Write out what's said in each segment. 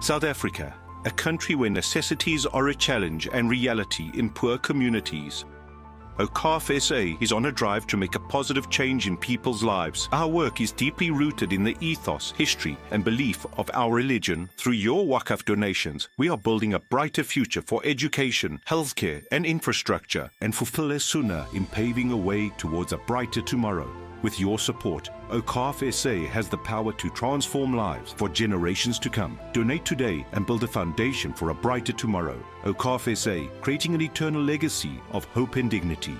South Africa, a country where necessities are a challenge and reality in poor communities. Awqaf SA is on a drive to make a positive change in people's lives. Our work is deeply rooted in the ethos, history, and belief of our religion. Through your Awqaf donations, we are building a brighter future for education, healthcare, and infrastructure, and fulfill a sunnah in paving a way towards a brighter tomorrow. With your support, Awqaf SA has the power to transform lives for generations to come. Donate today and build a foundation for a brighter tomorrow. Awqaf SA, creating an eternal legacy of hope and dignity.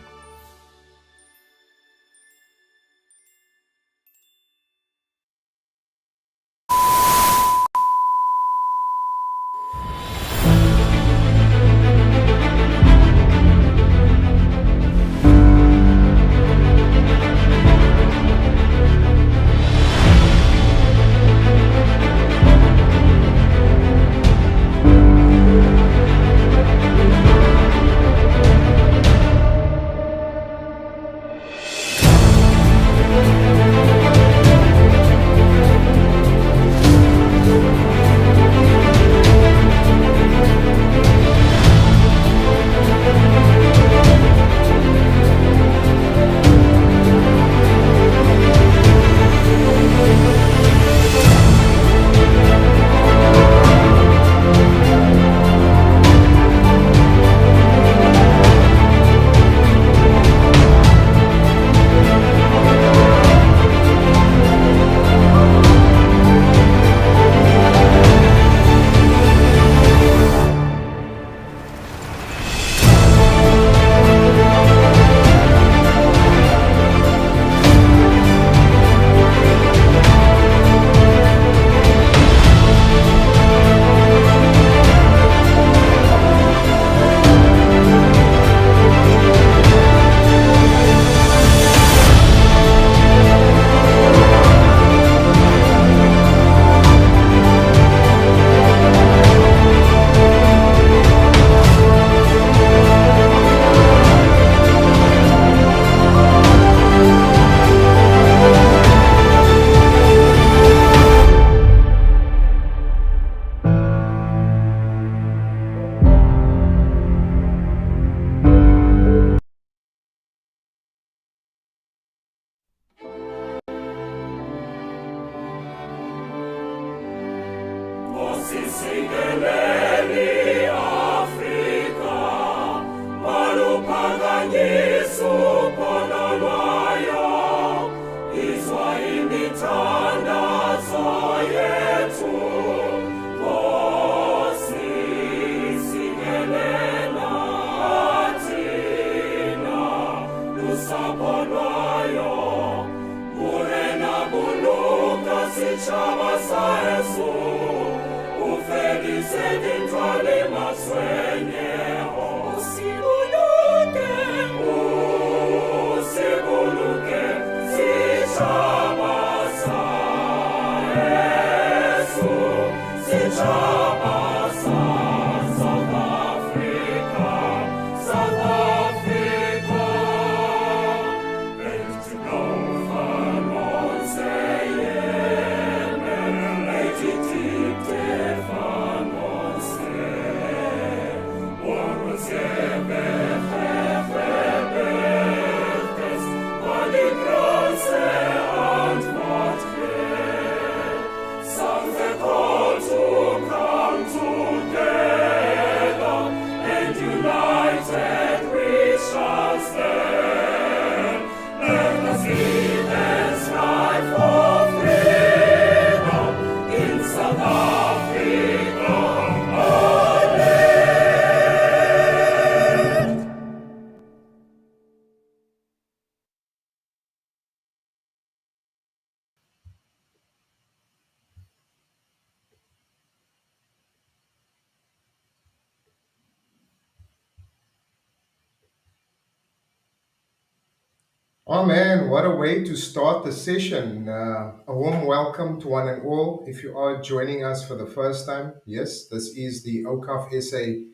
Oh man, what a way to start the session. A warm welcome to one and all. If you are joining us for the first time, yes, this is the Awqaf SA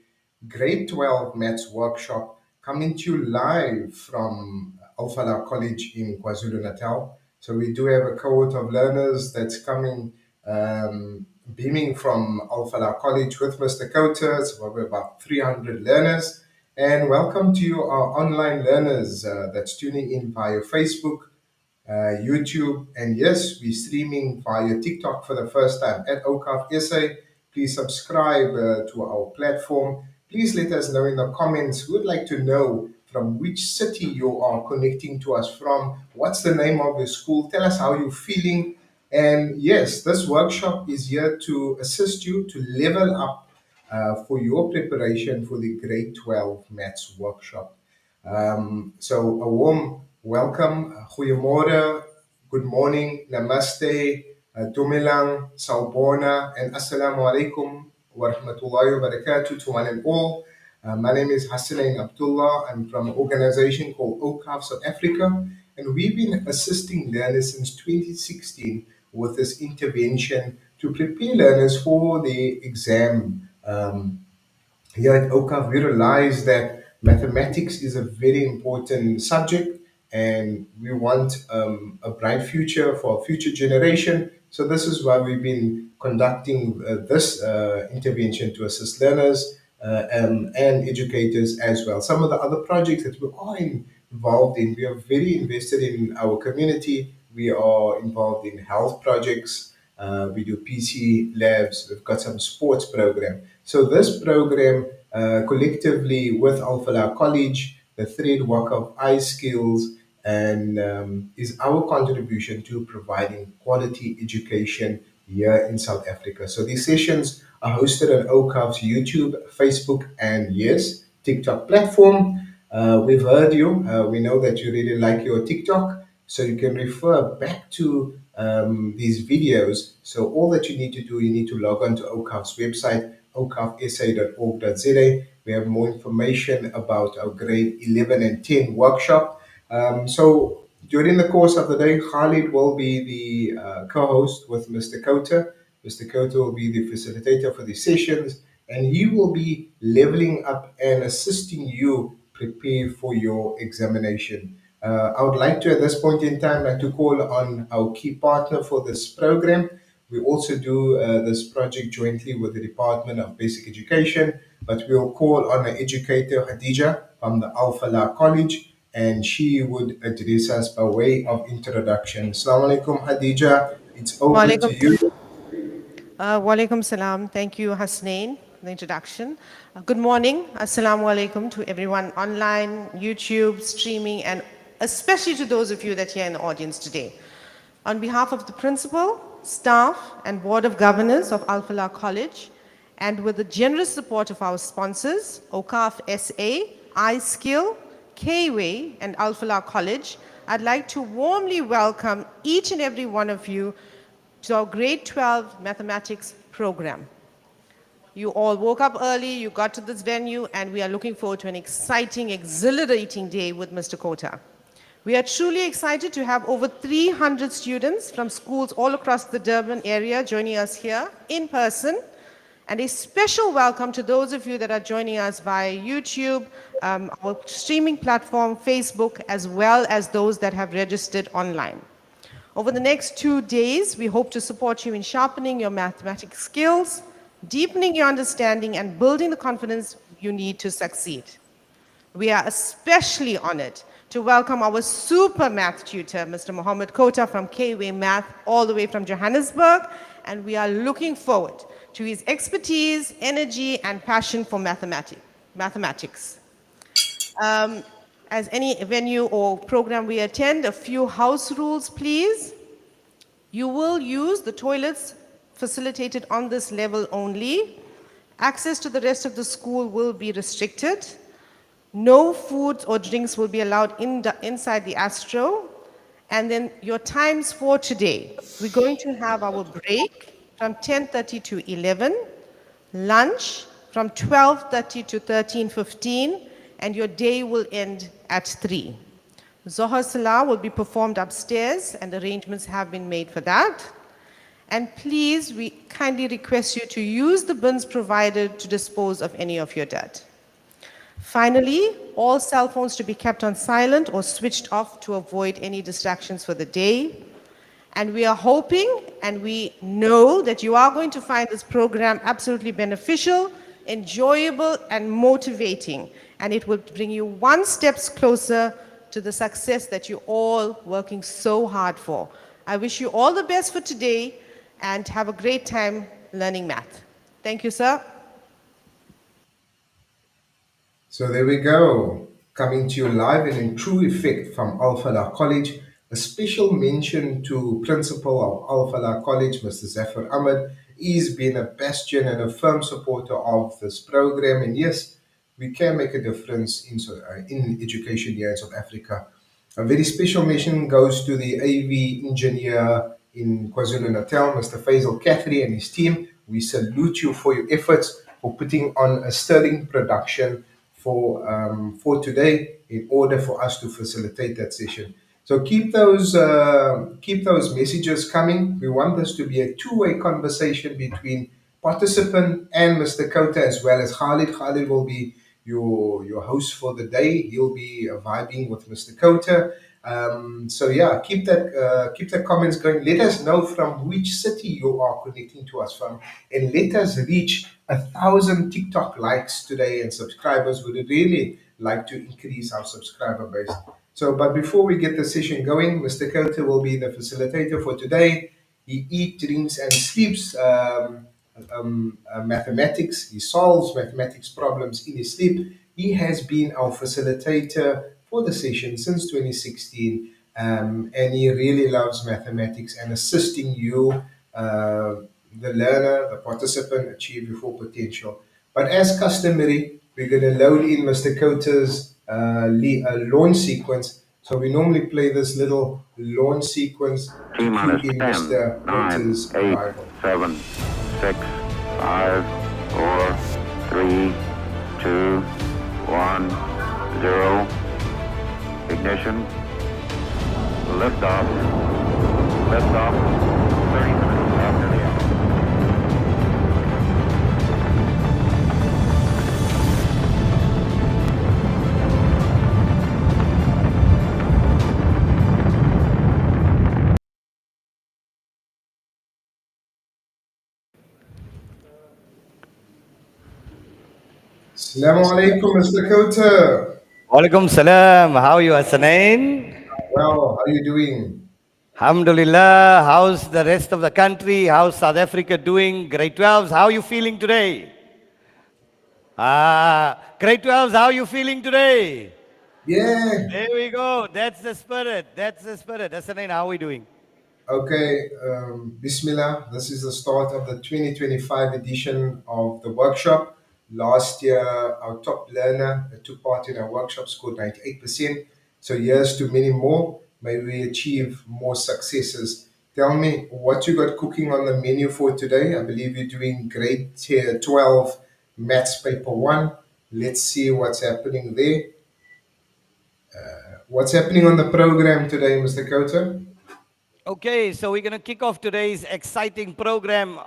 Grade 12 Maths Workshop coming to you live from Al Falah College in KwaZulu Natal. So we do have a cohort of learners that's coming beaming from Al Falah College with Mr. Kota. It's probably about 300 learners. And welcome to you, our online learners that's tuning in via Facebook, YouTube, and yes, we're streaming via TikTok for the first time at Awqaf SA. Please subscribe to our platform. Please let us know in the comments. We would like to know from which city you are connecting to us from. What's the name of the school? Tell us how you're feeling. And yes, this workshop is here to assist you to level up for your preparation for the grade 12 maths workshop. So a warm welcome, goeiemorgen, good morning, namaste, dumilang, sawubona, and assalamu alaikum wa rahmatullahi wa barakatuh to one and all. My name is Hassanin Abdullah. I'm from an organization called Awqaf South Africa, and we've been assisting learners since 2016 with this intervention to prepare learners for the exam. Here at Awqaf, we realize that mathematics is a very important subject and we want a bright future for a future generation. So this is why we've been conducting this intervention to assist learners and educators as well. Some of the other projects that we are involved in, we are very invested in our community. We are involved in health projects. We do PC labs. We've got some sports program. So this program, collectively with Al Falah College, the thread work of iSkills, and is our contribution to providing quality education here in South Africa. So these sessions are hosted on Awqaf's YouTube, Facebook, and yes, TikTok platform. We've heard you. We know that you really like your TikTok, so you can refer back to these videos. So all that you need to do, you need to log on to Awqaf's website, awqafsa.org.za. We have more information about our grade 11 and 10 workshop. So during the course of the day, Khalid will be the co-host with Mr. Kota. Mr. Kota will be the facilitator for these sessions, and he will be leveling up and assisting you prepare for your examination. I would like to, at this point in time, like to call on our key partner for this program. We also do this project jointly with the Department of Basic Education, but we'll call on an educator, Khadija, from the Al Falah College, and she would address us by way of introduction. Assalamu alaikum, Khadija. It's over to Walaikum, you. walaikum salam. Thank you, Hasnain, for the introduction. Good morning. Assalamu alaikum to everyone online, YouTube, streaming, and especially to those of you that are here in the audience today. On behalf of the principal, staff, and board of governors of Al Falah College, and with the generous support of our sponsors, Awqaf SA, iSkill, Kway, and Al Falah College, I'd like to warmly welcome each and every one of you to our grade 12 mathematics program. You all woke up early, you got to this venue, and we are looking forward to an exciting, exhilarating day with Mr. Kota. We are truly excited to have over 300 students from schools all across the Durban area joining us here in person. And a special welcome to those of you that are joining us via YouTube, our streaming platform, Facebook, as well as those that have registered online. Over the next 2 days, we hope to support you in sharpening your mathematics skills, deepening your understanding, and building the confidence you need to succeed. We are especially honored to welcome our super math tutor, Mr. Mohammed Kota from Kway Math, all the way from Johannesburg, and we are looking forward to his expertise, energy, and passion for mathematics. As any venue or program we attend, a few house rules, please. You will use the toilets facilitated on this level only. Access to the rest of the school will be restricted. No food or drinks will be allowed inside the Astro. And then your times for today. We're going to have our break from 10:30 to 11, lunch from 12:30 to 13:15, and your day will end at 3. Zohar Salah will be performed upstairs, and arrangements have been made for that. And please, we kindly request you to use the bins provided to dispose of any of your dirt. Finally, all cell phones to be kept on silent or switched off to avoid any distractions for the day. And we are hoping and we know that you are going to find this program absolutely beneficial, enjoyable, and motivating. And it will bring you one step closer to the success that you're all working so hard for. I wish you all the best for today and have a great time learning math. Thank you, sir. So there we go, coming to you live and in true effect from Al Falah College. A special mention to Principal of Al Falah College, Mr. Zafar Ahmed. He's been a bastion and a firm supporter of this program. And yes, we can make a difference in education here in South Africa. A very special mention goes to the AV engineer in KwaZulu-Natal, Mr. Faisal Kathri and his team. We salute you for your efforts for putting on a sterling production for today in order for us to facilitate that session. So keep those messages coming. We want this to be a two-way conversation between participant and Mr. Kota as well as Khalid. Khalid will be your host for the day. He'll be vibing with Mr. Kota. So yeah, keep the comments going. Let us know from which city you are connecting to us from, and let us reach 1,000 TikTok likes today and subscribers. Would really like to increase our subscriber base. So, but before we get the session going, Mr. Kota will be the facilitator for today. He eats, drinks, and sleeps mathematics. He solves mathematics problems in his sleep. He has been our facilitator for the session since 2016, and he really loves mathematics and assisting you, the learner, the participant, achieve your full potential. But as customary, we're going to load in Mr. Kota's launch sequence. So we normally play this little launch sequence to cue in 10, Mr. 9, Kota's 8, arrival. 7, 6, 5, 4, 3, 2, 1, 0. Ignition. Liftoff. Liftoff. 30 minutes after the hour. Assalamu alaikum, Mr. Kota. Walaikum salam. How are you, Hasanain? Well, how are you doing? Alhamdulillah. How's the rest of the country? How's South Africa doing? Grade 12s, how are you feeling today? Grade 12s, how are you feeling today? Yeah. There we go. That's the spirit. That's the spirit. Hasanain, how are we doing? Okay, Bismillah. This is the start of the 2025 edition of the workshop. Last year, our top learner that took part in our workshop scored 98%. So here's to many more. May we achieve more successes. Tell me what you got cooking on the menu for today. I believe you're doing grade 12 maths paper 1. Let's see what's happening there. What's happening on the program today, Mr. Kota? Okay, so we're going to kick off today's exciting program.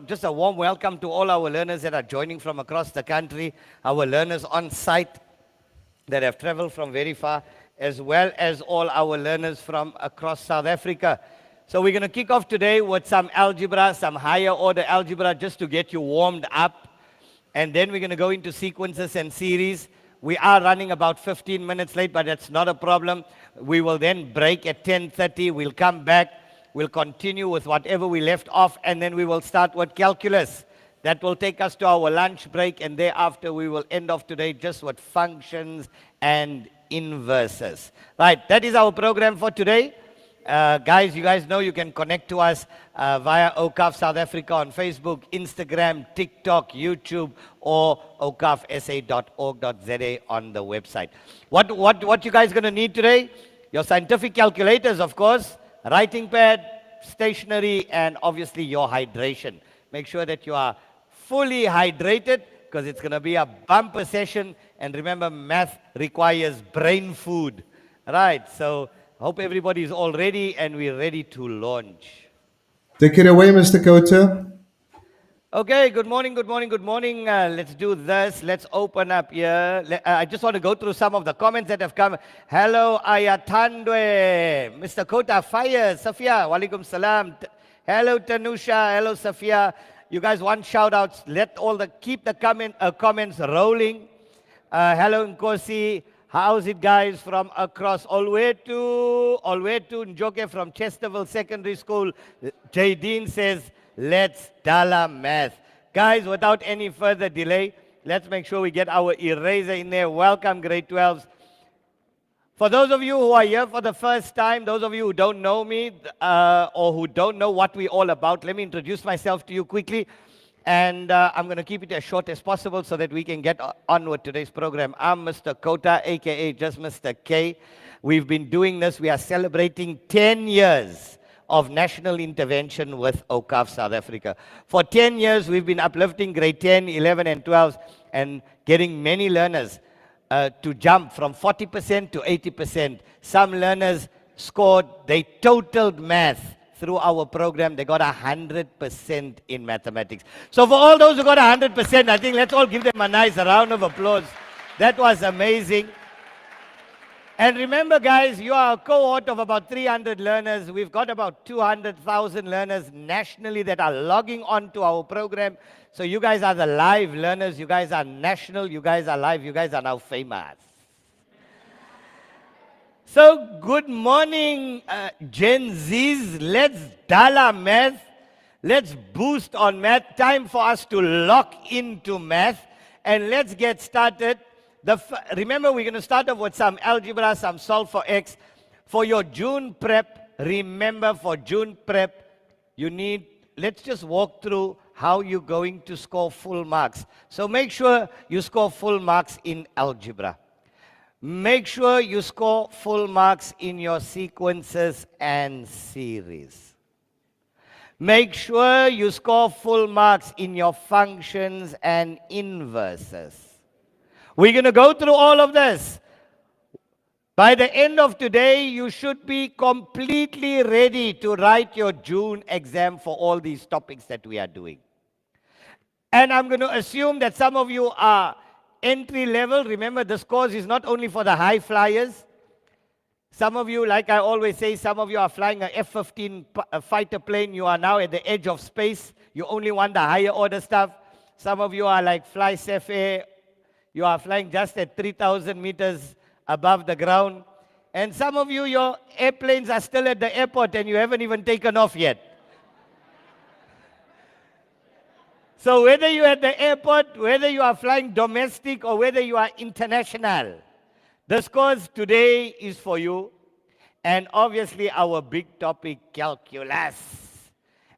Just a warm welcome to all our learners that are joining from across the country, our learners on site that have traveled from very far, as well as all our learners from across South Africa. So we're going to kick off today with some algebra, some higher order algebra, just to get you warmed up. And then we're going to go into sequences and series. We are running about 15 minutes late, but that's not a problem. We will then break at 10:30. We'll come back. We'll continue with whatever we left off, and then we will start with calculus. That will take us to our lunch break, and thereafter we will end off today just with functions and inverses. Right, that is our program for today. Guys, you guys know you can connect to us via Awqaf South Africa on Facebook, Instagram, TikTok, YouTube, or awqafsa.org.za on the website. What you guys going to need today? Your scientific calculators, of course, writing pad, stationery, and obviously your hydration. Make sure that you are fully hydrated because it's going to be a bumper session. And remember, math requires brain food. Right, so hope everybody is all ready and we're ready to launch. Take it away, Mr. Kota. Okay, good morning, good morning, good morning. Let's do this. Let's open up here. I just want to go through some of the comments that have come. Hello, Ayatandwe. Mr. Kota, fire. Safia, walaikum salam. Hello, Tanusha. Hello, Safia. You guys want shout-outs. Keep the comments rolling. Hello, Nkosi. How's it, guys, from across all the way to Njoke from Chesterville Secondary School. Jaydeen says, let's Dala math. Guys, without any further delay, let's make sure we get our eraser in there. Welcome, grade 12s. For those of you who are here for the first time, those of you who don't know me or who don't know what we're all about, let me introduce myself to you quickly. And I'm going to keep it as short as possible so that we can get on with today's program. I'm Mr. Kota, a.k.a. just Mr. K. We've been doing this. We are celebrating 10 years of national intervention with Awqaf South Africa. For 10 years, we've been uplifting grade 10, 11, and 12 and getting many learners to jump from 40% to 80%. Some learners scored, they totaled math. Through our program, they got 100% in mathematics. So for all those who got 100%, I think let's all give them a nice round of applause. That was amazing. And remember, guys, you are a cohort of about 300 learners. We've got about 200,000 learners nationally that are logging on to our program. So you guys are the live learners. You guys are national. You guys are live. You guys are now famous. So, good morning, Gen Zs. Let's Dala math. Let's boost on math. Time for us to lock into math. And let's get started. Remember, we're going to start off with some algebra, some solve for X. For your June prep, remember, for June prep, let's just walk through how you're going to score full marks. So make sure you score full marks in algebra. Make sure you score full marks in your sequences and series. Make sure you score full marks in your functions and inverses. We're going to go through all of this. By the end of today, you should be completely ready to write your June exam for all these topics that we are doing. And I'm going to assume that some of you are entry level. Remember, this course is not only for the high flyers. Some of you, like I always say, some of you are flying a F-15 fighter plane. You are now at the edge of space. You only want the higher order stuff. Some of you are like Fly Safe Air. You are flying just at 3,000 meters above the ground. And some of you, your airplanes are still at the airport and you haven't even taken off yet. So whether you're at the airport, whether you are flying domestic or whether you are international, this course today is for you. And obviously our big topic, calculus.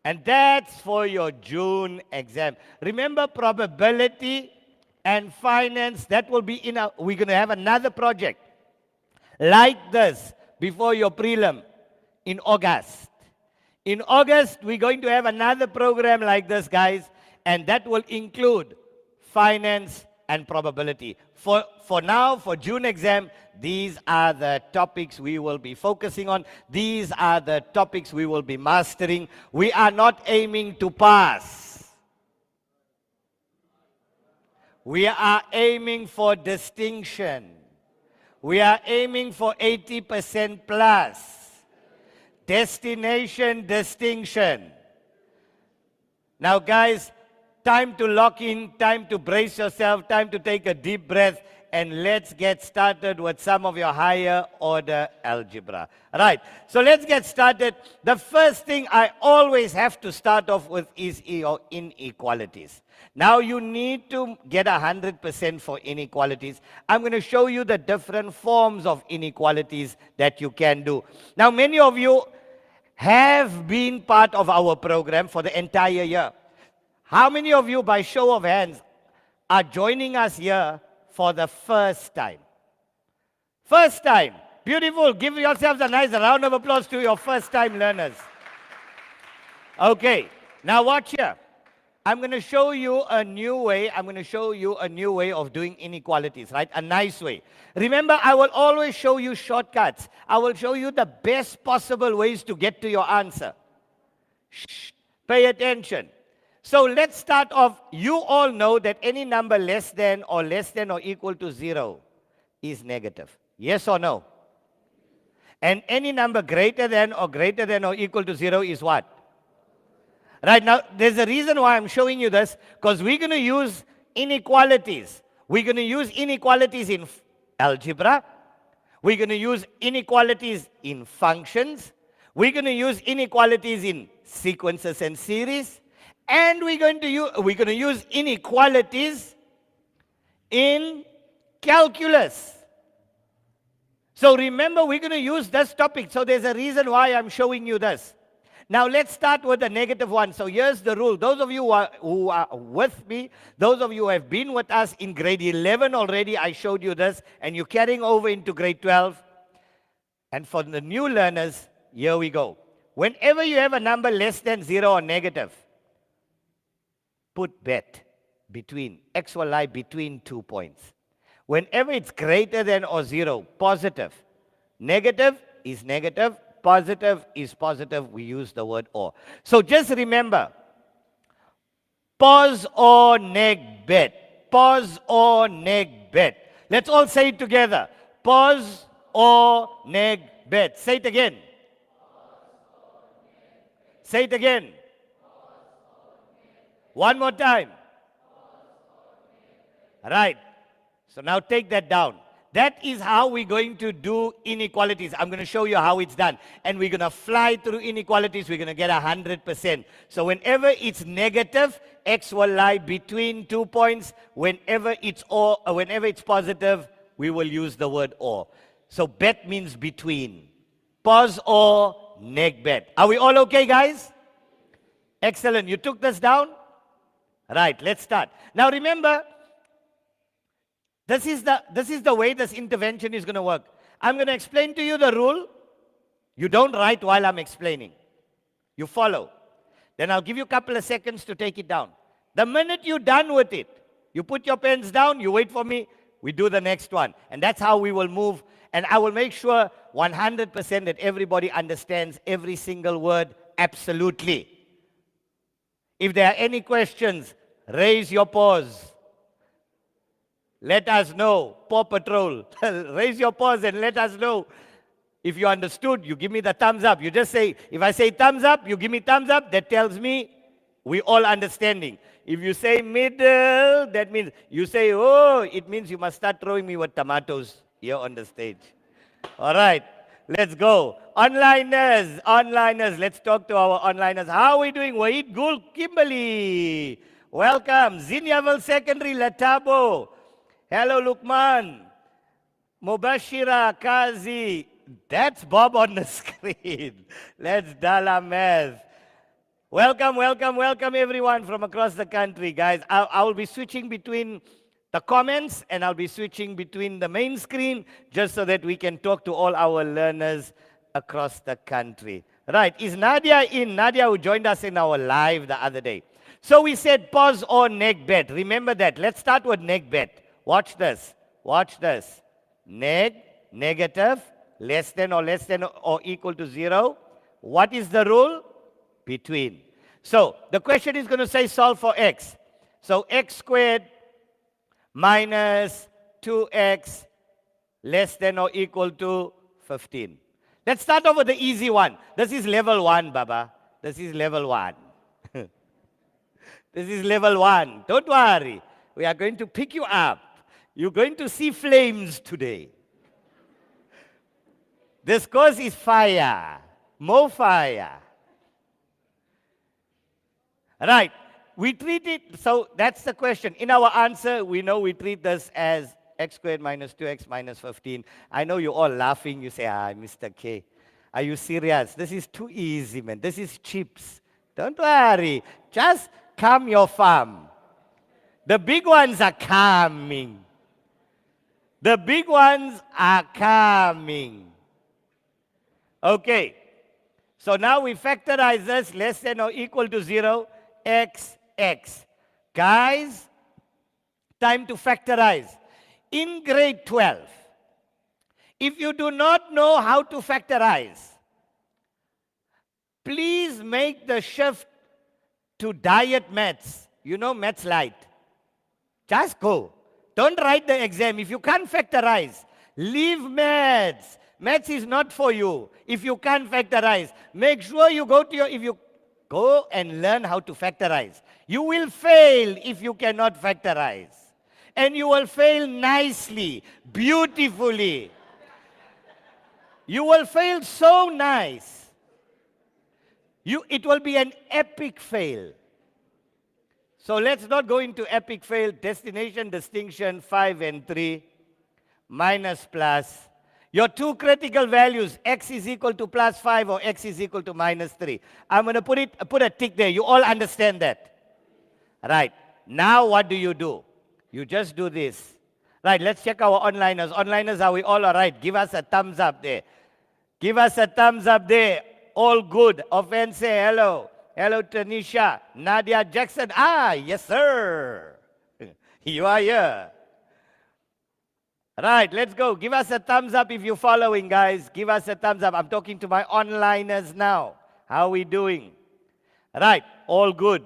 And that's for your June exam. Remember, probability and finance, that will be we're going to have another project like this before your prelim in August. In August, we're going to have another program like this, guys. And that will include finance and probability. For now, for June exam, these are the topics we will be focusing on. These are the topics we will be mastering. We are not aiming to pass. We are aiming for distinction. We are aiming for 80% plus. Destination distinction. Now, guys, time to lock in, time to brace yourself, time to take a deep breath, and let's get started with some of your higher order algebra. Right, so let's get started. The first thing I always have to start off with is inequalities. Now you need to get 100% for inequalities. I'm going to show you the different forms of inequalities that you can do. Now many of you have been part of our program for the entire year. How many of you, by show of hands, are joining us here for the first time? First time. Beautiful. Give yourselves a nice round of applause to your first time learners. Okay. Now watch here. I'm going to show you a new way. I'm going to show you a new way of doing inequalities, right? A nice way. Remember, I will always show you shortcuts. I will show you the best possible ways to get to your answer. Shh. Pay attention. So let's start off. You all know that any number less than or equal to 0 is negative. Yes or no? And any number greater than or equal to 0 is what? Right, now, there's a reason why I'm showing you this, because we're going to use inequalities. We're going to use inequalities in algebra. We're going to use inequalities in functions. We're going to use inequalities in sequences and series. And we're going to use inequalities in calculus. So remember, we're going to use this topic. So there's a reason why I'm showing you this. Now let's start with the negative one. So here's the rule. Those of you who are with me, those of you who have been with us in grade 11 already, I showed you this, and you're carrying over into grade 12. And for the new learners, here we go. Whenever you have a number less than 0 or negative, put bet between, x will lie between 2 points. Whenever it's greater than or 0, positive. Negative is negative. Positive is positive. We use the word or. So just remember, pos or neg bet. Pos or neg bet. Let's all say it together. Pos or neg bet. Say it again. Say it again. One more time. Right. So now take that down. That is how we're going to do inequalities. I'm going to show you how it's done. And we're going to fly through inequalities. We're going to get 100%. So whenever it's negative, x will lie between 2 points. Whenever it's positive, we will use the word or. So bet means between. Pos or neg bet. Are we all okay, guys? Excellent. You took this down? Right, let's start. Now remember, this is the way this intervention is going to work. I'm going to explain to you the rule. You don't write while I'm explaining. You follow. Then I'll give you a couple of seconds to take it down. The minute you're done with it, you put your pens down, you wait for me, we do the next one. And that's how we will move. And I will make sure 100% that everybody understands every single word absolutely. If there are any questions, raise your paws. Let us know. Paw Patrol. Raise your paws and let us know. If you understood, you give me the thumbs up. You just say, if I say thumbs up, you give me thumbs up. That tells me we all understanding. If you say middle, that means you say, oh, it means you must start throwing me with tomatoes here on the stage. All right, let's go. Onliners, let's talk to our onliners. How are we doing? Wahid Gul, Kimberly. Welcome. Zinyavel Secondary, Latabo. Hello, Lukman. Mubashira, Kazi. That's Bob on the screen. Let's Dala math. Welcome everyone from across the country, guys. I will be switching between the comments and I'll be switching between the main screen just so that we can talk to all our learners across the country. Right, is Nadia in? Nadia who joined us in our live the other day. So we said pos or neg bet. Remember that. Let's start with neg bet. Watch this. Watch this. Neg, negative, less than or equal to 0. What is the rule? Between. So the question is going to say solve for x. So x squared minus 2x less than or equal to 15. Let's start off with the easy one. This is level 1, Baba. This is level 1. This is level 1. Don't worry. We are going to pick you up. You're going to see flames today. This course is fire. More fire. Right. We treat it, so that's the question. In our answer, we know we treat this as x squared minus 2x minus 15. I know you're all laughing. You say, Mr. K, are you serious? This is too easy, man. This is chips. Don't worry. Just calm your farm. The big ones are coming. The big ones are coming. Okay. So now we factorize this less than or equal to 0, x. Guys, time to factorize. In grade 12, if you do not know how to factorize, please make the shift to diet maths. You know maths light. Just go. Don't write the exam. If you can't factorize, leave maths. Maths is not for you. If you can't factorize, make sure you go to if you go and learn how to factorize. You will fail if you cannot factorize. And you will fail nicely, beautifully. You will fail so nice. It will be an epic fail. So let's not go into epic fail. Destination, distinction, 5 and 3, minus, plus. Your two critical values, x is equal to plus 5 or x is equal to minus 3. I'm going to put a tick there. You all understand that? Right. Now what do? You just do this. Right, let's check our onliners. Onliners, are we all right? Give us a thumbs up there. Give us a thumbs up there. All good. Offense, say hello. Hello, Tanisha. Nadia Jackson. Ah, yes, sir. You are here. Right, let's go. Give us a thumbs up if you're following, guys. Give us a thumbs up. I'm talking to my onliners now. How are we doing? Right, all good.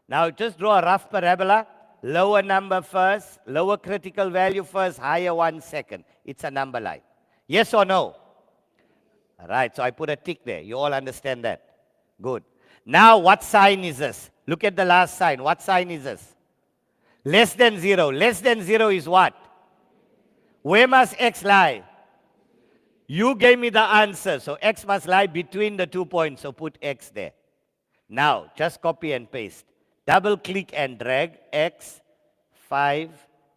Now just draw a rough parabola. Lower number first, lower critical value first, higher one second. It's a number line. Yes or no? Right, so I put a tick there. You all understand that? Good. Now what sign is this? Look at the last sign. What sign is this? Less than 0. Less than 0 is what? Where must x lie? You gave me the answer, so x must lie between the 2 points, so put x there. Now, just copy and paste. Double click and drag x, 5,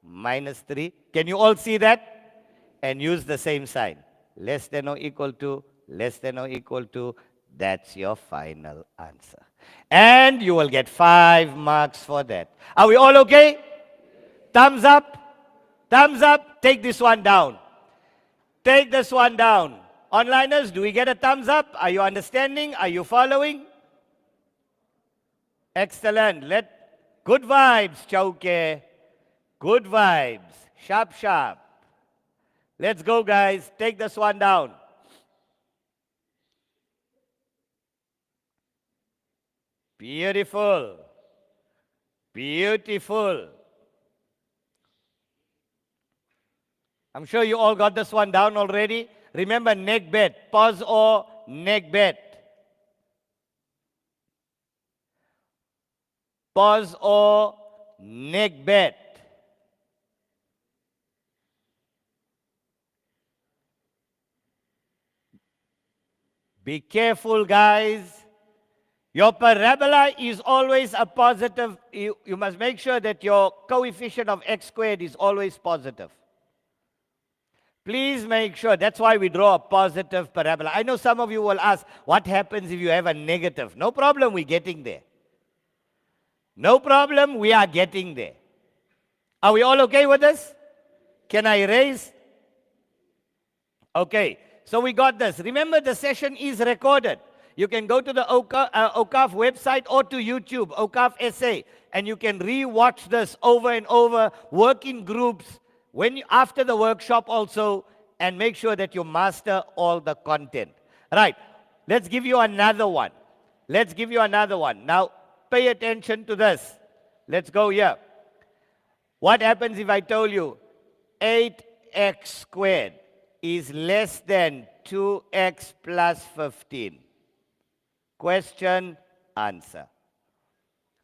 minus 3. Can you all see that? And use the same sign. Less than or equal to, less than or equal to. That's your final answer. And you will get 5 marks for that. Are we all okay? Thumbs up. Thumbs up. Take this one down. Take this one down. Onliners, do we get a thumbs up? Are you understanding? Are you following? Excellent. Good vibes, Chauke. Good vibes. Sharp, sharp. Let's go, guys. Take this one down. Beautiful. Beautiful. I'm sure you all got this one down already. Remember, neck bet. Pause or neck bet. Pause or neck bet. Be careful, guys. Your parabola is always a positive. You must make sure that your coefficient of x squared is always positive. Please make sure. That's why we draw a positive parabola. I know some of you will ask, what happens if you have a negative? No problem, we're getting there. No problem, we are getting there. Are we all okay with this? Can I erase? Okay, so we got this. Remember, the session is recorded. You can go to the Awqaf website or to YouTube, Awqaf SA, and you can re-watch this over and over, work in groups, after the workshop also, and make sure that you master all the content. Right, let's give you another one. Let's give you another one. Now, pay attention to this. Let's go here. What happens if I told you 8x squared is less than 2x plus 15? Question, answer.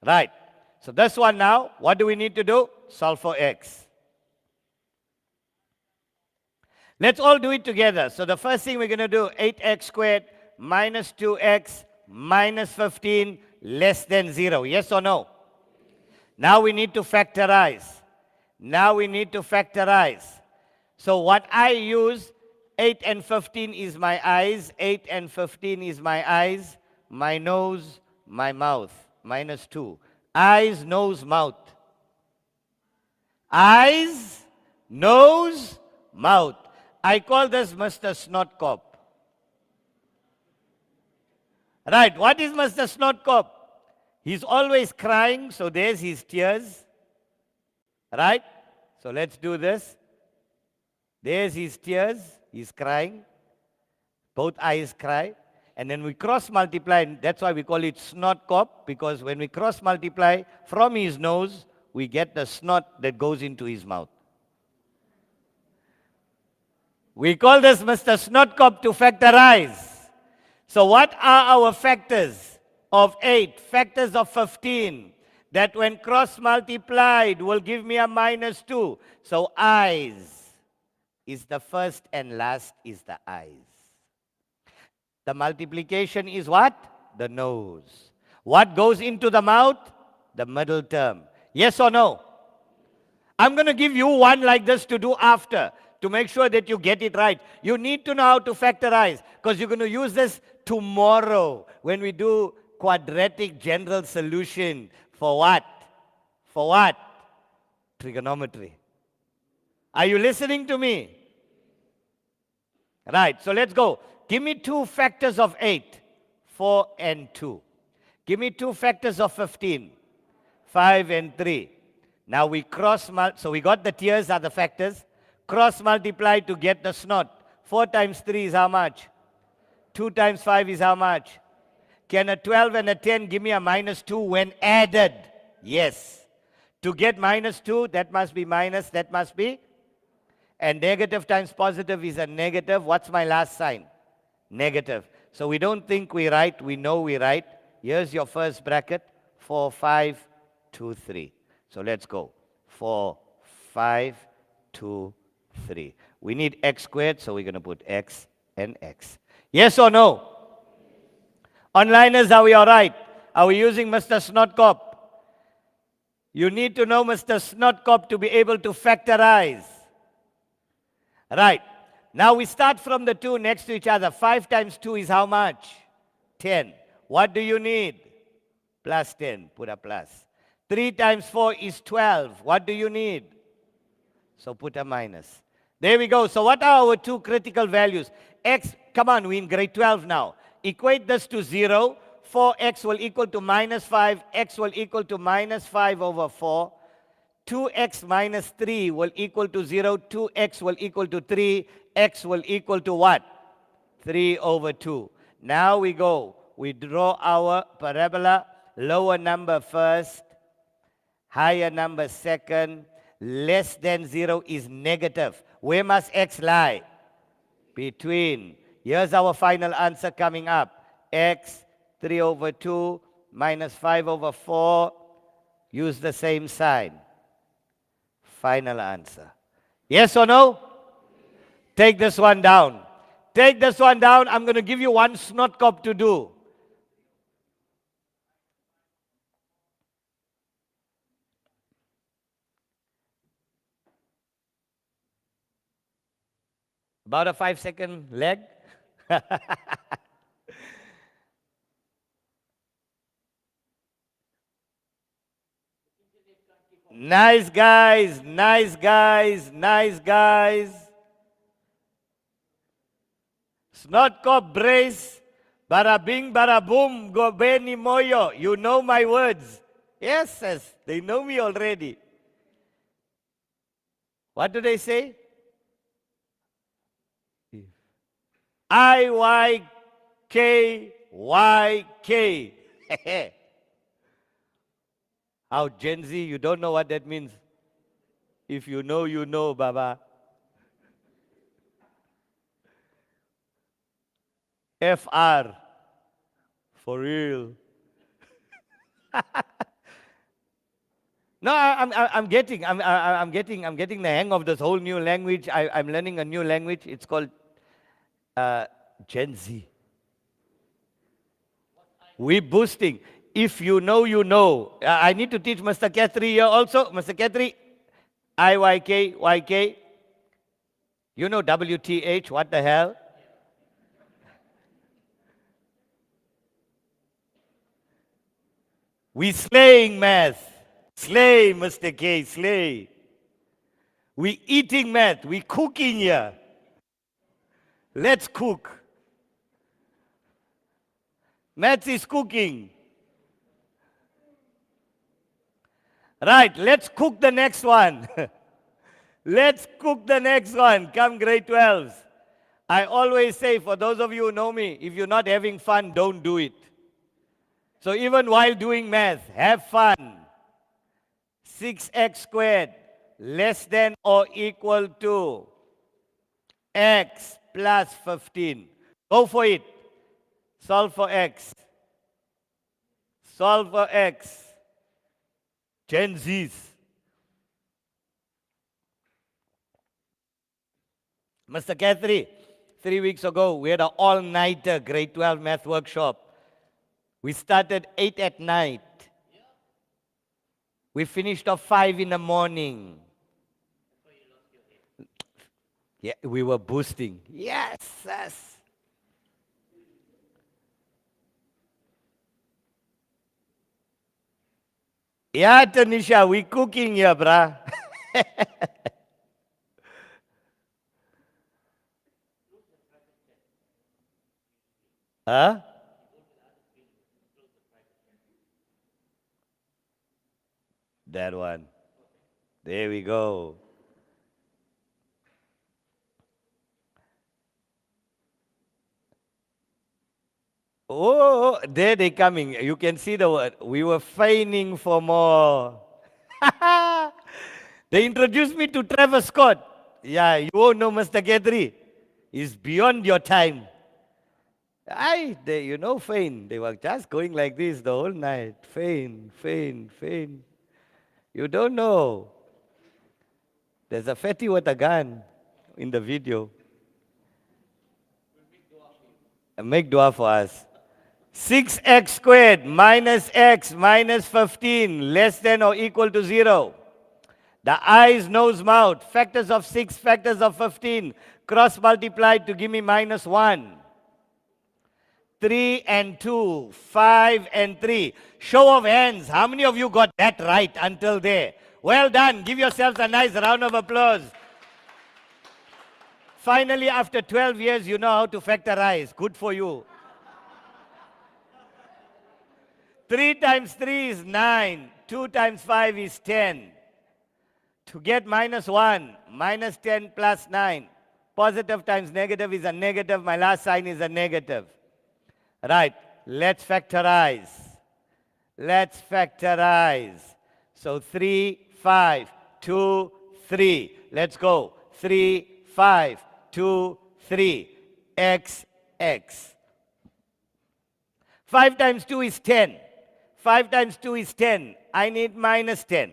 Right. So this one now, what do we need to do? Solve for x. Let's all do it together. So the first thing we're going to do, 8x squared minus 2x minus 15 less than 0. Yes or no? Now we need to factorize. Now we need to factorize. So what I use, 8 and 15 is my eyes. 8 and 15 is my eyes. My nose, my mouth. Minus 2. Eyes, nose, mouth. Eyes, nose, mouth. I call this Mr. Snotkop. Right, what is Mr. Snotkop? He's always crying, so there's his tears. Right? So let's do this. There's his tears. He's crying. Both eyes cry. And then we cross multiply, and that's why we call it snot cop, because when we cross multiply from his nose, we get the snot that goes into his mouth. We call this Mr. Snotkop to factorize. So what are our factors of 8? Factors of 15. That when cross multiplied will give me a minus 2. So eyes is the first and last is the eyes. The multiplication is what? The nose. What goes into the mouth? The middle term. Yes or no? I'm going to give you one like this to do after, to make sure that you get it right. You need to know how to factorize, because you're going to use this tomorrow when we do quadratic general solution. For what? For what? Trigonometry. Are you listening to me? Right, so let's go. Give me 2 factors of 8, 4 and 2. Give me 2 factors of 15, 5 and 3. Now we so we got the tiers are the factors. Cross multiply to get the snot. 4 times 3 is how much? 2 times 5 is how much? Can a 12 and a 10 give me a minus 2 when added? Yes. To get minus 2, that must be minus, that must be. And negative times positive is a negative. What's my last sign? Negative. So we don't think we right, we know we right. Here's your first bracket. 4, 5, 2, 3. So let's go. 4, 5, 2, 3. We need x squared, so we're going to put x and x. Yes or no? Onliners, are we all right? Are we using Mr. Snotkop? You need to know Mr. Snotkop to be able to factorize. Right. Now we start from the 2 next to each other. 5 times 2 is how much? 10. What do you need? Plus 10. Put a plus. 3 times 4 is 12. What do you need? So put a minus. There we go. So what are our 2 critical values? X, come on, we're in grade 12 now. Equate this to 0. 4x will equal to minus 5. X will equal to minus 5 over 4. 2x minus 3 will equal to 0. 2x will equal to 3. X will equal to what? 3 over 2. Now we go. We draw our parabola. Lower number first. Higher number second. Less than 0 is negative. Where must x lie? Between. Here's our final answer coming up. X, 3 over 2, minus 5 over 4. Use the same sign. Final answer. Yes or no? Take this one down. Take this one down. I'm going to give you one Snotkop to do. About a 5-second leg. Nice guys, nice guys, nice guys. Snotkop brace. Bara bing, bara boom, go beni moyo. You know my words. Yes, yes, they know me already. What do they say? IYKYK. How Gen Z, you don't know what that means. If you know, you know, Baba. FR. For real. No, I'm getting the hang of this whole new language. I'm learning a new language. It's called Gen Z. We boosting. If you know, you know. I need to teach Mr. Khetri here also. Mr. Khetri, IYK. You know WTH, what the hell? We slaying math. Slay, Mr. K, slay. We eating math. We cooking here. Let's cook. Maths is cooking. Right, let's cook the next one. Let's cook the next one. Come grade 12s. I always say, for those of you who know me, if you're not having fun, don't do it. So even while doing math, have fun. 6x squared less than or equal to x plus 15. Go for it. Solve for x. Solve for x. Gen Zs. Mr. Catherine, 3 weeks ago, we had an all-nighter grade 12 math workshop. We started 8 at night. We finished off 5 in the morning. Yeah, we were boosting. Yes, yes. Yeah, Tanisha, we cooking here, brah. Huh? That one. There we go. Oh, there they coming. You can see the word. We were feigning for more. They introduced me to Trevor Scott. Yeah, you won't know Mr. Gedri. He's beyond your time. You know, feign. They were just going like this the whole night. Feign, feign, feign. You don't know. There's a fatty with a gun in the video. Make dua for us. 6x squared minus x minus 15 less than or equal to 0. The eyes, nose, mouth, factors of 6, factors of 15, cross multiplied to give me minus 1. 3 and 2, 5 and 3. Show of hands. How many of you got that right until there? Well done. Give yourselves a nice round of applause. Finally, after 12 years, you know how to factorize. Good for you. 3 times 3 is 9. 2 times 5 is 10. To get minus 1, minus 10 plus 9. Positive times negative is a negative. My last sign is a negative. Right. Let's factorize. Let's factorize. So 3, 5, 2, 3. Let's go. 3, 5, 2, 3. X, X. 5 times 2 is 10. 5 times 2 is 10. I need minus 10.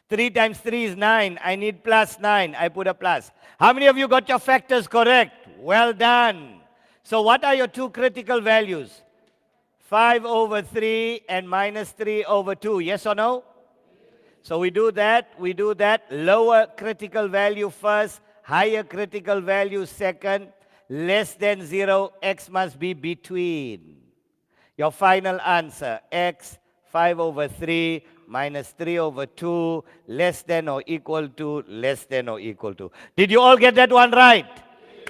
3 times 3 is 9. I need plus 9. I put a plus. How many of you got your factors correct? Well done. So what are your two critical values? 5 over 3 and minus 3 over 2. Yes or no? So we do that. Lower critical value first. Higher critical value second. Less than 0. X must be between. Your final answer, x 5 over 3 minus 3 over 2 less than or equal to, less than or equal to. Did you all get that one right?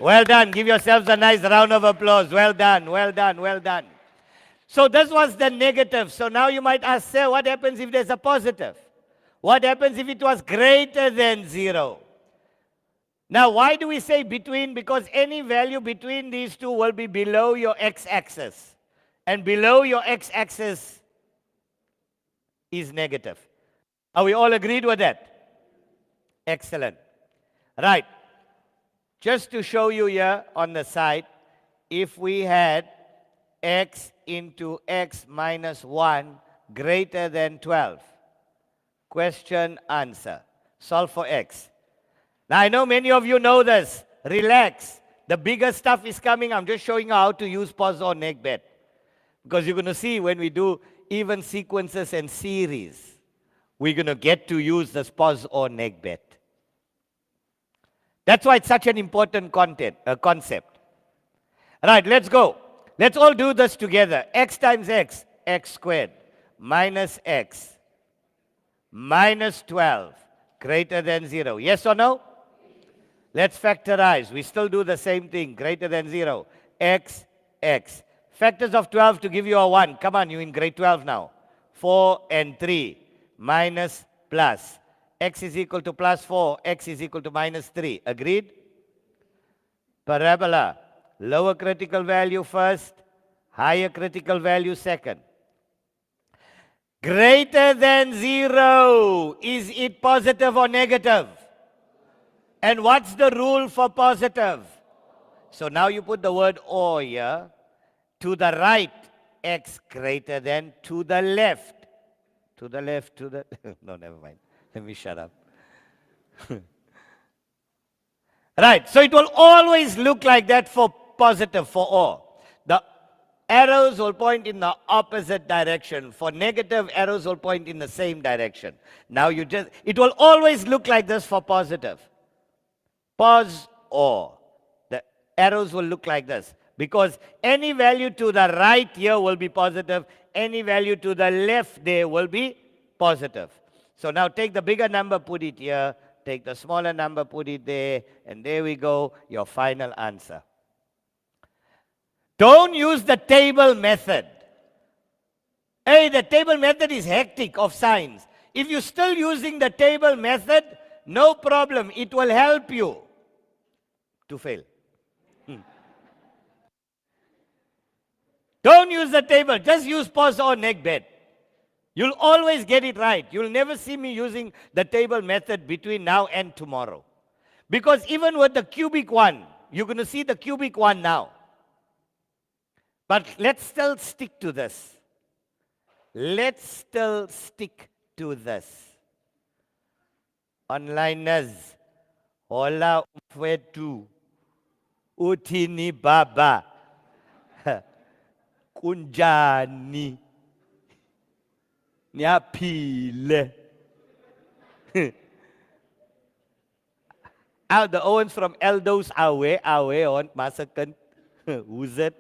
Well done. Give yourselves a nice round of applause. Well done, well done, well done. So this was the negative. So now you might ask, sir, what happens if there's a positive? What happens if it was greater than 0? Now, why do we say between? Because any value between these two will be below your x-axis. And below your x-axis is negative. Are we all agreed with that? Excellent. Right. Just to show you here on the side, if we had x into x minus 1 greater than 12. Question, answer. Solve for x. Now, I know many of you know this. Relax. The bigger stuff is coming. I'm just showing you how to use pos or neg bet. Because you're going to see when we do even sequences and series, we're going to get to use this pos or neg bet. That's why it's such an important concept. Right, let's go. Let's all do this together. X times x, x squared, minus x, minus 12, greater than 0. Yes or no? Let's factorize. We still do the same thing, greater than 0. X, x. Factors of 12 to give you a 1. Come on, you're in grade 12 now. 4 and 3, minus, plus. X is equal to plus 4, x is equal to minus 3. Agreed? Parabola. Lower critical value first, higher critical value second. Greater than 0. Is it positive or negative? And what's the rule for positive? So now you put the word or here. To the right, x greater than. To the left. To the left, to the... No, never mind. Let me shut up. Right, so it will always look like that for positive, for or. The arrows will point in the opposite direction. For negative, arrows will point in the same direction. Now it will always look like this for positive. Pos or. The arrows will look like this. Because any value to the right here will be positive. Any value to the left there will be positive. So now take the bigger number, put it here. Take the smaller number, put it there. And there we go, your final answer. Don't use the table method. Hey, the table method is hectic of science. If you're still using the table method, no problem. It will help you to fail. Don't use the table. Just use pos or neg bet. You'll always get it right. You'll never see me using the table method between now and tomorrow. Because even with the cubic one, you're going to see the cubic one now. But let's still stick to this. Let's still stick to this. Onliners. Hola umfwetu. Utini baba. Kunjani. Niyaphile. The Owens from Eldos away on Masakan. Who's it?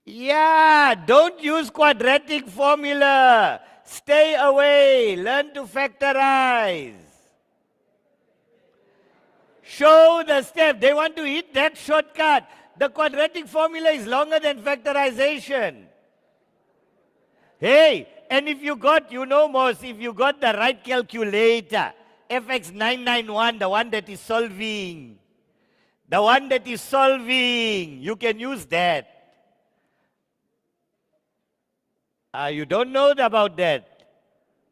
Yeah, don't use quadratic formula. Stay away. Learn to factorize. Show the step. They want to hit that shortcut. The quadratic formula is longer than factorization. Hey, and if you got, Mos, if you got the right calculator, FX991, the one that is solving, you can use that. You don't know about that.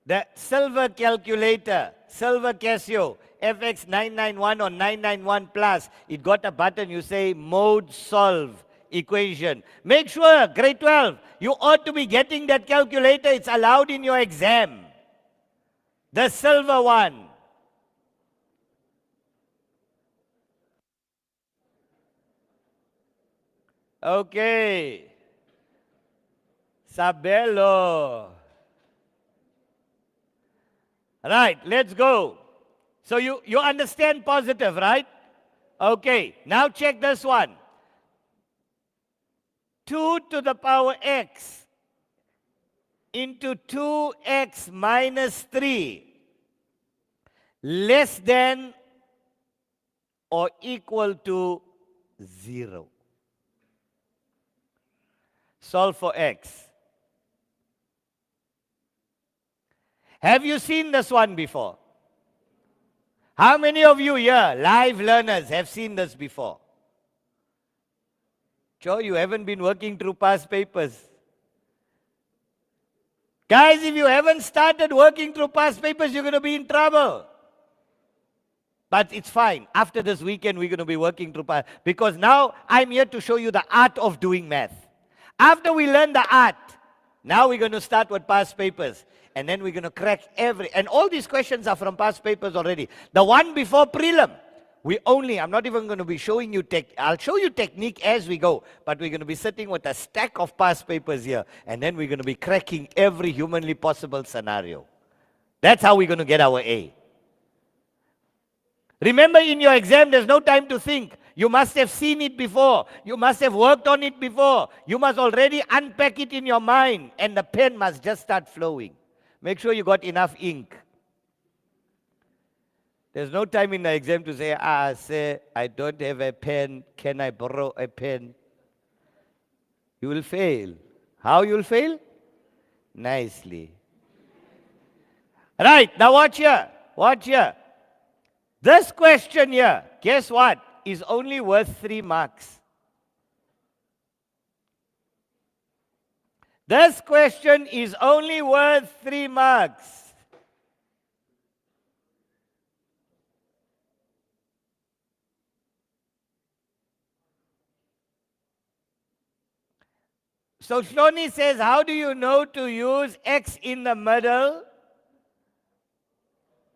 The silver calculator, silver Casio, FX991 or 991 plus, it got a button, you say mode solve equation. Make sure, grade 12, you ought to be getting that calculator. It's allowed in your exam. The silver one. Okay. Sabelo. Right, let's go. So you understand positive, right? Okay, now check this one. 2 to the power x into 2x minus 3 less than or equal to 0. Solve for x. Have you seen this one before? How many of you here, live learners, have seen this before? Joe, you haven't been working through past papers. Guys, if you haven't started working through past papers, you're going to be in trouble. But it's fine. After this weekend, we're going to be working through past. Because now I'm here to show you the art of doing math. After we learn the art, now we're going to start with past papers. And then we're going to crack and all these questions are from past papers already. The one before prelim, I'm not even going to be showing you I'll show you technique as we go, but we're going to be sitting with a stack of past papers here, and then we're going to be cracking every humanly possible scenario. That's how we're going to get our A. Remember, in your exam, there's no time to think. You must have seen it before. You must have worked on it before. You must already unpack it in your mind, and the pen must just start flowing. Make sure you got enough ink. There's no time in the exam to say, I don't have a pen. Can I borrow a pen? You will fail. How you will fail? Nicely. Right, now watch here. Watch here. This question here, guess what, is only worth 3 marks. This question is only worth 3 marks. So Shloni says, how do you know to use X in the middle?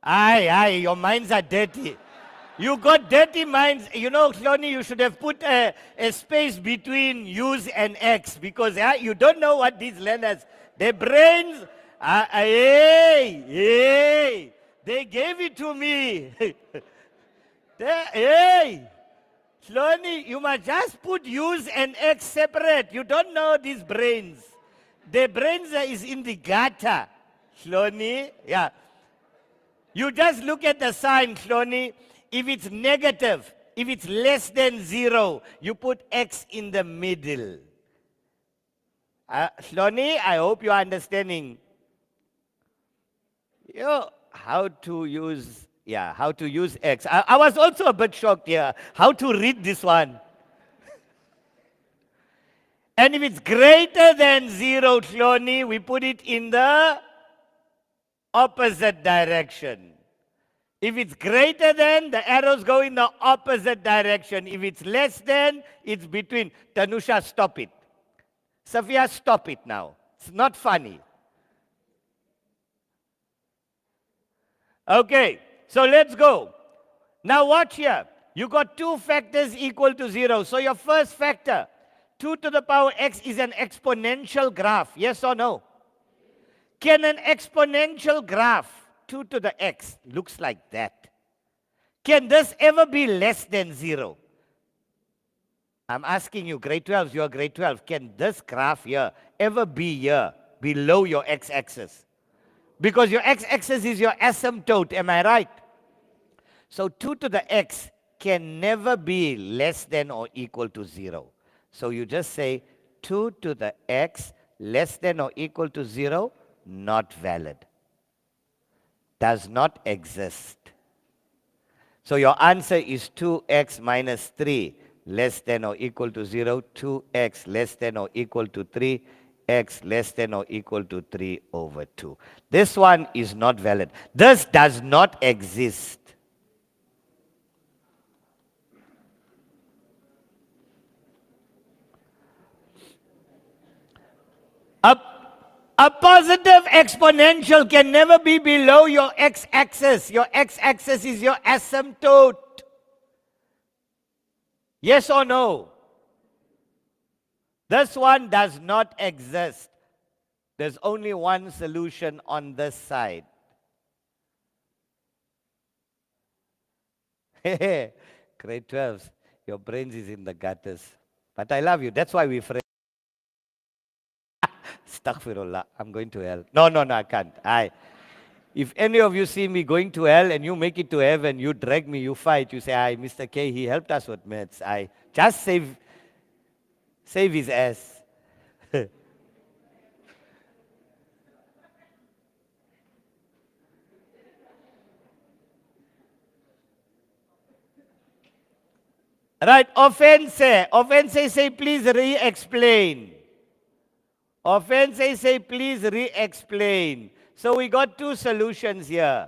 Aye, your minds are dirty. You got dirty minds. You know, Shloni, you should have put a space between use and X, because you don't know what these learners, their brains, hey, they gave it to me. Hey. Shloni, you must just put use and X separate. You don't know these brains. The brains is in the gutter. Shloni, yeah. You just look at the sign, Shloni. If it's negative, if it's less than 0, you put X in the middle. Shloni, I hope you are understanding. How to use... Yeah, how to use X. I was also a bit shocked here. How to read this one. And if it's greater than 0, Shloni, we put it in the opposite direction. If it's greater than, the arrows go in the opposite direction. If it's less than, it's between. Tanusha, stop it. Safia, stop it now. It's not funny. Okay. So let's go. Now watch here. You got 2 factors equal to 0. So your first factor, 2 to the power x, is an exponential graph. Yes or no? Can an exponential graph, 2 to the x, looks like that. Can this ever be less than 0? I'm asking you, grade 12, you are grade 12. Can this graph here ever be here, below your x-axis? Because your x-axis is your asymptote, am I right? So 2 to the x can never be less than or equal to 0. So you just say 2 to the x less than or equal to 0, not valid. Does not exist. So your answer is 2x minus 3 less than or equal to 0, 2x less than or equal to 3, x less than or equal to 3 over 2. This one is not valid. This does not exist. A positive exponential can never be below your x-axis. Your x-axis is your asymptote. Yes or no? This one does not exist. There's only one solution on this side. Grade 12s, your brains is in the gutters. But I love you. That's why we're friends. Astaghfirullah, I'm going to hell. No, I can't. If any of you see me going to hell and you make it to heaven, you drag me, you fight, you say, Mr. K, he helped us with maths. Just save his ass. Right, offense. Offense say, please re-explain. Offense say, please re-explain. So we got 2 solutions here.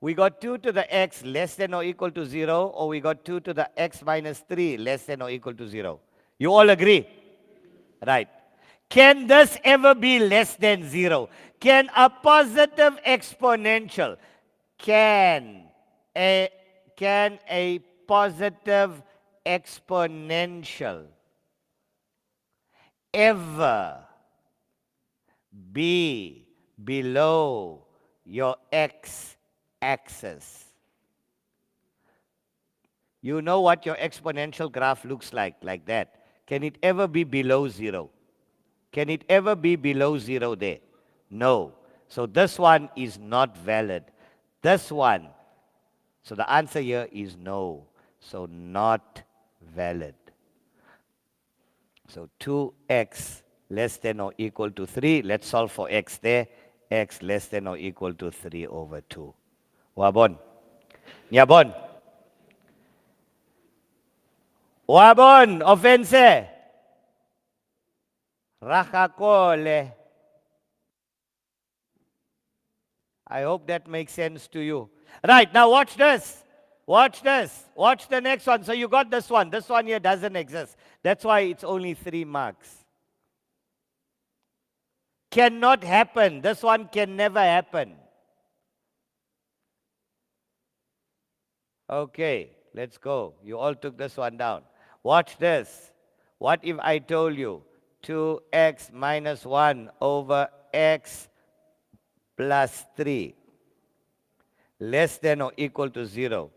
We got 2 to the x less than or equal to 0, or we got 2 to the x minus 3 less than or equal to 0. You all agree? Right. Can this ever be less than 0? Can a positive exponential, can a positive exponential ever be below your x-axis? You know what your exponential graph looks like that. Can it ever be below 0? Can it ever be below 0 there? No. So this one is not valid. This one, so the answer here is no. So not valid. So 2x less than or equal to 3. Let's solve for x there. X less than or equal to 3 over 2. Wabon. Nyabon. Wabon, offense. Rakakole. I hope that makes sense to you. Right, now watch this. Watch this. Watch the next one. So you got this one. This one here doesn't exist. That's why it's only 3 marks. Cannot happen. This one can never happen. Okay, let's go. You all took this one down. Watch this. What if I told you 2x minus 1 over x plus 3 less than or equal to 0?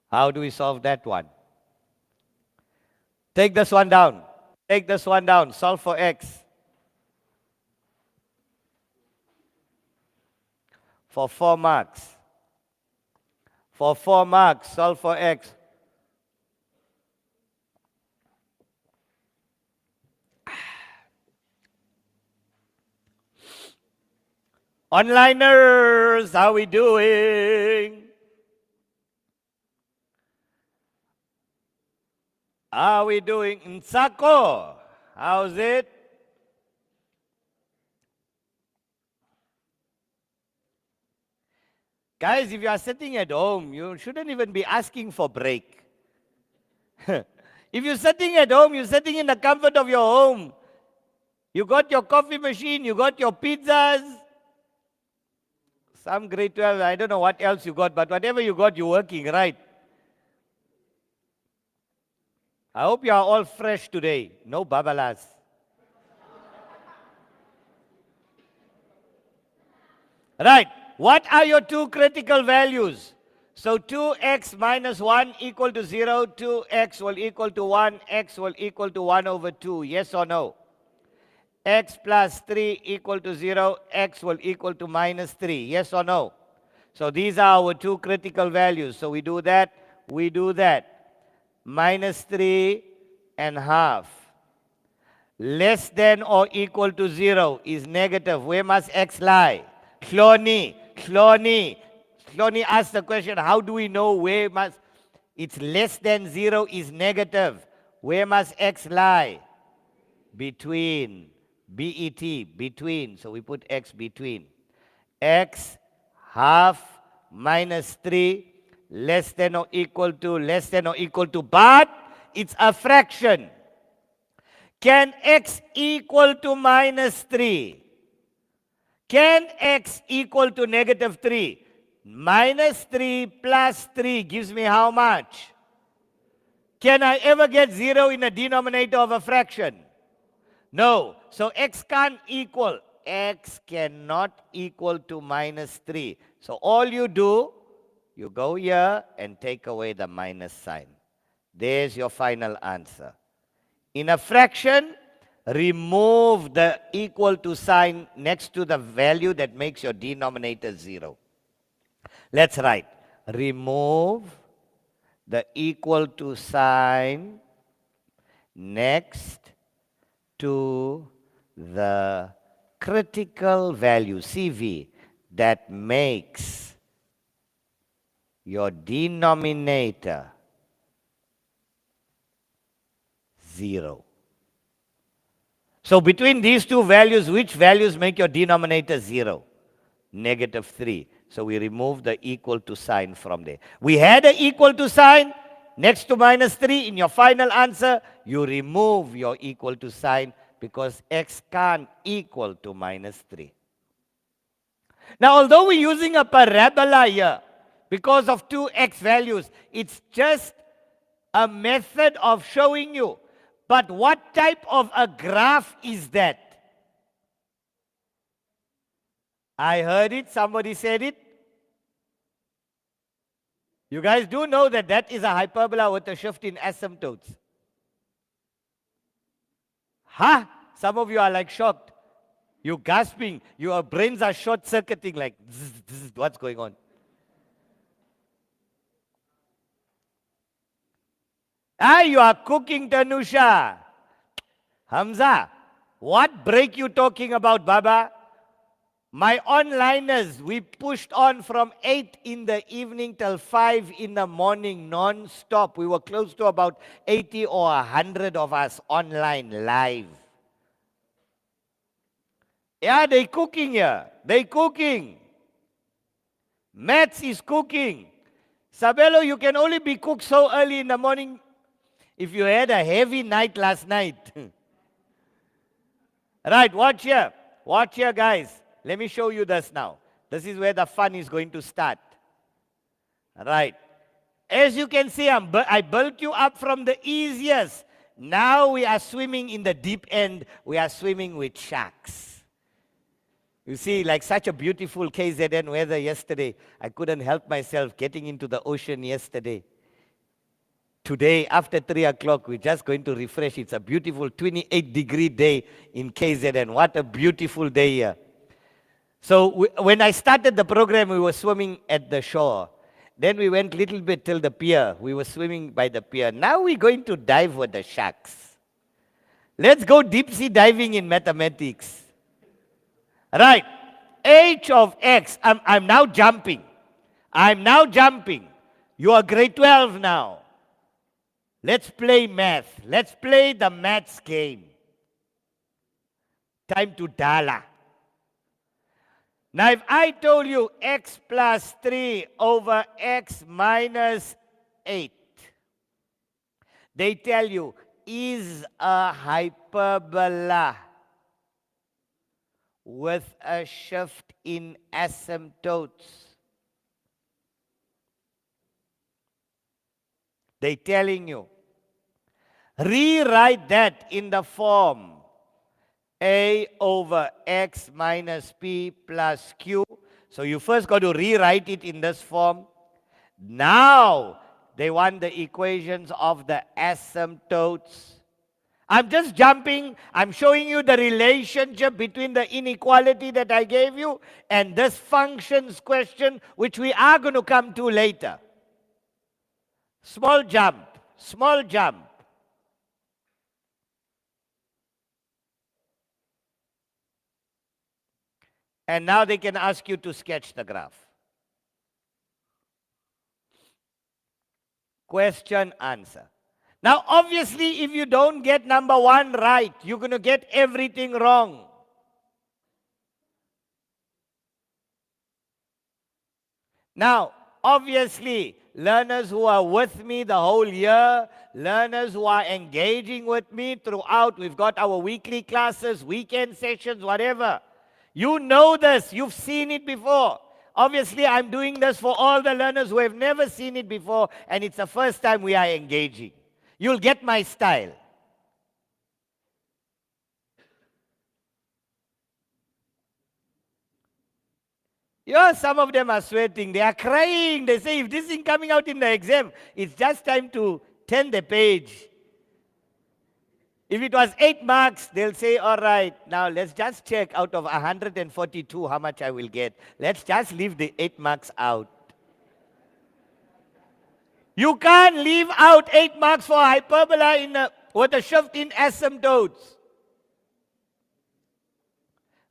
How do we solve that one? Take this one down. Take this one down. Solve for x. For 4 marks. For 4 marks, solve for x. Onliners, how we doing? How we doing? Nsako, how's it? Guys, if you are sitting at home, you shouldn't even be asking for break. If you're sitting at home, you're sitting in the comfort of your home. You got your coffee machine, you got your pizzas. Some grade 12, I don't know what else you got, but whatever you got, you're working, right? I hope you are all fresh today. No babalas. Right. What are your 2 critical values? So 2x minus 1 equal to 0, 2x will equal to 1, x will equal to 1 over 2. Yes or no? X plus 3 equal to 0, x will equal to minus 3. Yes or no? So these are our 2 critical values. So we do that, we do that. Minus 3 and half. Less than or equal to 0 is negative. Where must x lie? Cloni asked the question, how do we know where must... It's less than 0 is negative. Where must x lie? Between. B-E-T, between. So we put x between. X half minus 3 less than or equal to, but it's a fraction. Can x equal to minus 3? Can x equal to negative 3? Minus 3 plus 3 gives me how much? Can I ever get 0 in a denominator of a fraction? No. So x can't equal. X cannot equal to minus 3. So all you do, you go here and take away the minus sign. There's your final answer. In a fraction, remove the equal to sign next to the value that makes your denominator 0. Let's write. Remove the equal to sign next to the critical value, CV, that makes your denominator 0. So between these 2 values, which values make your denominator 0? Negative 3. So we remove the equal to sign from there. We had an equal to sign next to minus 3. In your final answer, you remove your equal to sign because x can't equal to minus 3. Now, although we're using a parabola here because of 2x values, it's just a method of showing you. But what type of a graph is that? I heard it. Somebody said it. You guys do know that that is a hyperbola with a shift in asymptotes. Huh? Some of you are like shocked. You're gasping. Your brains are short-circuiting like, zzz, what's going on? You are cooking, Tanusha. Hamza, what break you talking about, Baba? My onliners, we pushed on from 8 in the evening till 5 in the morning, non-stop. We were close to about 80 or 100 of us online, live. Yeah, they cooking here. They cooking. Maths is cooking. Sabelo, you can only be cooked so early in the morning if you had a heavy night last night. Right, watch here. Watch here, guys. Let me show you this now. This is where the fun is going to start. Right. As you can see, I built you up from the easiest. Now we are swimming in the deep end. We are swimming with sharks. You see, like such a beautiful KZN weather yesterday. I couldn't help myself getting into the ocean yesterday. Today, after 3 o'clock, we're just going to refresh. It's a beautiful 28-degree day in KZN. What a beautiful day here. So when I started the program, we were swimming at the shore. Then we went a little bit till the pier. We were swimming by the pier. Now we're going to dive with the sharks. Let's go deep sea diving in mathematics. Right. H of x. I'm now jumping. I'm now jumping. You are grade 12 now. Let's play math. Let's play the maths game. Time to Dala. Now, if I told you x plus 3 over x minus 8, they tell you, is a hyperbola with a shift in asymptotes. They're telling you, rewrite that in the form a over x minus p plus q. So you first got to rewrite it in this form. Now they want the equations of the asymptotes. I'm just jumping. I'm showing you the relationship between the inequality that I gave you and this functions question, which we are going to come to later. Small jump, small jump. And now they can ask you to sketch the graph. Question, answer. Now, obviously, if you don't get number 1 right, you're going to get everything wrong. Now, obviously, learners who are with me the whole year, learners who are engaging with me throughout, we've got our weekly classes, weekend sessions, whatever. You know this. You've seen it before. Obviously, I'm doing this for all the learners who have never seen it before, and it's the first time we are engaging. You'll get my style. Yeah, some of them are sweating. They are crying. They say, if this isn't coming out in the exam, it's just time to turn the page. If it was 8 marks, they'll say, all right, now let's just check out of 142 how much I will get. Let's just leave the 8 marks out. You can't leave out 8 marks for hyperbola with a shift in asymptotes.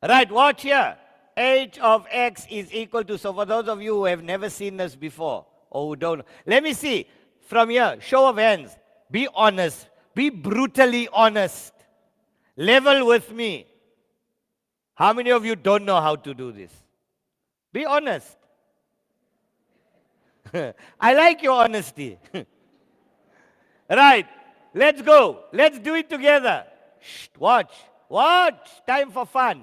Right, watch here. H of x is equal to, so for those of you who have never seen this before, or who don't, let me see. From here, show of hands. Be honest. Be brutally honest. Level with me. How many of you don't know how to do this? Be honest. I like your honesty. Right. Let's go. Let's do it together. Shh, watch. Watch. Time for fun.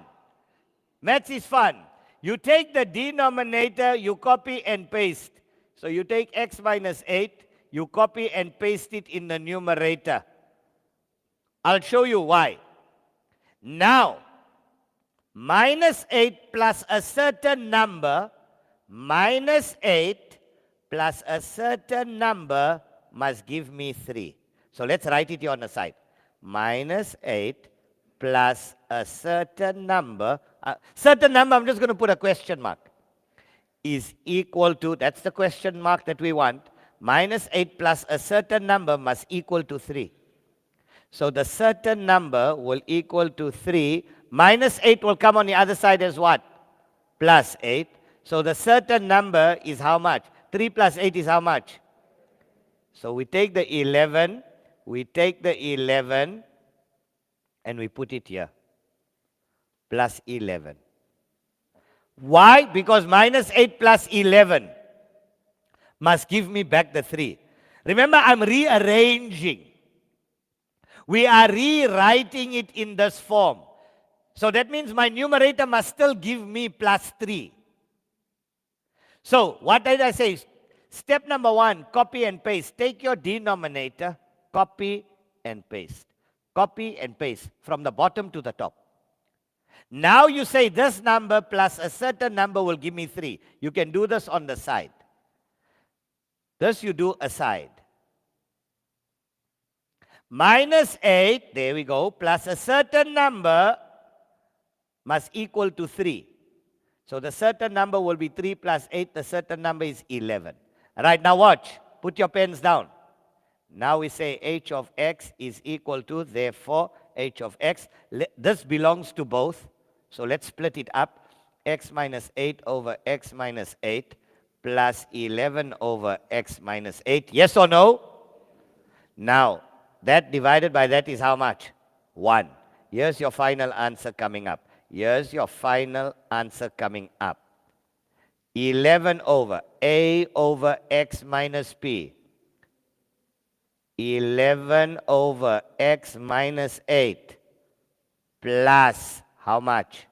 Maths is fun. You take the denominator, you copy and paste. So you take x minus 8, you copy and paste it in the numerator. I'll show you why. Now, minus 8 plus a certain number, minus 8 plus a certain number must give me 3. So let's write it here on the side. Minus 8 plus a certain number, I'm just going to put a question mark, is equal to, that's the question mark that we want, minus 8 plus a certain number must equal to 3. So the certain number will equal to 3. Minus 8 will come on the other side as what? plus 8. So the certain number is how much? 3 plus 8 is how much? So we take the 11, and we put it here. Plus 11. Why? Because minus 8 plus 11 must give me back the 3. Remember, I'm rearranging. We are rewriting it in this form. So that means my numerator must still give me plus 3. So what did I say? Step number 1, copy and paste. Take your denominator, copy and paste. Copy and paste from the bottom to the top. Now you say this number plus a certain number will give me 3. You can do this on the side. This you do aside. Minus 8, there we go, plus a certain number must equal to 3. So the certain number will be 3 plus 8. The certain number is 11. All right, now watch. Put your pens down. Now we say h of x is equal to, therefore, h of x. This belongs to both. So let's split it up. X minus 8 over x minus 8 plus 11 over x minus 8. Yes or no? Now, that divided by that is how much? 1. Here's your final answer coming up. Here's your final answer coming up. 11 over a over x minus p. 11 over x minus 8 plus how much?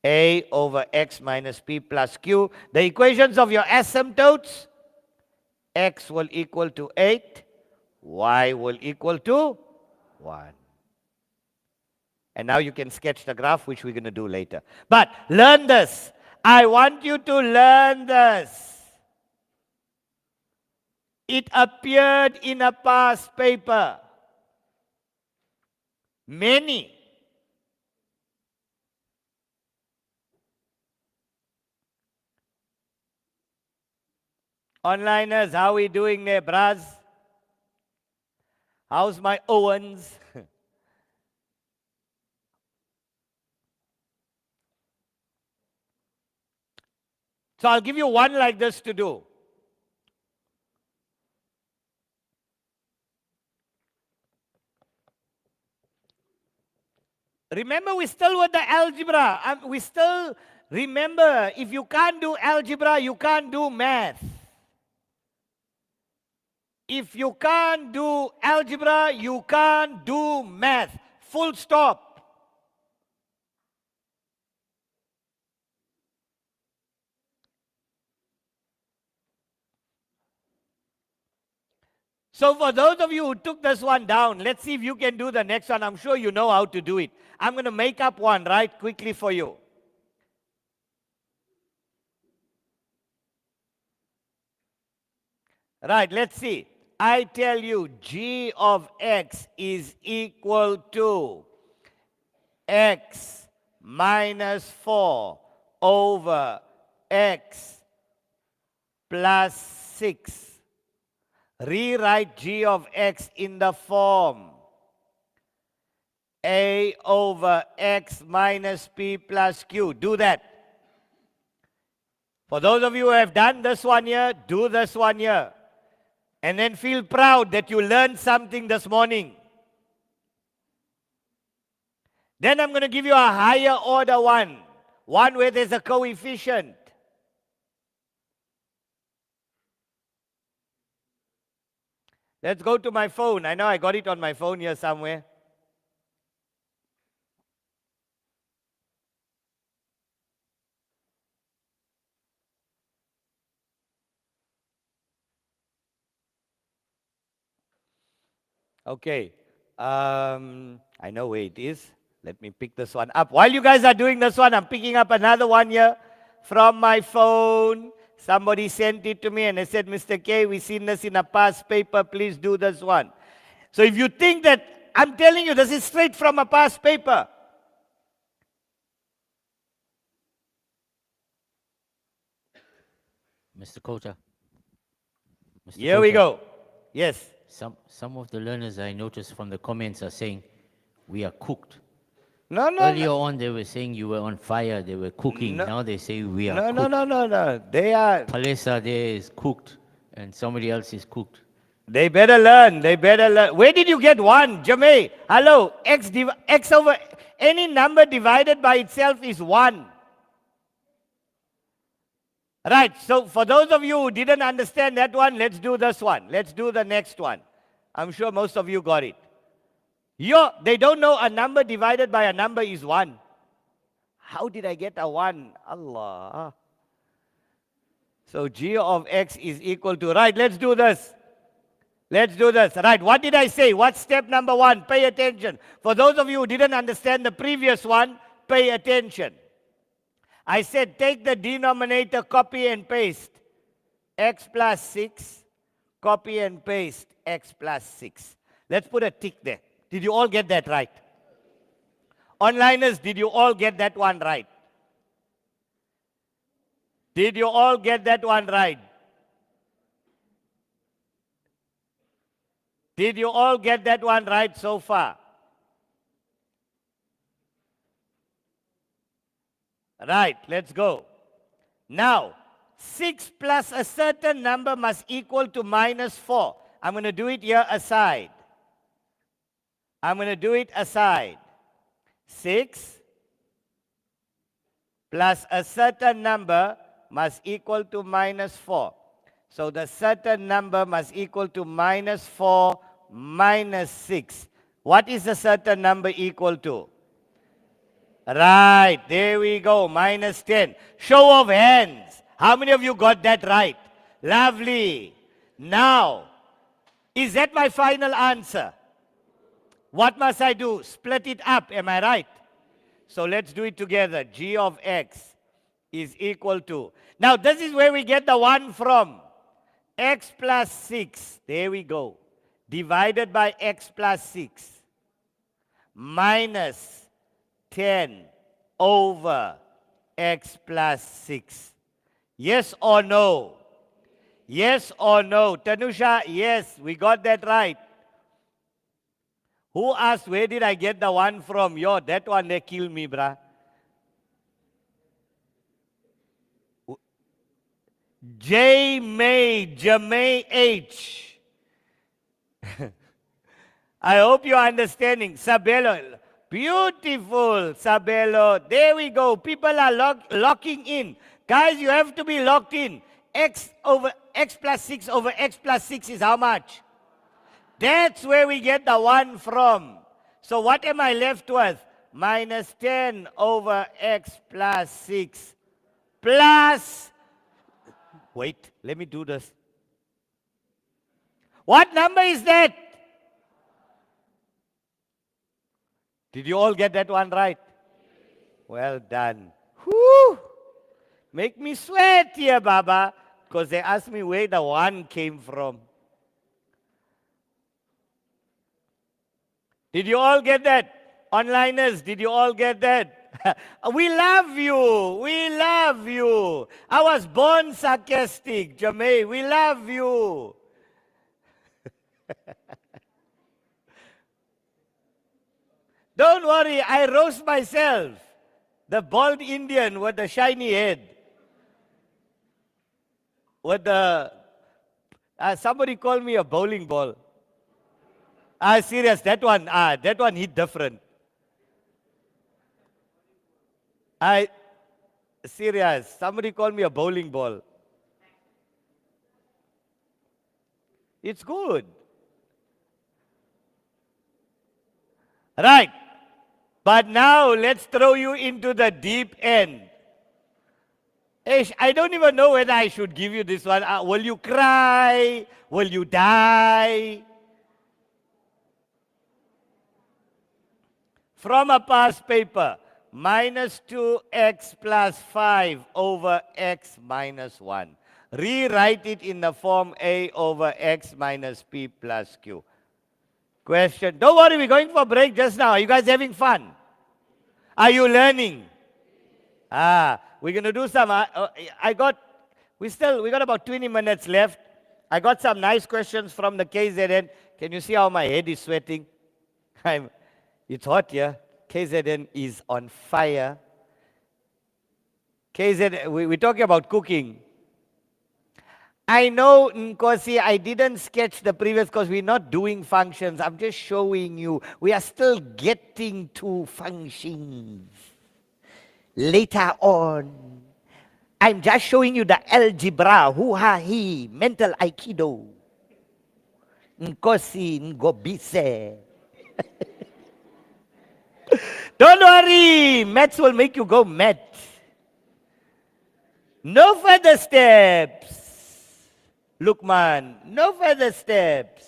A over x minus p plus q. The equations of your asymptotes, x will equal to 8, y will equal to 1. And now you can sketch the graph, which we're going to do later. But learn this. I want you to learn this. It appeared in a past paper. Many. Onliners, how are we doing there, bras? How's my Owens? So I'll give you one like this to do. Remember, we still with the algebra. We still remember, if you can't do algebra, you can't do math. If you can't do algebra, you can't do math. Full stop. So for those of you who took this one down, let's see if you can do the next one. I'm sure you know how to do it. I'm going to make up one right quickly for you. Right, let's see. I tell you, g of x is equal to x minus 4 over x plus 6. Rewrite g of x in the form a over x minus p plus q. Do that. For those of you who have done this one here, do this one here. And then feel proud that you learned something this morning. Then I'm going to give you a higher order one. One where there's a coefficient. Let's go to my phone. I know I got it on my phone here somewhere. Okay. I know where it is. Let me pick this one up. While you guys are doing this one, I'm picking up another one here from my phone. Somebody sent it to me and they said, Mr. K, we've seen this in a past paper. Please do this one. So if you think that, I'm telling you, this is straight from a past paper. Mr. Kota. Here we go. Yes. Some of the learners I noticed from the comments are saying, we are cooked. No, no, Earlier no. on, they were saying you were on fire, they were cooking. No. Now they say we are No, no, cooked. no, no, no. They are. Palesa there is cooked, and somebody else is cooked. They better learn. They better learn. Where did you get 1? Jamay, hello. X over any number divided by itself is 1. Right. So for those of you who didn't understand that one, let's do this one. Let's do the next one. I'm sure most of you got it. They don't know a number divided by a number is 1. How did I get a 1? Allah. So g of x is equal to, right, let's do this. Let's do this. Right, what did I say? What's step number 1? Pay attention. For those of you who didn't understand the previous one, pay attention. I said take the denominator, copy and paste. X plus 6, copy and paste x plus 6. Let's put a tick there. Did you all get that right? Onliners, did you all get that one right? Did you all get that one right? Did you all get that one right so far? Right, let's go. Now, 6 plus a certain number must equal to minus 4. I'm going to do it here aside. I'm going to do it aside. 6 plus a certain number must equal to minus 4. So the certain number must equal to minus 4 minus 6. What is the certain number equal to? Right, there we go, minus 10. Show of hands. How many of you got that right? Lovely. Now, is that my final answer? What must I do? Split it up, am I right? So let's do it together. G of x is equal to. Now this is where we get the 1 from. X plus 6, there we go. Divided by x plus 6. Minus 10 over x plus 6. Yes or no? Yes or no? Tanusha, yes, we got that right. Who asked, where did I get the 1 from? Yo, that one, they kill me, brah. Jamay H. I hope you're understanding. Sabelo. Beautiful, Sabelo. There we go. People are locking in. Guys, you have to be locked in. X plus 6 over x plus 6 is how much? That's where we get the 1 from. So what am I left with? Minus 10 over x plus 6 plus... Wait, let me do this. What number is that? Did you all get that one right? Well done. Whew. Make me sweat here, Baba, because they asked me where the 1 came from. Did you all get that? Onliners, did you all get that? We love you. We love you. I was born sarcastic, Jamay. We love you. Don't worry, I roast myself. The bald Indian with the shiny head. With the... somebody called me a bowling ball. Serious, that one hit different. Serious, somebody called me a bowling ball. It's good. Right. But now let's throw you into the deep end. I don't even know whether I should give you this one. Will you cry? Will you die? From a past paper, minus 2x plus 5 over x minus 1. Rewrite it in the form a over x minus p plus q. Question. Don't worry, we're going for a break just now. Are you guys having fun? Are you learning? We're going to do some. We got about 20 minutes left. I got some nice questions from the KZN. Can you see how my head is sweating? It's hot here. KZN is on fire. We're talking about cooking. I know, Nkosi, I didn't sketch the previous because we're not doing functions. I'm just showing you. We are still getting to functions. Later on, I'm just showing you the algebra, hoo-ha-he, mental aikido. Nkosi, ngobise. Don't worry, maths will make you go mad. No further steps. Lukman, no further steps.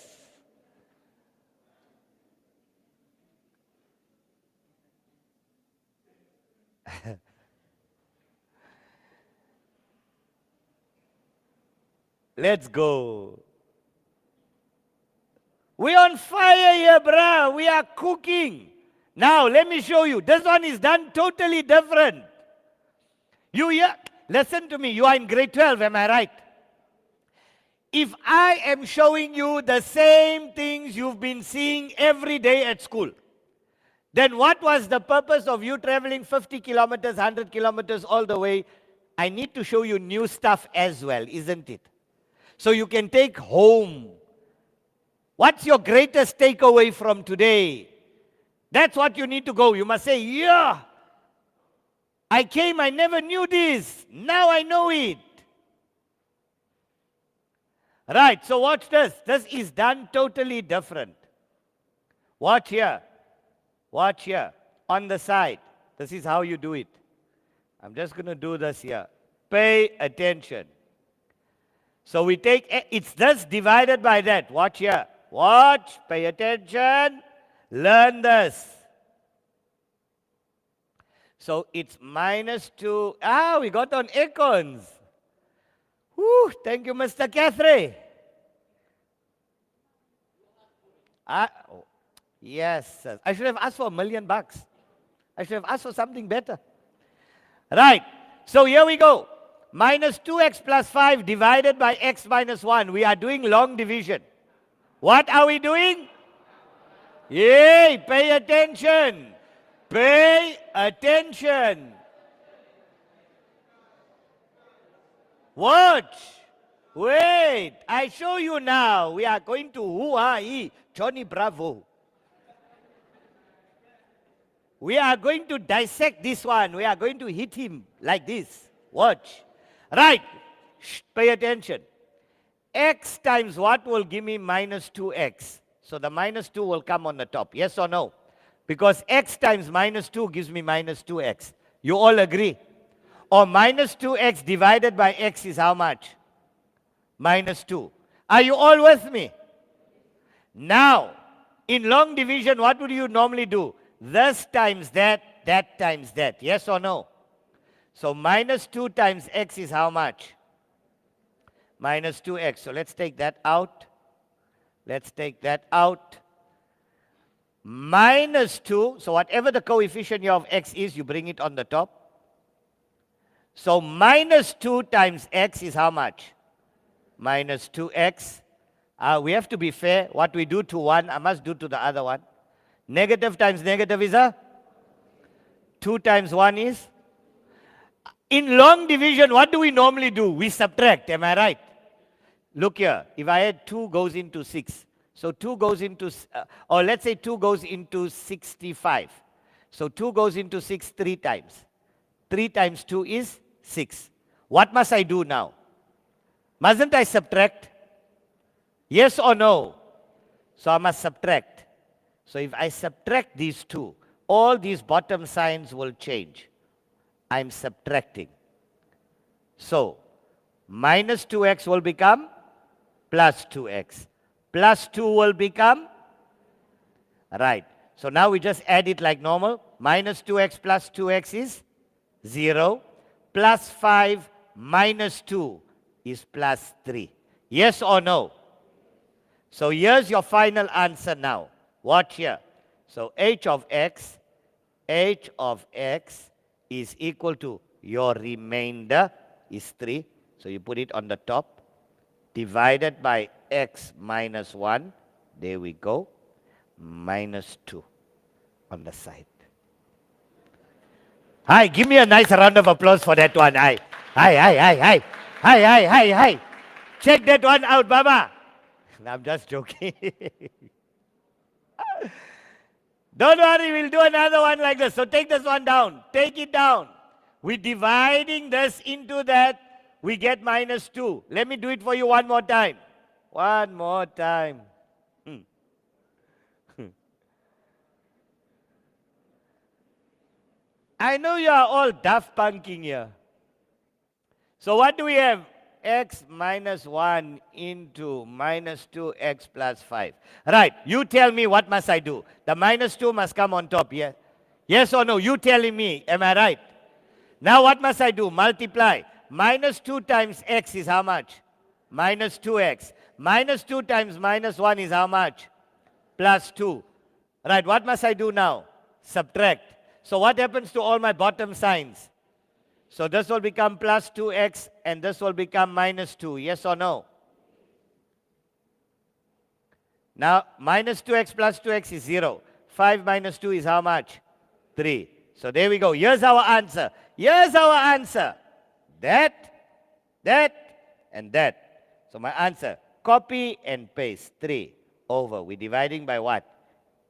Let's go. We're on fire here, bruh. We are cooking. Now, let me show you. This one is done totally different. You here, listen to me. You are in grade 12, am I right? If I am showing you the same things you've been seeing every day at school, then what was the purpose of you traveling 50 kilometers, 100 kilometers all the way? I need to show you new stuff as well, isn't it? So you can take home. What's your greatest takeaway from today? That's what you need to go. You must say, yeah, I came, I never knew this. Now I know it. Right, so watch this. This is done totally different. Watch here. Watch here. On the side. This is how you do it. I'm just going to do this here. Pay attention. So we take, it's this divided by that. Watch here. Watch, pay attention. Learn this. So it's minus 2. We got on econs. Whew, thank you, Mr. Catherine. Yes, sir. I should have asked for $1 million. I should have asked for something better. Right. So here we go. Minus 2x plus 5 divided by x minus 1. We are doing long division. What are we doing? Yay, pay attention. Pay attention. Watch. Wait. I show you now. We are going to hoo-ha-he, Johnny Bravo. We are going to dissect this one. We are going to hit him like this. Watch. Right. Shh, pay attention. X times what will give me minus 2x? So the minus 2 will come on the top. Yes or no? Because x times minus 2 gives me minus 2x. You all agree? Or minus 2x divided by x is how much? Minus 2. Are you all with me? Now, in long division, what would you normally do? This times that, that times that. Yes or no? So minus 2 times x is how much? Minus 2x. So let's take that out. Let's take that out. Minus 2. So whatever the coefficient of x is, you bring it on the top. So minus 2 times x is how much? Minus 2x. We have to be fair. What we do to one, I must do to the other one. Negative times negative is a? 2 times 1 is? In long division, what do we normally do? We subtract, am I right? Look here, if I had 2 goes into 6. So 2 goes into, or let's say 2 goes into 65. So 2 goes into 6 3 times. 3 times 2 is 6. What must I do now? Mustn't I subtract? Yes or no? So I must subtract. So if I subtract these two, all these bottom signs will change. I'm subtracting. So minus 2x will become plus 2x. Plus 2 will become, right. So now we just add it like normal. Minus 2x plus 2x is 0. Plus 5 minus 2 is plus 3. Yes or no? So here's your final answer now. Watch here. So h of x is equal to your remainder is 3. So you put it on the top. Divided by x minus 1. There we go. Minus 2 on the side. Hi, give me a nice round of applause for that one. Hi. Hi, hi, hi, hi. Hi, hi, hi, hi. Check that one out, Baba. No, I'm just joking. Don't worry, we'll do another one like this. So take this one down. Take it down. We're dividing this into that. We get -2. Let me do it for you one more time. One more time. I know you are all Daft Punking here. So what do we have? X minus 1 into -2x plus 5. Right, you tell me what must I do. The -2 must come on top, yeah? Yes or no? You telling me, am I right? Now what must I do? Multiply. -2 times x is how much? -2x. -2 times -1 is how much? +2. Right, what must I do now? Subtract. So what happens to all my bottom signs? So this will become +2x and this will become -2. Yes or no? Now, -2x plus 2x is 0. 5 minus 2 is how much? 3. So there we go. Here's our answer. Here's our answer. That, and that. So my answer, copy and paste. 3 over. We're dividing by what?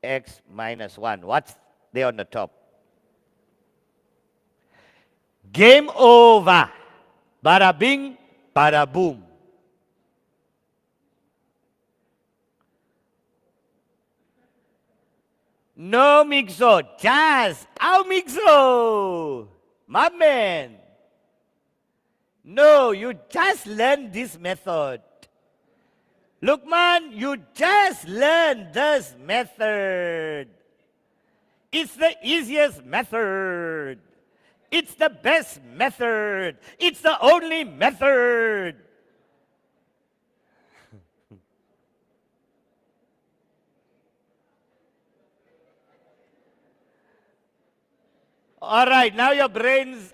X minus 1. What's there on the top? Game over. Bada bing, bada boom. No mixo, jazz. How mixo? My man. No, you just learned this method. Look, man, you just learned this method. It's the easiest method. It's the best method. It's the only method. All right, now your brains,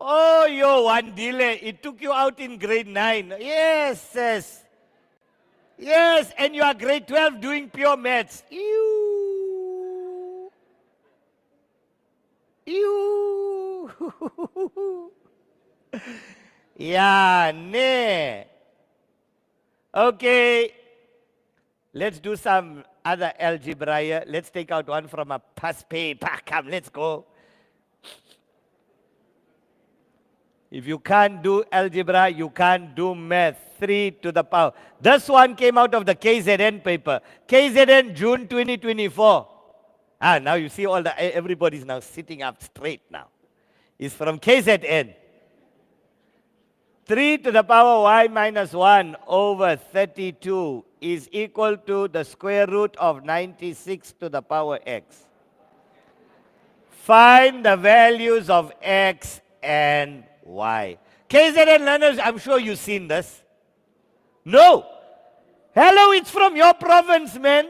oh, yo, one delay. It took you out in grade 9. Yes, yes. Yes, and you are grade 12 doing pure maths. Ew. Ew. Yeah, ne. Okay. Let's do some other algebra here. Let's take out one from a past paper. Come, let's go. If you can't do algebra, you can't do math. 3 to the power. This one came out of the KZN paper. KZN, June 2024. Now you see everybody's now sitting up straight now. It's from KZN. 3 to the power y minus 1 over 32 is equal to the square root of 96 to the power x. Find the values of x and y. KZN learners, I'm sure you've seen this. No. Hello, it's from your province, man.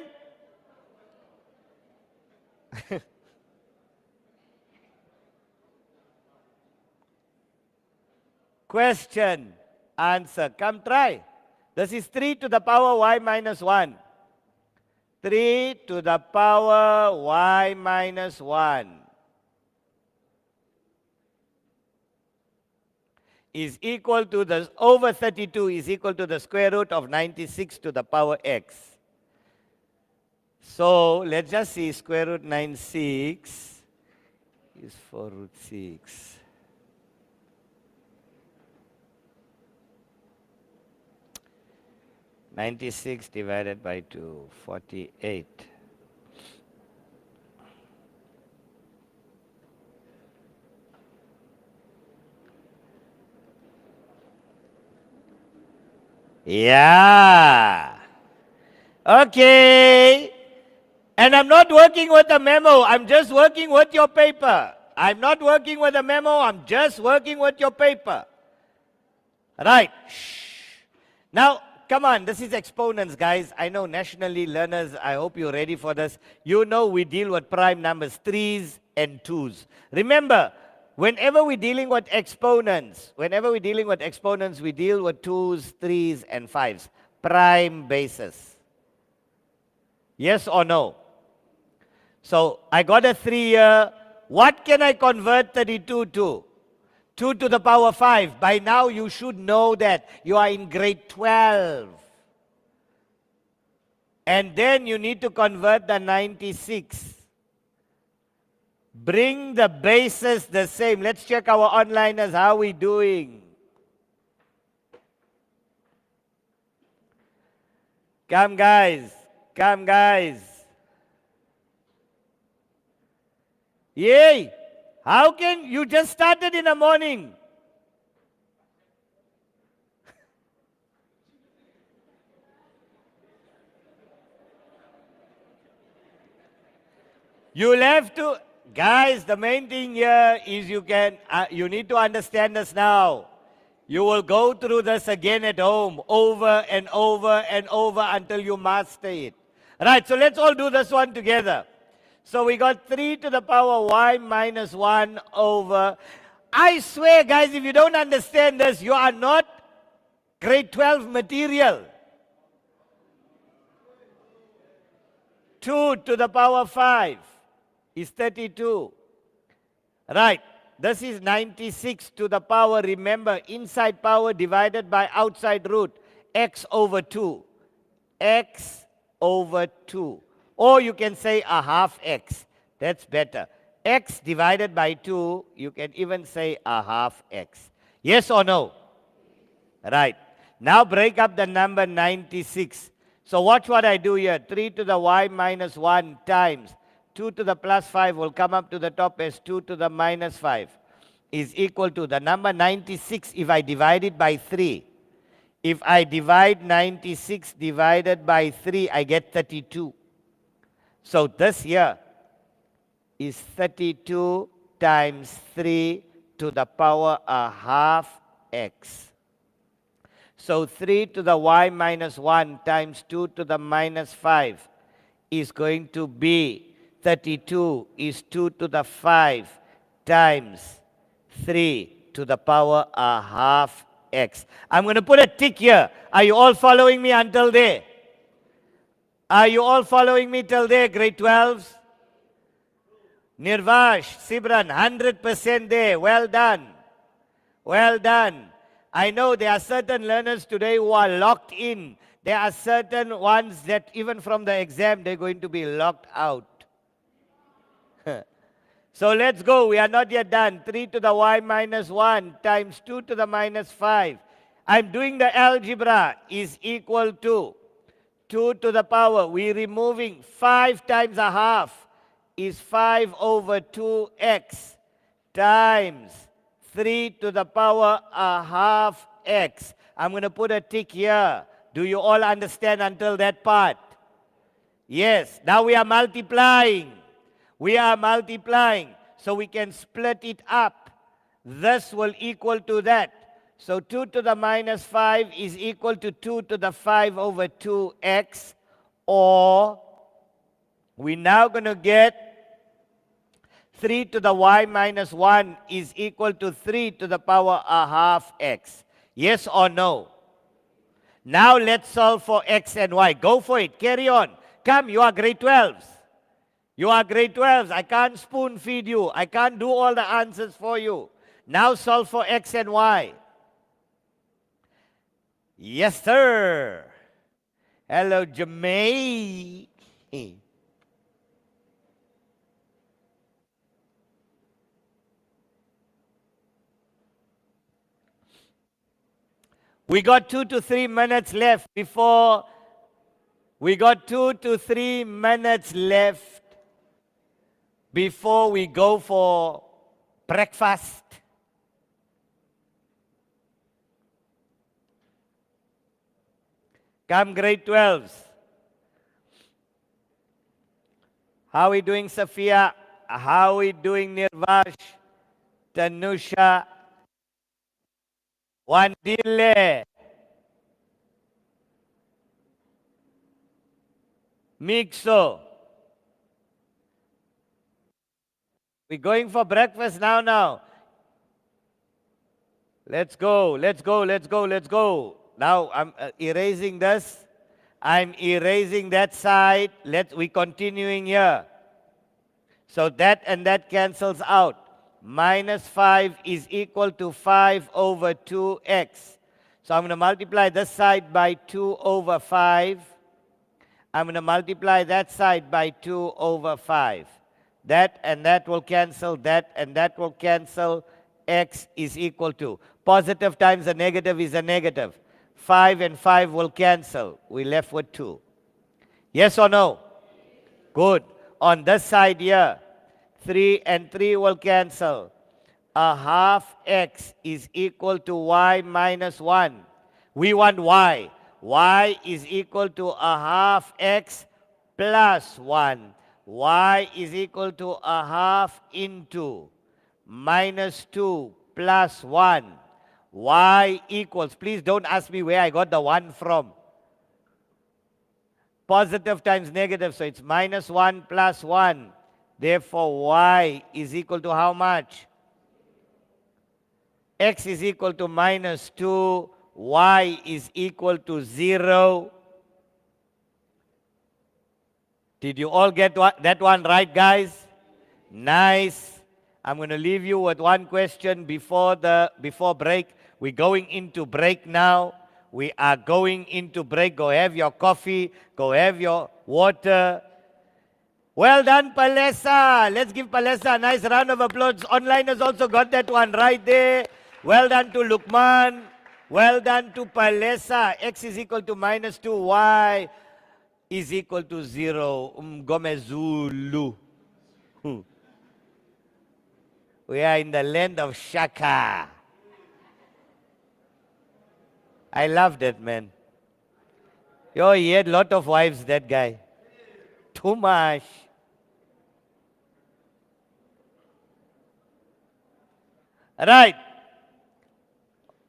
Question, answer. Come try. This is 3 to the power y minus 1. 3 to the power y minus 1 is equal to the, over 32 is equal to the square root of 96 to the power x. So let's just see, square root 96 is 4 root 6. (96) divided by 2, 48. Yeah. Okay. And I'm not working with a memo. I'm just working with your paper. I'm not working with a memo. I'm just working with your paper. Right. Shh. Now, come on. This is exponents, guys. I know nationally learners, I hope you're ready for this. You know we deal with prime numbers, 3s and 2s. Remember, whenever we're dealing with exponents, we deal with 2s, 3s, and 5s. Prime basis. Yes or no? So I got a 3 here. What can I convert 32 to? 2 to the power 5. By now you should know that. You are in grade 12. And then you need to convert the 96. Bring the bases the same. Let's check our onliners. How are we doing? Come guys. Come guys. Yay! How can you just started in the morning? You'll have to, guys, the main thing here is you need to understand this now. You will go through this again at home, over and over and over until you master it. Right, so let's all do this one together. So we got 3 to the power y minus 1 over. I swear, guys, if you don't understand this, you are not grade 12 material. 2 to the power 5 is 32. Right, this is 96 to the power. Remember, inside power divided by outside root, x over 2. X over 2. Or you can say a half x. That's better. X divided by 2, you can even say a half x. Yes or no? Right. Now break up the number 96. So watch what I do here. 3 to the y minus 1 times 2 to the plus 5 will come up to the top as 2 to the minus 5 is equal to the number 96 if I divide it by 3. If I divide 96 divided by 3, I get 32. So this here is 32 times 3 to the power a half x. So 3 to the y minus 1 times 2 to the minus 5 is going to be 32 is 2 to the 5 times 3 to the power a half x. I'm going to put a tick here. Are you all following me until there? Are you all following me till there, grade 12s? Nirvash, Sibran, 100% there. Well done. Well done. I know there are certain learners today who are locked in. There are certain ones that even from the exam, they're going to be locked out. So let's go. We are not yet done. 3 to the y minus 1 times 2 to the minus 5. I'm doing the algebra is equal to 2 to the power. We're removing 5 times a half is 5 over 2x times 3 to the power a half x. I'm going to put a tick here. Do you all understand until that part? Yes. Now we are multiplying. We are multiplying. So we can split it up. This will equal to that. So 2 to the minus 5 is equal to 2 to the 5 over 2x. Or we're now going to get 3 to the y minus 1 is equal to 3 to the power a half x. Yes or no? Now let's solve for x and y. Go for it. Carry on. Come, you are grade 12s. You are grade 12s. I can't spoon feed you. I can't do all the answers for you. Now solve for x and y. Yes, sir. Hello, Jamaica. We got 2 to 3 minutes left before. We got 2 to 3 minutes left before we go for breakfast. Come, grade 12s. How are we doing, Safia? How are we doing, Nirvash? Tanusha? Wandile? Mixo? We're going for breakfast now. Let's go. Now I'm erasing this. I'm erasing that side. We're continuing here. So that and that cancels out. Minus 5 is equal to 5 over 2x. So I'm going to multiply this side by 2 over 5. I'm going to multiply that side by 2 over 5. That and that will cancel, that and that will cancel. X is equal to. Positive times a negative is a negative. 5 and 5 will cancel. We're left with 2. Yes or no? Good. On this side here, 3 and 3 will cancel. A half x is equal to y minus 1. We want y. Y is equal to a half x plus 1. Y is equal to a half into minus 2 plus 1. Y equals, please don't ask me where I got the 1 from. Positive times negative, so it's minus 1 plus 1. Therefore, y is equal to how much? X is equal to minus 2. Y is equal to 0. Did you all get that one right, guys? Nice. I'm going to leave you with one question before break. We're going into break now. We are going into break. Go have your coffee. Go have your water. Well done, Palesa. Let's give Palesa a nice round of applause. Online has also got that one right there. Well done to Lukman. Well done to Palesa. X is equal to minus 2. Y is equal to 0. Gomezulu. We are in the land of Shaka. I loved it, man. Yo, he had a lot of wives, that guy. Too much. Right.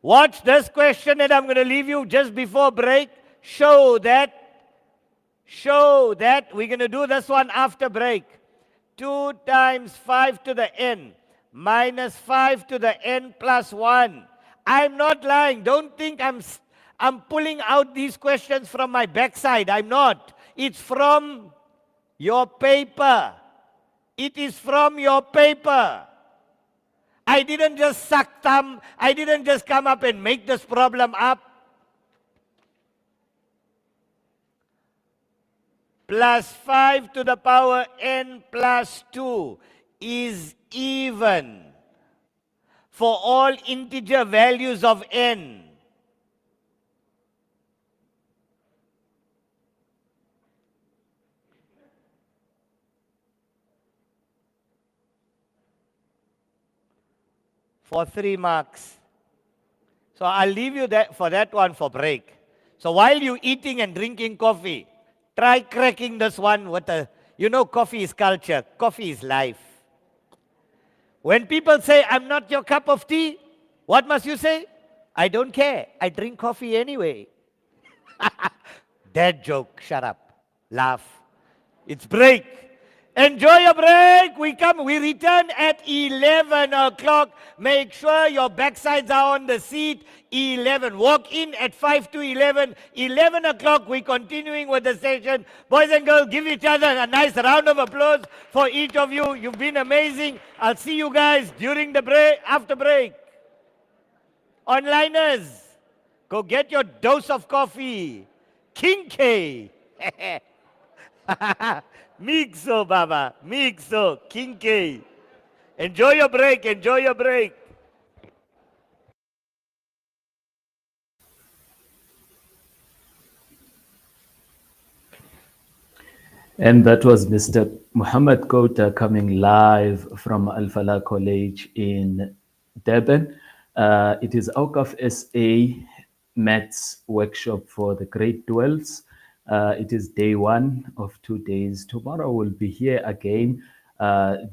Watch this question that I'm going to leave you just before break. Show that we're going to do this one after break. 2 times 5 to the n minus 5 to the n plus 1. I'm not lying. Don't think I'm pulling out these questions from my backside. I'm not. It's from your paper. It is from your paper. I didn't just suck thumb. I didn't just come up and make this problem up. Plus 5 to the power n plus 2 is even for all integer values of n. For 3 marks. So I'll leave you for that one for break. So while you're eating and drinking coffee, try cracking this one with coffee is culture, coffee is life. When people say, I'm not your cup of tea, what must you say? I don't care. I drink coffee anyway. Dead joke. Shut up. Laugh. It's break. Enjoy your break. We return at 11 o'clock. Make sure your backsides are on the seat. 11. Walk in at 5 to 11. 11 o'clock, we're continuing with the session. Boys and girls, give each other a nice round of applause for each of you. You've been amazing. I'll see you guys during the break, after break. Onliners, go get your dose of coffee. King K. Mixo, Baba. Mixo. King K. Enjoy your break. Enjoy your break. And that was Mr. Muhammad Kota coming live from Al Falah College in Durban. It is Awqaf SA Maths workshop for the grade 12s. It is day 1 of 2 days. Tomorrow we'll be here again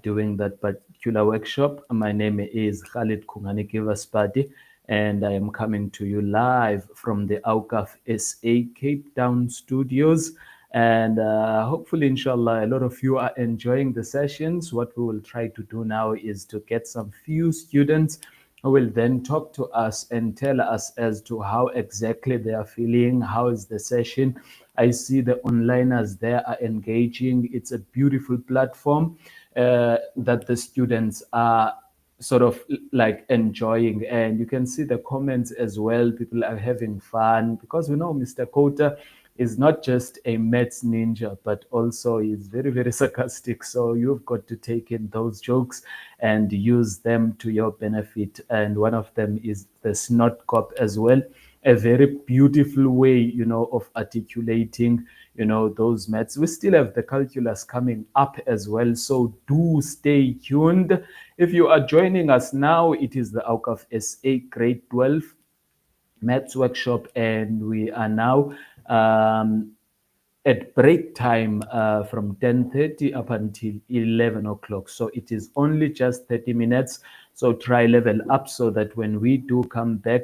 doing that particular workshop. My name is Khalid Kungani Kivaspati, and I am coming to you live from the Awqaf SA Cape Town studios. And hopefully, inshallah, a lot of you are enjoying the sessions. What we will try to do now is to get some few students who will then talk to us and tell us as to how exactly they are feeling, how is the session. I see the onliners there are engaging. It's a beautiful platform. that the students are sort of like enjoying. And you can see the comments as well. People are having fun because we know Mr. Kota is not just a maths ninja, but also is very, very sarcastic. So you've got to take in those jokes and use them to your benefit. And one of them is the snot cop as well. A very beautiful way, of articulating, those maths. We still have the calculus coming up as well. So do stay tuned. If you are joining us now, it is the Awqaf SA Grade 12 Maths Workshop, and we are now at break time from 10:30 up until 11 o'clock. So it is only just 30 minutes. So try level up so that when we do come back,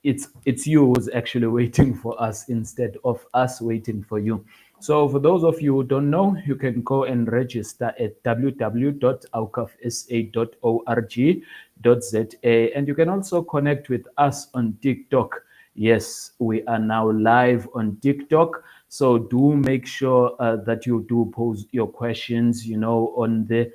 it's you who's actually waiting for us instead of us waiting for you. So for those of you who don't know, you can go and register at www.awqafsa.org.za, and you can also connect with us on TikTok. Yes, we are now live on TikTok. So do make sure that you do pose your questions, on the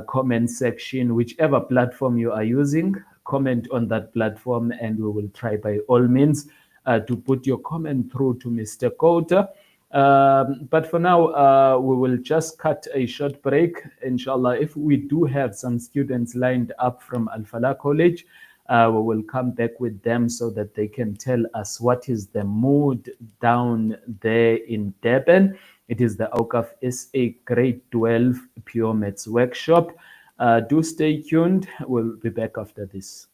comment section, whichever platform you are using. Comment on that platform, and we will try by all means to put your comment through to Mr. Kota. But for now, we will just cut a short break. Inshallah, if we do have some students lined up from Al Falah College, we will come back with them so that they can tell us what is the mood down there in Durban. It is the Awqaf SA Grade 12 Pure Maths Workshop. Do stay tuned. We'll be back after this.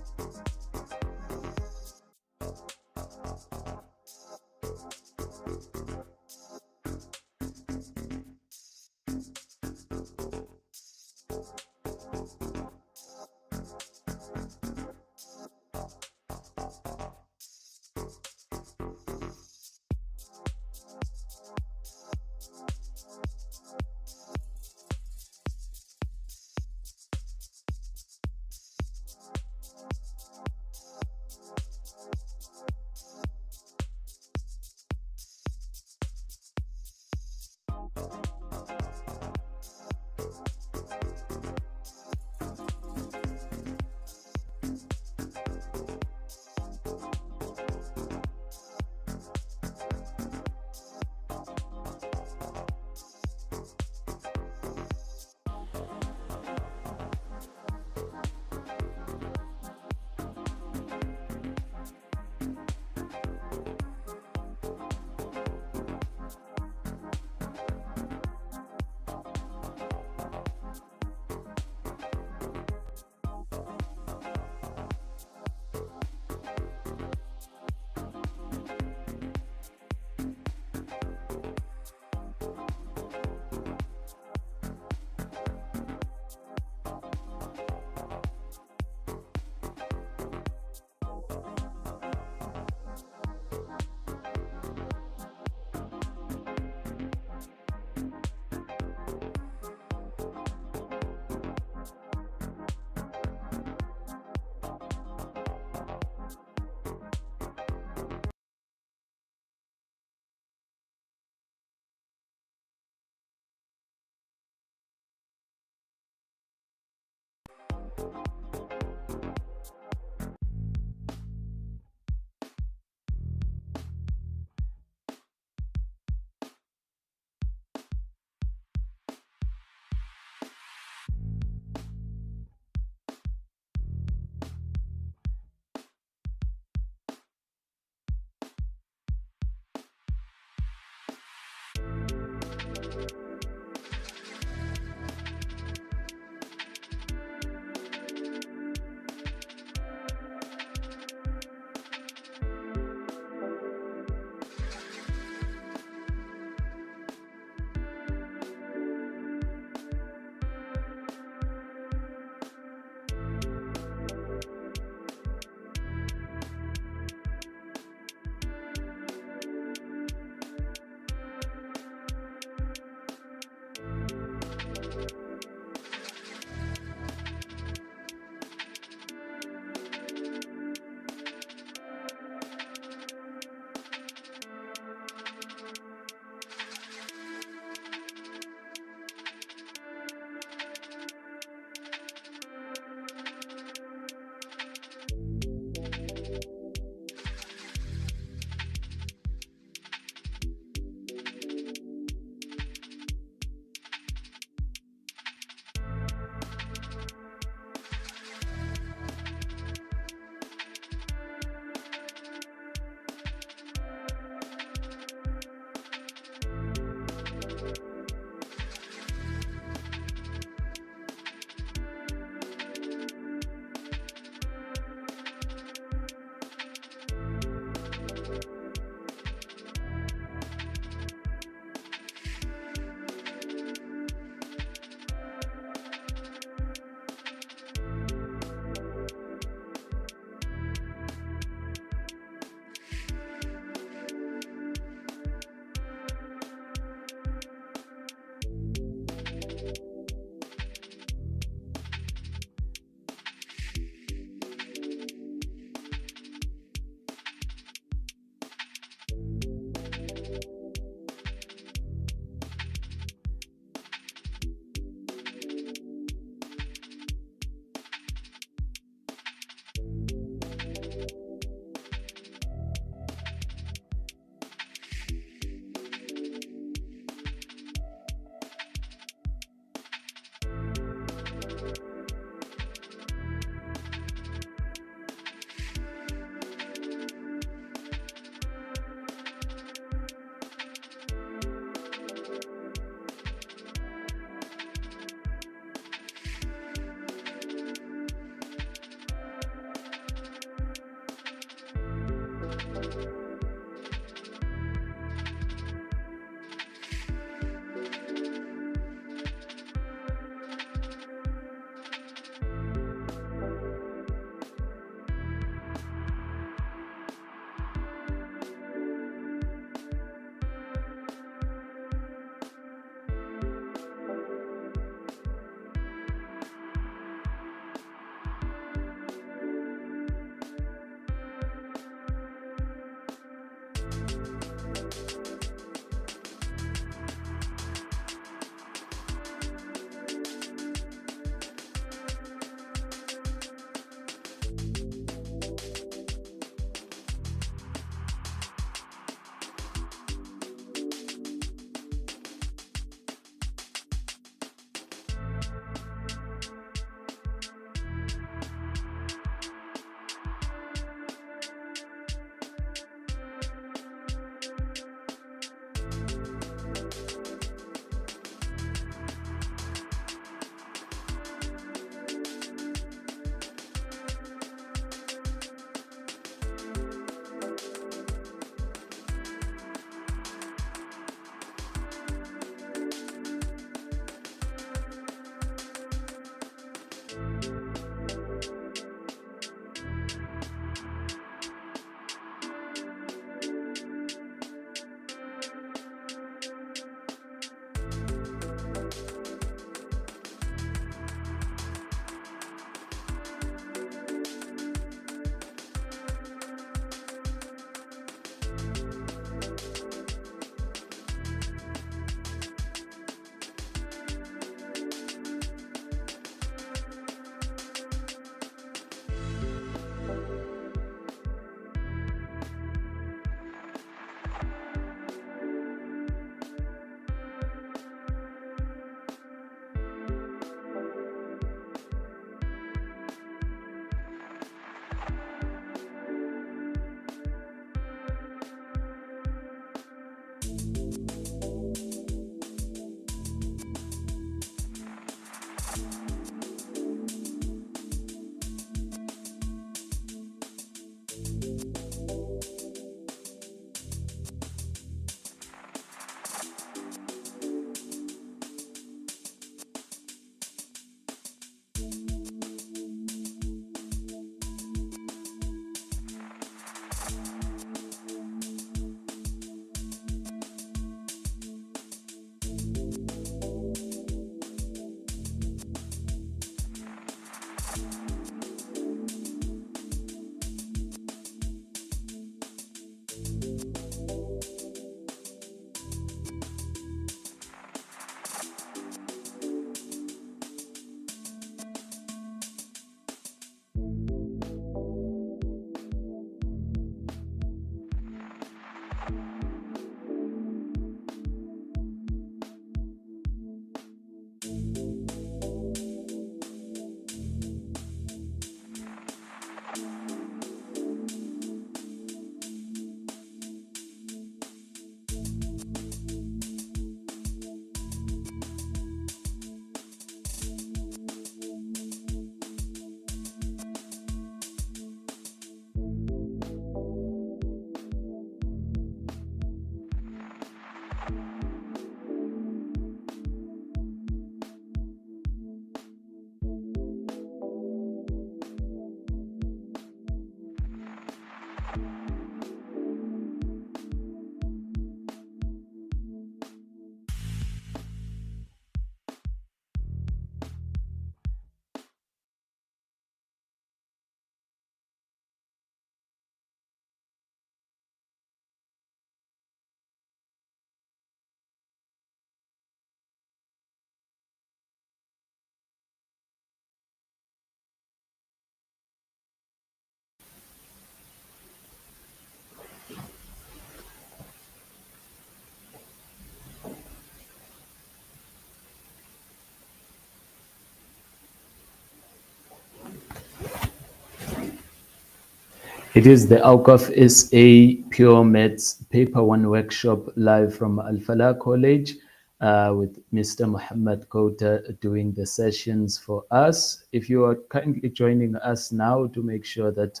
It is the Awqaf SA Pure Maths Paper 1 workshop live from Al-Falah College with Mr. Muhammad Kota doing the sessions for us. If you are kindly joining us now, to make sure that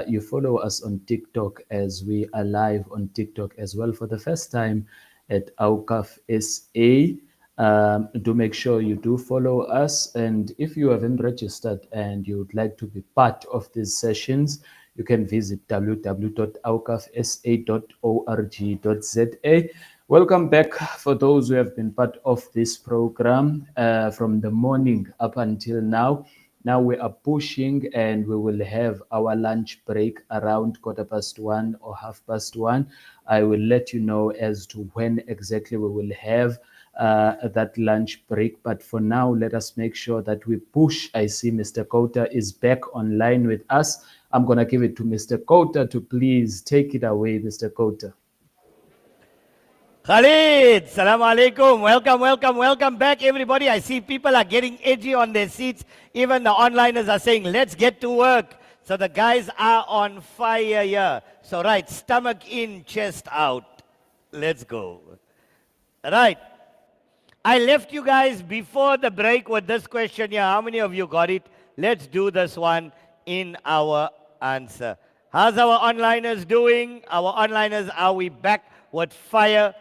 you follow us on TikTok, as we are live on TikTok as well for the first time at Awqaf SA. Do make sure you do follow us, and if you haven't registered and you would like to be part of these sessions, you can visit www.awqafsa.org.za. Welcome back for those who have been part of this program from the morning up until now. Now we are pushing, and we will have our lunch break around 1:15 or 1:30. I will let you know as to when exactly we will have that lunch break. But for now, let us make sure that we push. I see Mr. Kota is back online with us. I'm going to give it to Mr. Kota to please take it away, Mr. Kota. Khalid, salam alaikum. Welcome back, everybody. I see people are getting edgy on their seats. Even the onliners are saying, let's get to work. So the guys are on fire here. So right, stomach in, chest out. Let's go. Right. I left you guys before the break with this question here. How many of you got it? Let's do this one in our answer. How's our onliners doing? Our onliners, are we back with fire?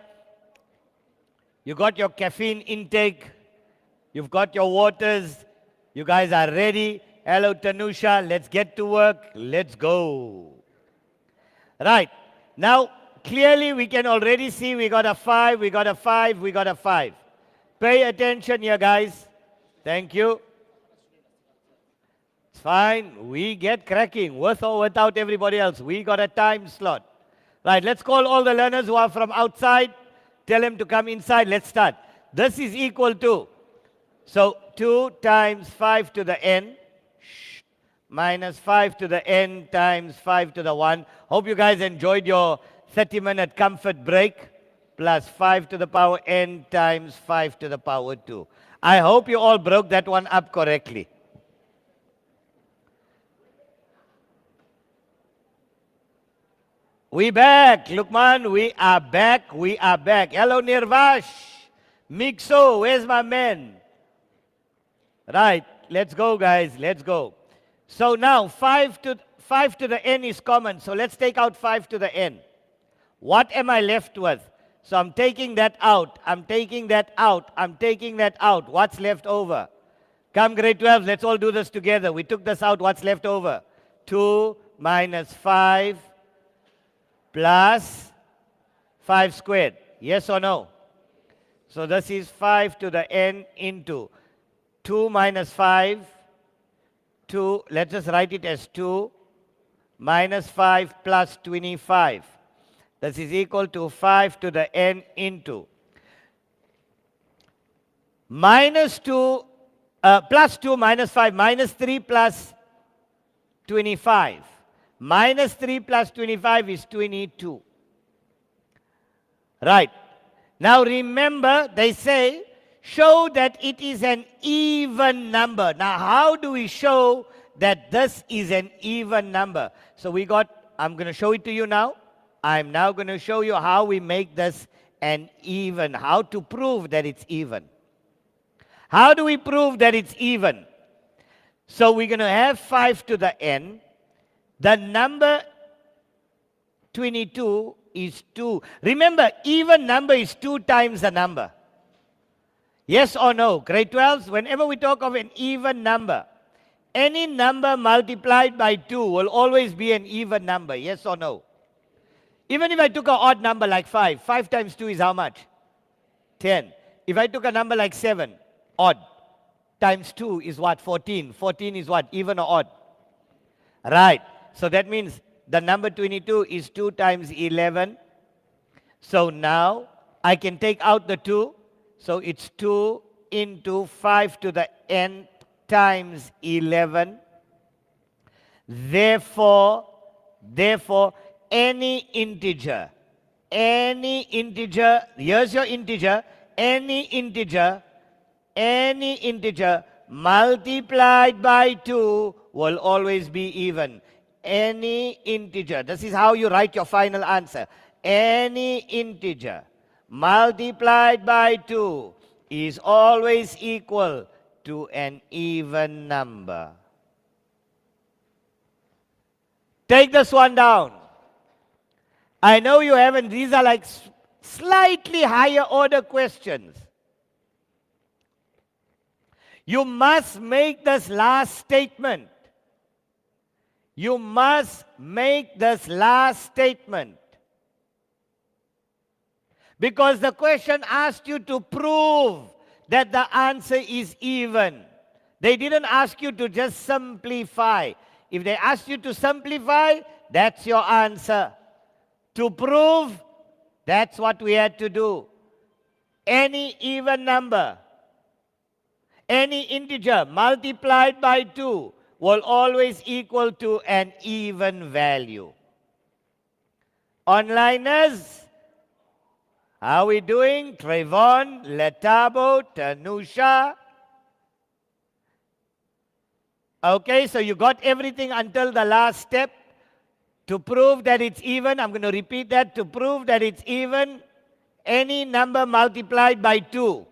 You got your caffeine intake. You've got your waters. You guys are ready. Hello, Tanusha. Let's get to work. Let's go. Right. Now, clearly we can already see we got a 5, we got a 5, we got a 5. Pay attention here, guys. Thank you. It's fine. We get cracking. With or without everybody else. We got a time slot. Right. Let's call all the learners who are from outside. Tell them to come inside. Let's start. This is equal to, so 2 times 5 to the n minus 5 to the n times 5 to the 1. Hope you guys enjoyed your 30-minute comfort break. Plus 5 to the power n times 5 to the power 2. I hope you all broke that one up correctly. We back, Lukman, we are back. Hello, Nirvash. Mixo, where's my man? Right, let's go, guys, let's go. So now, 5 to the n is common, so let's take out 5 to the n. What am I left with? So I'm taking that out, I'm taking that out. What's left over? Come, grade 12, let's all do this together. We took this out, what's left over? 2 minus 5 plus 5 squared. Yes or no? So this is 5 to the n into 2 minus 5, 2, let's just write it as 2 minus 5 plus 25. This is equal to 5 to the n into minus 2, plus 2 minus 5, minus 3 plus 25. Minus 3 plus 25 is 22. Right. Now remember, they say, show that it is an even number. Now how do we show that this is an even number? So we got, I'm going to show it to you now. I'm now going to show you how we make this an even, how to prove that it's even. How do we prove that it's even? So we're going to have 5 to the n. The number 22 is 2. Remember, even number is 2 times a number. Yes or no? Grade 12s, whenever we talk of an even number, Any number multiplied by 2 will always be an even number, yes or no? Even if I took an odd number like 5, 5 times 2 is how much? 10. If I took a number like 7, odd, times 2 is what? 14. 14 is what? Even or odd? Right. So that means the number 22 is 2 times 11. So now I can take out the 2. So it's 2 into 5 to the n times 11. Therefore, any integer, here's your integer, any integer multiplied by 2 will always be even. Any integer, this is how you write your final answer. Any integer multiplied by 2 is always equal to an even number. Take this one down. I know you haven't, these are like slightly higher order questions. You must make this last statement. You must make this last statement. Because the question asked you to prove that the answer is even. They didn't ask you to just simplify. If they asked you to simplify, that's your answer. To prove, that's what we had to do. Any even number, any integer multiplied by 2 will always equal to an even value. Onliners, how are we doing? Trayvon, Letabo, Tanusha. Okay, so you got everything until the last step. To prove that it's even, I'm going to repeat that. To prove that it's even, any number multiplied by 2.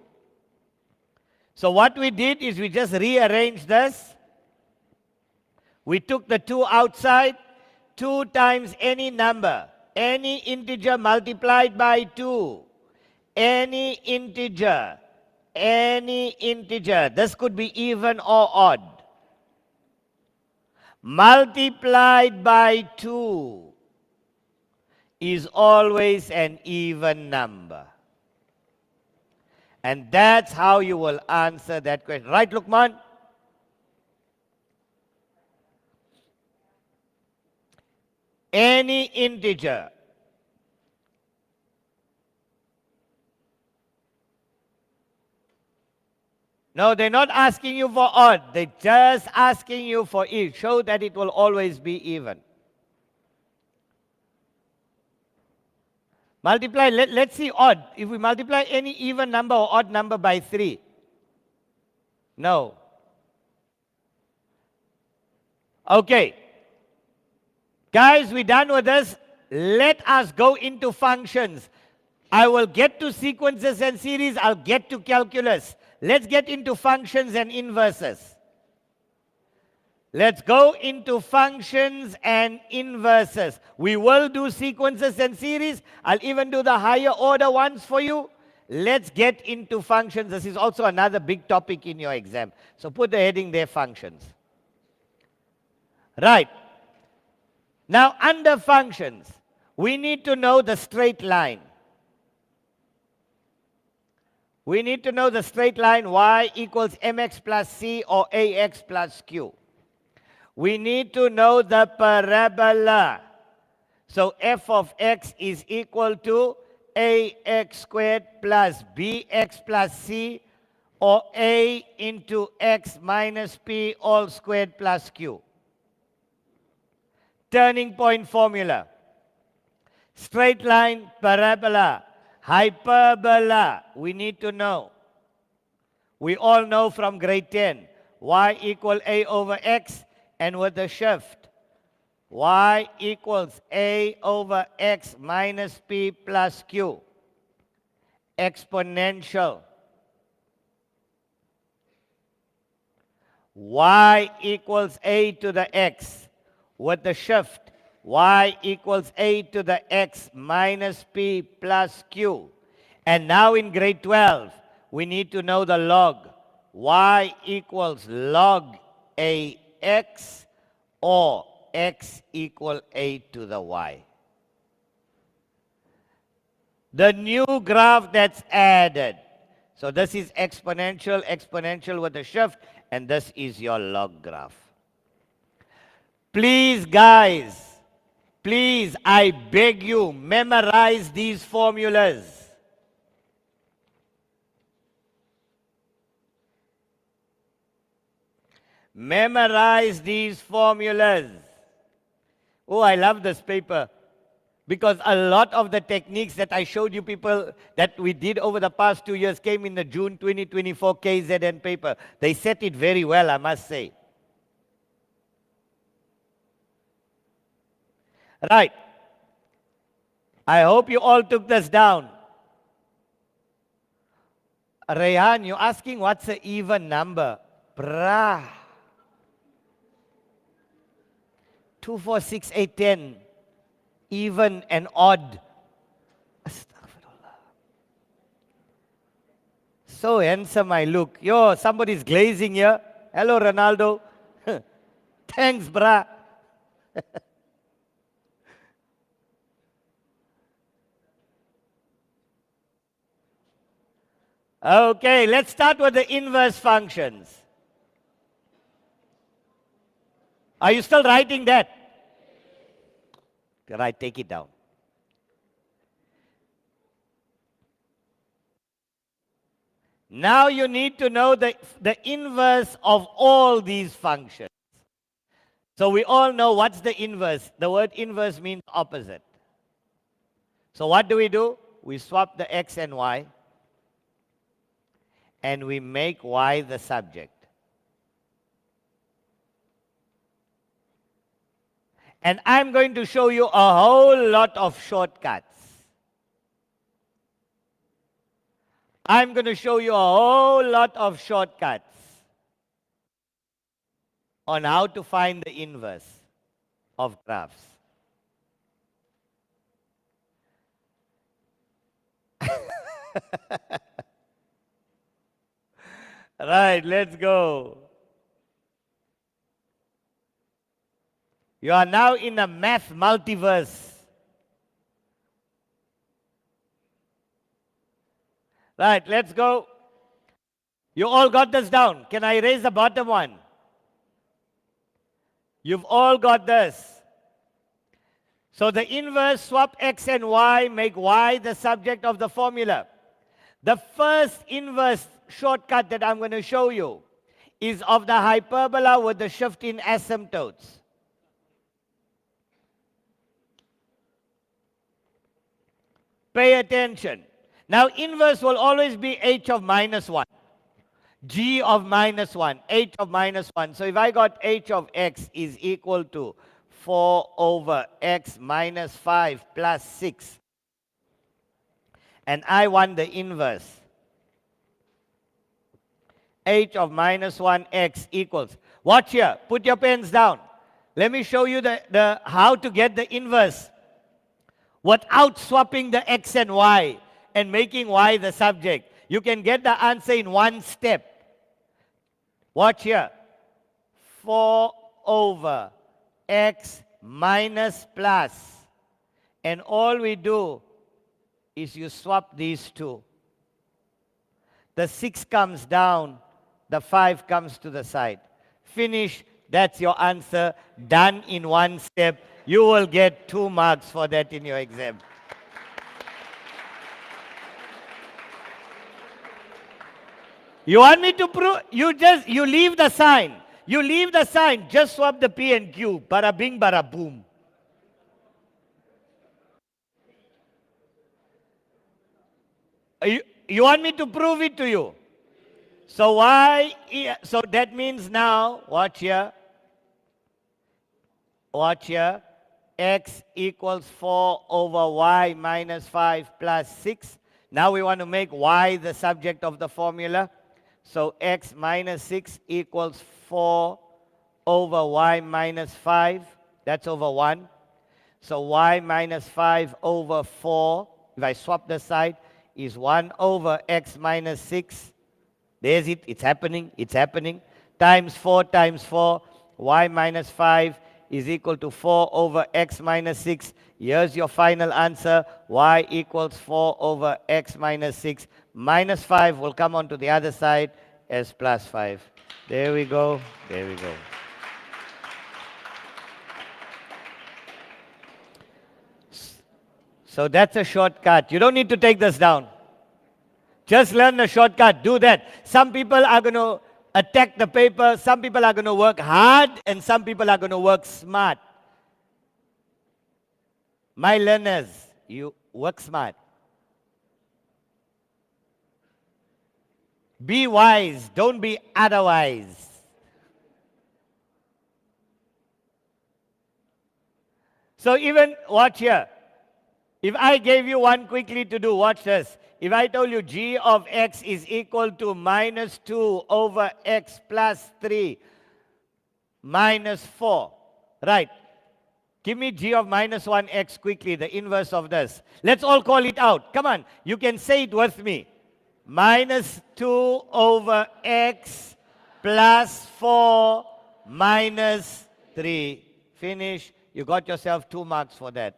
So what we did is we just rearranged this. We took the 2 outside. 2 times any number. Any integer multiplied by 2. Any integer. This could be even or odd. Multiplied by 2 is always an even number. And that's how you will answer that question. Right, Lukman? Any integer No, they're not asking you for odd. They're just asking you for even. Show that it will always be even. Multiply, let's see odd. If we multiply any even number or odd number by 3. No. Okay. Guys, we're done with this. Let us go into functions. I will get to sequences and series. I'll get to calculus. Let's get into functions and inverses. Let's go into functions and inverses. We will do sequences and series. I'll even do the higher order ones for you. Let's get into functions. This is also another big topic in your exam. So put the heading there, functions. Right. Now, under functions, we need to know the straight line. We need to know the straight line y equals mx plus c or ax plus q. We need to know the parabola. So f of x is equal to ax squared plus bx plus c or a into x minus p all squared plus q. Turning point formula. Straight line, parabola. Hyperbola, we need to know. We all know from grade 10, y equal a over x, and with the shift, y equals a over x minus p plus q. Exponential. Y equals a to the x. With the shift, y equals a to the x minus p plus q. And now in grade 12, we need to know the log. Y equals log x or x equal a to the y. The new graph that's added. So this is exponential, exponential with a shift, and this is your log graph. Please, guys, please, I beg you, memorize these formulas. Memorize these formulas. Oh, I love this paper. Because a lot of the techniques that I showed you people that we did over the past 2 years came in the June 2024 KZN paper. They set it very well, I must say. Right. I hope you all took this down. Rayhan, you're asking what's an even number? Brah. 2, 4, 6, 8, 10. Even and odd. Astaghfirullah. So handsome I look. Yo, somebody's glazing here. Hello, Ronaldo. Thanks, brah. Okay, let's start with the inverse functions. Are you still writing that? Right, take it down. Now you need to know the inverse of all these functions. So we all know what's the inverse. The word inverse means opposite. So what do? We swap the x and y, and we make y the subject. And I'm going to show you a whole lot of shortcuts. I'm going to show you a whole lot of shortcuts on how to find the inverse of graphs. Right, let's go. You are now in a math multiverse. Right, let's go. You all got this down. Can I raise the bottom one? You've all got this. So the inverse, swap x and y, make y the subject of the formula. The first inverse shortcut that I'm going to show you is of the hyperbola with the shift in asymptotes. Pay attention. Now, inverse will always be h of minus 1, g of minus 1, h of minus 1. So if I got h of x is equal to 4 over x minus 5 plus 6, and I want the inverse, h of minus 1x equals, watch here, put your pens down. Let me show you the how to get the inverse without swapping the x and y and making y the subject. You can get the answer in one step. Watch here. 4 over x minus plus. And all we do is you swap these two. The 6 comes down, the 5 comes to the side. Finish. That's your answer. Done in one step. You will get 2 marks for that in your exam. You want me to prove? You leave the sign. You leave the sign. Just swap the P and Q. Bada bing, bada boom. You want me to prove it to you? So why? So that means now, watch here. Watch here. X equals 4 over y minus 5 plus 6. Now we want to make y the subject of the formula. So x minus 6 equals 4 over y minus 5. That's over 1. So y minus 5 over 4, if I swap the side, is 1 over x minus 6. There's it. It's happening. It's happening. Times 4 times 4. y minus 5 is equal to 4 over x minus 6. Here's your final answer. Y equals 4 over x minus 6. Minus 5 will come onto the other side as plus 5. There we go. There we go. So that's a shortcut. You don't need to take this down. Just learn the shortcut. Do that. Some people are going to attack the paper. Some people are going to work hard. And some people are going to work smart. My learners, you work smart. Be wise. Don't be otherwise. So even, watch here. If I gave you one quickly to do, watch this. If I told you g of x is equal to minus 2 over x plus 3 minus 4. Right. Give me g of minus 1x quickly, the inverse of this. Let's all call it out. Come on. You can say it with me. Minus 2 over x plus 4 minus 3. Finish. You got yourself 2 marks for that.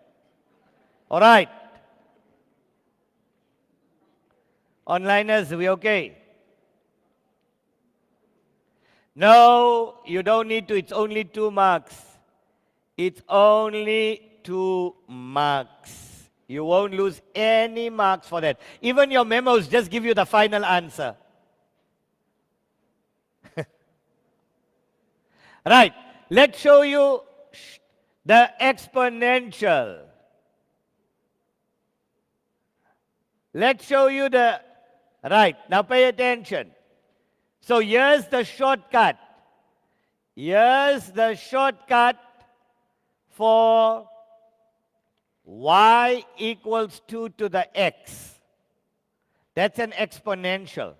All right. Onliners, we okay? No, you don't need to. It's only 2 marks. It's only 2 marks. You won't lose any marks for that. Even your memos just give you the final answer. Right. Let's show you the exponential. Let's show you the, right, now pay attention. So here's the shortcut. Here's the shortcut for y equals 2 to the x. That's an exponential.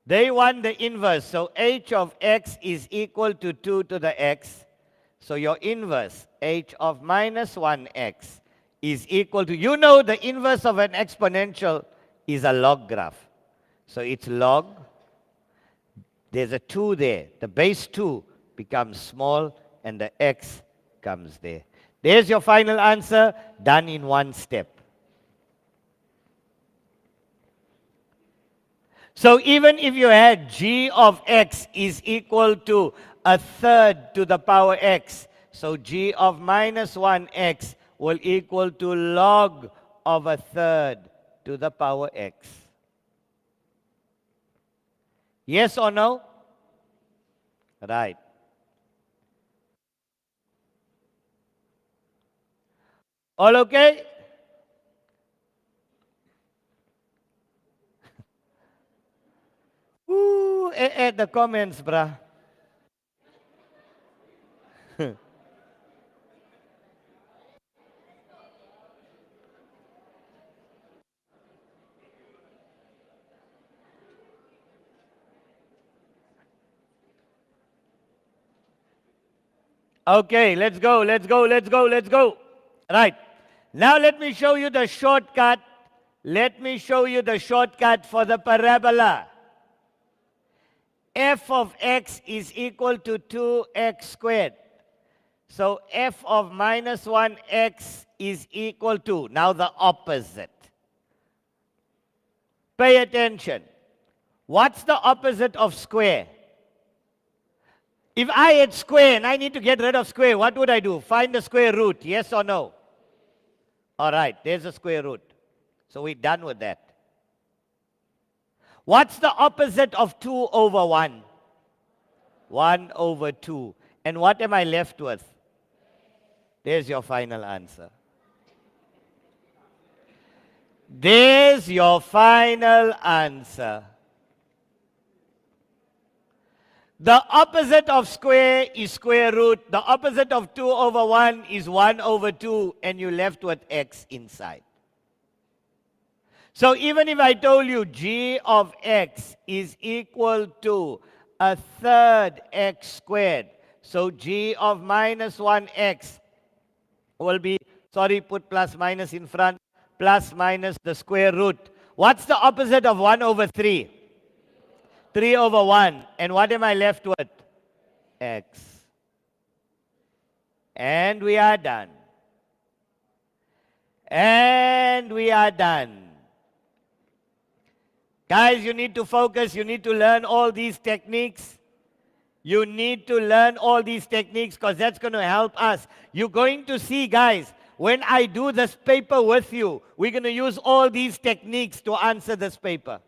They want the inverse. So h of x is equal to 2 to the x. So your inverse, h of minus 1x, is equal to, you know the inverse of an exponential is a log graph. So it's log. There's a 2 there. The base 2 becomes small and the x comes there. There's your final answer, done in one step. So even if you had g of x is equal to a third to the power x, so g of minus 1x will equal to log of a third to the power x. Yes or no? Right. All okay? Ooh, add the comments, bruh. Okay, let's go, let's go, let's go, let's go. Right. Now let me show you the shortcut. Let me show you the shortcut for the parabola. F of x is equal to 2x squared. So f of minus 1x is equal to, now the opposite. Pay attention. What's the opposite of square? If I had square and I need to get rid of square, what would I do? Find the square root, yes or no? All right, there's the square root. So we're done with that. What's the opposite of 2 over 1? 1 over 2. And what am I left with? There's your final answer. There's your final answer. The opposite of square is square root. The opposite of 2 over 1 is 1 over 2. And you're left with x inside. So even if I told you g of x is equal to a third x squared. So g of minus 1x will be, sorry, put plus minus in front. Plus minus the square root. What's the opposite of 1 over 3? 3 over 1. And what am I left with? x. And we are done. And we are done. Guys, you need to focus. You need to learn all these techniques. You need to learn all these techniques because that's going to help us. You're going to see, guys, when I do this paper with you, we're going to use all these techniques to answer this paper.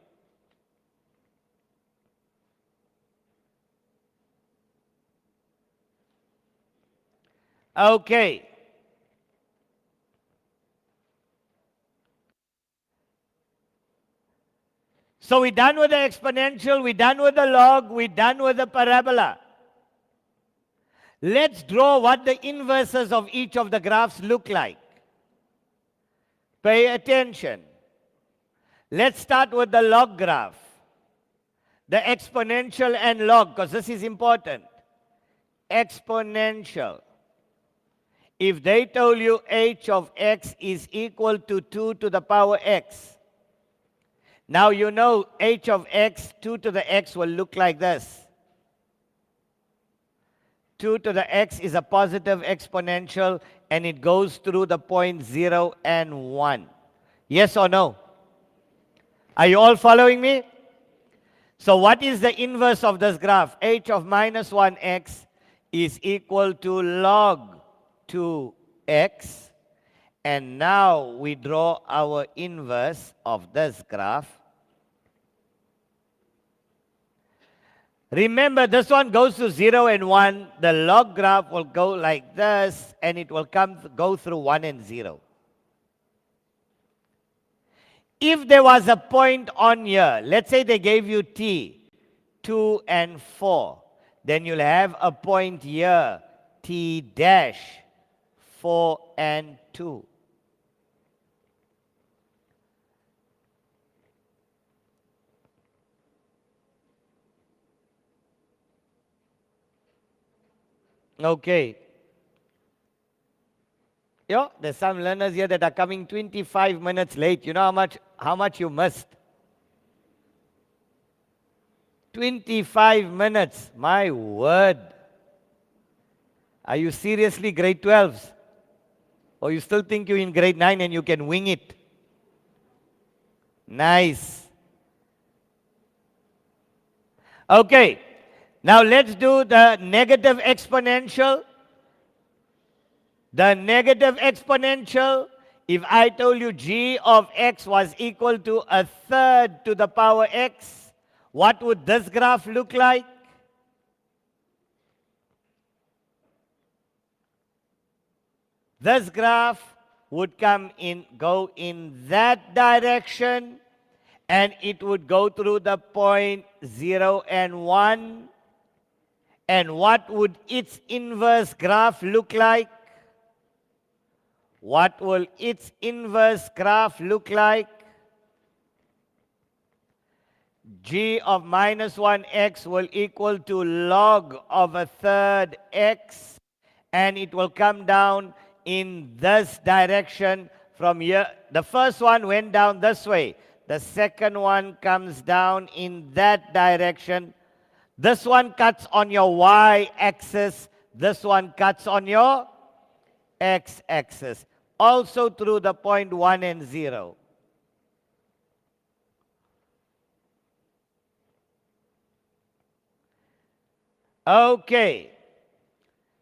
Okay. So we're done with the exponential, we're done with the log, we're done with the parabola. Let's draw what the inverses of each of the graphs look like. Pay attention. Let's start with the log graph. The exponential and log, because this is important. Exponential. If they told you h of x is equal to 2 to the power x, now you know h of x, 2 to the x will look like this. 2 to the x is a positive exponential and it goes through the point 0 and 1. Yes or no? Are you all following me? So what is the inverse of this graph? H of minus 1x is equal to log 2x. And now we draw our inverse of this graph. Remember, this one goes to 0 and 1. The log graph will go like this, and it will go through 1 and 0. If there was a point on here, let's say they gave you t, 2 and 4, then you'll have a point here, t dash, 4 and 2. Okay. Yo, there's some learners here that are coming 25 minutes late. You know how much you missed? 25 minutes. My word. Are you seriously grade 12s? Or you still think you're in grade 9 and you can wing it? Nice. Okay. Now let's do the negative exponential. The negative exponential, if I told you g of x was equal to 1/3 to the power x, what would this graph look like? This graph would go in that direction, and it would go through the point 0 and 1. And what would its inverse graph look like? What will its inverse graph look like? G of minus 1x will equal to log of 1/3 x, and it will come down in this direction from here. The first one went down this way. The second one comes down in that direction. This one cuts on your y-axis. This one cuts on your x-axis. Also through the point 1 and 0. Okay.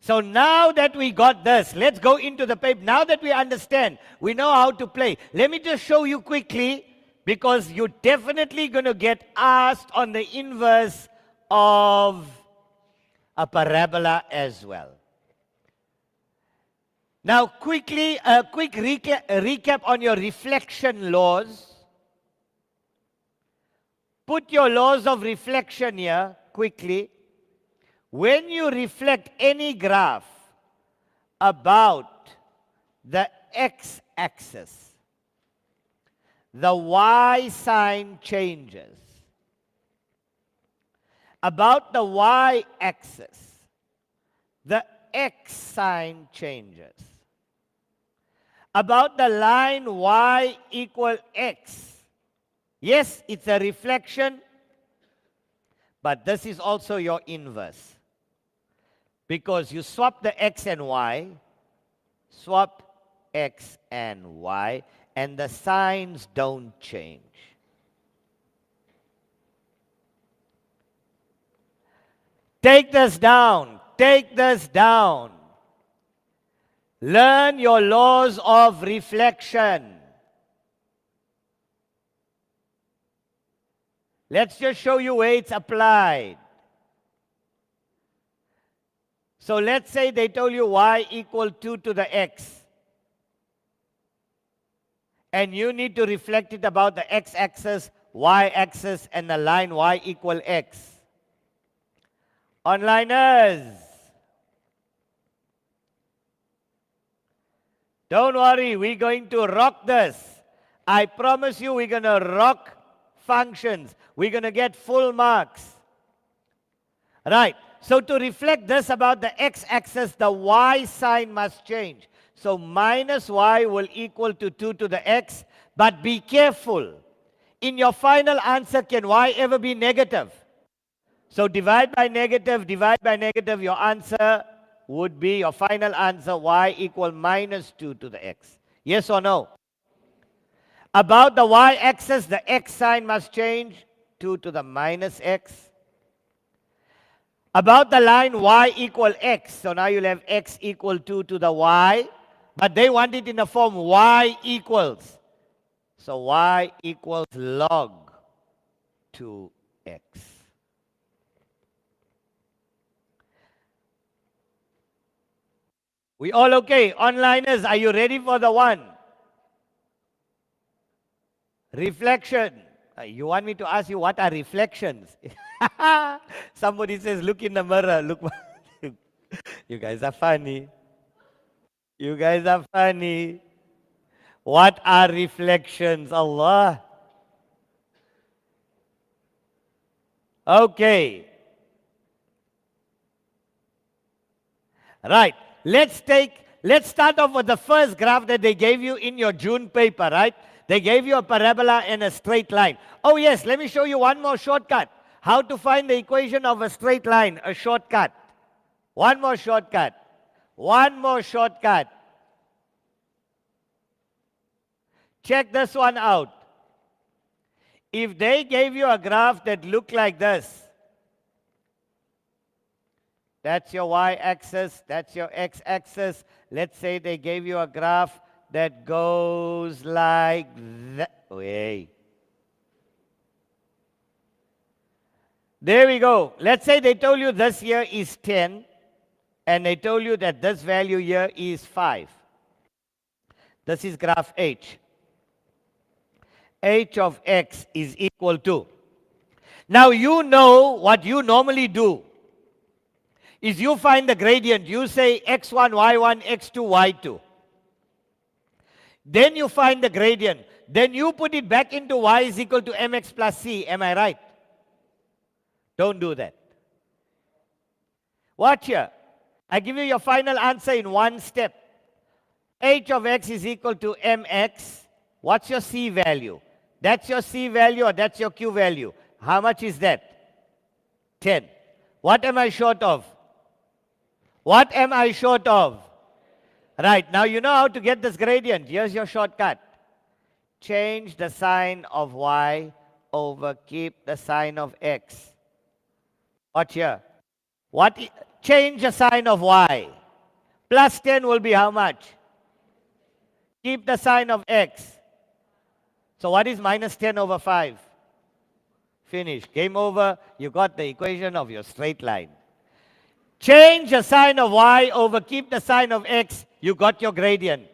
So now that we got this, let's go into the paper. Now that we understand, we know how to play. Let me just show you quickly, because you're definitely going to get asked on the inverse of a parabola as well. Now quickly, a quick recap on your reflection laws. Put your laws of reflection here quickly. When you reflect any graph about the x-axis, the y sign changes. About the y-axis, the x sign changes. About the line y equal x, yes, it's a reflection, but this is also your inverse. because you swap the x and y, swap x and y, and the signs don't change. Take this down. Take this down. Learn your laws of reflection. Let's just show you where it's applied. So let's say they told you y equal 2 to the x. And you need to reflect it about the x-axis, y-axis, and the line y equal x. Onliners, don't worry, we're going to rock this. I promise you we're going to rock functions. We're going to get full marks. Right, so to reflect this about the x-axis, the y sign must change. So minus y will equal to 2 to the x, but be careful. In your final answer, can y ever be negative? So divide by negative, your answer would be, your final answer, y equal minus 2 to the x. Yes or no? About the y-axis, the x sign must change, 2 to the minus x. About the line y equal x, so now you'll have x equal 2 to the y, but they want it in the form y equals. So y equals log 2x. We all okay? Onliners, are you ready for the one? Reflection. You want me to ask you what are reflections? Somebody says, look in the mirror. Look. You guys are funny. You guys are funny. What are reflections? Allah. Okay. Right. Let's start off with the first graph that they gave you in your June paper, right? They gave you a parabola and a straight line. Oh yes, let me show you one more shortcut. How to find the equation of a straight line, a shortcut. One more shortcut. One more shortcut. Check this one out. If they gave you a graph that looked like this, that's your y-axis, that's your x-axis. Let's say they gave you a graph that goes like that. Wait. There we go. Let's say they told you this here is 10, and they told you that this value here is 5. This is graph H. H of x is equal to. Now you know what you normally do is you find the gradient. You say x1, y1, x2, y2. Then you find the gradient. Then you put it back into y is equal to mx plus c. Am I right? Don't do that. Watch here. I give you your final answer in one step. H of x is equal to mx. What's your c value? That's your c value or that's your q value? How much is that? 10. What am I short of? What am I short of? Right, now you know how to get this gradient. Here's your shortcut. Change the sign of y over keep the sign of x. Watch here. Change the sign of y. Plus 10 will be how much? Keep the sign of x. So what is minus 10 over 5? Finish. Game over. You got the equation of your straight line. Change the sign of y over keep the sign of x. You got your gradient.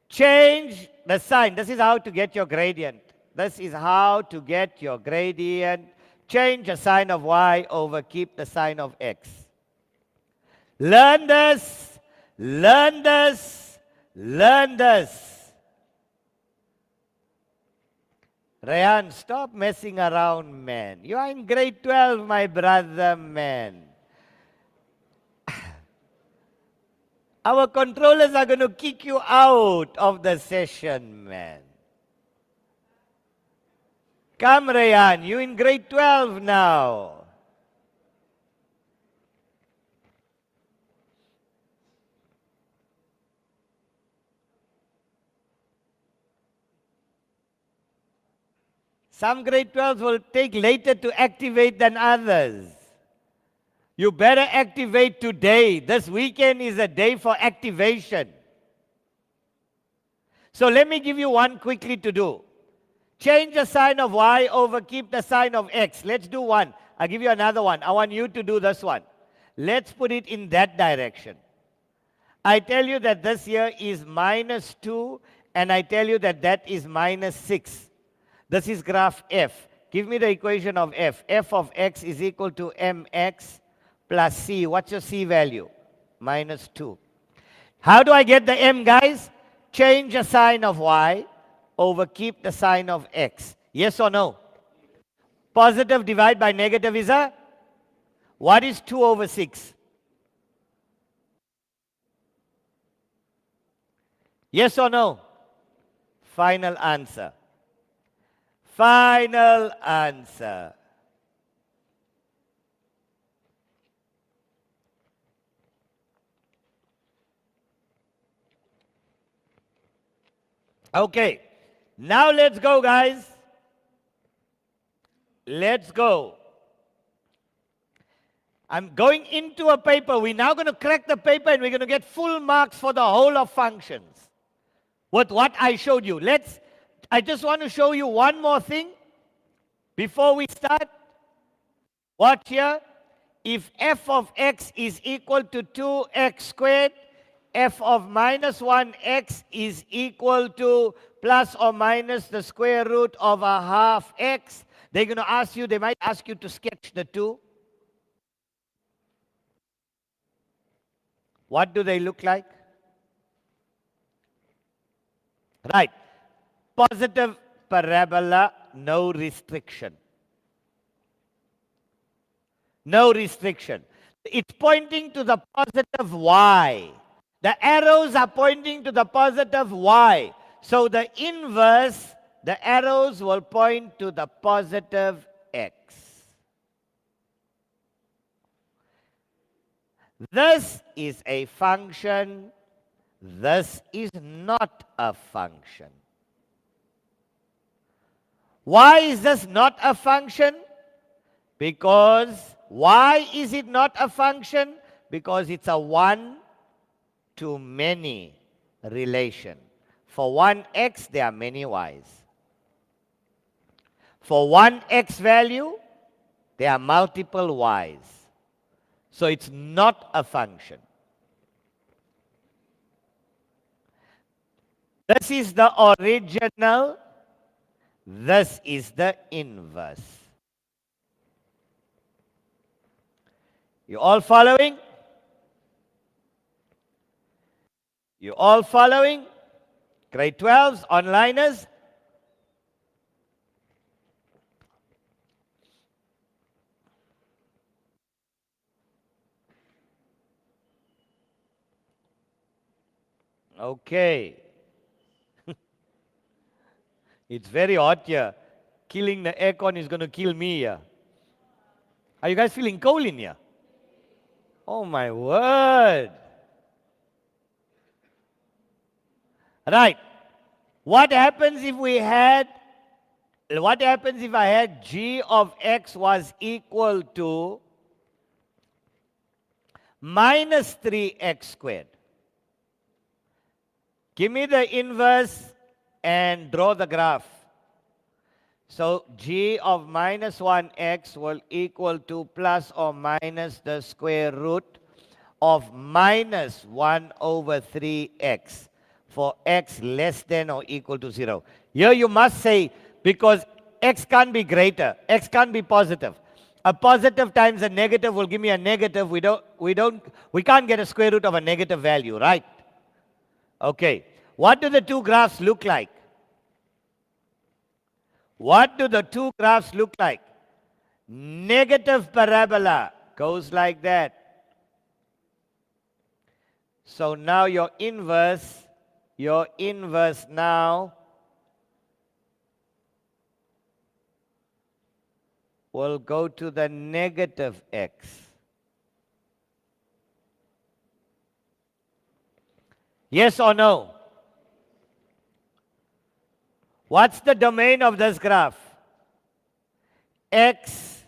Change the sign. This is how to get your gradient. This is how to get your gradient. Change the sign of y over keep the sign of x. Learn this. Learn this. Learn this. Rayan, stop messing around, man. You are in grade 12, my brother, man. Our controllers are going to kick you out of the session, man. Come, Rayan, you in grade 12 now. Some grade 12s will take later to activate than others. You better activate today. This weekend is a day for activation. So let me give you one quickly to do. Change the sign of y over keep the sign of x. Let's do one. I'll give you another one. I want you to do this one. Let's put it in that direction. I tell you that this here is minus 2, and I tell you that that is minus 6. This is graph f. Give me the equation of f. F of x is equal to mx plus c. What's your c value? Minus 2. How do I get the m, guys? Change the sign of y over keep the sign of x. Yes or no? Positive divide by negative is a? What is 2 over 6? Yes or no? Final answer. Final answer. Okay. Now let's go, guys. Let's go. I'm going into a paper. We're now going to crack the paper and we're going to get full marks for the whole of functions with what I showed you. I just want to show you one more thing before we start. Watch here. If f of x is equal to 2x squared, f of minus 1x is equal to plus or minus the square root of a half x. They're going to ask you, they might ask you to sketch the two. What do they look like? Right. Positive parabola, no restriction. No restriction. It's pointing to the positive y. The arrows are pointing to the positive y. So the inverse, the arrows will point to the positive x. This is a function. This is not a function. Why is this not a function? Why is it not a function? Because it's a one-to-many relation. For one x, there are many y's. For one x value, there are multiple y's. So it's not a function. This is the original. This is the inverse. You all following? You all following? Grade 12s, onliners? Okay. It's very hot here. Killing the aircon is going to kill me here. Are you guys feeling cold in here? Oh my word. Right. What happens if I had g of x was equal to minus 3x squared? Give me the inverse and draw the graph. So g of minus 1x will equal to plus or minus the square root of minus 1 over 3x for x less than or equal to 0. Here you must say, because x can't be greater, x can't be positive. A positive times a negative will give me a negative. We can't get a square root of a negative value, right? Okay. What do the two graphs look like? What do the two graphs look like? Negative parabola goes like that. So now your inverse now will go to the negative x. Yes or no? What's the domain of this graph? x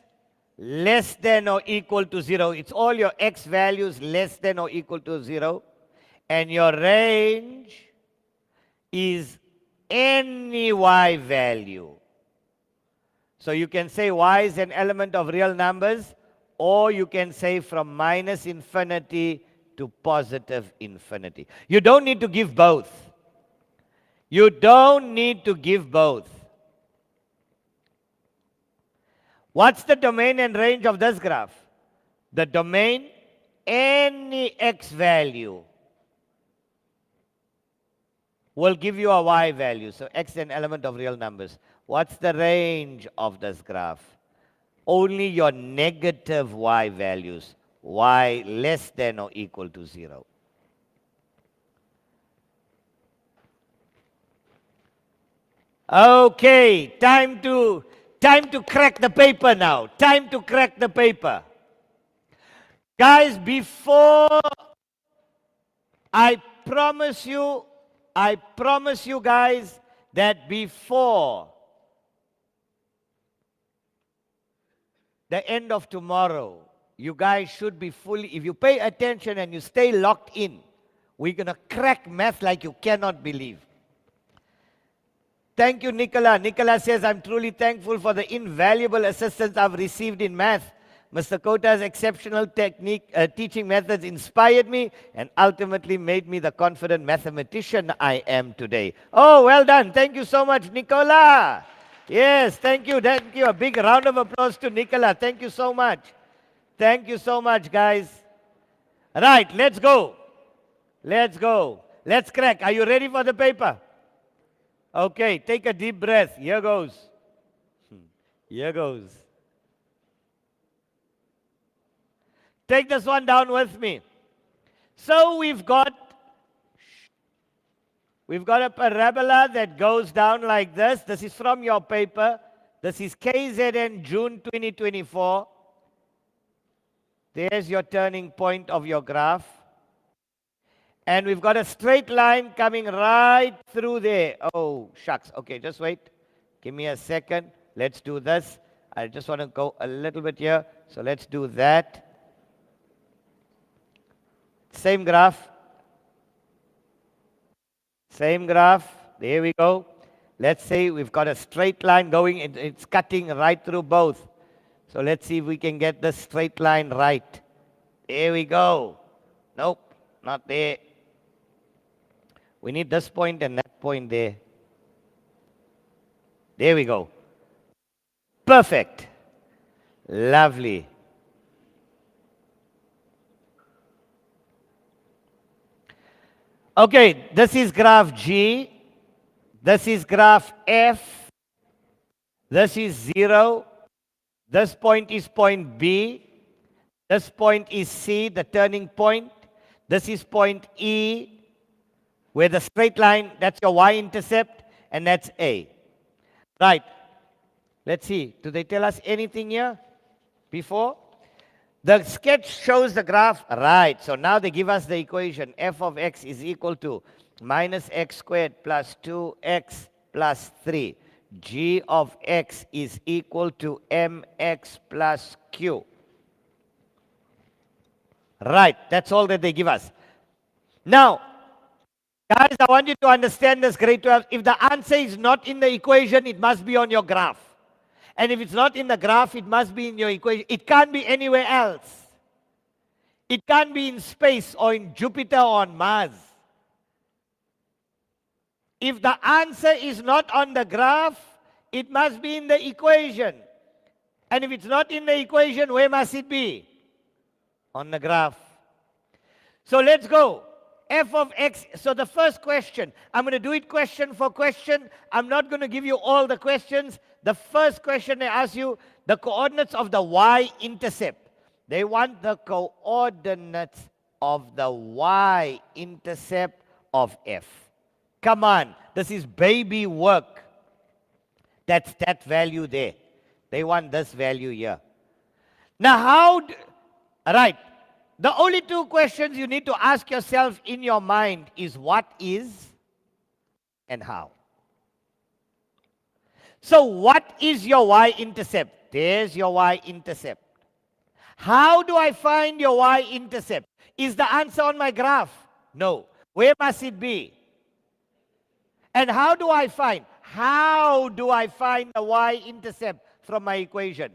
less than or equal to 0. It's all your x values less than or equal to 0. And your range is any y value. So you can say y is an element of real numbers, or you can say from minus infinity to positive infinity. You don't need to give both. You don't need to give both. What's the domain and range of this graph? The domain, any x value will give you a y value. So x is an element of real numbers. What's the range of this graph? Only your negative y values, y less than or equal to 0. Okay, time to crack the paper now. Time to crack the paper. Guys, before I promise you guys that before the end of tomorrow, you guys should be fully, if you pay attention and you stay locked in, we're going to crack math like you cannot believe. Thank you, Nicola. Nicola says, I'm truly thankful for the invaluable assistance I've received in math. Mr. Kota's exceptional teaching methods inspired me and ultimately made me the confident mathematician I am today. Oh, well done. Thank you so much, Nicola. Yes, thank you. Thank you. A big round of applause to Nicola. Thank you so much. Thank you so much, guys. Right, let's go. Let's go. Let's crack. Are you ready for the paper? Okay, take a deep breath. Here goes. Here goes. Take this one down with me. So we've got a parabola that goes down like this. This is from your paper. This is KZN June 2024. There's your turning point of your graph. And we've got a straight line coming right through there. Oh, shucks. Okay, just wait. Give me a second. Let's do this. I just want to go a little bit here. So let's do that. Same graph. Same graph. There we go. Let's say we've got a straight line going. It's cutting right through both. So let's see if we can get the straight line right. There we go. Nope, not there. We need this point and that point there. There we go. Perfect. Lovely. Okay, this is graph G. This is graph F. This is 0. This point is point B. This point is C, the turning point. This is point E, where the straight line, that's your y-intercept, and that's A. Right. Let's see. Do they tell us anything here before? The sketch shows the graph. Right. So now they give us the equation. F of x is equal to minus x squared plus 2x plus 3. G of x is equal to mx plus q. Right. That's all that they give us. Now, guys, I want you to understand this grade 12. If the answer is not in the equation, it must be on your graph. And if it's not in the graph, it must be in your equation. It can't be anywhere else. It can't be in space or in Jupiter or on Mars. If the answer is not on the graph, it must be in the equation. And if it's not in the equation, where must it be? On the graph. So let's go. F of x, so the first question, I'm going to do it question for question. I'm not going to give you all the questions. The first question they ask you, the coordinates of the y-intercept. They want the coordinates of the y-intercept of f. Come on, this is baby work. That's that value there. They want this value here. Now right. The only two questions you need to ask yourself in your mind is what is and how. So what is your y-intercept? There's your y-intercept. How do I find your y-intercept? Is the answer on my graph? No. Where must it be? And how do I find? How do I find the y-intercept from my equation?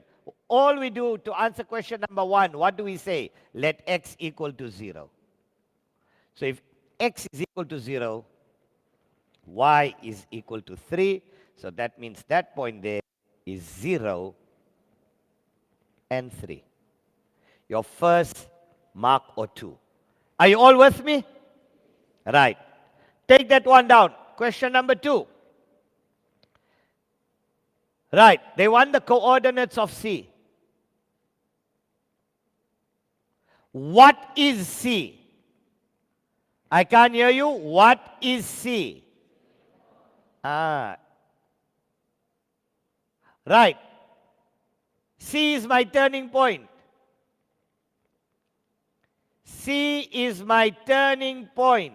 All we do to answer question number 1, what do we say? Let x equal to 0. So if x is equal to 0, y is equal to 3. So that means that point there is 0 and 3. Your first mark or 2. Are you all with me? Right. Take that one down. Question number 2. Right. They want the coordinates of C. What is C? I can't hear you. What is C? Right. C is my turning point. C is my turning point.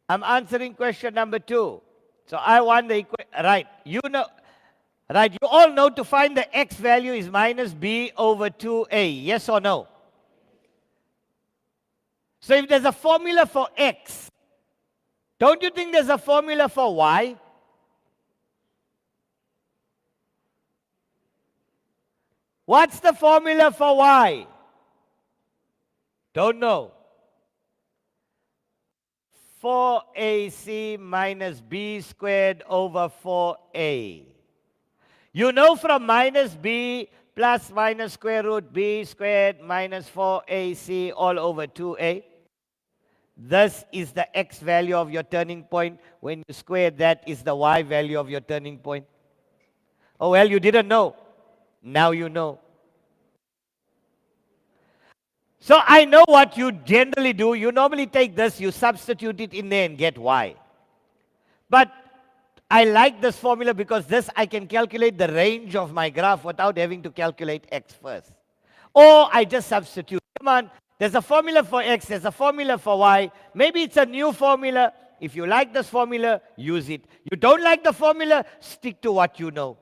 I'm answering question number 2. So I want the equation. Right. You know. Right. You all know to find the x value is minus b over 2a. Yes or no? So if there's a formula for x, don't you think there's a formula for y? What's the formula for y? Don't know. 4ac minus b squared over 4a. You know from minus b plus minus square root b squared minus 4ac all over 2a. This is the x value of your turning point. When you square that is the y value of your turning point. Oh, well, you didn't know. Now you know. So I know what you generally do. You normally take this, you substitute it in there and get y. But I like this formula because this I can calculate the range of my graph without having to calculate x first. Or I just substitute. Come on, there's a formula for x, there's a formula for y. Maybe it's a new formula. If you like this formula, use it. You don't like the formula, stick to what you know.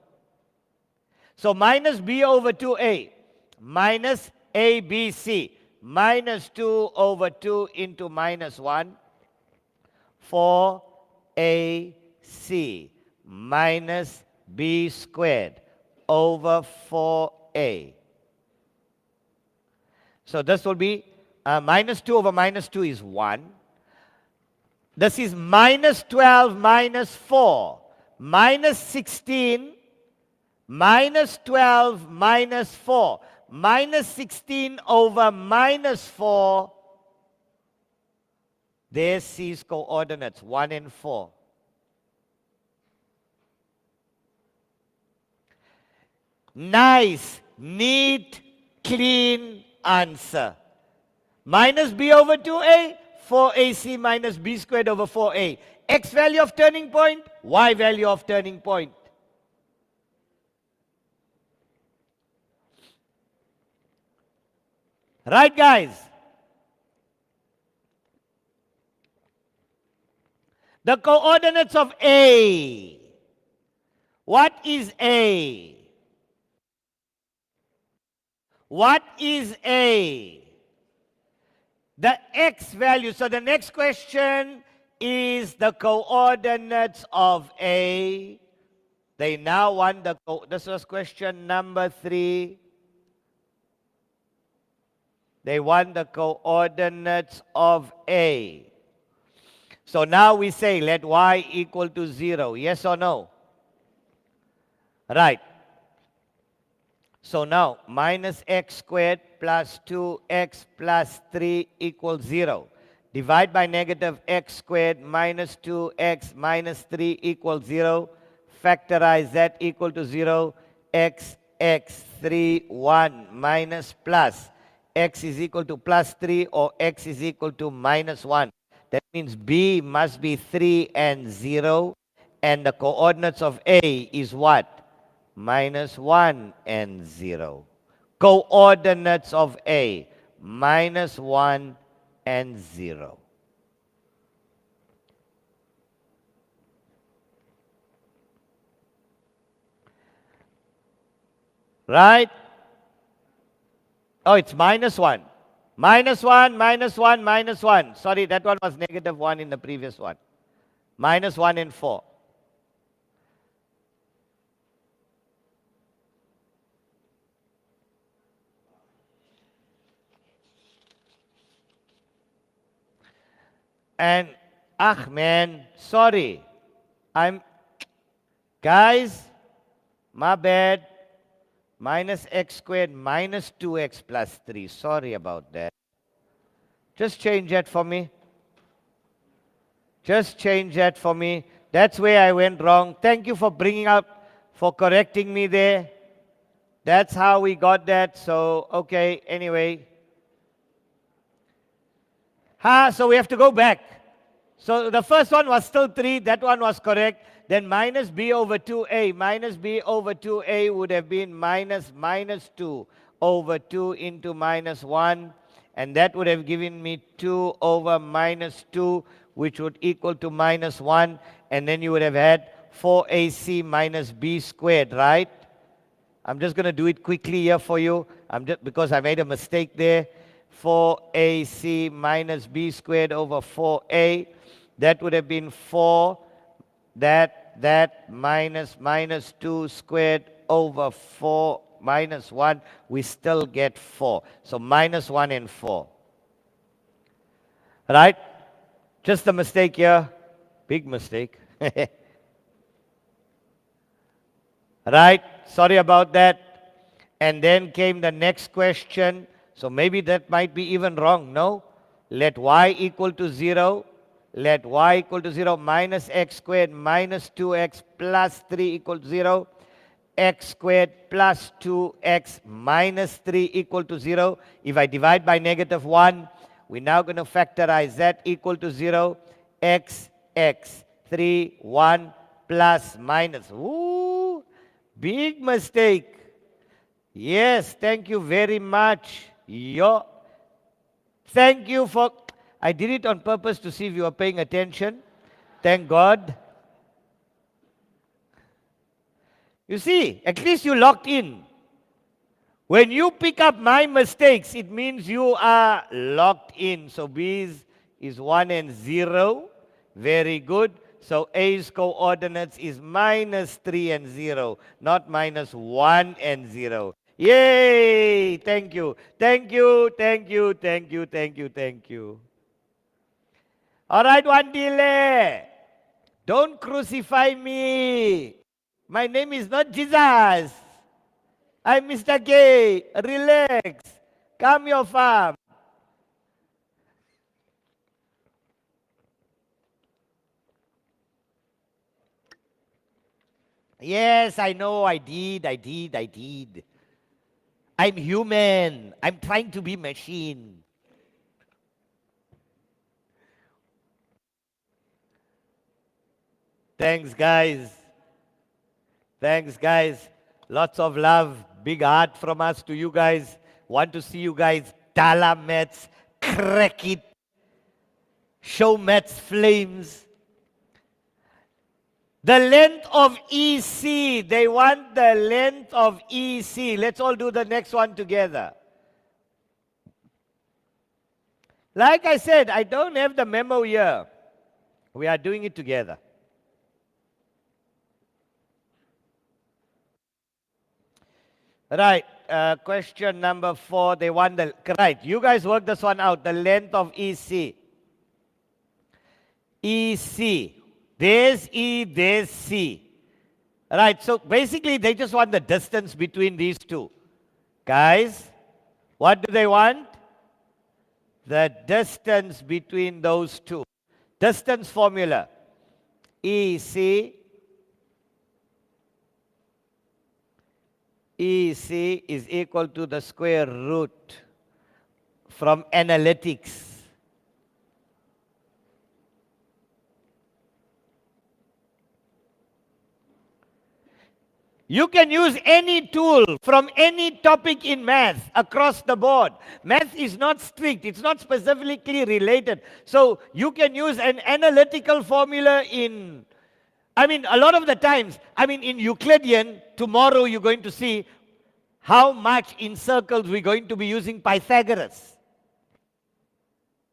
So minus b over 2a minus abc minus 2 over 2 into minus 1 4ac minus b squared over 4a. So this will be minus 2 over minus 2 is 1. This is minus 12 minus 4 minus 16 minus 12 minus 4 minus 16 over minus 4. There's C's coordinates, 1 and 4. Nice, neat, clean answer. Minus b over 2a, 4ac minus b squared over 4a. X value of turning point, y value of turning point. Right, guys? The coordinates of A. What is A? What is A? The x value. So the next question is the coordinates of A. They now want the, this was question number 3. They want the coordinates of A. So now we say let y equal to 0. Yes or no? Right. So now minus x squared plus 2x plus 3 equals 0. Divide by negative x squared minus 2x minus 3 equals 0. Factorize that equal to 0. X 3, 1 minus plus. X is equal to plus 3 or x is equal to minus 1. That means B must be 3 and 0. And the coordinates of A is what? Minus 1 and 0. Coordinates of A, minus 1 and 0. Right? Oh, it's minus 1. Minus 1, minus 1, minus 1. Sorry, that one was negative 1 in the previous one. Minus 1 and 4. And, man, sorry. Guys, my bad. Minus x squared minus 2x plus 3. Sorry about that. Just change that for me. Just change that for me. That's where I went wrong. Thank you for for correcting me there. That's how we got that. So, okay, anyway. So we have to go back. So the first one was still 3. That one was correct. Then minus b over 2a. Minus b over 2a would have been minus 2 over 2 into minus 1. And that would have given me 2 over minus 2, which would equal to minus 1. And then you would have had 4ac minus b squared, right? I'm just going to do it quickly here for you, because I made a mistake there. 4ac minus b squared over 4a. That would have been 4, that minus 2 squared over 4 minus 1. We still get 4. So minus 1 and 4. Right? Just a mistake here. Big mistake. Right? Sorry about that. And then came the next question. So maybe that might be even wrong. No? Let y equal to 0. Let y equal to 0. Minus x squared minus 2x plus 3 equal to 0. X squared plus 2x minus 3 equal to 0. If I divide by negative 1, we're now going to factorize that equal to 0. X, 3, 1 plus minus. Ooh, big mistake. Yes, thank you very much. Thank you for... I did it on purpose to see if you were paying attention. Thank God. You see, at least you locked in. When you pick up my mistakes, it means you are locked in. So B's is 1 and 0. Very good. So A's coordinates is minus 3 and 0, not minus 1 and 0. Yay! Thank you. Thank you, thank you, thank you, thank you, thank you. All right, Wandile. Don't crucify me. My name is not Jesus. I'm Mr. K. Relax. Calm your farm. Yes, I know. I did. I'm human. I'm trying to be machine. Thanks, guys. Thanks, guys. Lots of love. Big heart from us to you guys. Want to see you guys Dala maths, crack it, show maths flames. The length of EC. They want the length of EC. Let's all do the next one together. Like I said, I don't have the memo here. We are doing it together. Right, question number 4, they want the, right, you guys work this one out, the length of EC. EC, there's E, there's C. Right, so basically they just want the distance between these two. Guys, what do they want? The distance between those two. Distance formula, EC is equal to the square root from analytics. You can use any tool from any topic in math across the board. Math is not strict. It's not specifically related. So you can use an analytical formula in... a lot of the times, in Euclidean, tomorrow you're going to see how much in circles we're going to be using Pythagoras.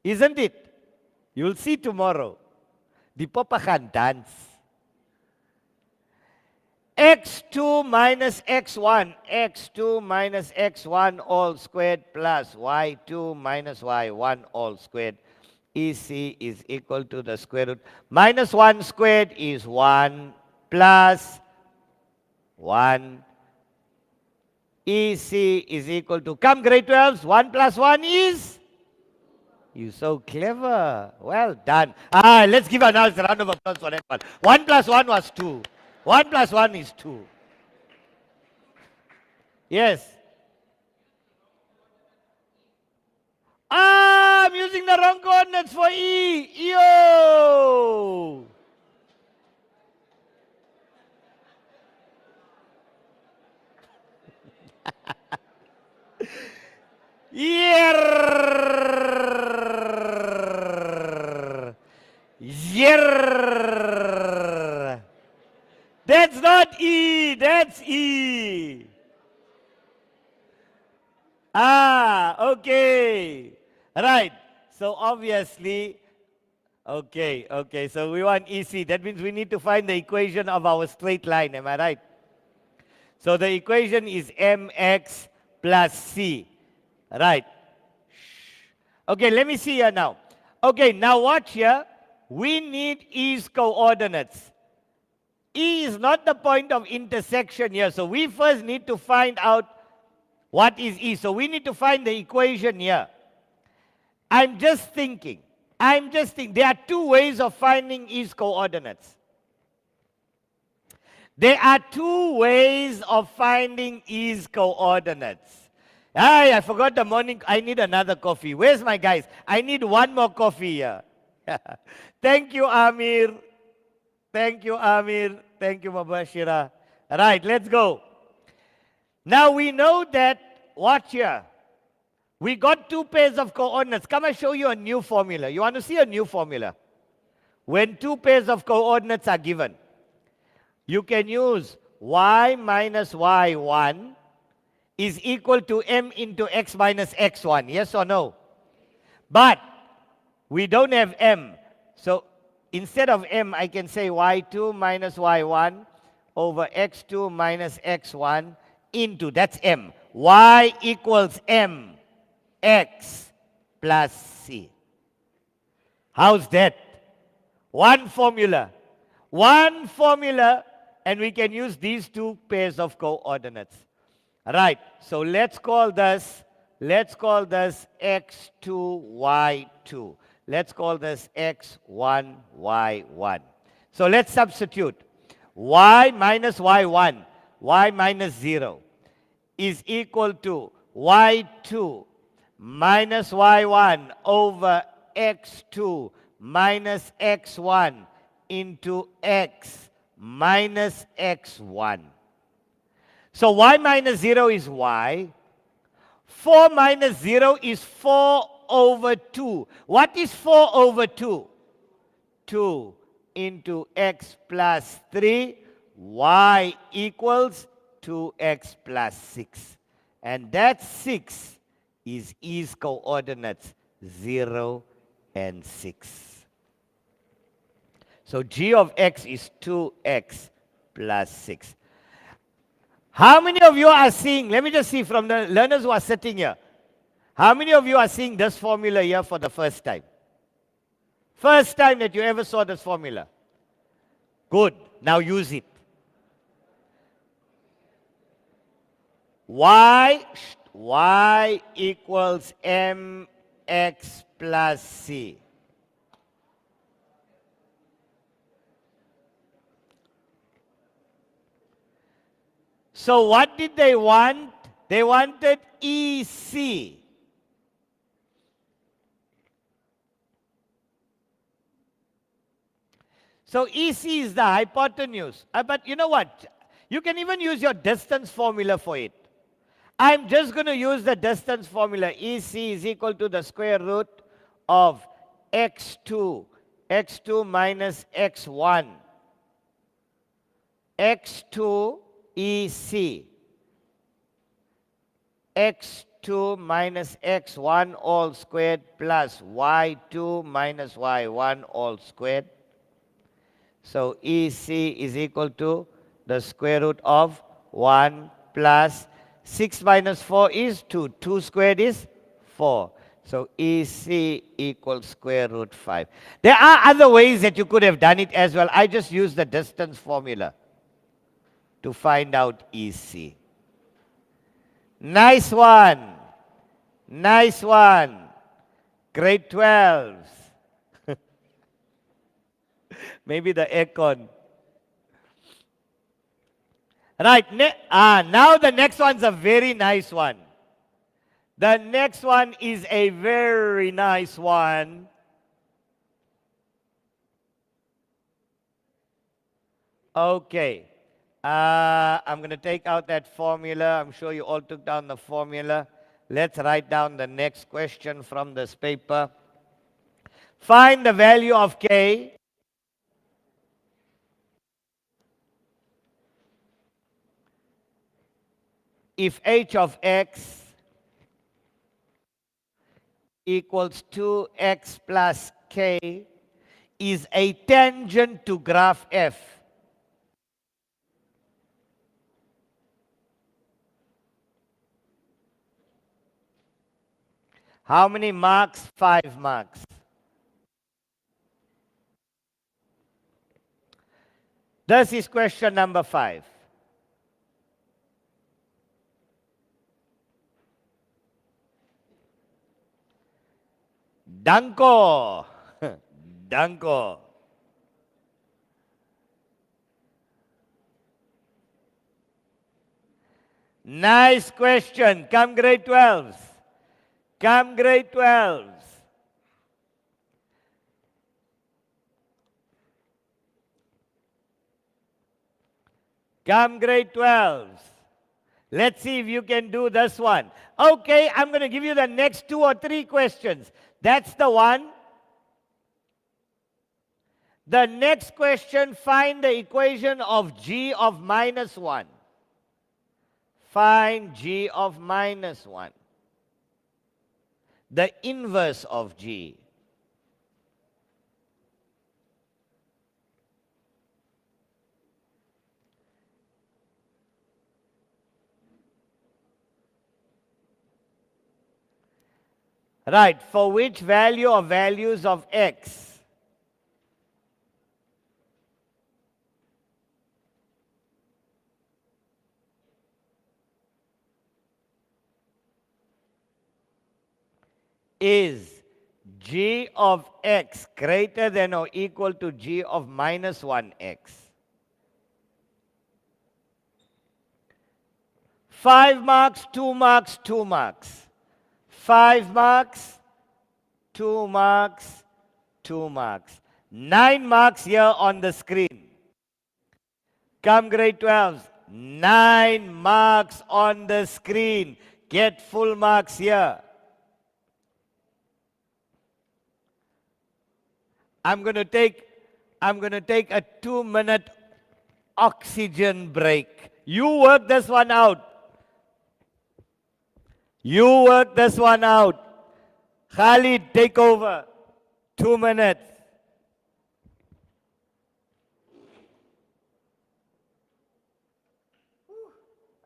Isn't it? You'll see tomorrow. Di po pa gaan dance. x2 minus x1, x2 minus x1 all squared plus y2 minus y1 all squared. EC is equal to the square root. Minus 1 squared is 1 plus 1. EC is equal to, come grade 12s, 1 plus 1 is? You're so clever. Well done. Let's give a nice round of applause for that one. 1 plus 1 was 2. 1 plus 1 is 2. Yes. I'm using the wrong coordinates for E. Yo! Yer. Yer. That's not E, that's E. Okay. Right. So obviously, okay, so we want EC. That means we need to find the equation of our straight line, am I right? So the equation is mx plus c. Right. Okay, let me see here now. Okay, now watch here. We need E's coordinates. E is not the point of intersection here. So we first need to find out what is E. So we need to find the equation here. I'm just thinking. There are two ways of finding E's coordinates. There are two ways of finding E's coordinates. I forgot the morning. I need another coffee. Where's my guys? I need one more coffee here. Thank you, Amir. Thank you, Amir. Thank you, Mabashira. Right, let's go. Now we know that, watch here. We got two pairs of coordinates. Come, I show you a new formula. You want to see a new formula? When two pairs of coordinates are given, you can use y minus y1 is equal to m into x minus x1. Yes or no? But we don't have m. So instead of m, I can say y2 minus y1 over x2 minus x1 into, that's m. Y equals m, x plus c. How's that? One formula. One formula, and we can use these two pairs of coordinates. Right, so let's call this x2, y2. Let's call this x1, y1. So let's substitute. Y minus y1, y minus 0, is equal to y2 minus y1 over x2 minus x1 into x minus x1. So y minus 0 is y. 4 minus 0 is 4 over 2. What is 4 over 2? 2 into x plus 3. Y equals 2x plus 6. And that 6 is E's coordinates, 0 and 6. So g of x is 2x plus 6. How many of you are seeing, let me just see from the learners who are sitting here, how many of you are seeing this formula here for the first time? First time that you ever saw this formula. Good. Now use it. Y equals mx plus c. So what did they want? They wanted EC. So EC is the hypotenuse. But you know what? You can even use your distance formula for it. I'm just going to use the distance formula. EC is equal to the square root of x2 minus x1. x2 EC x2 minus x1 all squared plus y2 minus y1 all squared. So EC is equal to the square root of 1 plus 6 minus 4 is 2. 2 squared is 4. So EC equals square root 5. There are other ways that you could have done it as well. I just used the distance formula to find out EC. Nice one. Nice one. Grade 12s. Maybe the aircon. Right. Now the next one's a very nice one. The next one is a very nice one. Okay. I'm going to take out that formula. I'm sure you all took down the formula. Let's write down the next question from this paper. Find the value of k if h of x equals 2x plus k is a tangent to graph f. How many marks? 5 marks. This is question number 5. Danko. Danko. Nice question. Come grade 12s. Come grade 12s. Come grade 12s. Let's see if you can do this one. Okay, I'm going to give you the next 2 or 3 questions. That's the one. The next question, find the equation of g of minus 1. Find g of minus 1. The inverse of g. Right, for which value or values of x is g of x greater than or equal to g of minus 1x? 5 marks, 2 marks, 2 marks. 5 marks, 2 marks, 2 marks. 9 marks here on the screen. Come grade 12s. 9 marks on the screen. Get full marks here. I'm going to take a 2-minute oxygen break. You work this one out. You work this one out. Khalid, take over. 2 minutes.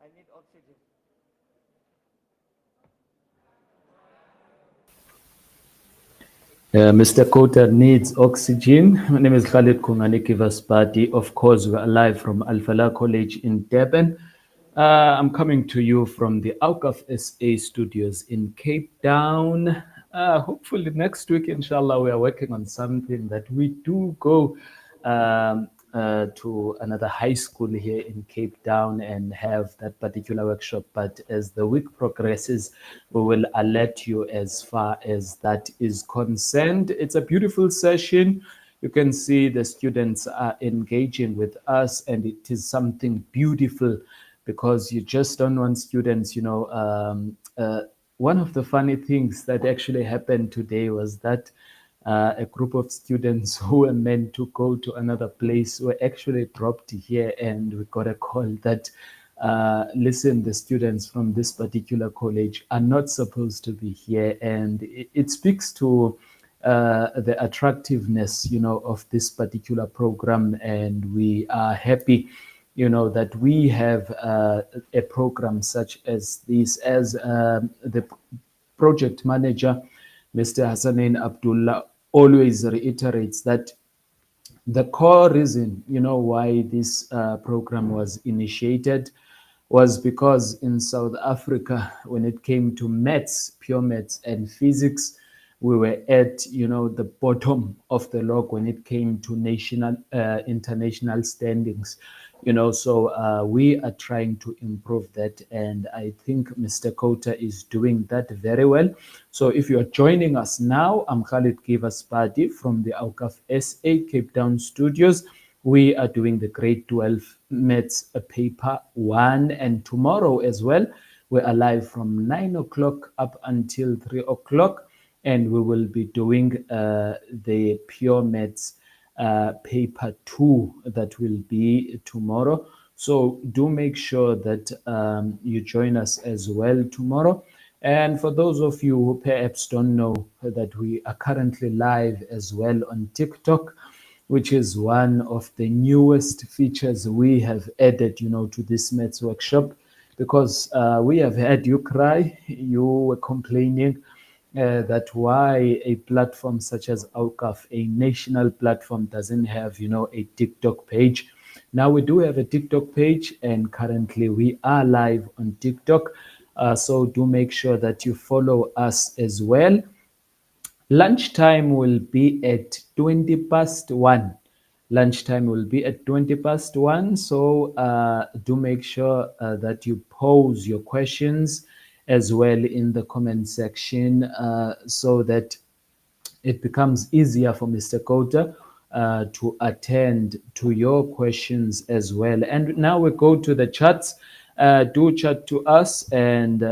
I need oxygen. Mr. Kota needs oxygen. My name is Khalid Kungani Kivaspati. Of course, we're live from Al Falah College in Durban. I'm coming to you from the Awqaf SA studios in Cape Town. Hopefully next week, inshallah, we are working on something that we do go to another high school here in Cape Town and have that particular workshop. But as the week progresses, we will alert you as far as that is concerned. It's a beautiful session. You can see the students are engaging with us, and it is something beautiful because you just don't want students, one of the funny things that actually happened today was that a group of students who were meant to go to another place were actually dropped here, and we got a call that listen, the students from this particular college are not supposed to be here. And it speaks to the attractiveness, of this particular program. And we are happy, that we have a program such as this, as the project manager, Mr. Hassanin Abdullah, always reiterates that the core reason, why this program was initiated was because in South Africa, when it came to maths, pure maths and physics, we were at, the bottom of the log when it came to national, international standings. So we are trying to improve that, and I think Mr. Kota is doing that very well. So if you are joining us now, I'm Khalid Givaspadi from the Awqaf SA Cape Town studios. We are doing the grade 12 maths paper 1, and tomorrow as well, we are live from 9 o'clock up until 3 o'clock, and we will be doing the pure maths paper 2 that will be tomorrow. So do make sure that you join us as well tomorrow. And for those of you who perhaps don't know that we are currently live as well on TikTok, which is one of the newest features we have added, to this maths workshop, because we have had you cry, you were complaining that why a platform such as Awqaf, a national platform, doesn't have, a TikTok page. Now we do have a TikTok page, and currently we are live on TikTok. So do make sure that you follow us as well. Lunchtime will be at 20 past 1. Lunchtime will be at 20 past 1. So do make sure that you pose your questions as well in the comment section so that it becomes easier for Mr. Kota to attend to your questions as well. And now we go to the chats. Do chat to us and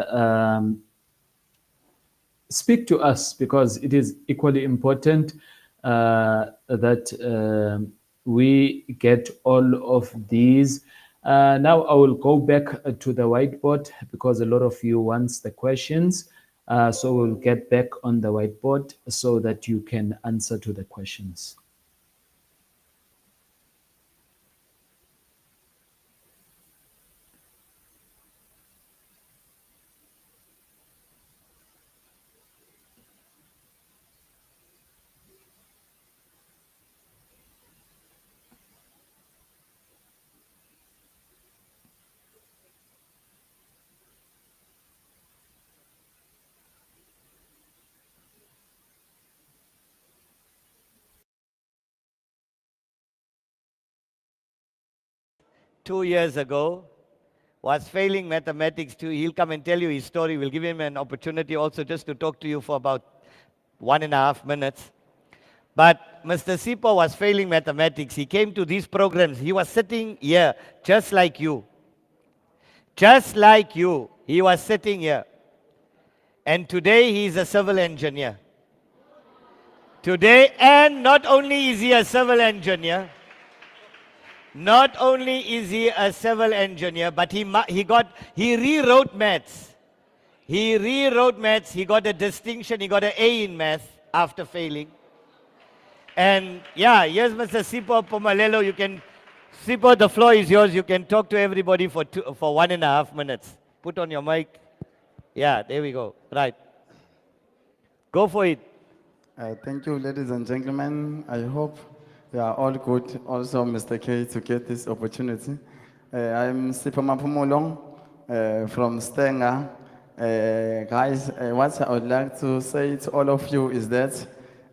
speak to us, because it is equally important that we get all of these. Now I will go back to the whiteboard because a lot of you wants the questions. So we'll get back on the whiteboard so that you can answer to the questions. Two years ago, was failing mathematics too. He'll come and tell you his story. We'll give him an opportunity also just to talk to you for about 1.5 minutes. But Mr. Sipo was failing mathematics. He came to these programs. He was sitting here just like you. Just like you. He was sitting here. And today he's a civil engineer. Today, and not only is he a civil engineer, not only is he a civil engineer, but he rewrote maths. He rewrote maths. He got a distinction. He got an A in math after failing. And yeah, here's Mr. Sipo Pomalelo. You can, Sipo, the floor is yours. You can talk to everybody for 1.5 minutes. Put on your mic. Yeah, there we go. Right. Go for it. Thank you, ladies and gentlemen. I hope you are all good. Also, Mr. K, to get this opportunity. I'm Sipama Pumulong from Stenga. Guys, what I would like to say to all of you is that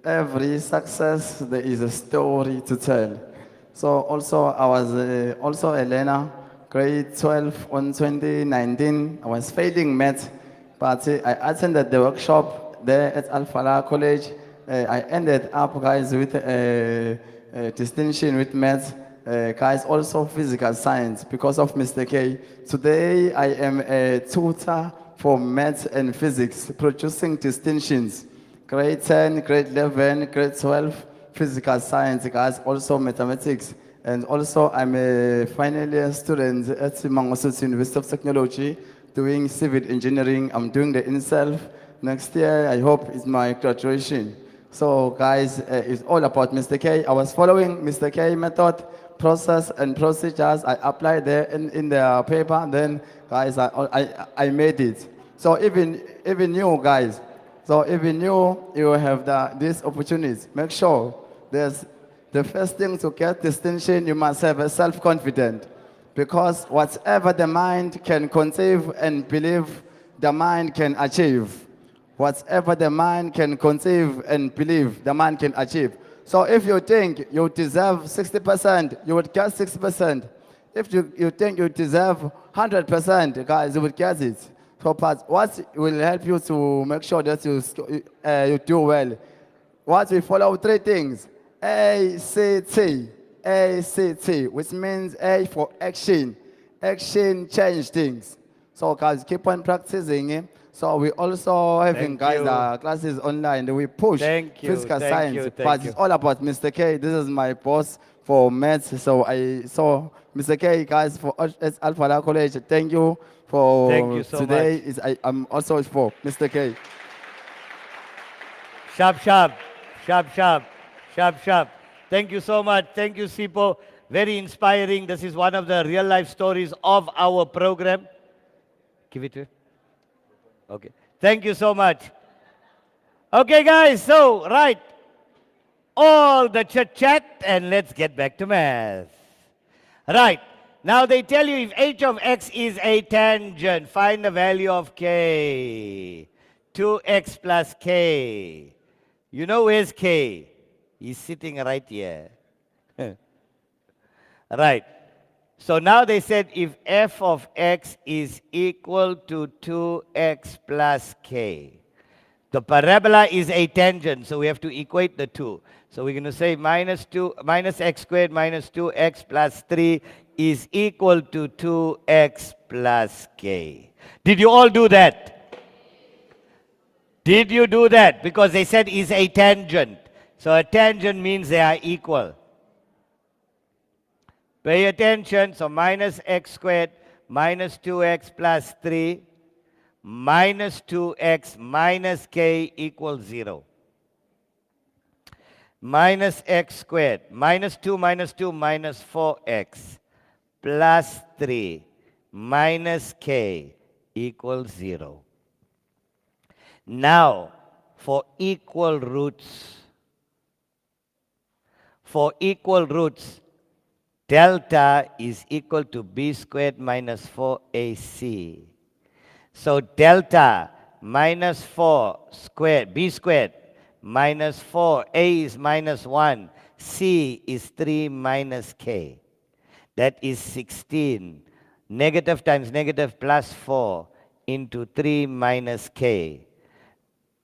every success, there is a story to tell. So also, I was also a learner, grade 12 on 2019. I was failing math, but I attended the workshop there at Al-Falah College. I ended up, guys, with a distinction with maths, guys, also physical science because of Mr. K. Today, I am a tutor for maths and physics, producing distinctions. Grade 10, grade 11, grade 12, physical science, guys, also mathematics. And also, I'm a final year student at Mangosutsu University of Technology, doing civil engineering. I'm doing the INSELF. Next year, I hope it's my graduation. So, guys, it's all about Mr. K. I was following Mr. K method, process, and procedures. I applied there in the paper. Then, guys, I made it. So, even you guys, so even you have these opportunities. Make sure there's the first thing to get distinction, you must have a self-confidence. Because whatever the mind can conceive and believe, the mind can achieve. Whatever the mind can conceive and believe, the mind can achieve. So if you think you deserve 60%, you would get 60%. If you think you deserve 100%, guys, you would get it. So, but what will help you to make sure that you do well? What we follow three things. ACT, ACT, which means A for action. Action change things. So guys, keep on practicing. So we also having Thank guys you. classes online. We push Thank you, physical thank science, you, but thank it's you. all about Mr. K. This is my boss for maths. So I saw Mr. K, guys, for Alpha College. Thank you Thank you for so today. much. I'm also for Mr. K. Sharp, sharp, sharp, sharp, sharp, sharp. Thank you so much. Thank you, Sipo. Very inspiring. This is one of the real life stories of our program. Give it to you. Okay. Thank you so much. Okay, guys. So, right. All the chit chat and let's get back to math. Right. Now they tell you if h of x is a tangent, find the value of k. 2x plus k. You know where's k? He's sitting right here. Right. So now they said if f of x is equal to 2x plus k. The parabola is a tangent, so we have to equate the two. So we're going to say minus x squared minus 2x plus 3 is equal to 2x plus k. Did you all do that? Did you do that? Because they said is a tangent. So a tangent means they are equal. Pay attention. So minus x squared minus 2x plus 3 minus 2x minus k equals 0. Minus x squared minus 2 minus 4x plus 3 minus k equals 0. Now, for equal roots, delta is equal to b squared minus 4ac. So delta minus 4 squared, b squared minus 4, a is minus 1, c is 3 minus k. That is 16. Negative times negative plus 4 into 3 minus k.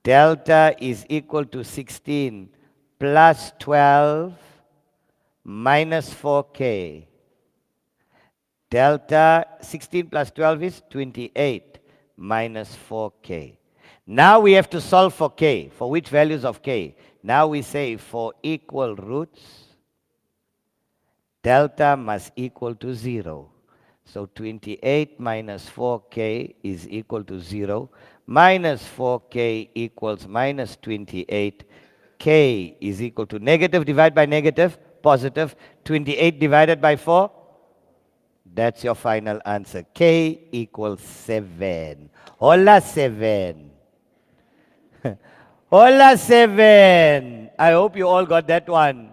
Delta is equal to 16 plus 12 minus 4k. Delta 16 plus 12 is 28 minus 4k. Now we have to solve for k. For which values of k? Now we say for equal roots, delta must equal to 0. So 28 minus 4k is equal to 0. Minus 4k equals minus 28. K is equal to negative divided by negative, positive. 28 divided by 4. That's your final answer. K equals 7. Hola 7. Hola 7. I hope you all got that one.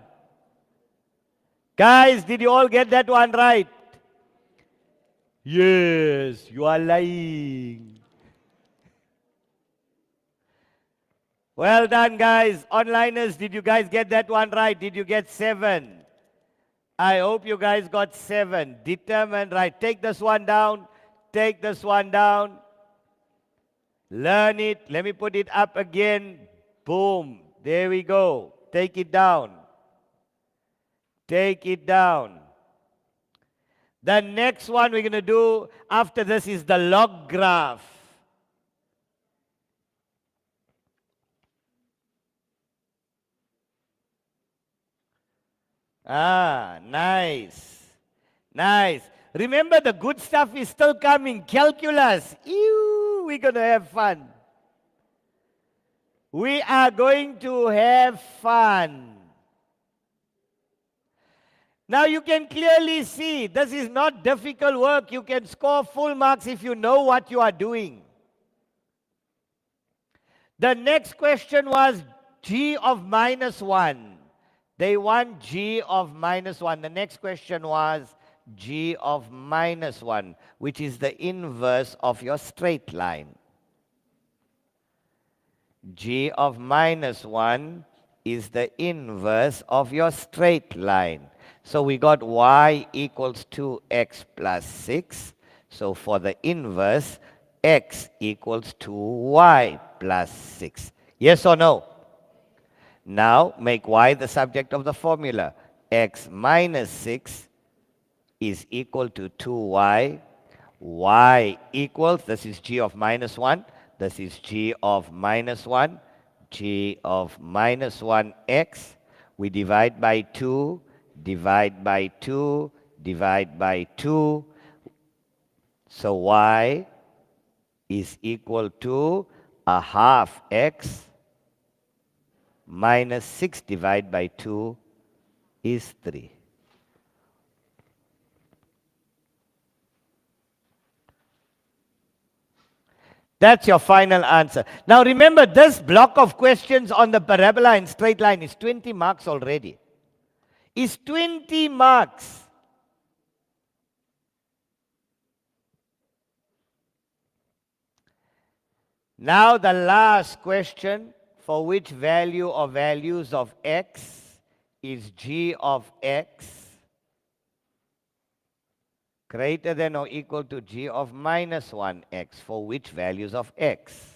Guys, did you all get that one right? Yes, you are lying. Well done, guys. Onliners, did you guys get that one right? Did you get 7? I hope you guys got 7. Determined, right? Take this one down. Take this one down. Learn it. Let me put it up again. Boom. There we go. Take it down. Take it down. The next one we're going to do after this is the log graph. Ah, nice. Nice. Remember, the good stuff is still coming. Calculus. Ew, we're going to have fun. We are going to have fun. Now you can clearly see this is not difficult work. You can score full marks if you know what you are doing. The next question was g of minus 1. They want g of minus 1. The next question was g of minus 1, which is the inverse of your straight line. G of minus 1 is the inverse of your straight line. So we got y equals 2x plus 6. So for the inverse, x equals 2y plus 6. Yes or no? Now make y the subject of the formula. X minus 6 is equal to 2y. Y equals, this is g of minus 1. This is g of minus 1. G of minus 1x. We divide by 2, divide by 2, divide by 2. So y is equal to a half x minus 6 divided by 2 is 3. That's your final answer. Now remember, this block of questions on the parabola and straight line is 20 marks already. Is 20 marks. Now the last question, for which value or values of x is g of x greater than or equal to g of minus 1x, for which values of x?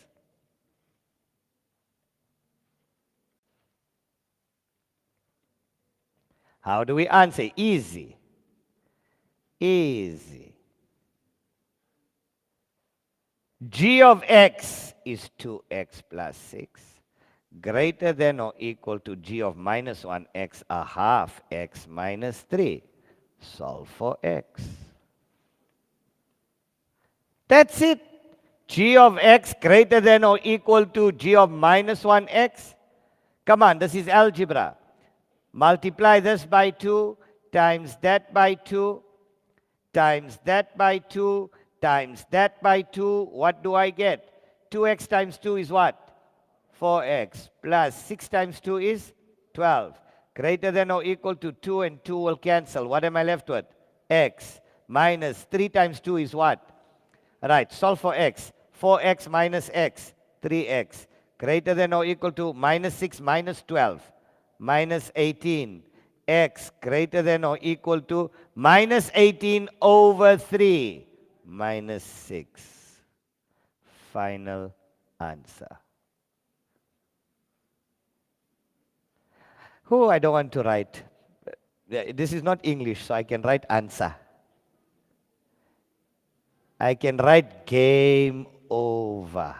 How do we answer? Easy. Easy. G of x is 2x plus 6 greater than or equal to g of minus 1x, a half x minus 3. Solve for x. That's it. G of x greater than or equal to g of minus 1x. Come on, this is algebra. Multiply this by 2, times that by 2, times that by 2, times that by 2. What do I get? 2x times 2 is what? 4x. Plus 6 times 2 is 12. Greater than or equal to 2, and 2 will cancel. What am I left with? X. Minus 3 times 2 is what? Right, solve for x. 4x minus x, 3x. Greater than or equal to minus 6 minus 12, minus 18. X greater than or equal to minus 18 over 3, minus 6. Final answer. Oh, I don't want to write. This is not English, so I can write answer. I can write game over.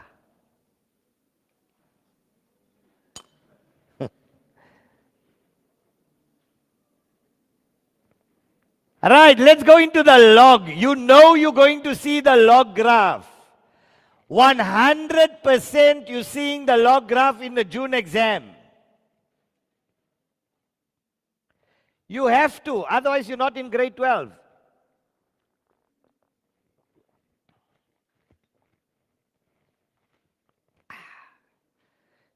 All right, let's go into the log. You know you're going to see the log graph. 100% you're seeing the log graph in the June exam. You have to, otherwise you're not in grade 12.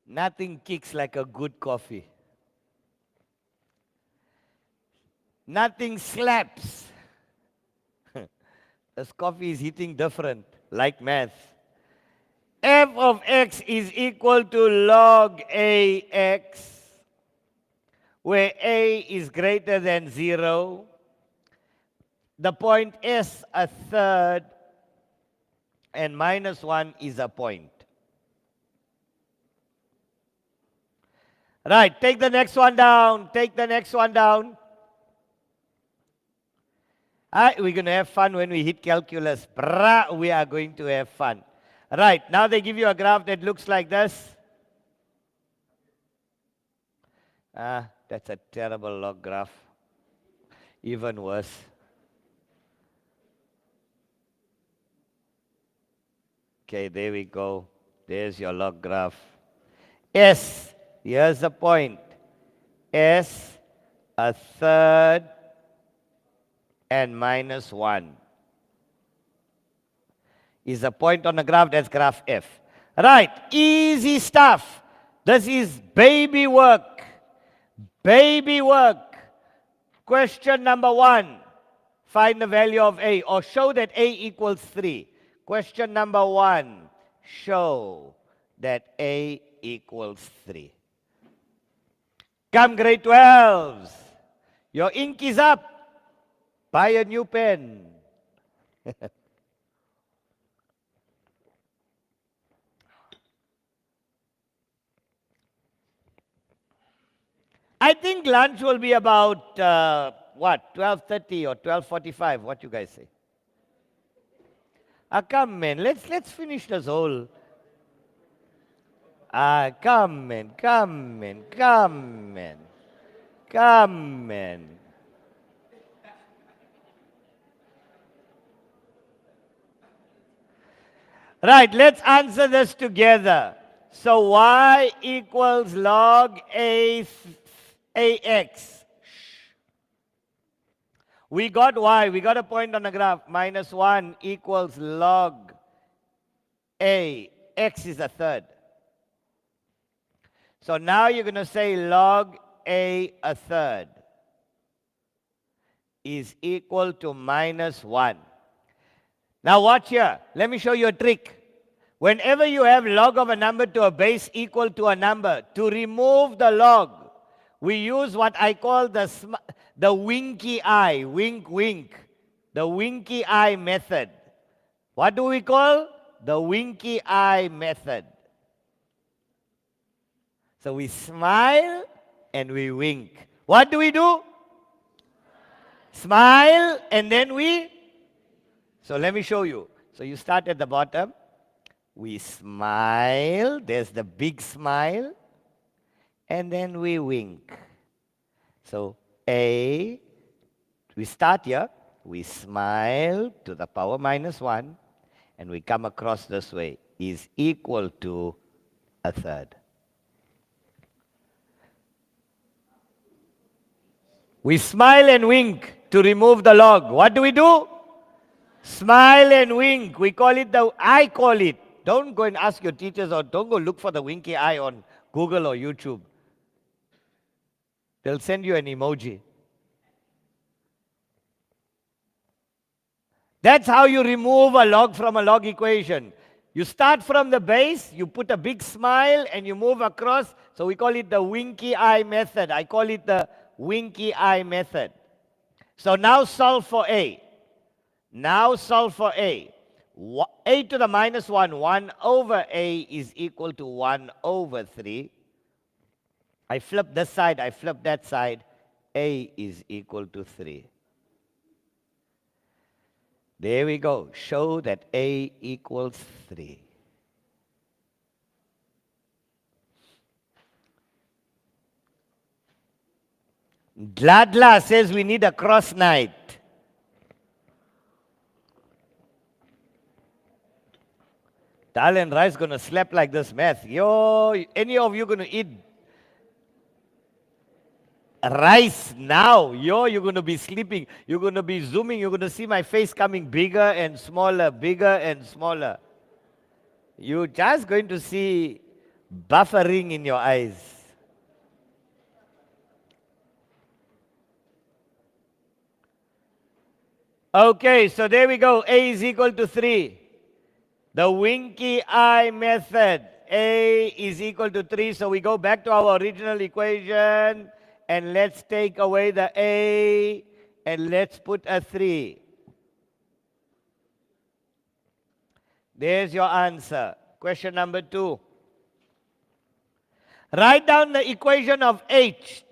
Nothing kicks like a good coffee. Nothing slaps. This coffee is hitting different, like math. F of x is equal to log ax, where a is greater than 0. The point S a third, and minus 1 is a point. Right, take the next one down. Take the next one down. We're going to have fun when we hit calculus. We are going to have fun. Right, now they give you a graph that looks like this. That's a terrible log graph. Even worse. Okay, there we go. There's your log graph. S, here's the point. S, a third, and minus 1 is a point on the graph. That's graph F. Right, easy stuff. This is baby work. Baby work. Question number 1. Find the value of A, or show that A equals 3. Question number 1. Show that A equals 3. Come grade 12s. Your ink is up. Buy a new pen. I think lunch will be about, 12:30 or 12:45. What you guys say? Come man, let's finish this whole. Come man, come man, come man, come man. Right, let's answer this together. So y equals log ax. We got y, we got a point on the graph. Minus 1 equals log a. X is a third. So now you're going to say log a third is equal to minus 1. Now watch here. Let me show you a trick. Whenever you have log of a number to a base equal to a number, to remove the log, we use what I call the winky eye, wink, wink, the winky eye method. What do we call? The winky eye method. So we smile and we wink. What do we do? Smile and then we... So let me show you. So you start at the bottom. We smile. There's the big smile. And then we wink. So A, we start here. We smile to the power minus 1. And we come across this way. Is equal to a third. We smile and wink to remove the log. What do we do? Smile and wink. We call it I call it. Don't go and ask your teachers, or don't go look for the winky eye on Google or YouTube. They'll send you an emoji. That's how you remove a log from a log equation. You start from the base, you put a big smile, and you move across. So we call it the winky eye method. I call it the winky eye method. So now solve for A. Now solve for A. A to the minus 1, 1 over A is equal to 1 over 3. I flip this side, I flip that side. A is equal to 3. There we go. Show that A equals 3. Dladla says we need a cross night. Dal and rice going to slap like this math. Yo, any of you going to eat rice now? Yo, you're going to be sleeping. You're going to be zooming. You're going to see my face coming bigger and smaller, bigger and smaller. You're just going to see buffering in your eyes. Okay, so there we go. A is equal to 3. The winky eye method. A is equal to 3. So we go back to our original equation. And let's take away the A. And let's put a 3. There's your answer. Question number 2. Write down the equation of H.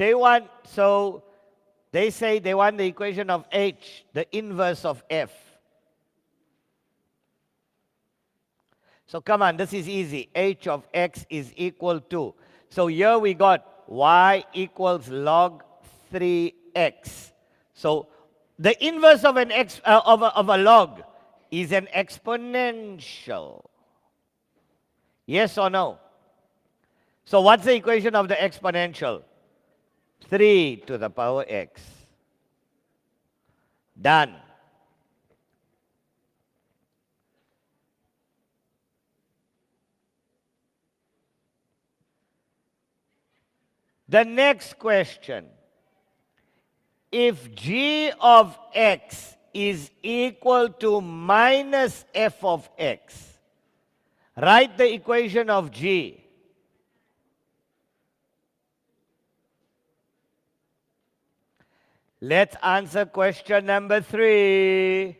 They say they want the equation of H, the inverse of F. So come on, this is easy. H of X is equal to. So here we got Y equals log 3X. So The inverse of a log is an exponential. Yes or no? So what's the equation of the exponential? 3 to the power x. Done. The next question. If g of x is equal to minus f of x, write the equation of g. Let's answer question number 3.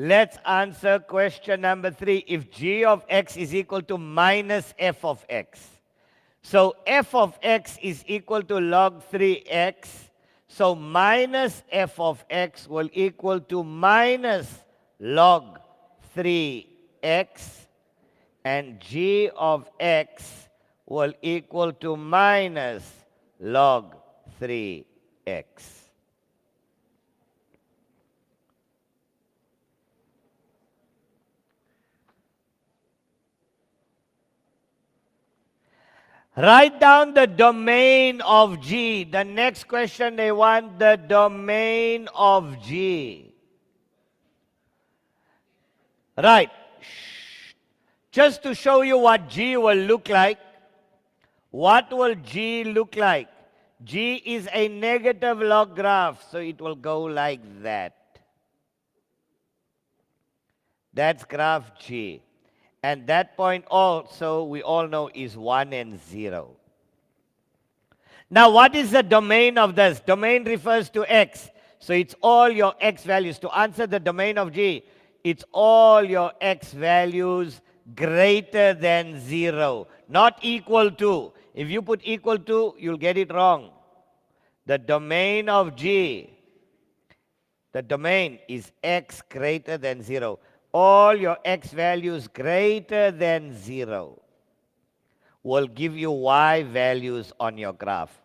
Let's answer question number 3. If g of x is equal to minus f of x. So f of x is equal to log 3x. So minus f of x will equal to minus log 3x. And g of x will equal to minus log 3x. Write down the domain of G. The next question, they want the domain of G. Right. Just to show you what G will look like. What will G look like? G is a negative log graph, so it will go like that. That's graph G. And that point also, we all know, is 1 and 0. Now, what is the domain of this? Domain refers to x. So it's all your x values. To answer the domain of G, it's all your x values greater than 0. Not equal to. If you put equal to, you'll get it wrong. The domain of G, the domain is x greater than 0. All your x values greater than 0 will give you y values on your graph.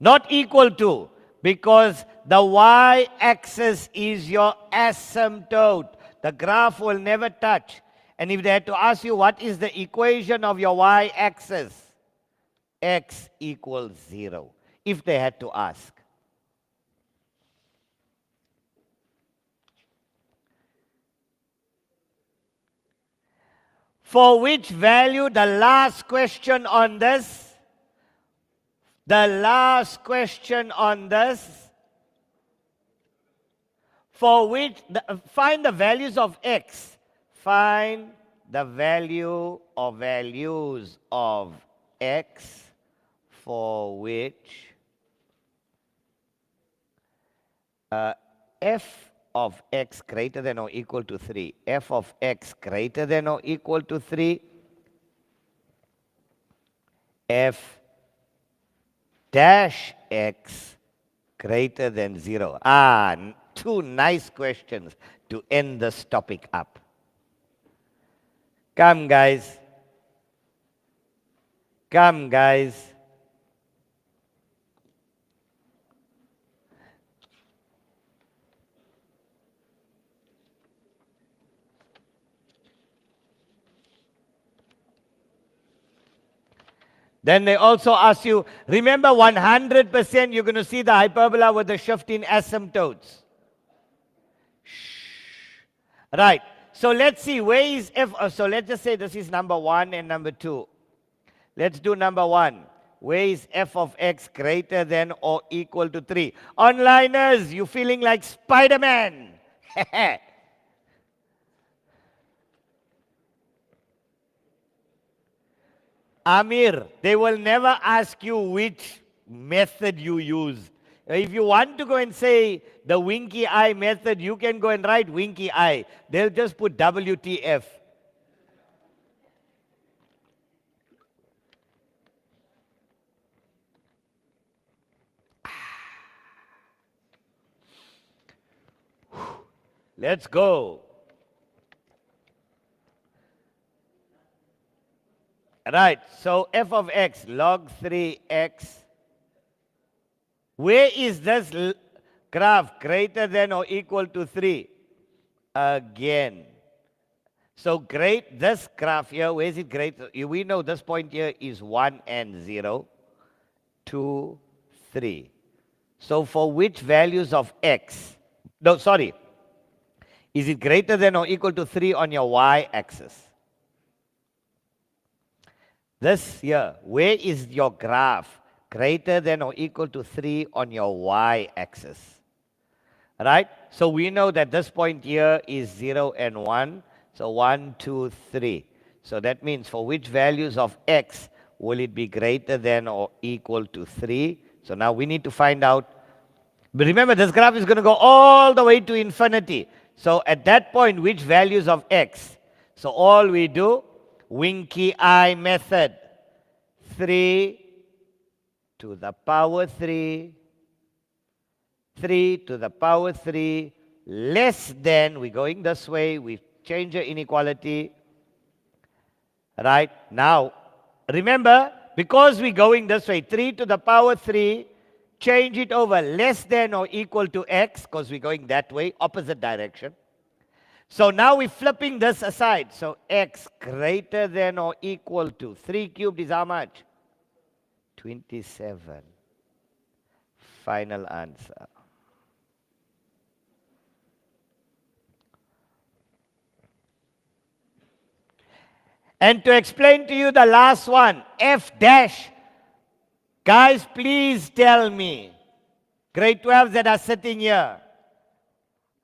Not equal to, because the y-axis is your asymptote. The graph will never touch. And if they had to ask you what is the equation of your y-axis, x equals 0, if they had to ask. For which value, the last question on this, for which, find the values of x. Find the value or values of x for which f of x greater than or equal to 3. F of x greater than or equal to 3. F dash x greater than 0. Two nice questions to end this topic up. Come, guys. Come, guys. Then they also ask you, remember 100% you're going to see the hyperbola with the shift in asymptotes. Right. So let's see, where is f? So let's just say this is number 1 and number 2. Let's do number 1. Where is f of x greater than or equal to 3? Onliners, you feeling like Spider-Man? Amir, they will never ask you which method you use. If you want to go and say the winky eye method, you can go and write winky eye. They'll just put WTF. Let's go. Right, so f of x, log 3x. Where is this graph greater than or equal to 3? Again. So this graph here, where is it greater? We know this point here is 1 and 0, 2, 3. So for which values of x? No, sorry. Is it greater than or equal to 3 on your y-axis? This here, where is your graph greater than or equal to 3 on your y-axis? Right? So we know that this point here is 0 and 1. So 1, 2, 3. So that means for which values of x will it be greater than or equal to 3? So now we need to find out. But remember, this graph is going to go all the way to infinity. So at that point, which values of x? So all we do, winky eye method. 3 to the power 3. 3 to the power 3 less than, we're going this way, we change the inequality. Right? Now, remember, because we're going this way, 3 to the power 3, change it over less than or equal to x, because we're going that way, opposite direction. So now we're flipping this aside. So x greater than or equal to 3 cubed is how much? 27. Final answer. And to explain to you the last one, f dash. Guys, please tell me, grade 12s that are sitting here,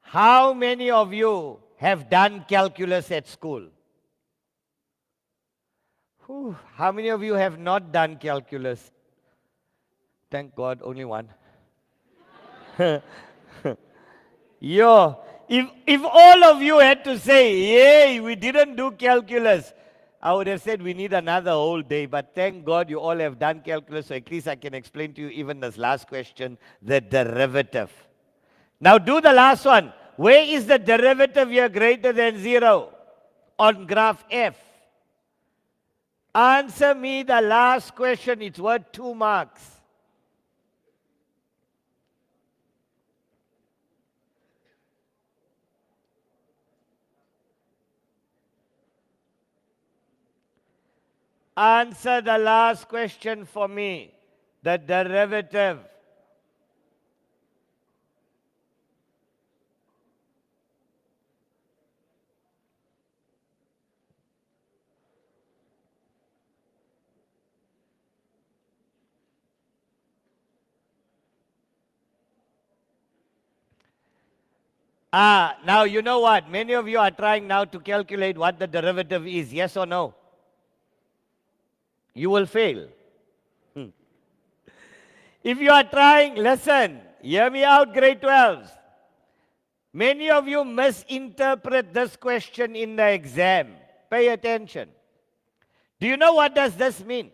how many of you have done calculus at school? Whew, how many of you have not done calculus? Thank God, only one. Yo, if all of you had to say, yay, we didn't do calculus, I would have said we need another whole day. But thank God you all have done calculus, so at least I can explain to you even this last question, the derivative. Now do the last one. Where is the derivative here greater than 0 on graph F? Answer me the last question. It's worth 2 marks. Answer the last question for me. The derivative. Now you know what? Many of you are trying now to calculate what the derivative is. Yes or no? You will fail. If you are trying, listen, hear me out, grade 12s. Many of you misinterpret this question in the exam. Pay attention. Do you know what does this mean?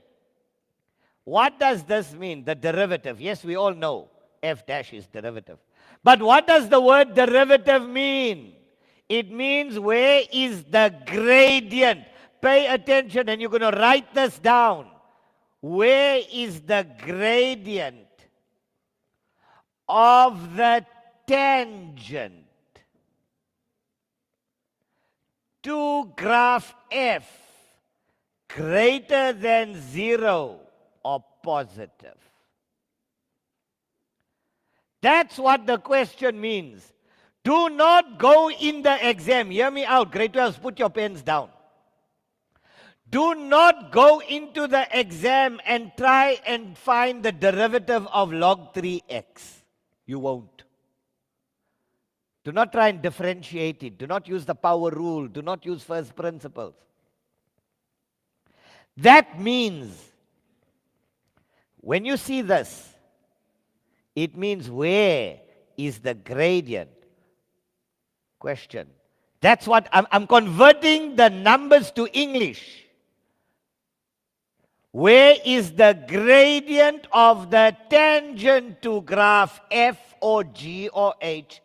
What does this mean? The derivative. Yes, we all know f dash is derivative. But what does the word derivative mean? It means where is the gradient? Pay attention and you're going to write this down. Where is the gradient of the tangent to graph F greater than 0 or positive? That's what the question means. Do not go in the exam. Hear me out. Grade 12, put your pens down. Do not go into the exam and try and find the derivative of log 3x. You won't. Do not try and differentiate it. Do not use the power rule. Do not use first principles. That means, when you see this, it means where is the gradient? Question. That's what I'm converting the numbers to English. Where is the gradient of the tangent to graph F or G or H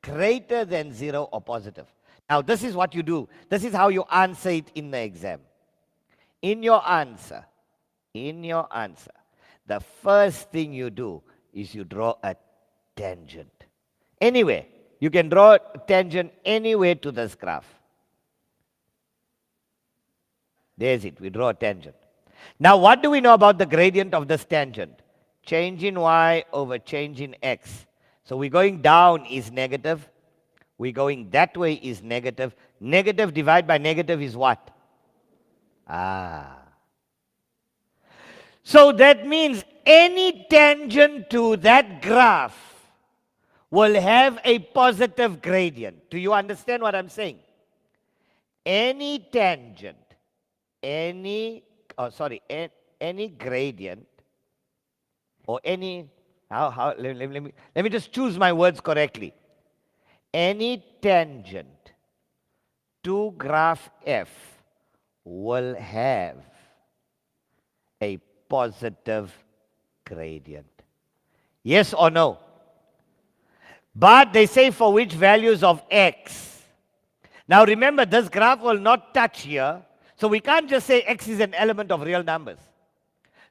greater than 0 or positive? Now, this is what you do. This is how you answer it in the exam. in your answer, the first thing you do is you draw a tangent. Anywhere. You can draw a tangent anywhere to this graph. There's it. We draw a tangent. Now, what do we know about the gradient of this tangent? Change in y over change in x. So we're going down is negative. We're going that way is negative. Negative divided by negative is what? So that means any tangent to that graph will have a positive gradient. Do you understand what I'm saying? Any tangent, any gradient, or any, let me just choose my words correctly. Any tangent to graph F will have a positive gradient. Yes or no? But they say for which values of x. Now remember, this graph will not touch here. So we can't just say x is an element of real numbers.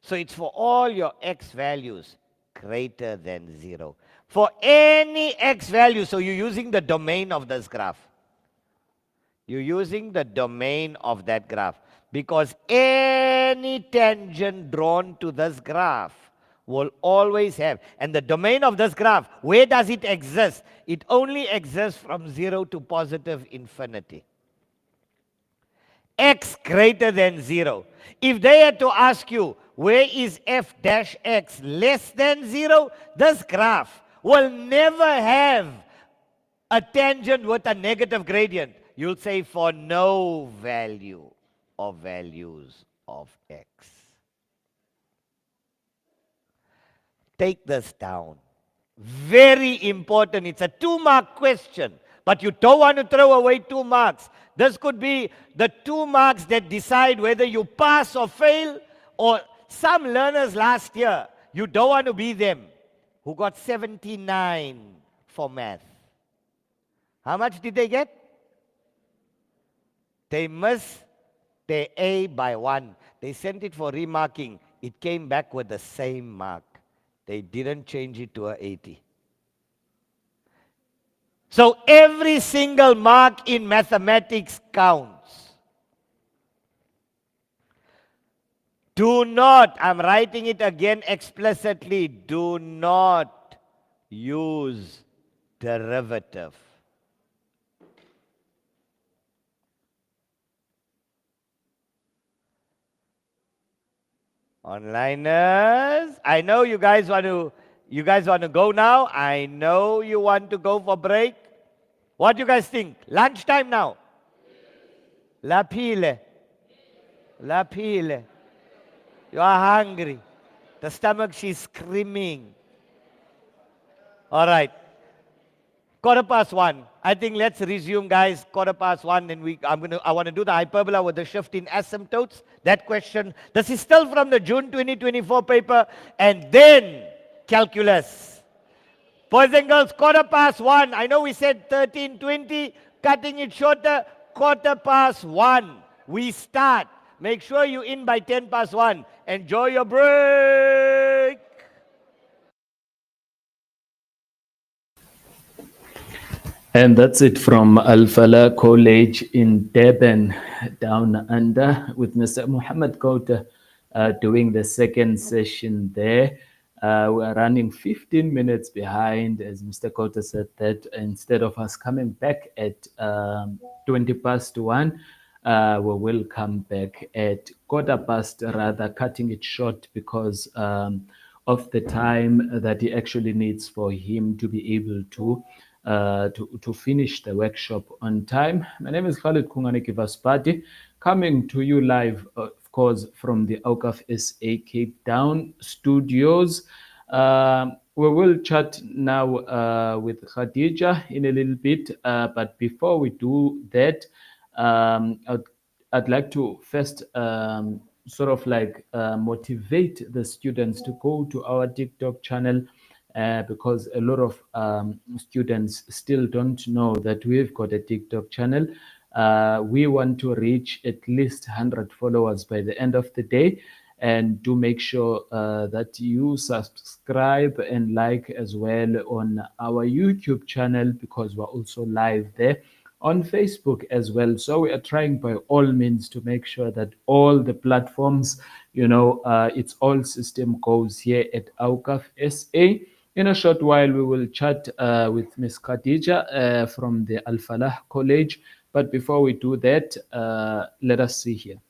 So it's for all your x values greater than 0. For any x value, so you're using the domain of this graph. You're using the domain of that graph. Because any tangent drawn to this graph will always have. And the domain of this graph, where does it exist? It only exists from 0 to positive infinity. X greater than 0. If they had to ask you, where is f dash x less than 0? This graph will never have a tangent with a negative gradient. You'll say for no value of values of x. Take this down. Very important. It's a 2-mark question. But you don't want to throw away 2 marks. This could be the 2 marks that decide whether you pass or fail. Or some learners last year, you don't want to be them, who got 79 for math. How much did they get? They missed their A by 1. They sent it for remarking. It came back with the same mark. They didn't change it to a 80. So every single mark in mathematics counts. Do not, I'm writing it again explicitly, do not use derivative. Onliners, I know you guys want to go now. I know you want to go for break. What do you guys think? Lunchtime now? La pile. La pile. You are hungry. The stomach, she's screaming. All right. 1:15. I think let's resume, guys. 1:15, and I want to do the hyperbola with the shift in asymptotes. That question. This is still from the June 2024 paper, and then calculus. Boys and girls, 1:15. I know we said 13:20, cutting it shorter. 1:15. We start. Make sure you're in by 1:10. Enjoy your break. And that's it from Al-Falah College in Durban, down under, with Mr. Muhammad Kota doing the second session there. We're running 15 minutes behind, as Mr. Kota said, that instead of us coming back at 1:20, we will come back at 1:15, rather cutting it short because of the time that he actually needs for him to be able to finish the workshop on time. My name is Khalid Kungane Kivaspati, coming to you live, of course, from the Awqaf SA Cape Town studios. We will chat now with Khadija in a little bit, but before we do that, I'd like to first sort of like motivate the students to go to our TikTok channel, because a lot of students still don't know that we've got a TikTok channel. We want to reach at least 100 followers by the end of the day. And do make sure that you subscribe and like as well on our YouTube channel, because we're also live there on Facebook as well. So we are trying by all means to make sure that all the platforms, it's all system goes here at Awqaf SA. In a short while, we will chat with Ms. Khadija from the Al Falah College. But before we do that, let us see here.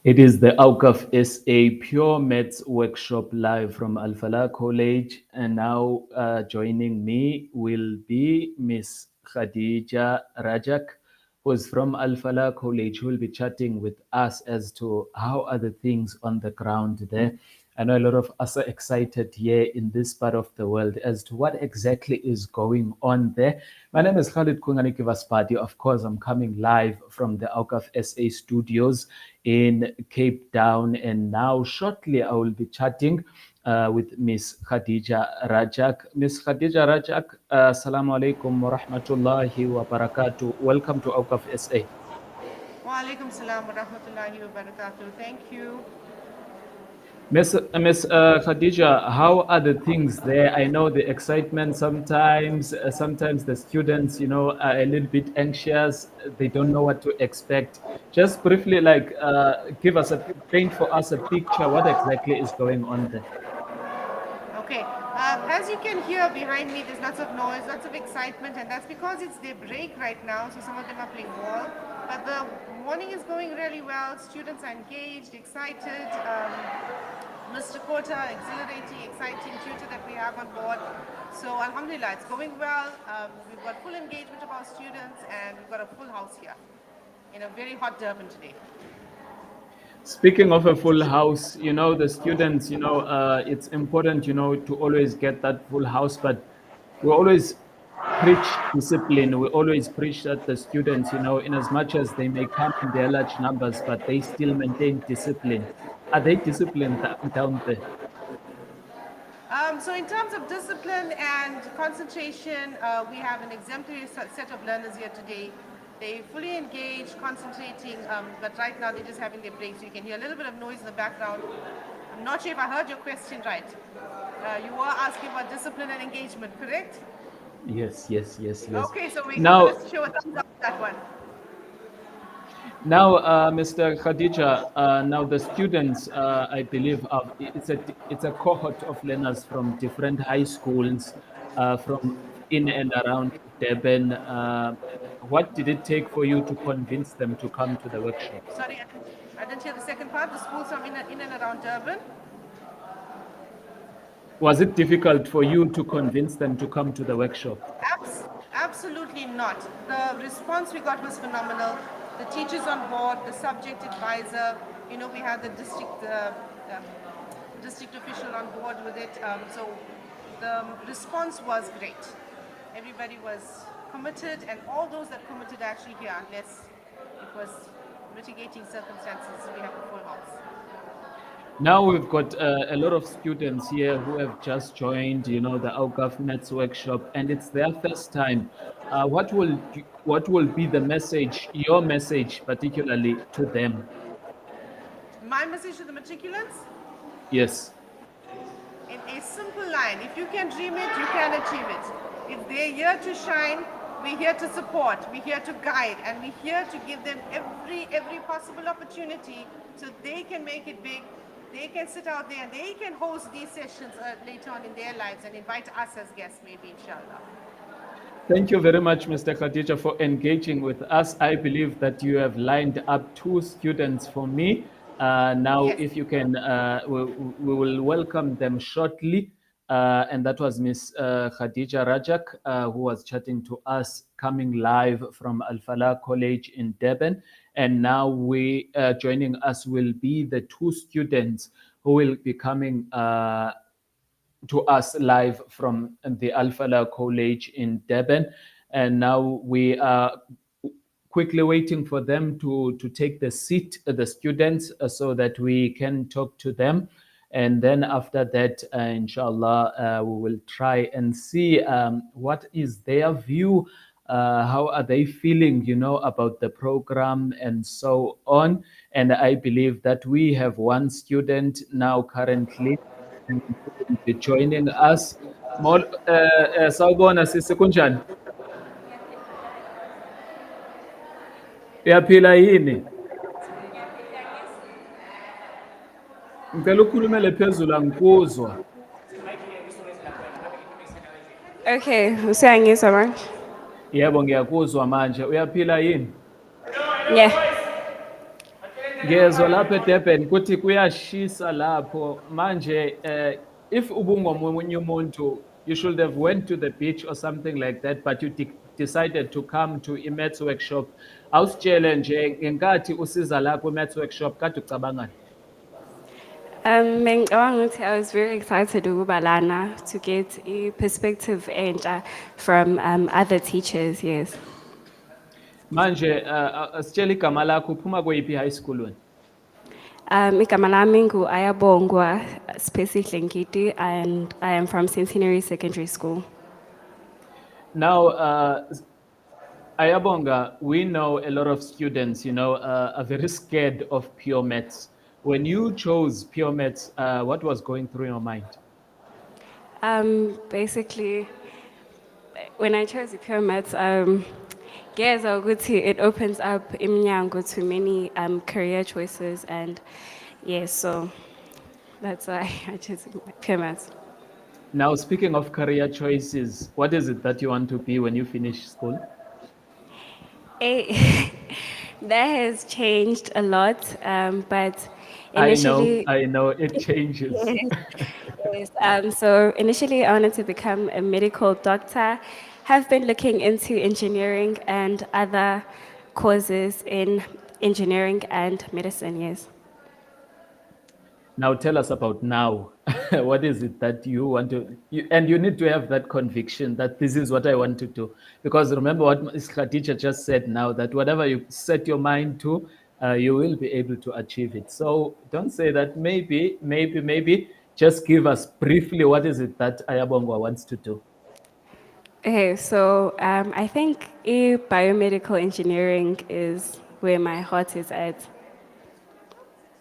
It is the Awqaf SA Pure Maths Workshop live from Al Falah College. And now joining me will be Miss Khadija Rajak, who is from Al Falah College, who will be chatting with us as to how are the things on the ground there. I know a lot of us are excited here in this part of the world as to what exactly is going on there. My name is Khalid Kungani Kivaspati. Of course, I'm coming live from the Awqaf SA studios in Cape Town. And now, shortly, I will be chatting with Miss Khadija Rajak. Miss Khadija Rajak, Assalamu alaikum wa rahmatullahi wa barakatuh. Welcome to Awqaf SA. Wa alaikum salam wa rahmatullahi wa barakatuh. Thank you. Miss Khadija, how are the things there? I know the excitement sometimes. Sometimes the students, are a little bit anxious. They don't know what to expect. Just briefly, paint for us a picture. What exactly is going on there? Okay, as you can hear behind me, there's lots of noise, lots of excitement, and that's because it's their break right now, so some of them are playing ball. But the morning is going really well. Students are engaged, excited. Mr. Kota, exhilarating, exciting tutor that we have on board. So alhamdulillah, it's going well. We've got full engagement of our students, and we've got a full house here in a very hot Durban today. Speaking of a full house, the students, it's important, to always get that full house, but we always preach discipline. We always preach that the students, in as much as they may come in their large numbers, but they still maintain discipline. Are they disciplined down there? So in terms of discipline and concentration, we have an exemplary set of learners here today. They fully engaged, concentrating, but right now they're just having their break. So you can hear a little bit of noise in the background. I'm not sure if I heard your question right. You were asking about discipline and engagement, correct? Yes. Okay, so we're Now, going to show a thumbs up that one. Now, Mr. Khadija, now the students, I believe, it's a cohort of learners from different high schools, from in and around Durban. What did it take for you to convince them to come to the workshop? Sorry, I didn't hear the second part. The schools are in and around Durban. Was it difficult for you to convince them to come to the workshop? Absolutely not. The response we got was phenomenal. The teachers on board, the subject advisor, we had the district official on board with it. So the response was great. Everybody was committed, and all those that committed actually here, unless it was mitigating circumstances, we have a full house. Now we've got a lot of students here who have just joined, the Awqaf Maths workshop, and it's their first time. What will be the message, your message, particularly to them? My message to the matriculants? Yes. In a simple line, if you can dream it, you can achieve it. If they're here to shine, we're here to support, we're here to guide, and we're here to give them every possible opportunity so they can make it big. They can sit out there and they can host these sessions later on in their lives and invite us as guests, maybe, inshallah. Thank you very much, Mr. Khadija, for engaging with us. I believe that you have lined up 2 students for me. Now, Yes. if you can, we will welcome them shortly. And that was Miss Khadija Rajak, who was chatting to us, coming live from Al Falah College in Durban. And now joining us will be the 2 students who will be coming to us live from the Al Falah College in Durban. And now we are quickly waiting for them to take the seat, the students, so that we can talk to them. And then after that, inshallah, we will try and see what is their view, how are they feeling, about the program and so on. And I believe that we have one student now currently and who will be joining us. Sawubona sisi kunjani? Uyaphila yini? Ngicela ukhulumele phezulu angikuzwa. Okay, usiyangizwa manje? Yebo ngiyakuzwa manje. Uyaphila yini? Yeah. Ngiyezwa lapha eDurban kuthi kuyashisa lapho manje if ubungomunye umuntu you should have went to the beach or something like that but you decided to come to i-maths workshop. Awusitshele nje ngenkathi usiza la ku-maths workshop kade ucabangani? Bengicabanga ukuthi I was very excited ukuba lana to get a perspective entsha from other teachers, yes. Manje asitshele igama lakho uphuma kweyiphi high school wena? Igama lami ngu-Ayabongwa Spesi Dlengiti, and I am from Centenary Secondary School. Now, Ayabonga, we know a lot of students, are very scared of pure maths. When you chose pure maths, what was going through your mind? Basically, when I chose the pure maths, yes, it opens up iminyango to many career choices, and yes, so that's why I chose pure maths. Now, speaking of career choices, what is it that you want to be when you finish school? That has changed a lot, but initially... I know, it changes. Yes. So initially I wanted to become a medical doctor. Have been looking into engineering and other courses in engineering and medicine, yes. Now tell us about now. What is it that you want to, and you need to have that conviction that this is what I want to do. Because remember what Ms. Khadija just said now, that whatever you set your mind to, you will be able to achieve it. So don't say that maybe. Just give us briefly what is it that Ayabongwa wants to do. Okay, so I think biomedical engineering is where my heart is at.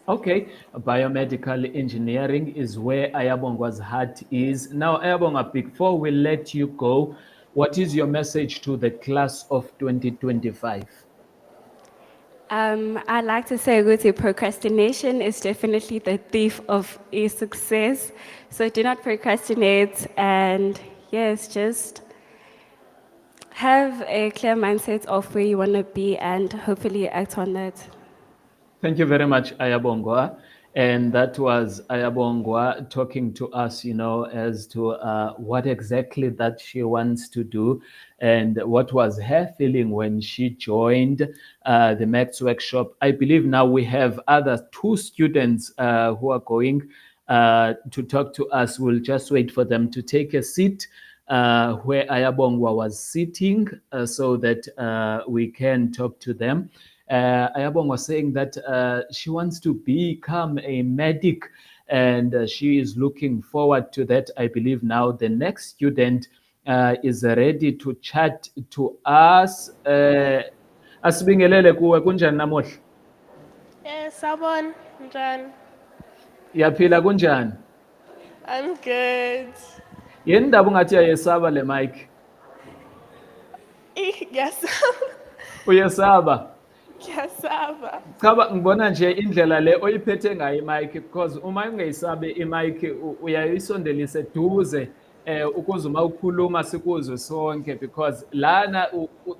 Okay, biomedical engineering is where Ayabongwa's heart is. Now, Ayabongwa, before we let you go, what is your message to the class of 2025? I'd like to say, procrastination is definitely the thief of success. So do not procrastinate, and yes, just have a clear mindset of where you want to be and hopefully act on that. Thank you very much, Ayabongwa. And that was Ayabongwa talking to us, as to what exactly that she wants to do and what was her feeling when she joined the maths workshop. I believe now we have other 2 students who are going to talk to us. We'll just wait for them to take a seat where Ayabongwa was sitting so that we can talk to them. Ayabong was saying that she wants to become a medic and she is looking forward to that. I believe now the next student is ready to chat to us. Asibingelele kuwe kunjani namuhla? Sabon, John. Yaphila kunjani? I'm good. Yini ndaba ungathi ayesaba le mic? Yes. Uyesaba. Ngiyasaba. Cha ngibona nje indlela le oyiphethe ngayo imic because uma ungeyisabi imic uyayisondelisa eduze ukuze uma ukhuluma sikuzwe sonke because lana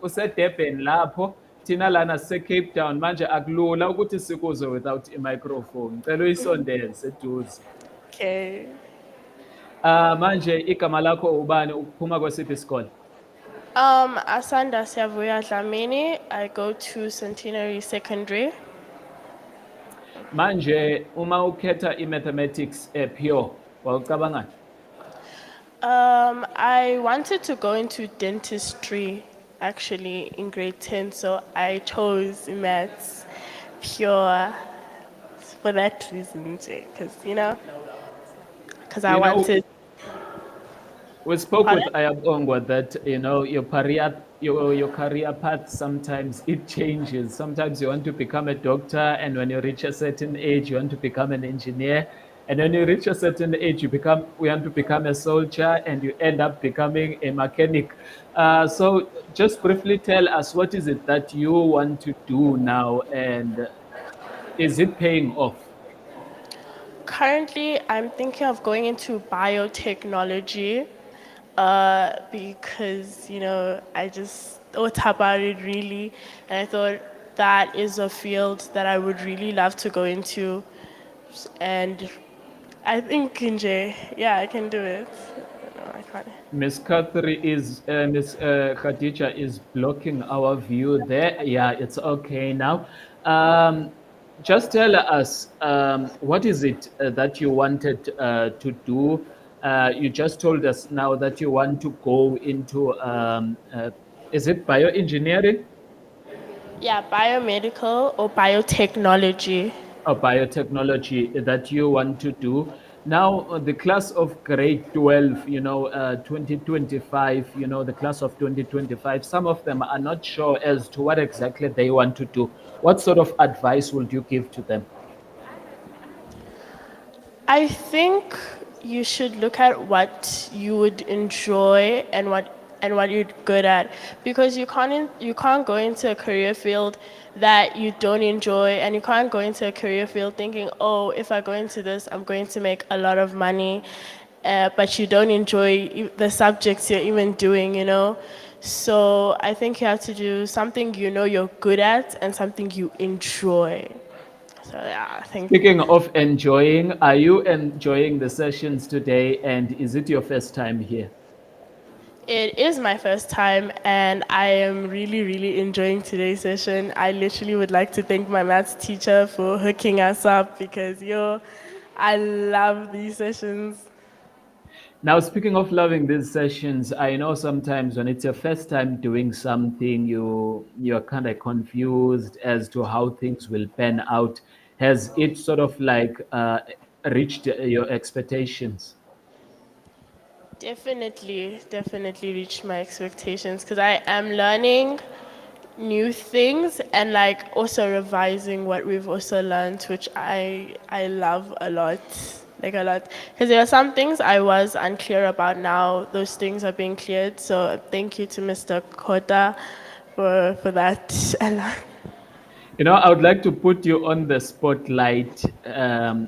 useDurban lapho thina lana sise-Cape Town manje akulula ukuthi sikuzwe without i-microphone. Ngicela uyisondele seduze. Okay. Manje igama lakho ubani ukuphuma kwesiphi isikole? Asanda Siyavuya Dlamini. I go to Centenary Secondary. Manje uma ukhetha i-mathematics pure wawucabangani? I wanted to go into dentistry actually in grade 10, so I chose maths pure for that reason, because, because I You know, wanted. We spoke with Pardon? Ayabongwa that your career path sometimes it changes. Sometimes you want to become a doctor, and when you reach a certain age, you want to become an engineer. And when you reach a certain age, you want to become a soldier, and you end up becoming a mechanic. So just briefly tell us, what is it that you want to do now, and is it paying off? Currently, I'm thinking of going into biotechnology because, I just thought about it really, and I thought that is a field that I would really love to go into. And I think, yeah, I can do it. No, I can't. Miss Khadija is blocking our view there. Yeah, it's okay now. Just tell us, what is it that you wanted to do? You just told us now that you want to go into, is it bioengineering? Yeah, biomedical or biotechnology. Or biotechnology that you want to do. Now, the class of grade 12, 2025, the class of 2025, some of them are not sure as to what exactly they want to do. What sort of advice would you give to them? I think you should look at what you would enjoy and what you're good at, because you can't go into a career field that you don't enjoy, and you can't go into a career field thinking, oh, if I go into this, I'm going to make a lot of money, but you don't enjoy the subjects you're even doing. So I think you have to do something you're good at and something you enjoy. So yeah, I think. Speaking of enjoying, are you enjoying the sessions today, and is it your first time here? It is my first time, and I am really, really enjoying today's session. I literally would like to thank my maths teacher for hooking us up because, I love these sessions. Now, speaking of loving these sessions, I know sometimes when it's your first time doing something, you're kind of confused as to how things will pan out. Has it sort of like reached your expectations? Definitely reached my expectations because I am learning new things and like also revising what we've also learned, which I love a lot. Like a lot. Because there are some things I was unclear about now. Those things are being cleared. So thank you to Mr. Kota for that. I would like to put you on the spotlight.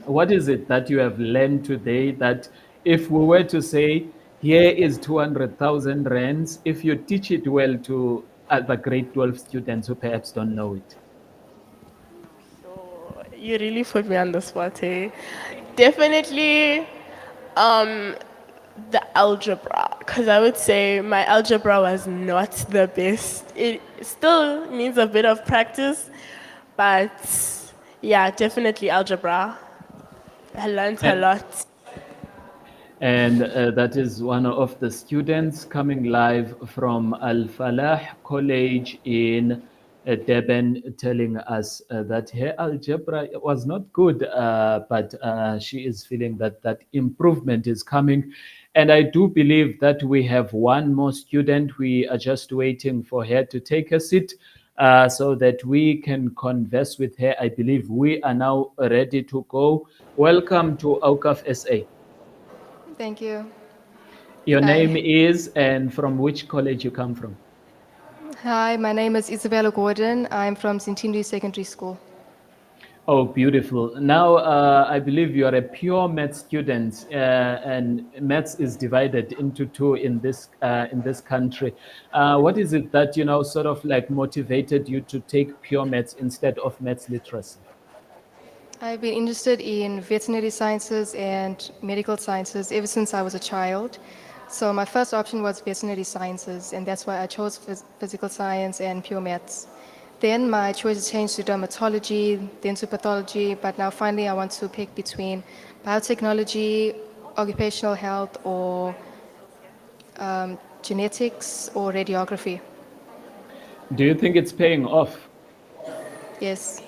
What is it that you have learned today that if we were to say, here is 200,000 rands, if you teach it well to other grade 12 students who perhaps don't know it? You really put me on the spot, eh? Definitely the algebra, because I would say my algebra was not the best. It still needs a bit of practice, but yeah, definitely algebra. I learned a lot. And that is one of the students coming live from Al Falah College in Durban, telling us that her algebra was not good, but she is feeling that improvement is coming. And I do believe that we have one more student. We are just waiting for her to take a seat so that we can converse with her. I believe we are now ready to go. Welcome to Awqaf SA. Thank you. Your Hi. name is, and from which college you come from? Hi, my name is Isabella Gordon. I'm from Zintindu Secondary School. Oh, beautiful. Now, I believe you are a pure maths student, and maths is divided into two in this country. What is it that, sort of like motivated you to take pure maths instead of maths literacy? I've been interested in veterinary sciences and medical sciences ever since I was a child. So my first option was veterinary sciences, and that's why I chose physical science and pure maths. Then my choices changed to dermatology, then to pathology, but now finally I want to pick between biotechnology, occupational health, or genetics or radiography. Do you think it's paying off? Yes.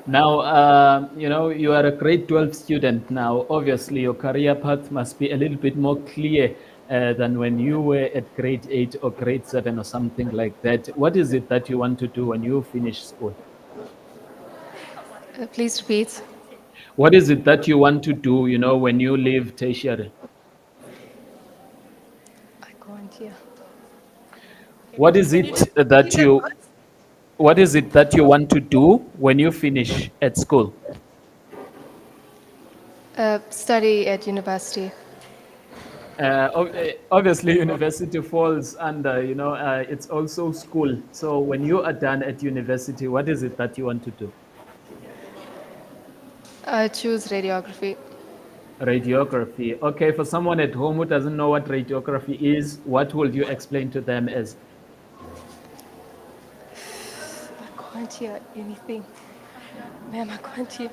Now, you are a grade 12 student now. Obviously, your career path must be a little bit more clear than when you were at grade 8 or grade 7 or something like that. What is it that you want to do when you finish school? Please repeat. What is it that you want to do, when you leave tertiary? I can't hear. What is Can you it just that repeat that you first? what is it that you want to do when you finish at school? Study at university. Obviously, university falls under, it's also school. So when you are done at university, what is it that you want to do? I choose radiography. Radiography. Okay, for someone at home who doesn't know what radiography is, what will you explain to them as? I can't hear anything. Ma'am, I can't hear.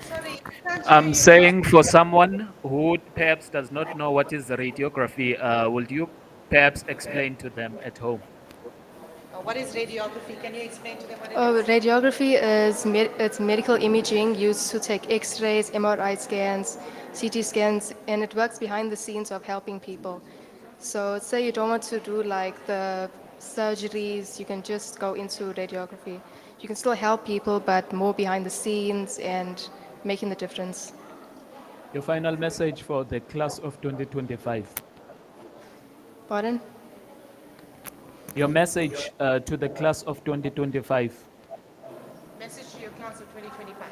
Sorry, I can't hear I'm you. saying for someone who perhaps does not know what is radiography, will you perhaps explain to them at home? What is radiography? Can you explain to them what it Oh, is? radiography is it's medical imaging used to take X-rays, MRI scans, CT scans, and it works behind the scenes of helping people. So say you don't want to do like the surgeries, you can just go into radiography. You can still help people, but more behind the scenes and making the difference. Your final message for the class of 2025. Pardon? Your message to the class of 2025. Message to your class of 2025.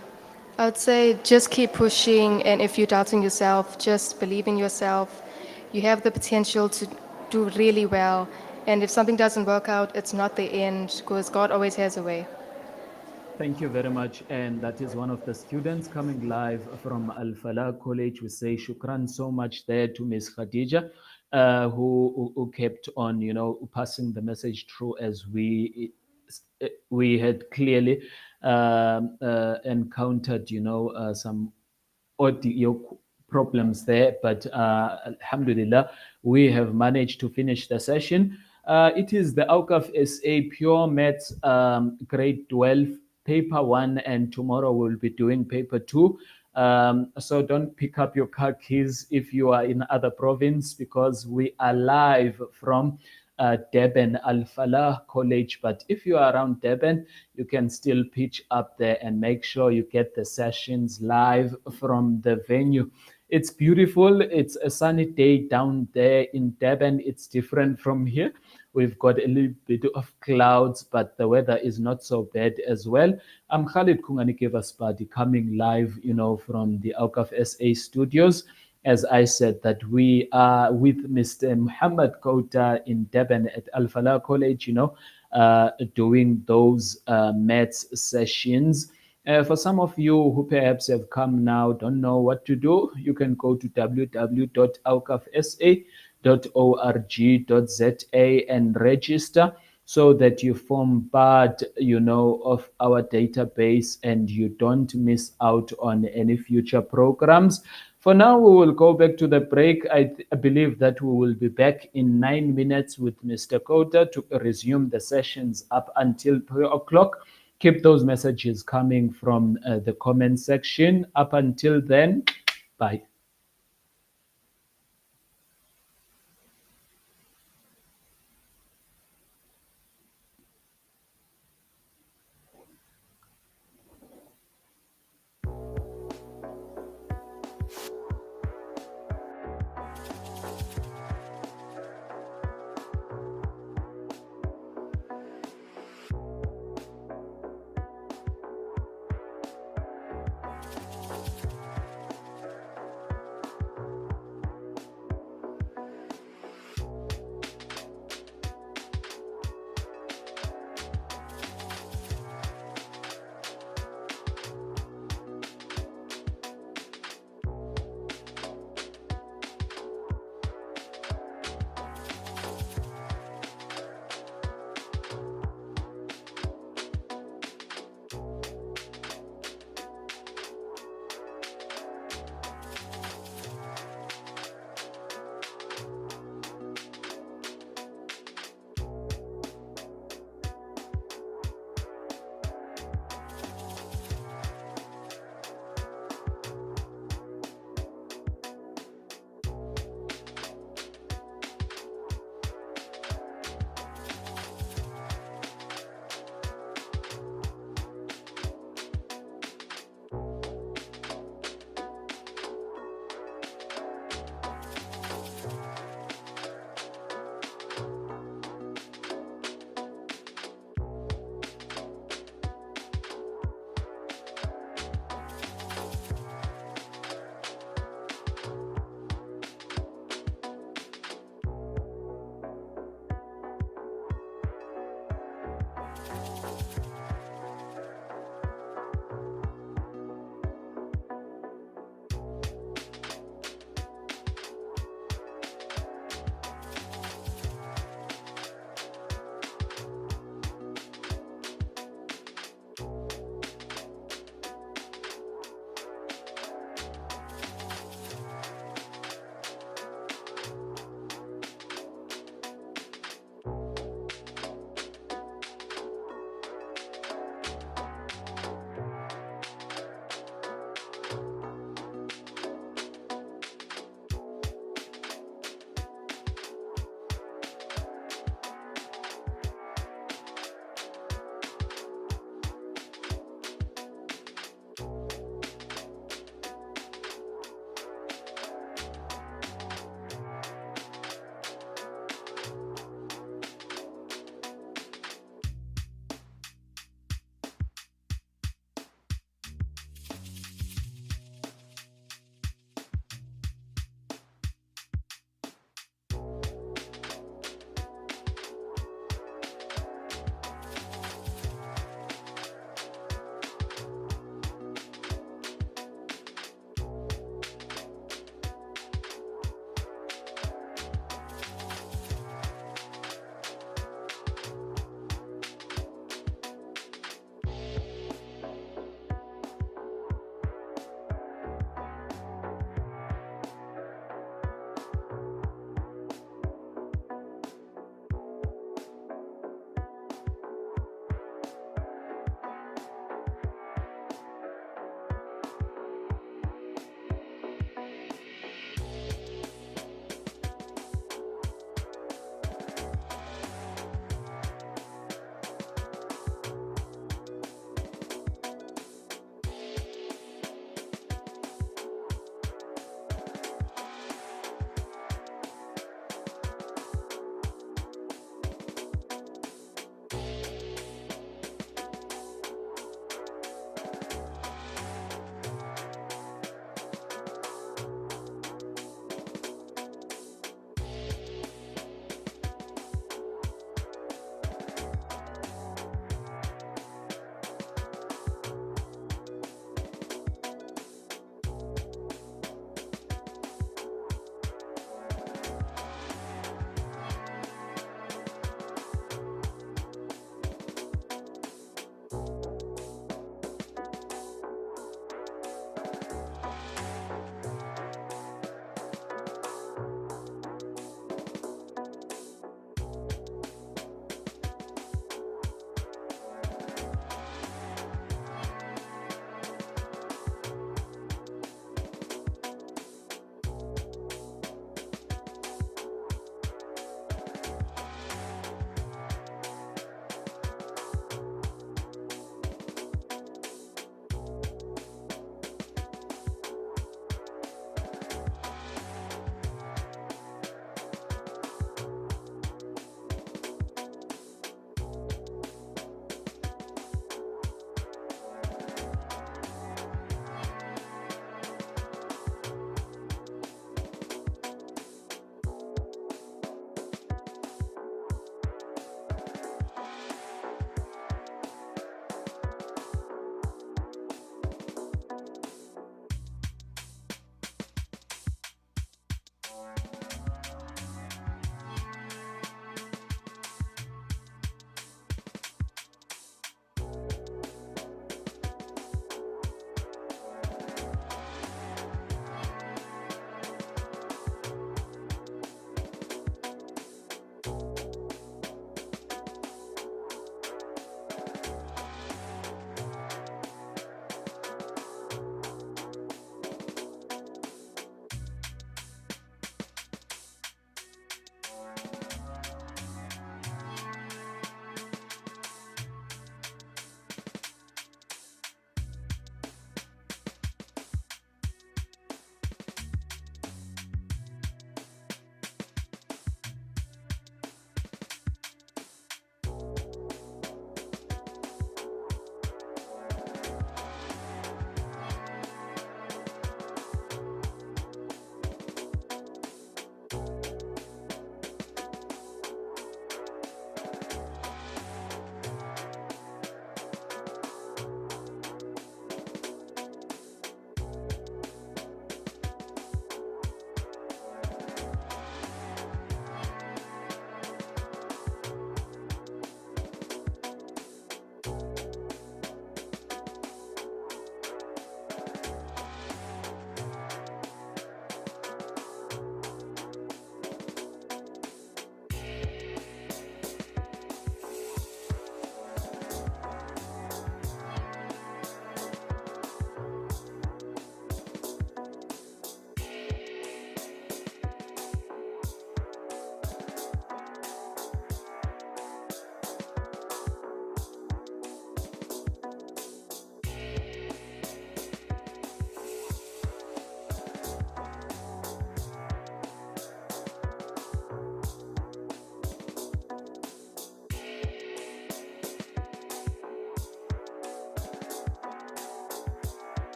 I would say just keep pushing, and if you're doubting yourself, just believe in yourself. You have the potential to do really well, and if something doesn't work out, it's not the end because God always has a way. Thank you very much. And that is one of the students coming live from Al Falah College. We say shukran so much there to Miss Khadija, who kept on, passing the message through as we had clearly encountered, some audio problems there, but Alhamdulillah, we have managed to finish the session. It is the Awqaf SA Pure Maths grade 12, paper 1, and tomorrow we'll be doing paper 2. So don't pick up your car keys if you are in other province because we are live from Durban Al Falah College. But if you are around Durban, you can still pitch up there and make sure you get the sessions live from the venue. It's beautiful. It's a sunny day down there in Durban. It's different from here. We've got a little bit of clouds, but the weather is not so bad as well. I'm Khalid Kunganikeva Spadi coming live, from the Awqaf SA studios. As I said, that we are with Mr. Muhammad Kota in Durban at Al Falah College, doing those maths sessions. For some of you who perhaps have come now, don't know what to do, you can go to www.awqafsa.org.za and register so that you form part, of our database and you don't miss out on any future programs. For now, we will go back to the break. I believe that we will be back in 9 minutes with Mr. Kota to resume the sessions up until 3 o'clock. Keep those messages coming from the comment section. Up until then, bye.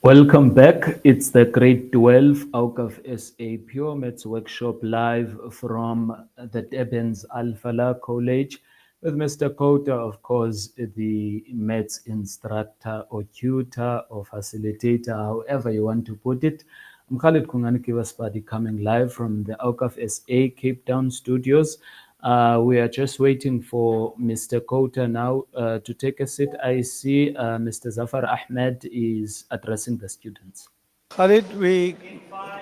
Welcome back. It's the grade 12 Awqaf SA Pure Maths Workshop live from the Durban's Al-Falah College with Mr. Kota, of course, the maths instructor or tutor or facilitator, however you want to put it. I'm Khalid Kungani Kiwaspadi coming live from the Awqaf SA Cape Town studios. We are just waiting for Mr. Kota now to take a seat. I see Mr. Zafar Ahmed is addressing the students. Khalid, we In 5,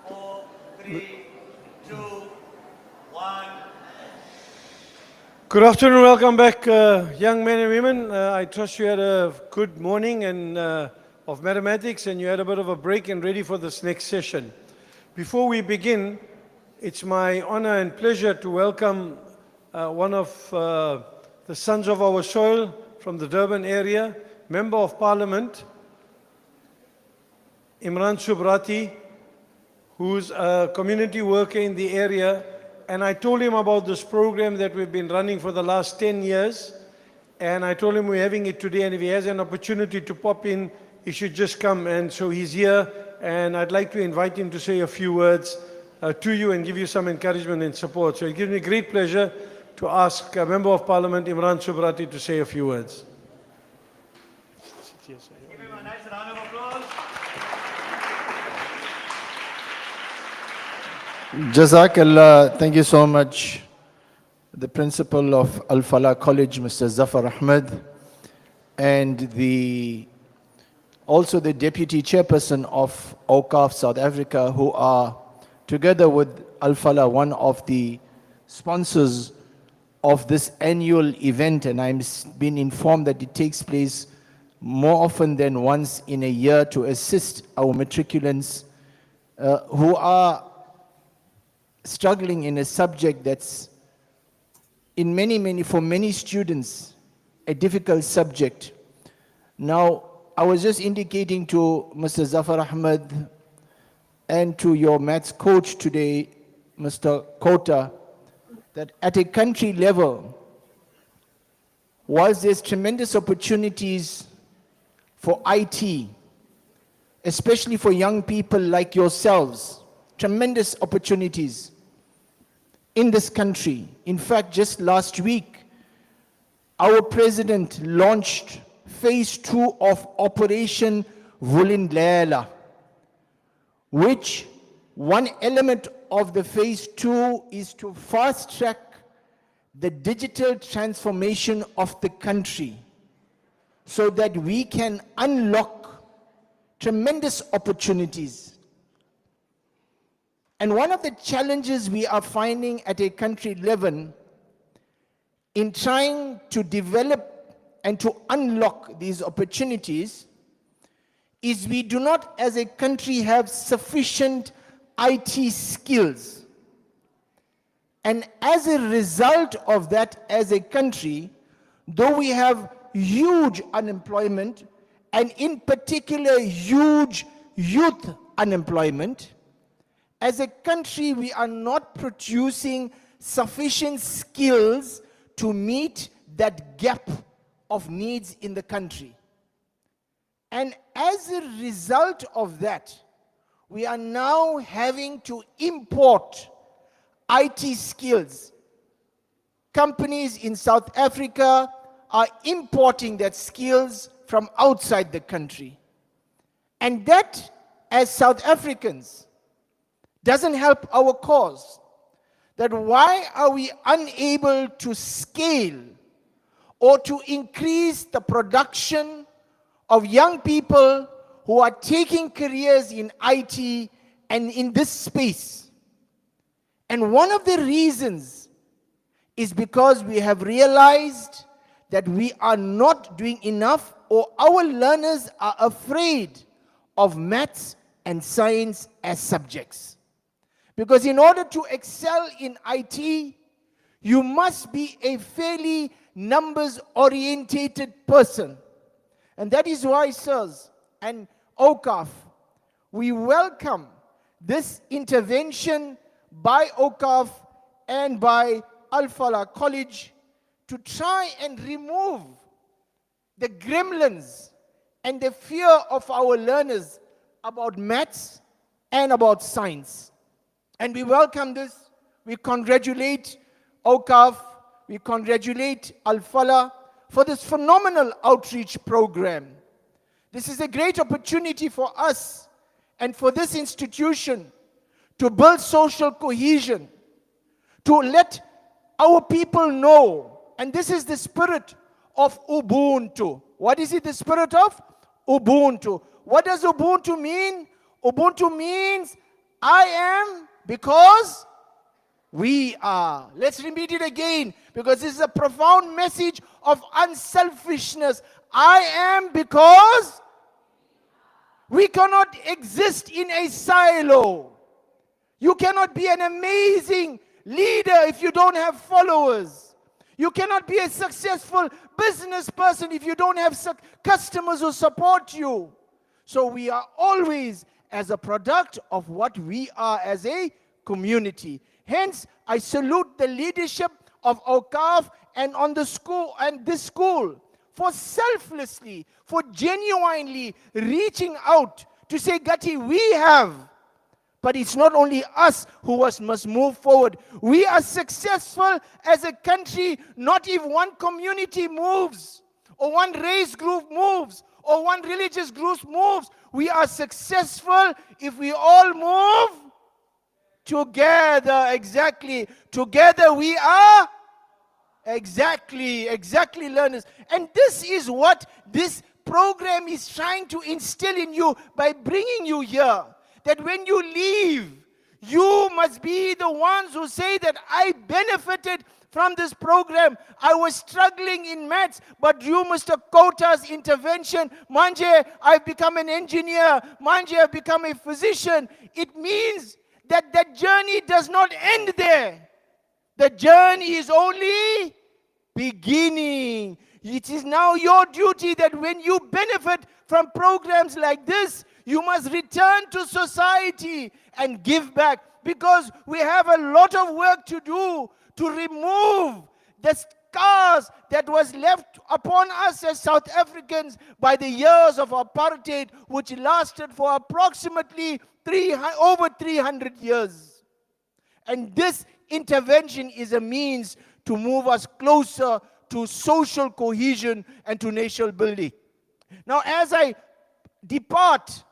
4, 3, 2, 1. good afternoon, welcome back, young men and women. I trust you had a good morning and of mathematics, and you had a bit of a break and ready for this next session. Before we begin, it's my honor and pleasure to welcome one of the sons of our soil from the Durban area, Member of Parliament, Imran Subrati, who's a community worker in the area. And I told him about this program that we've been running for the last 10 years. And I told him we're having it today, and if he has an opportunity to pop in, he should just come. And so he's here, and I'd like to invite him to say a few words to you and give you some encouragement and support. So it gives me great pleasure to ask Member of Parliament Imran Subrati to say a few words. Give him a nice round of applause. Jazakallah, thank you so much. The principal of Al-Falah College, Mr. Zafar Ahmed, and also the deputy chairperson of Awqaf South Africa, who are together with Al-Falah one of the sponsors of this annual event, and I'm been informed that it takes place more often than once in a year to assist our matriculants who are struggling in a subject that's for many students, a difficult subject. Now, I was just indicating to Mr. Zafar Ahmed and to your maths coach today, Mr. Kota, that at a country level, whilst there's tremendous opportunities for IT, especially for young people like yourselves, tremendous opportunities in this country. In fact, just last week, our president launched phase 2 of Operation Vulindlela, which one element of the phase 2 is to fast track the digital transformation of the country so that we can unlock tremendous opportunities. And one of the challenges we are finding at a country level in trying to develop and to unlock these opportunities is we do not as a country have sufficient IT skills. And as a result of that, as a country, though we have huge unemployment, and in particular huge youth unemployment, as a country, we are not producing sufficient skills to meet that gap of needs in the country. And as a result of that, we are now having to import IT skills. Companies in South Africa are importing that skills from outside the country. And that, as South Africans, doesn't help our cause. That why are we unable to scale or to increase the production of young people who are taking careers in IT and in this space? And one of the reasons is because we have realized that we are not doing enough, or our learners are afraid of maths and science as subjects. Because in order to excel in IT, you must be a fairly numbers-orientated person. And that is why, sirs and Awqaf, we welcome this intervention by Awqaf and by Al-Falah College to try and remove the gremlins and the fear of our learners about maths and about science. And we welcome this. We congratulate Awqaf, we congratulate Al-Falah for this phenomenal outreach program. This is a great opportunity for us and for this institution to build social cohesion, to let our people know. And this is the spirit of Ubuntu. What is it, the spirit of? Ubuntu. What does Ubuntu mean? Ubuntu means I am because we are. Let's repeat it again, because this is a profound message of unselfishness. I am because we cannot exist in a silo. You cannot be an amazing leader if you don't have followers. You cannot be a successful business person if you don't have customers who support you. So we are always as a product of what we are as a community. Hence, I salute the leadership of Awqaf and on the school and this school for selflessly, for genuinely reaching out to say, Gati, we have. But it's not only us who must move forward. We are successful as a country, not if one community moves, or one race group moves, or one religious group moves. We are successful if we all move together. Exactly. Together we are exactly learners. And this is what this program is trying to instill in you by bringing you here. That when you leave, you must be the ones who say that I benefited from this program. I was struggling in maths, but due Mr. Kota's intervention, Manje, I've become an engineer. Manje, I've become a physician. It means that that journey does not end there. The journey is only beginning. It is now your duty that when you benefit from programs like this, you must return to society and give back, because we have a lot of work to do to remove the scars that was left upon us as South Africans by the years of apartheid, which lasted for approximately over 300 years. And this intervention is a means to move us closer to social cohesion and to nation building. Now, as I depart,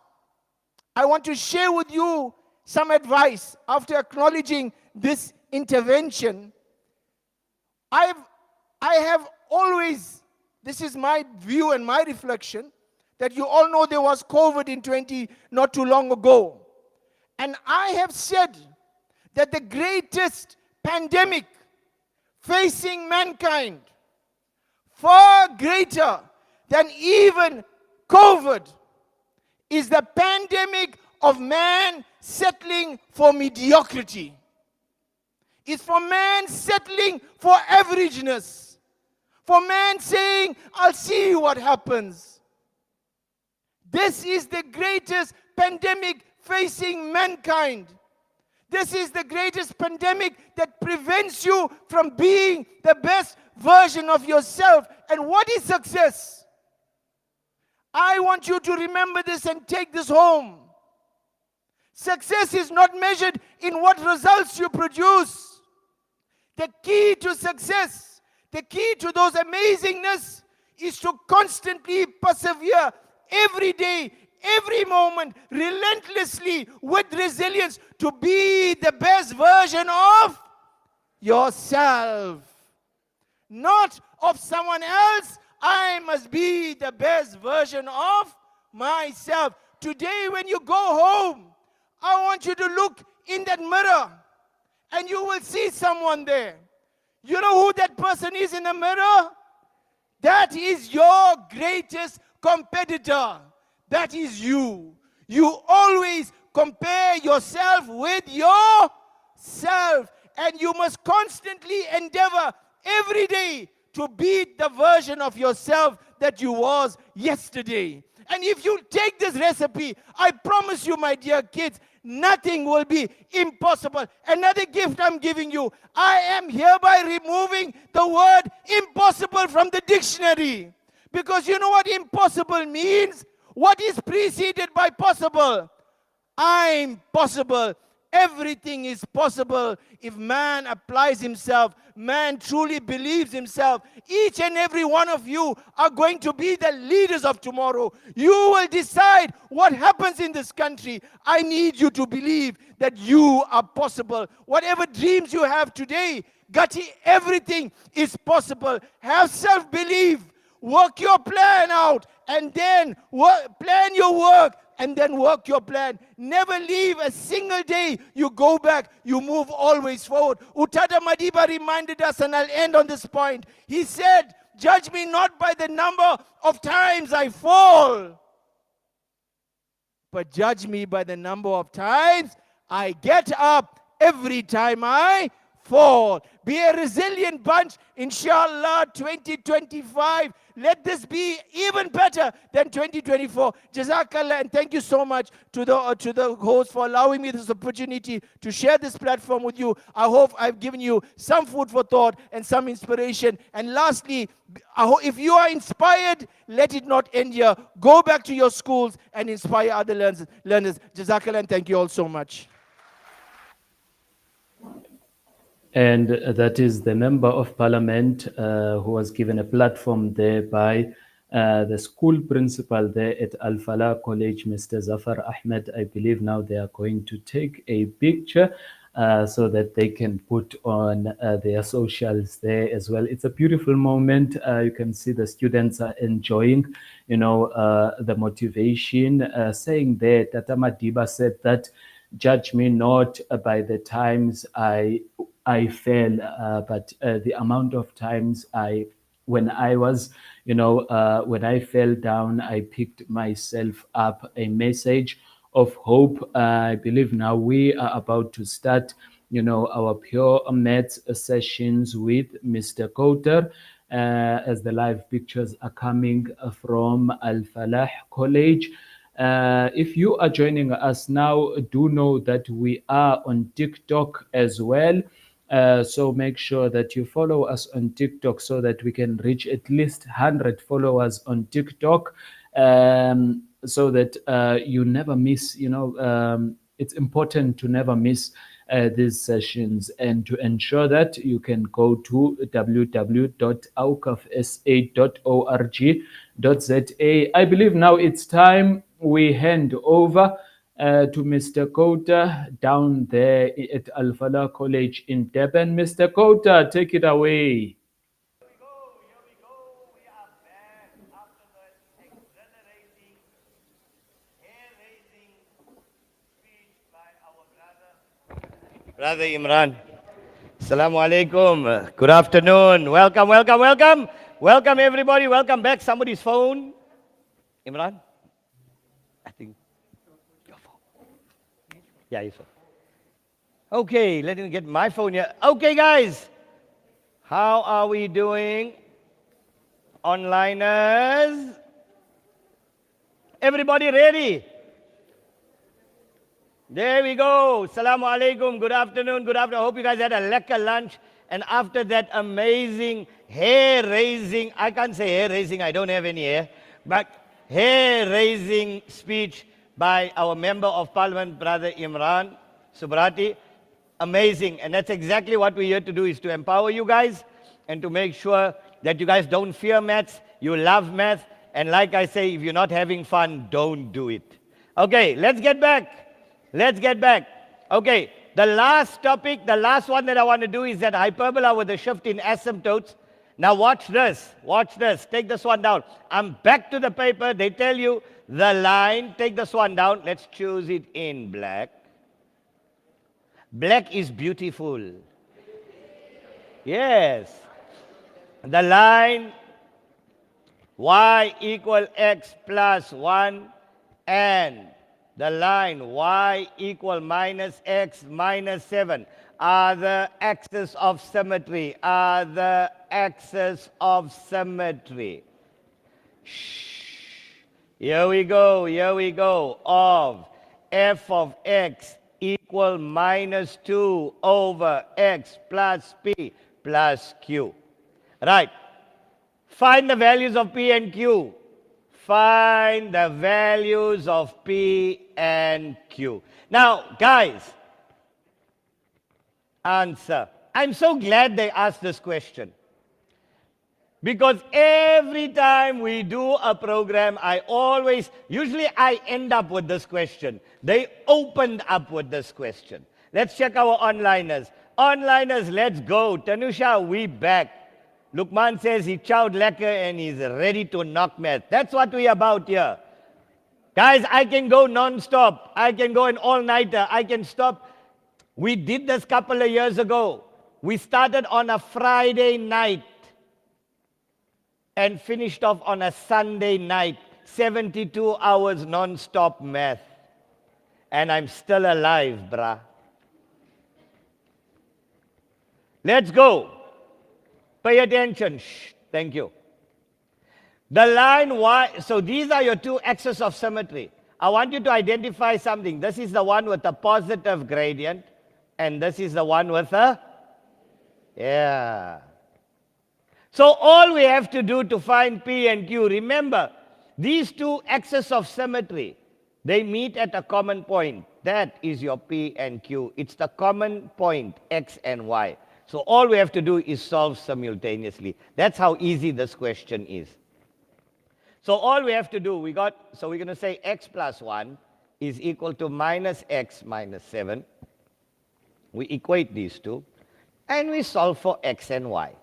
I want to share with you some advice after acknowledging this intervention. I have always, this is my view and my reflection, that you all know there was COVID in not too long ago. And I have said that the greatest pandemic facing mankind, far greater than even COVID, is the pandemic of man settling for mediocrity. It's for man settling for averageness. For man saying, I'll see what happens. This is the greatest pandemic facing mankind. This is the greatest pandemic that prevents you from being the best version of yourself. And what is success? I want you to remember this and take this home. Success is not measured in what results you produce. The key to success, the key to those amazingness is to constantly persevere every day, every moment, relentlessly, with resilience, to be the best version of yourself. Not of someone else. I must be the best version of myself. Today when you go home, I want you to look in that mirror and you will see someone there. You know who that person is in the mirror? That is your greatest competitor. That is you. You always compare yourself with yourself. And you must constantly endeavor every day to beat the version of yourself that you was yesterday. And if you take this recipe, I promise you, my dear kids, nothing will be impossible. Another gift I'm giving you, I am hereby removing the word impossible from the dictionary. Because you know what impossible means? What is preceded by possible? I'm possible. Everything is possible if man applies himself, man truly believes himself. Each and every one of you are going to be the leaders of tomorrow. You will decide what happens in this country. I need you to believe that you are possible. Whatever dreams you have today, Gatti, everything is possible. Have self-belief. Work your plan out and then plan your work and then work your plan. Never leave a single day. You go back, you move always forward. Utada Madiba reminded us, and I'll end on this point. He said, judge me not by the number of times I fall, but judge me by the number of times I get up every time I fall. Be a resilient bunch, inshallah. 2025, let this be even better than 2024. Jazakallah, and thank you so much to the host for allowing me this opportunity to share this platform with you. I hope I've given you some food for thought and some inspiration. And lastly, if you are inspired, let it not end here. Go back to your schools and inspire other learners. Jazakallah, and thank you all so much. And that is the Member of Parliament who was given a platform there by the school principal there at Al Falah College, Mr. Zafar Ahmed. I believe now they are going to take a picture so that they can put on their socials there as well. It's a beautiful moment. You can see the students are enjoying, the motivation. Saying there, Tata Madiba said that, judge me not by the times I fell, but the amount of times when I fell down, I picked myself up. A message of hope. I believe now we are about to start, our pure maths sessions with Mr. Kouter, as the live pictures are coming from Al Falah College. If you are joining us now, do know that we are on TikTok as well. So make sure that you follow us on TikTok so that we can reach at least 100 followers on TikTok, so that you never miss, it's important to never miss these sessions, and to ensure that you can go to www.awqafsa.org.za. I believe now it's time we hand over to Mr. Kouter down there at Al Falah College in Durban. Mr. Kouter, take it away. Brother Imran. Assalamu alaikum. Good afternoon. Welcome, welcome, welcome. Welcome everybody. Welcome back. Somebody's phone. Imran? I think your phone. Yeah, your phone. Okay, let me get my phone here. Okay, guys. How are we doing? Onliners? Everybody ready? There we go. Assalamu alaikum. Good afternoon. Good afternoon. I hope you guys had a lekker lunch. And after that amazing hair-raising, I can't say hair-raising, I don't have any hair, but hair-raising speech by our Member of Parliament, Brother Imran Subrati. Amazing. And that's exactly what we're here to do, is to empower you guys and to make sure that you guys don't fear maths, you love math. And like I say, if you're not having fun, don't do it. Okay, let's get back. Let's get back. Okay, the last topic, the last one that I want to do is that hyperbola with a shift in asymptotes. Now watch this, watch this. Take this one down. I'm back to the paper. They tell you the line. Take this one down. Let's choose it in black. Black is beautiful. Yes. The line y equal x plus 1 and the line y equal minus x minus 7 are the axes of symmetry, are the axes of symmetry. Shh. Here we go, of f of x equal minus 2 over x plus p plus q. Right. Find the values of P and Q. Find the values of P and Q. Now, guys, answer. I'm so glad they asked this question. Because every time we do a program, usually I end up with this question. They opened up with this question. Let's check our onliners. Onliners, let's go. Tanusha, we back. Lukman says he chowed lekker and he's ready to knock math. That's what we're about here. Guys, I can go non-stop. I can go an all-nighter. I can stop. We did this couple of years ago. We started on a Friday night and finished off on a Sunday night. 72 hours non-stop math. And I'm still alive, brah. Let's go. Pay attention. Shh. Thank you. The line Y, so these are your two axes of symmetry. I want you to identify something. This is the one with a positive gradient, and this is the one with a, yeah. So all we have to do to find P and Q, remember, these two axes of symmetry, they meet at a common point. That is your P and Q. It's the common point, X and Y. So all we have to do is solve simultaneously. That's how easy this question is. So all we have to do, we're going to say x plus 1 is equal to minus x minus 7. We equate these two, and we solve for x and y.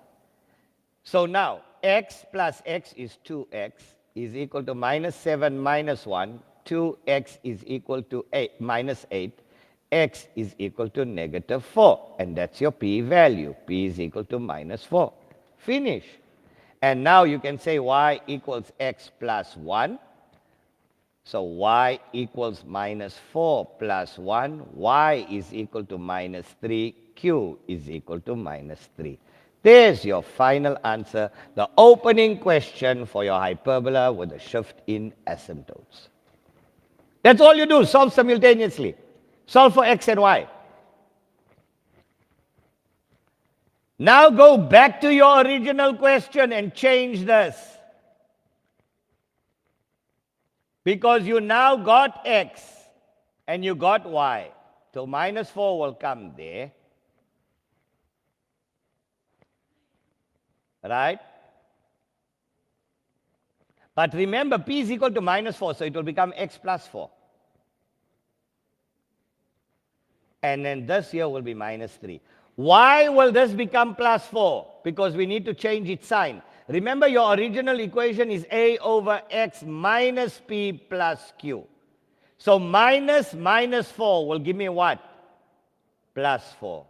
So now, x plus x is 2x is equal to minus 7 minus 1. 2x is equal to minus 8. X is equal to negative 4. And that's your P value. P is equal to minus 4. Finish. And now you can say y equals x plus 1. So y equals minus 4 plus 1. Y is equal to minus 3. Q is equal to minus 3. There's your final answer, the opening question for your hyperbola with a shift in asymptotes. That's all you do, solve simultaneously. Solve for x and y. Now go back to your original question and change this. Because you now got x and you got y. So minus 4 will come there. Right? But remember, p is equal to minus 4, so it will become x plus 4. And then this here will be minus 3. Why will this become plus 4? Because we need to change its sign. Remember, your original equation is a over x minus p plus q. So minus 4 will give me what? Plus 4.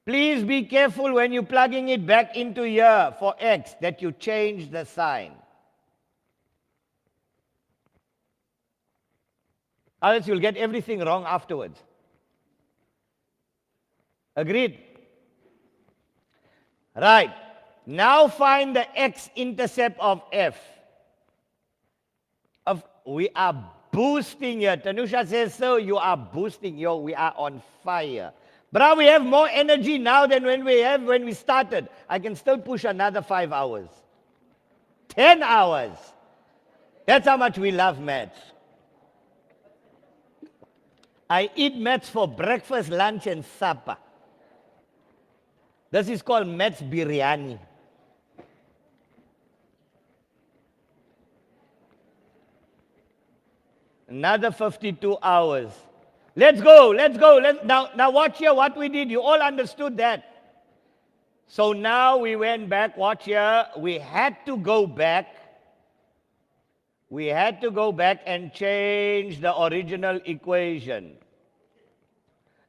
Please be careful when you're plugging it back into here for x that you change the sign. Else you'll get everything wrong afterwards. Agreed? Right. Now find the x-intercept of f. We are boosting here. Tanusha says, so you are boosting. Yo, we are on fire. Bruh, we have more energy now than when we started. I can still push another 5 hours. 10 hours. That's how much we love maths. I eat maths for breakfast, lunch, and supper. This is called maths biryani. Another 52 hours. Let's go. Now watch here what we did. You all understood that. So now we went back. Watch here. We had to go back. We had to go back and change the original equation.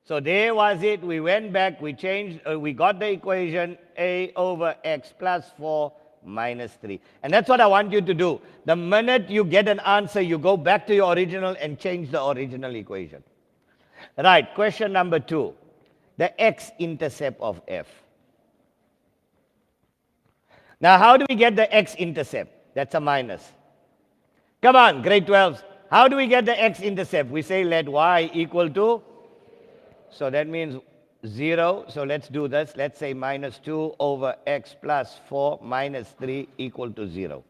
So there was it. We went back. We changed. We got the equation a over x plus 4 minus 3. And that's what I want you to do. The minute you get an answer, you go back to your original and change the original equation. Right, question number 2. The x-intercept of f. Now, how do we get the x-intercept? That's a minus. Come on, grade 12s. How do we get the x-intercept? We say let y equal to. So that means 0. So let's do this. Let's say minus 2 over x plus 4 minus 3 equal to 0.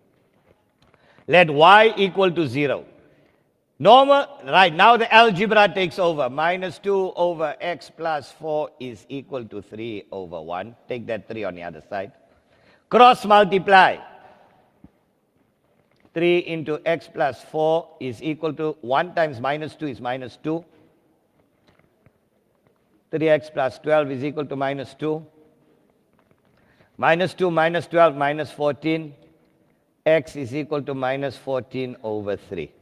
Let y equal to 0. Normal, right, now the algebra takes over. Minus 2 over x plus 4 is equal to 3 over 1. Take that 3 on the other side. Cross multiply. 3 into x plus 4 is equal to 1 times minus 2 is minus 2. 3x plus 12 is equal to minus 2. Minus 2 minus 12 minus 14. X is equal to minus 14 over 3.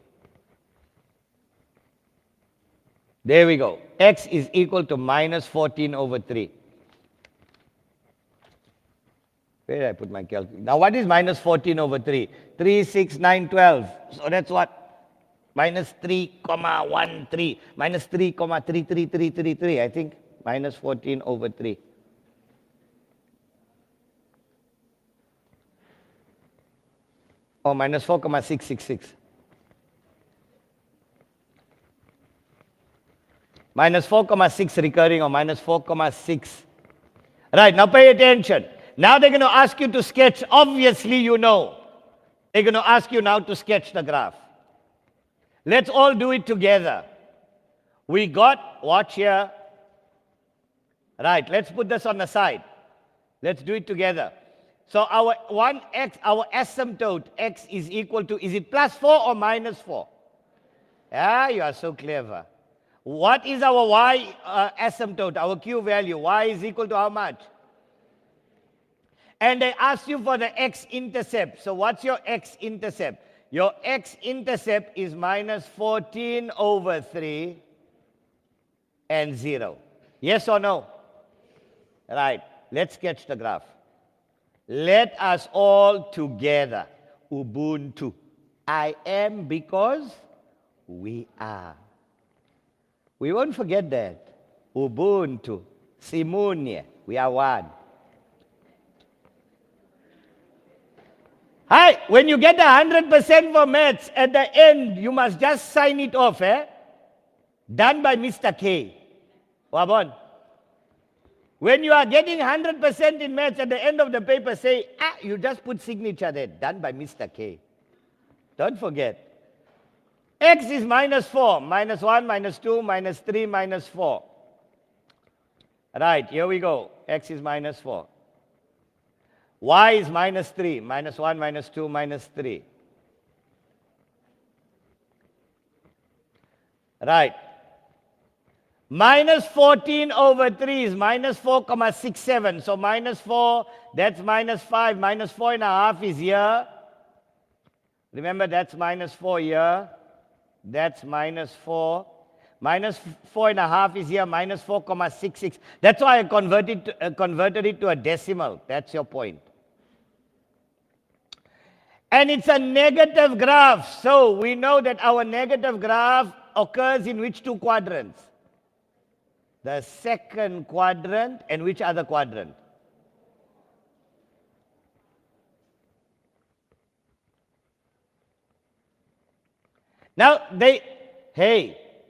There we go. X is equal to minus 14 over 3. Where did I put my calculator? Now what is minus 14 over 3? 3, 6, 9, 12. So that's what? Minus 3,13. Minus 3,33333, I think. Minus 14 over 3. Oh, minus 4,666. Minus 4,6 recurring or minus 4,6. Right, now pay attention. Now they're going to ask you to sketch. Obviously, you know. They're going to ask you now to sketch the graph. Let's all do it together. We got, watch here. Right, let's put this on the side. Let's do it together. So our 1x, our asymptote, x is equal to, is it plus 4 or minus 4? Yeah, you are so clever. What is our y asymptote, our q value? Y is equal to how much? And they ask you for the x-intercept. So what's your x-intercept? Your x-intercept is minus 14 over 3 and 0. Yes or no? Right. Let's sketch the graph. Let us all together. Ubuntu. I am because we are. We won't forget that. Ubuntu. Simunya. We are one. Hi, when you get 100% for maths, at the end, you must just sign it off, eh? Done by Mr. K. Wabon. When you are getting 100% in maths, at the end of the paper, say, you just put signature there. Done by Mr. K. Don't forget. X is minus 4. Minus 1, minus 2, minus 3, minus 4. Right, here we go. X is minus 4. Y is minus 3. Minus 1, minus 2, minus 3. Right. Minus 14 over 3 is minus 4,67. So minus 4, that's minus 5. Minus 4.5 is here. Remember, that's minus 4 here. That's minus 4. Minus 4.5 is here. Minus 4,66. That's why I converted it to a decimal. That's your point. And it's a negative graph. So we know that our negative graph occurs in which two quadrants? The second quadrant and which other quadrant? Now, they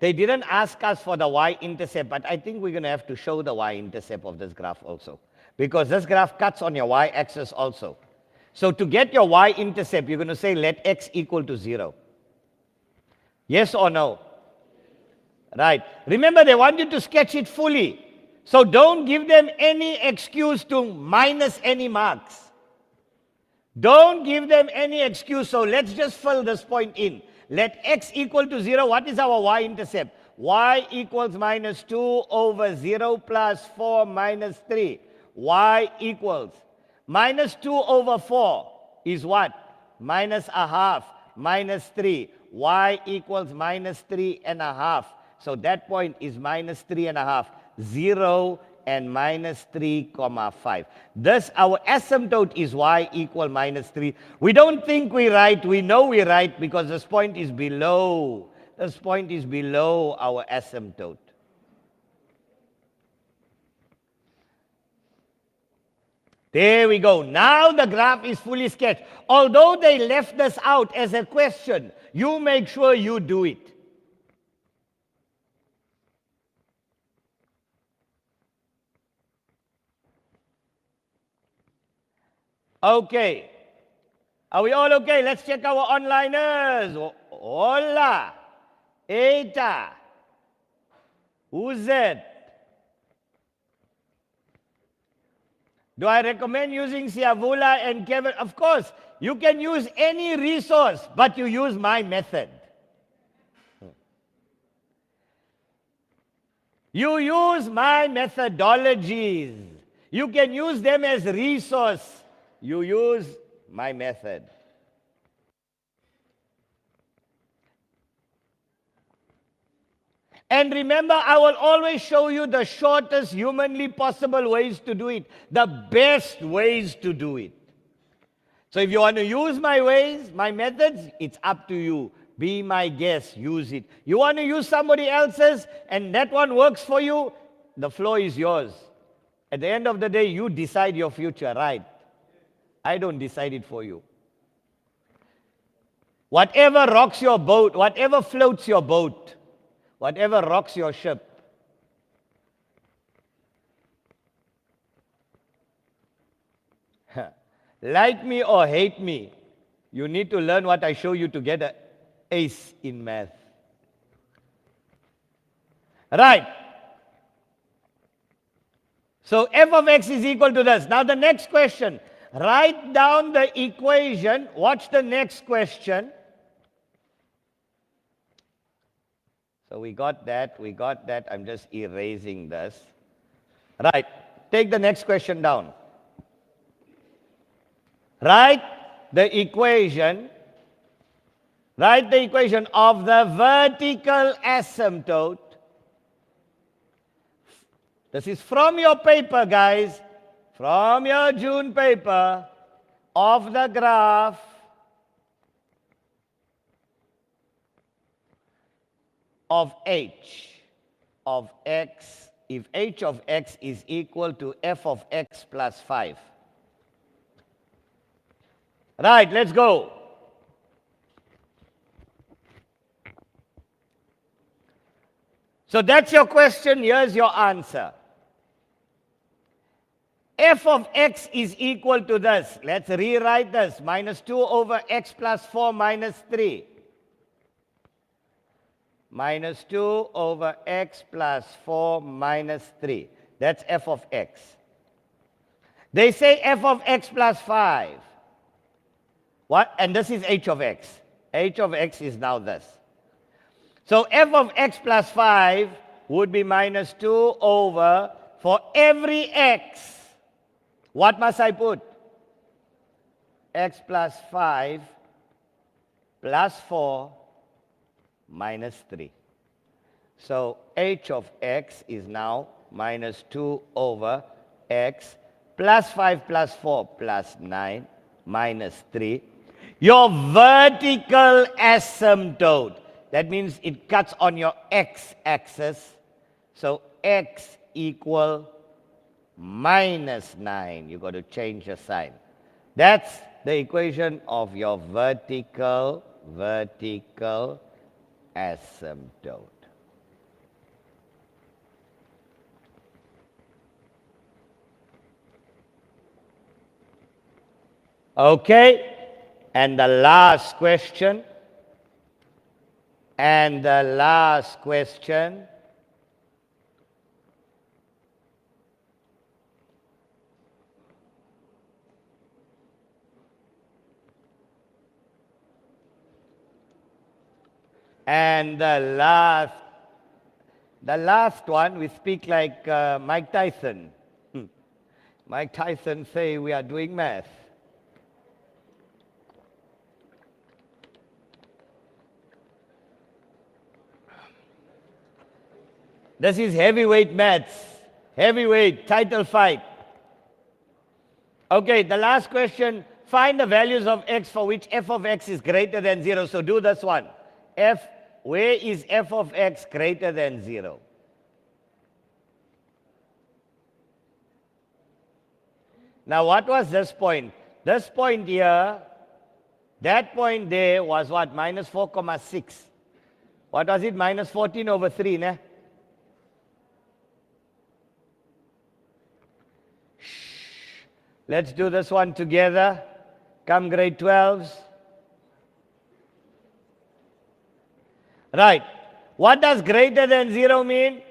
didn't ask us for the y-intercept, but I think we're going to have to show the y-intercept of this graph also. Because this graph cuts on your y-axis also. So to get your y-intercept, you're going to say let x equal to 0. Yes or no? Right. Remember, they want you to sketch it fully. So don't give them any excuse to minus any marks. Don't give them any excuse. So let's just fill this point in. Let x equal to 0. What is our y-intercept? Y equals minus 2 over 0 plus 4 minus 3. Y equals minus 2 over 4 is what? Minus a half. Minus 3. Y equals minus 3.5. So that point is minus 3.5. 0 and minus 3,5. Thus, our asymptote is y equal minus 3. We don't think we're right. We know we're right because this point is below. This point is below our asymptote. There we go. Now the graph is fully sketched. Although they left this out as a question, you make sure you do it. Okay. Are we all okay? Let's check our onliners. Hola. Eta. Who's that? Do I recommend using Siavula and Kevin? Of course, you can use any resource, but you use my method. You use my methodologies. You can use them as resource. You use my method. And remember, I will always show you the shortest humanly possible ways to do it, the best ways to do it. So if you want to use my ways, my methods, it's up to you. Be my guest, use it. You want to use somebody else's and that one works for you, the floor is yours. At the end of the day, you decide your future, right? I don't decide it for you. Whatever rocks your boat, whatever floats your boat, whatever rocks your ship, like me or hate me, you need to learn what I show you to get an ace in math. Right. So f of x is equal to this. Now the next question. Write down the equation. Watch the next question. So we got that. I'm just erasing this. Right. Take the next question down. Write the equation of the vertical asymptote. This is from your paper, guys, from your June paper, of the graph of h of x, if h of x is equal to f of x plus 5. Right, let's go. So that's your question, here's your answer. F of x is equal to this. Let's rewrite this. Minus 2 over x plus 4 minus 3. Minus 2 over x plus 4 minus 3. That's f of x. They say f of x plus 5. What? And this is h of x. H of x is now this. So f of x plus 5 would be minus 2 over, for every x, what must I put? X plus 5 plus 4 minus 3. So h of x is now minus 2 over x plus 5 plus 4 plus 9 minus 3. Your vertical asymptote. That means it cuts on your x-axis. So x equal minus 9. You've got to change the sign. That's the equation of your vertical asymptote. Okay, and the last question. And the last question. And the last one, we speak like Mike Tyson. Mike Tyson say we are doing math. This is heavyweight maths. Heavyweight, title fight. Okay, the last question. Find the values of x for which f of x is greater than 0. So do this one. Where is f of x greater than 0? Now what was this point? This point here, that point there was what? Minus 4,6. What was it? Minus 14 over 3, ne? Let's do this one together. Come grade 12s. Right. What does greater than 0 mean?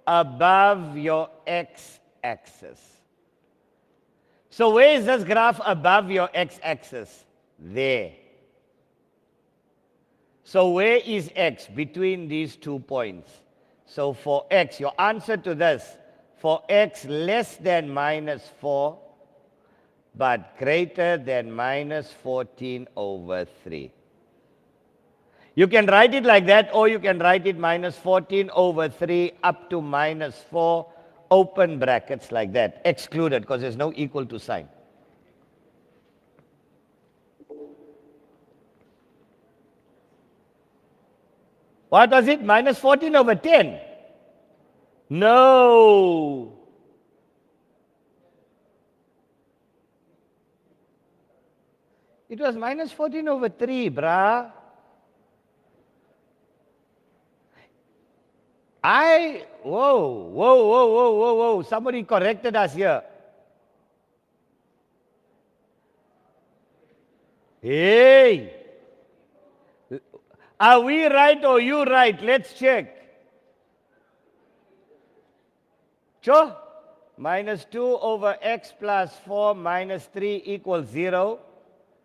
Above your x-axis. So where is this graph above your x-axis? There. So where is x? Between these 2 points. So for x, your answer to this, for x less than minus 4, but greater than minus 14 over 3. You can write it like that, or you can write it minus 14 over 3 up to minus 4, open brackets like that, excluded, because there's no equal to sign. What was it? Minus 14 over 10? No. It was minus 14 over 3, brah. Whoa. Somebody corrected us here. Hey. Are we right or you right? Let's check. Sure. Minus 2 over x plus 4 minus 3 equals 0.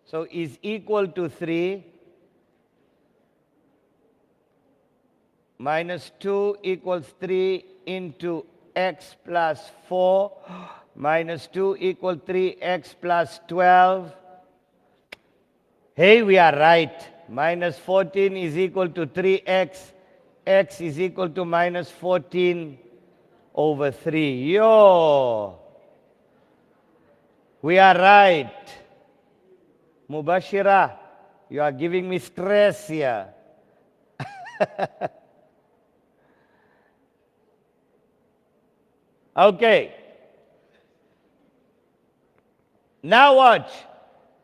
So is equal to 3. Minus 2 equals 3 into x plus 4. Minus 2 equals 3x plus 12. Hey, we are right. Minus 14 is equal to 3x. X is equal to minus 14 over 3. Yo! We are right. Mubashira, you are giving me stress here. Okay. Now watch.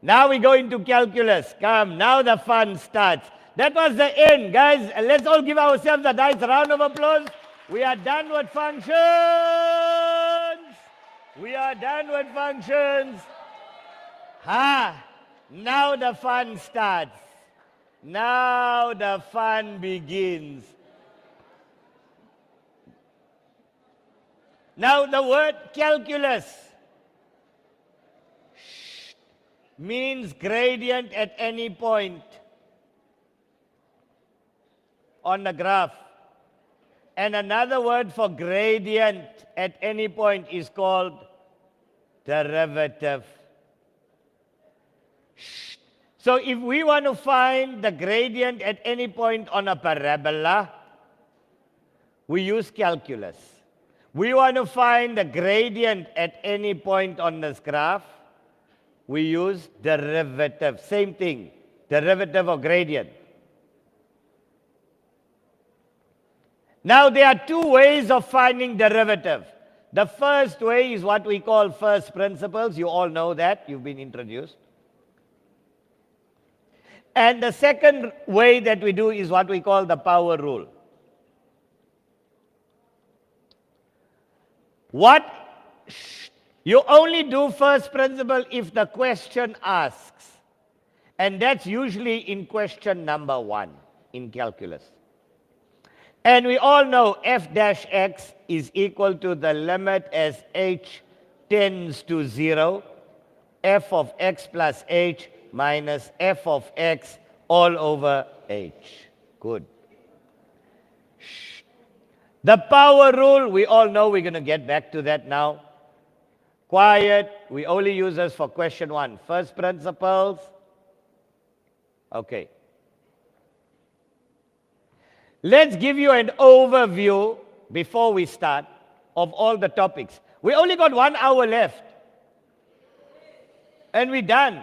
Now we go into calculus. Come, now the fun starts. That was the end, guys. Let's all give ourselves a nice round of applause. We are done with functions. We are done with functions. Now the fun starts. Now the fun begins. Now the word calculus means gradient at any point on the graph. And another word for gradient at any point is called derivative. So if we want to find the gradient at any point on a parabola, we use calculus. We want to find the gradient at any point on this graph, we use derivative. Same thing, derivative of gradient. Now there are two ways of finding derivative. The first way is what we call first principles. You all know that, you've been introduced. And the second way that we do is what we call the power rule. You only do first principle if the question asks. And that's usually in question number 1 in calculus. And we all know f dash x is equal to the limit as h tends to 0, f of x plus h minus f of x all over h. Good. The power rule, we all know, we're going to get back to that now. Quiet, we only use this for question 1. First principles. Okay. Let's give you an overview before we start of all the topics. We only got 1 hour left. And we're done.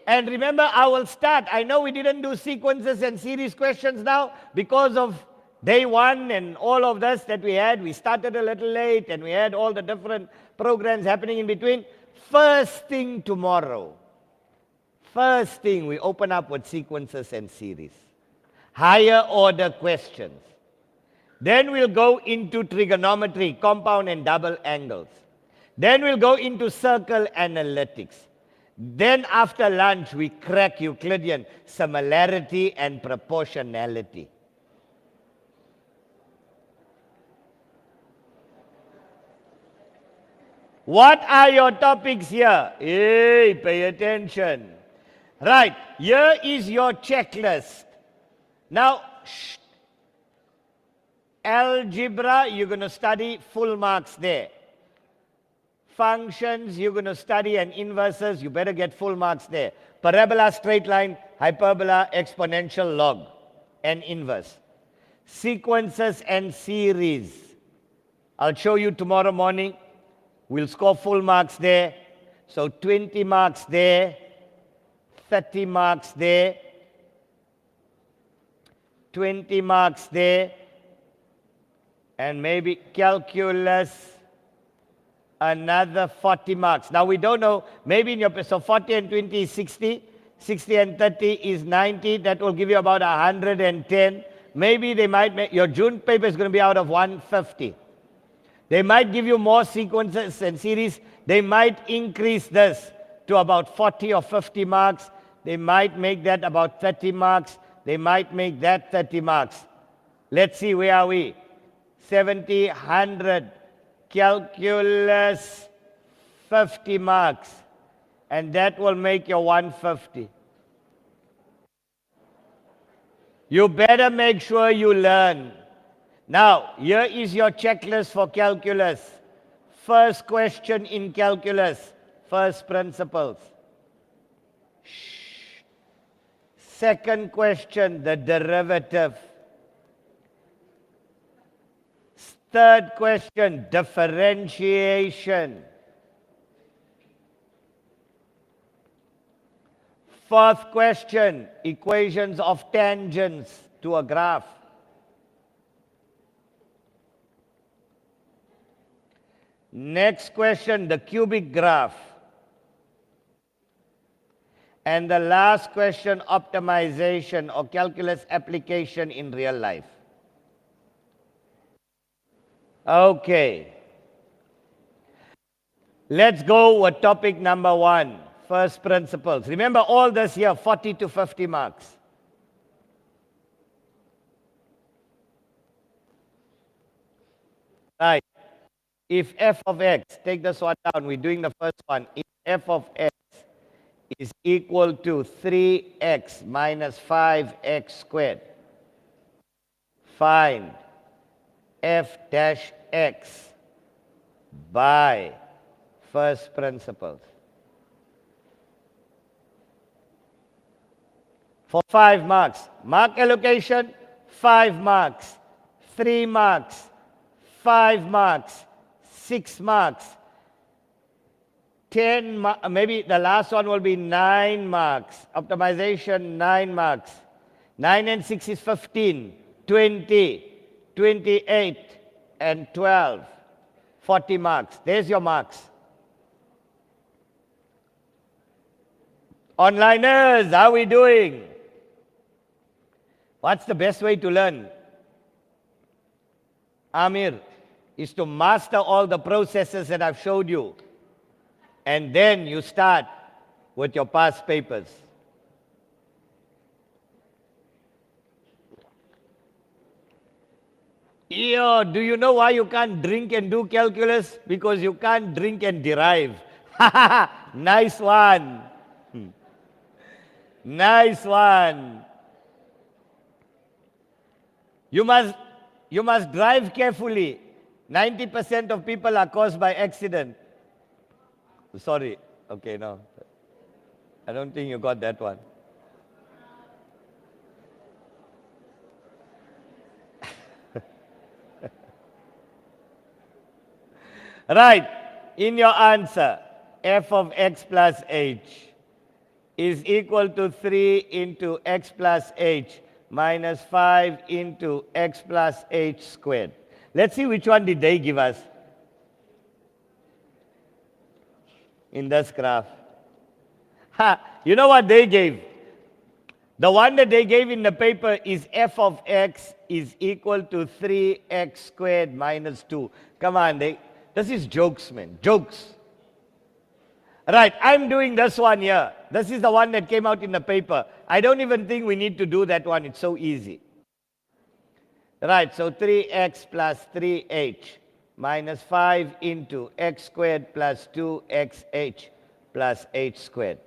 And remember, I will start. I know we didn't do sequences and series questions now because of day 1 and all of this that we had. We started a little late and we had all the different programs happening in between. First thing tomorrow, first thing we open up with sequences and series. Higher order questions. Then we'll go into trigonometry, compound and double angles. Then we'll go into circle analytics. Then after lunch, we crack Euclidean, similarity and proportionality. What are your topics here? Hey, pay attention. Right, here is your checklist. Now, algebra, you're going to study full marks there. Functions, you're going to study, and inverses, you better get full marks there. Parabola, straight line, hyperbola, exponential, log, and inverse. Sequences and series. I'll show you tomorrow morning. We'll score full marks there. So 20 marks there, 30 marks there, 20 marks there, and maybe calculus, another 40 marks. Now we don't know, maybe in your, so 40 and 20 is 60, 60 and 30 is 90, that will give you about 110. Maybe they might make, your June paper is going to be out of 150. They might give you more sequences and series. They might increase this to about 40 or 50 marks. They might make that about 30 marks. They might make that 30 marks. Let's see, where are we? 70, 100. Calculus, 50 marks. And that will make your 150. You better make sure you learn. Now, here is your checklist for calculus. First question in calculus, first principles. Second question, the derivative. Third question, differentiation. Fourth question, equations of tangents to a graph. Next question, the cubic graph. And the last question, optimization or calculus application in real life. Okay. Let's go with topic number 1, first principles. Remember all this here, 40 to 50 marks. Right. If f of x, take this one down, we're doing the first one. If f of x is equal to 3x minus 5x squared, find f dash x by first principles. For 5 marks. Mark allocation, 5 marks, 3 marks, 5 marks, 6 marks, 10, maybe the last one will be 9 marks. Optimization, 9 marks. 9 and 6 is 15, 20, 28, and 12. 40 marks. There's your marks. Onliners, how are we doing? What's the best way to learn? Amir, is to master all the processes that I've showed you. And then you start with your past papers. Yo, do you know why you can't drink and do calculus? Because you can't drink and derive. Nice one. Nice one. You must drive carefully. 90% of people are caused by accident. Sorry. Okay, no. I don't think you got that one. Right. In your answer, f of x plus h is equal to 3 into x plus h minus 5 into x plus h squared. Let's see which one did they give us in this graph. You know what they gave? The one that they gave in the paper is f of x is equal to 3x squared minus 2. Come on, This is jokes, man. Jokes. Right, I'm doing this one here. This is the one that came out in the paper. I don't even think we need to do that one. It's so easy. Right, so 3x plus 3h minus 5 into x squared plus 2xh plus h squared.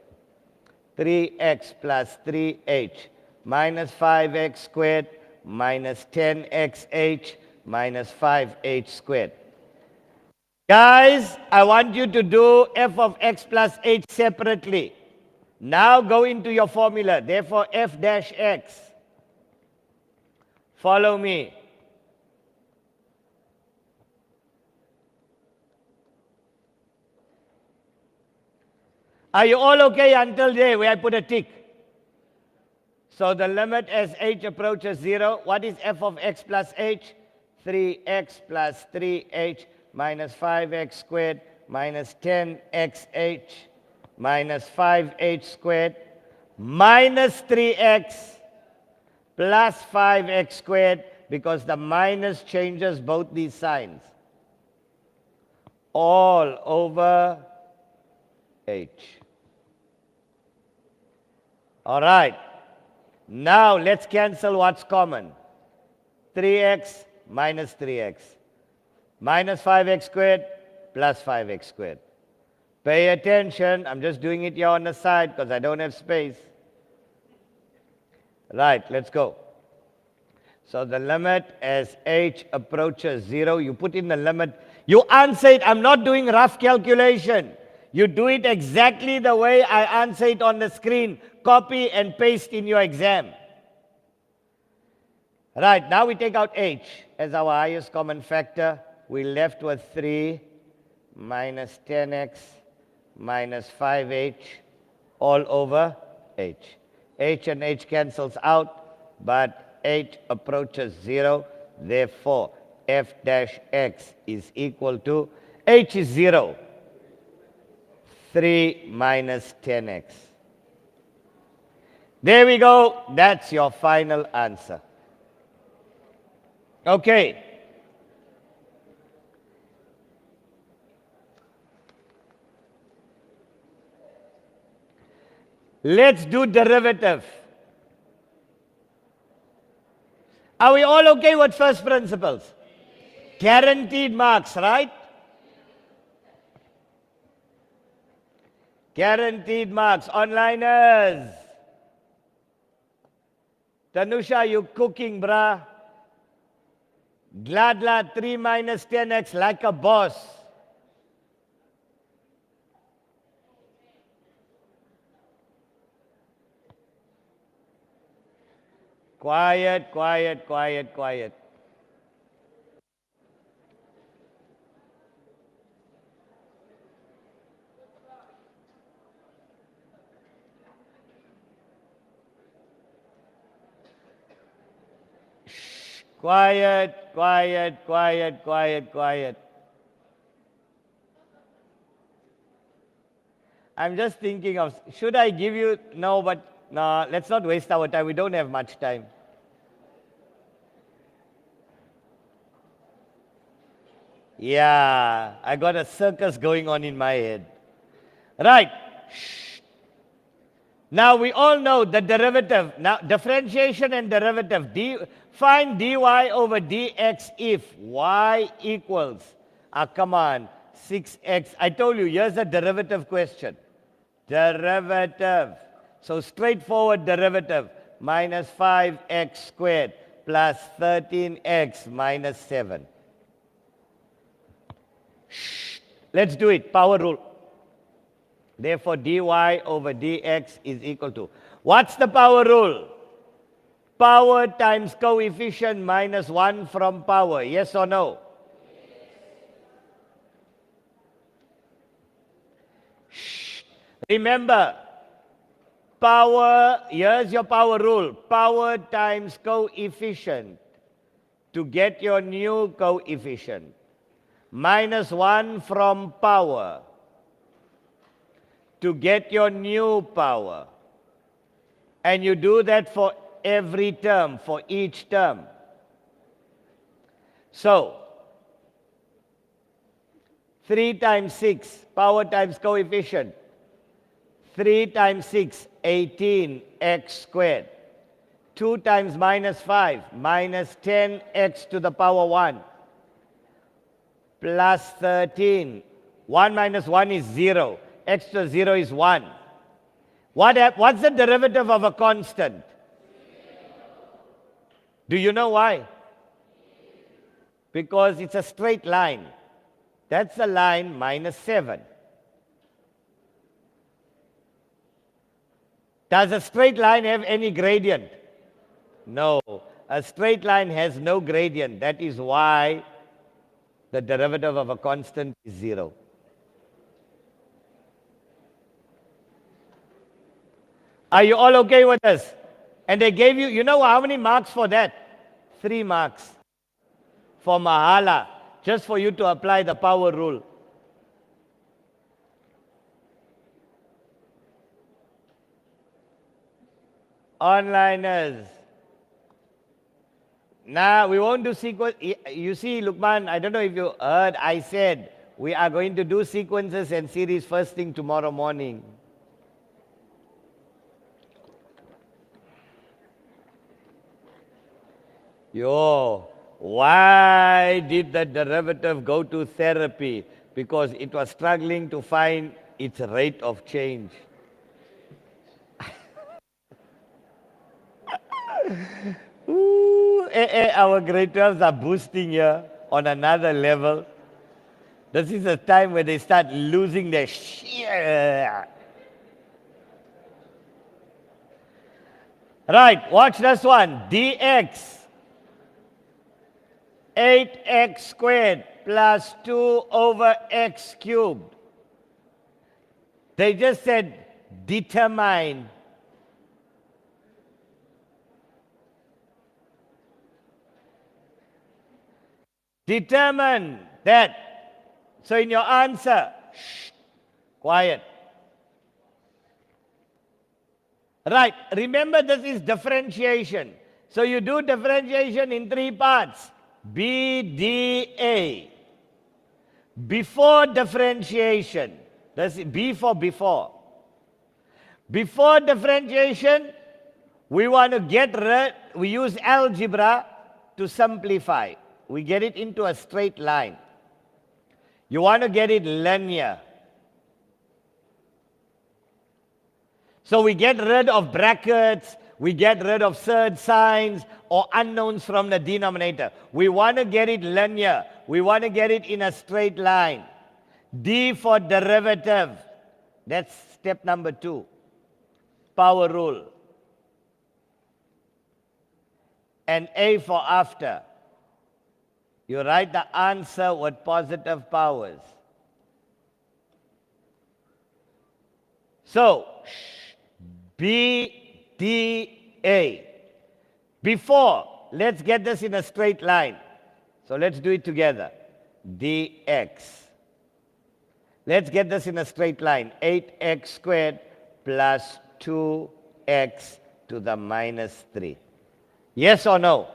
3x plus 3h minus 5x squared minus 10xh minus 5h squared. Guys, I want you to do f of x plus h separately. Now go into your formula. Therefore, f dash x. Follow me. Are you all okay until there where I put a tick? So the limit as h approaches 0, what is f of x plus h? 3x plus 3h minus 5x squared minus 10xh minus 5h squared minus 3x plus 5x squared, because the minus changes both these signs, all over h. All right. Now let's cancel what's common. 3x minus 3x. Minus 5x squared plus 5x squared. Pay attention. I'm just doing it here on the side because I don't have space. Right, let's go. So the limit as h approaches 0, you put in the limit. You answer it. I'm not doing rough calculation. You do it exactly the way I answer it on the screen. Copy and paste in your exam. Right, now we take out h as our highest common factor. We're left with 3 minus 10x minus 5h all over h. H and h cancels out, but h approaches 0. Therefore, f dash x is equal to, h is 0. 3 minus 10x. There we go. That's your final answer. Okay. Let's do derivative. Are we all okay with first principles? Guaranteed marks, right? Guaranteed marks. Onliners. Tanusha, you cooking, brah. Gladla, 3 minus 10x like a boss. Quiet, quiet, quiet, quiet. Quiet, quiet, quiet, quiet, quiet. I'm just thinking of, should I give you, no, but no, let's not waste our time. We don't have much time. Yeah, I got a circus going on in my head. Right. Now we all know the derivative. Now differentiation and derivative. Find dy over dx if y equals, come on, 6x. I told you, here's a derivative question. Derivative. So straightforward derivative. Minus 5x squared plus 13x minus 7. Let's do it. Power rule. Therefore, dy over dx is equal to, what's the power rule? Power times coefficient minus 1 from power. Yes or no? Remember, power, here's your power rule. Power times coefficient to get your new coefficient. Minus 1 from power to get your new power. And you do that for every term, for each term. So, 3 times 6, power times coefficient. 3 times 6, 18x squared. 2 times minus 5, minus 10x to the power 1. Plus 13. 1 minus 1 is 0. X to 0 is 1. What's the derivative of a constant? Do you know why? Because it's a straight line. That's a line minus 7. Does a straight line have any gradient? No. A straight line has no gradient. That is why the derivative of a constant is 0. Are you all okay with this? And they gave you know how many marks for that? 3 marks. For Mahala, just for you to apply the power rule. Onliners. Now, we won't do sequence. You see, Lukman, I don't know if you heard, I said we are going to do sequences and series first thing tomorrow morning. Yo, why did the derivative go to therapy? Because it was struggling to find its rate of change. Ooh, our grade 12s are boosting here on another level. This is the time where they start losing their shit. Right, watch this one. dx 8x squared plus 2 over x cubed. They just said determine. Determine that. So in your answer, shh, quiet. Right, remember this is differentiation. So you do differentiation in 3 parts. B, D, A. Before differentiation, that's B for before. Before differentiation, we want to get rid, we use algebra to simplify. We get it into a straight line. You want to get it linear. So we get rid of brackets, we get rid of third signs or unknowns from the denominator. We want to get it linear. We want to get it in a straight line. D for derivative. That's step number 2. Power rule. And A for after. You write the answer with positive powers. So, B, D, A. Before, let's get this in a straight line. So let's do it together. dx. Let's get this in a straight line. 8x squared plus 2x to the minus 3. Yes or no?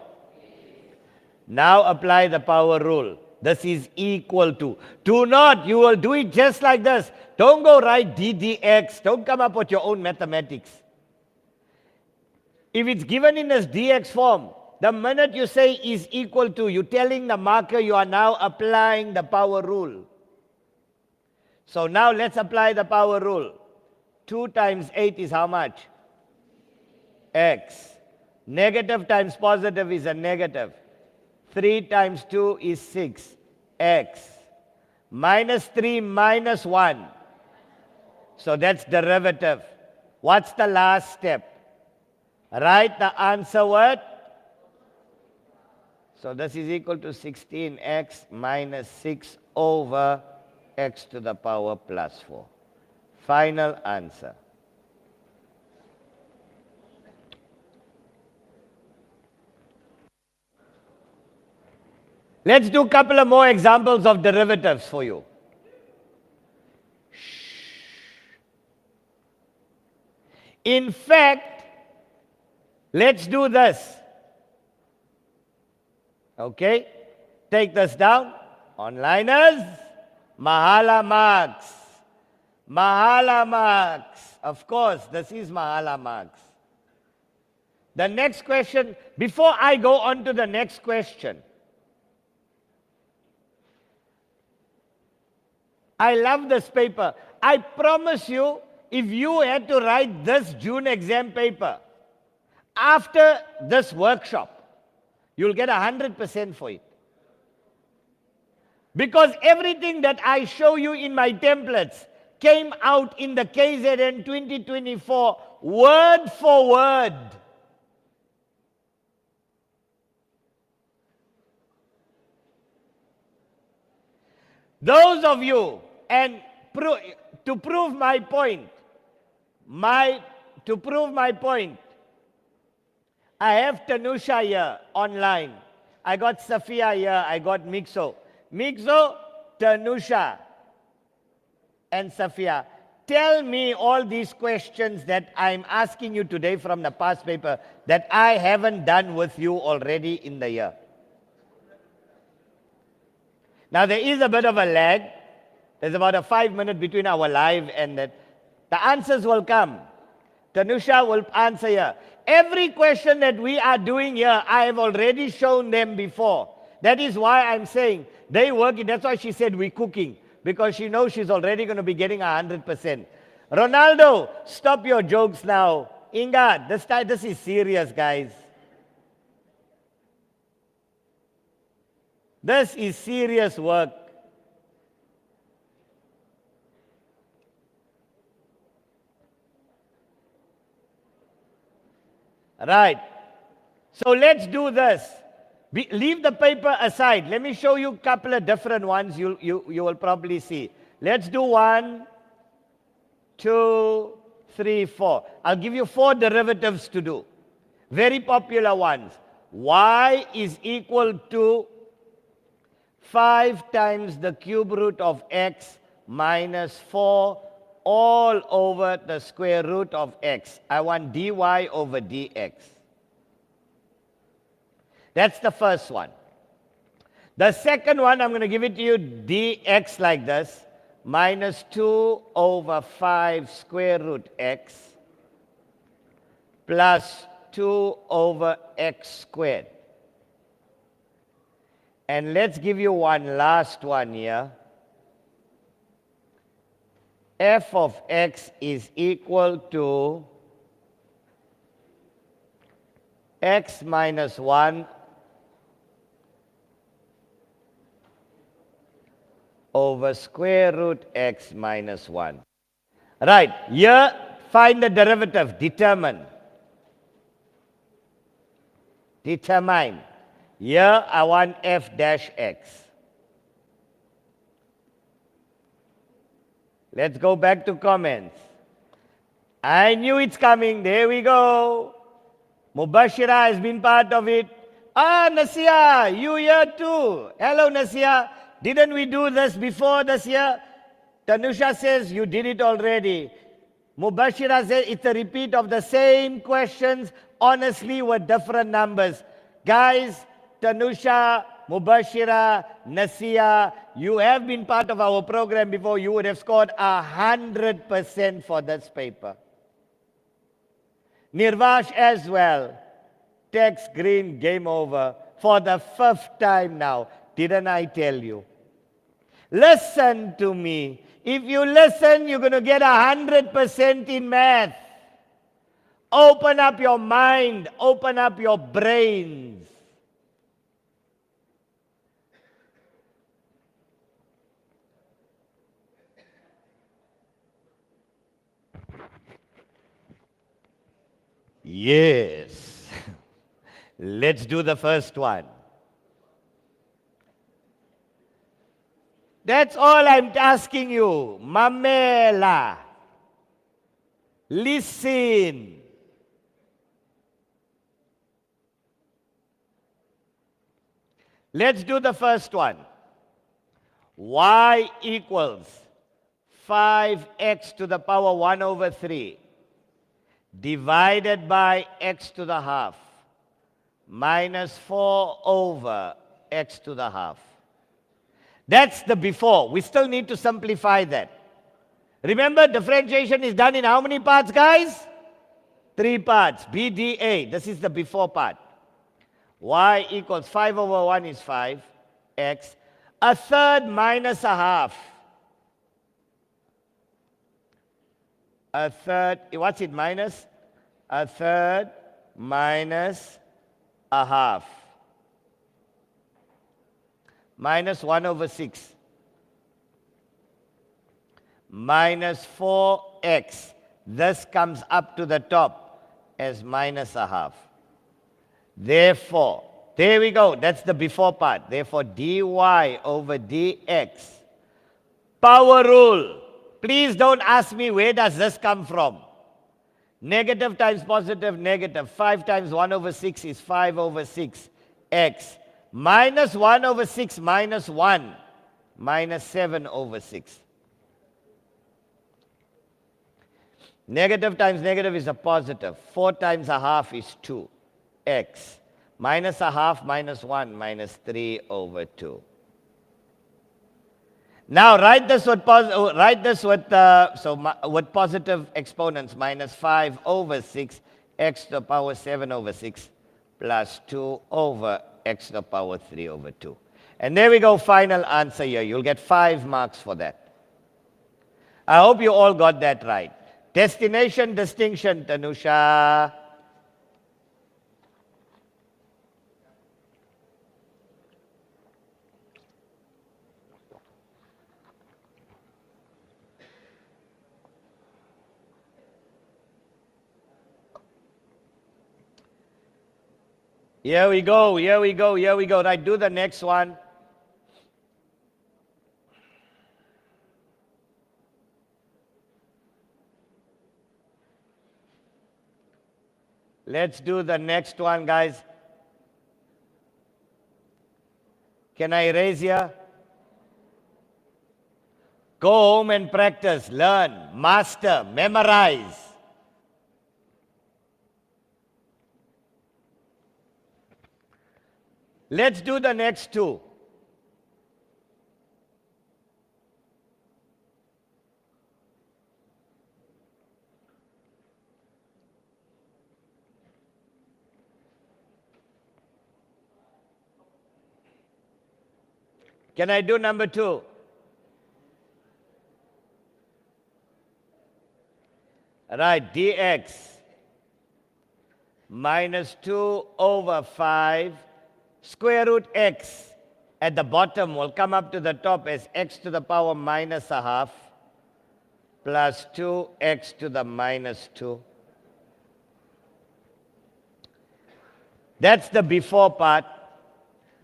Now apply the power rule. This is equal to. Do not, you will do it just like this. Don't go write d dx. Don't come up with your own mathematics. If it's given in this dx form, the minute you say is equal to, you're telling the marker you are now applying the power rule. So now let's apply the power rule. 2 times 8 is how much? X. Negative times positive is a negative. 3 times 2 is 6. X. Minus 3 minus 1. So that's derivative. What's the last step? Write the answer word. So this is equal to 16x minus 6 over x to the power plus 4. Final answer. Let's do a couple of more examples of derivatives for you. In fact, let's do this. Okay? Take this down. Onliners, Mahala marks. Mahala marks. Of course, this is Mahala marks. The next question, before I go on to the next question, I love this paper. I promise you, if you had to write this June exam paper after this workshop, you'll get 100% for it. Because everything that I show you in my templates came out in the KZN 2024 word for word. Those of you, and to prove my point, I have Tanusha here online. I got Safia here. I got Mixo. Mixo, Tanusha, and Safia. Tell me all these questions that I'm asking you today from the past paper that I haven't done with you already in the year. Now, there is a bit of a lag. There's about a 5 minute between our live and that. The answers will come. Tanusha will answer here. Every question that we are doing here, I have already shown them before. That is why I'm saying they work. That's why she said we're cooking. Because she knows she's already going to be getting 100%. Ronaldo, stop your jokes now. Inga, this is serious, guys. This is serious work. Right. So let's do this. Leave the paper aside. Let me show you a couple of different ones you will probably see. Let's do 1, 2, 3, 4. I'll give you 4 derivatives to do. Very popular ones. Y is equal to 5 times the cube root of x minus 4 all over the square root of x. I want dy over dx. That's the first one. The second one, I'm going to give it to you dx like this, minus 2 over 5 square root x plus 2 over x squared. And let's give you one last one here. F of x is equal to x minus 1 over square root x minus 1. Right, here find the derivative, determine. Determine. Here I want f dash x. Let's go back to comments. I knew it's coming. There we go. Mubashira has been part of it. Ah, Nasia, you here too. Hello, Nasia. Didn't we do this before this year? Tanusha says you did it already. Mubashira says it's a repeat of the same questions, honestly, with different numbers. Guys, Tanusha, Mubashira, Nasia, you have been part of our program before. You would have scored 100% for this paper. Nirvash as well. Text green, game over. For the 5th time now. Didn't I tell you? Listen to me. If you listen, you're going to get 100% in math. Open up your mind. Open up your brains. Yes. Let's do the first one. That's all I'm asking you. Mamela. Listen. Let's do the first one. Y equals 5x to the power 1 over 3 divided by x to the half minus 4 over x to the half. That's the before. We still need to simplify that. Remember, differentiation is done in how many parts, guys? 3 parts. BDA. This is the before part. Y equals 5 over 1 is 5. X. A third minus a half. A third, what's it minus? A third minus a half. Minus 1 over 6. Minus 4x. This comes up to the top as minus a half. Therefore, there we go. That's the before part. Therefore, dy over dx. Power rule. Please don't ask me where does this come from. Negative times positive, negative. 5 times 1 over 6 is 5 over 6 x. Minus 1 over 6 minus 1. Minus 7 over 6. Negative times negative is a positive. 4 times a half is 2. X. Minus a half minus 1 minus 3 over 2. Now write this with with positive exponents. Minus 5 over 6 x to the power 7 over 6 plus 2 over x to the power 3 over 2. And there we go, final answer here. You'll get 5 marks for that. I hope you all got that right. Destination, distinction, Tanusha. Here we go, here we go, here we go. Right, do the next one. Let's do the next one, guys. Can I erase here? Go home and practice, learn, master, memorize. Let's do the next two. Can I do number 2? Right, dx minus 2 over 5 square root x at the bottom will come up to the top as x to the power minus a half plus 2x to the minus 2. That's the before part.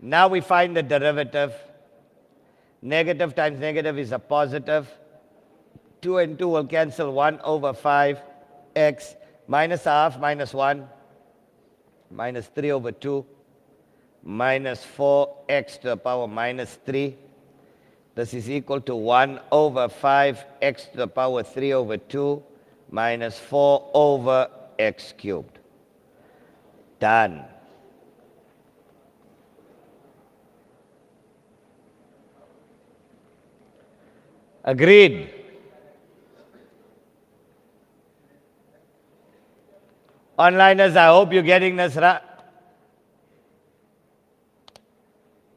Now we find the derivative. Negative times negative is a positive. 2 and 2 will cancel. 1 over 5 x minus a half minus 1 minus 3 over 2 minus 4x to the power minus 3. This is equal to 1 over 5x to the power 3 over 2 minus 4 over x cubed. Done. Agreed. Onliners, I hope you're getting this right.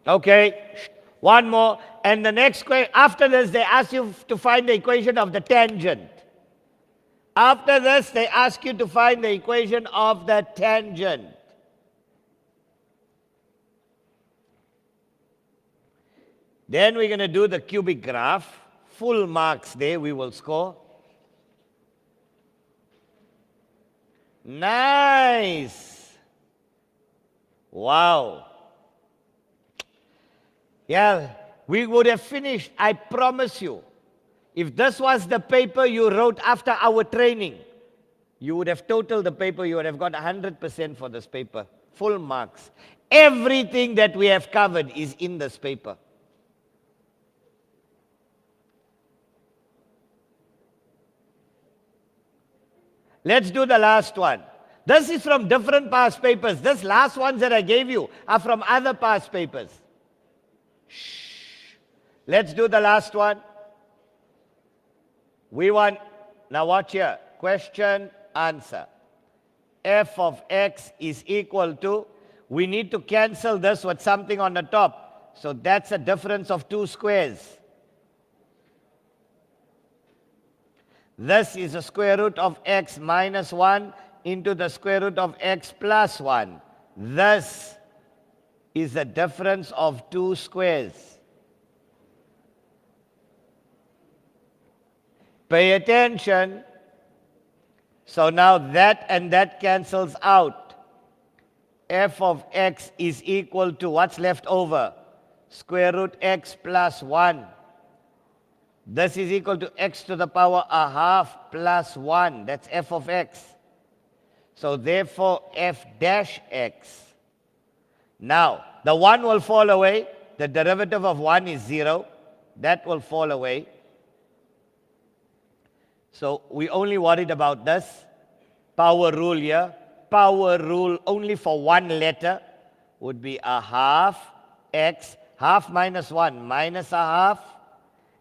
Okay, one more. And the next question, after this, they ask you to find the equation of the tangent. After this, they ask you to find the equation of the tangent. Then we're going to do the cubic graph. Full marks there we will score. Nice. Wow. Yeah, we would have finished, I promise you. If this was the paper you wrote after our training, you would have totaled the paper, you would have got 100% for this paper. Full marks. Everything that we have covered is in this paper. Let's do the last one. This is from different past papers. This last ones that I gave you are from other past papers. Shh. Let's do the last one. We want, now watch here, question, answer. F of x is equal to, we need to cancel this with something on the top. So that's a difference of 2 squares. This is the square root of x minus 1 into the square root of x plus 1. This is the difference of 2 squares. Pay attention. So now that and that cancels out. F of x is equal to, what's left over? Square root x plus 1. This is equal to x to the power a half plus 1. That's f of x. So therefore, f dash x. Now, the 1 will fall away. The derivative of 1 is 0. That will fall away. So we only worried about this. Power rule here. Power rule only for one letter would be a half x. Half minus 1 minus a half.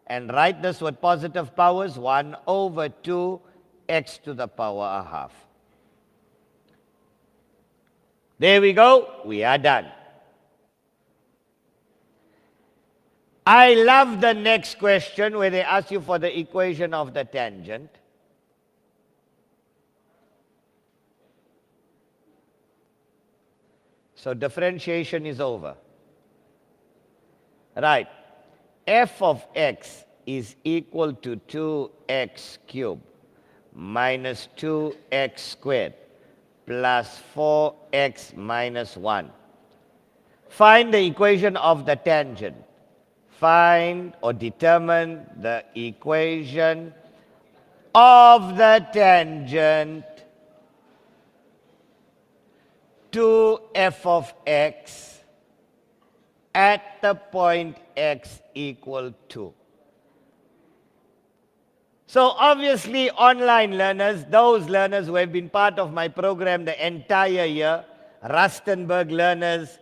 And write this with positive powers. 1 over 2 x to the power a half. There we go. We are done. I love the next question where they ask you for the equation of the tangent. So differentiation is over. Right. F of x is equal to 2x cubed minus 2x squared plus 4x minus 1. Find the equation of the tangent. Find or determine the equation of the tangent to f of x at the point x equal to. So obviously online learners, those learners who have been part of my program the entire year, Rustenburg learners,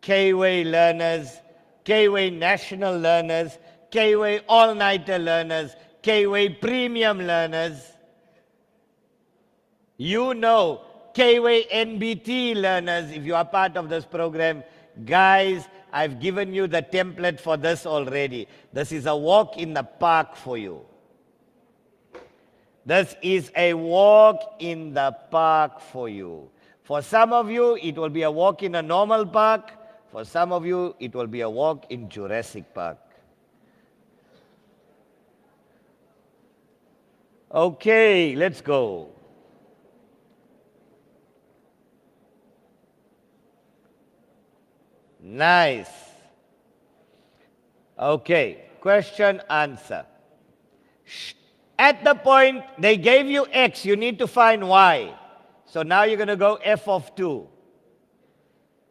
K-Way learners, K-Way national learners, K-Way all-nighter learners, K-Way premium learners, you know, K-Way NBT learners, if you are part of this program, guys, I've given you the template for this already. This is a walk in the park for you. This is a walk in the park for you. For some of you, it will be a walk in a normal park. For some of you, it will be a walk in Jurassic Park. Okay, let's go. Nice. Okay, question, answer. At the point they gave you x, you need to find y. So now you're going to go f of 2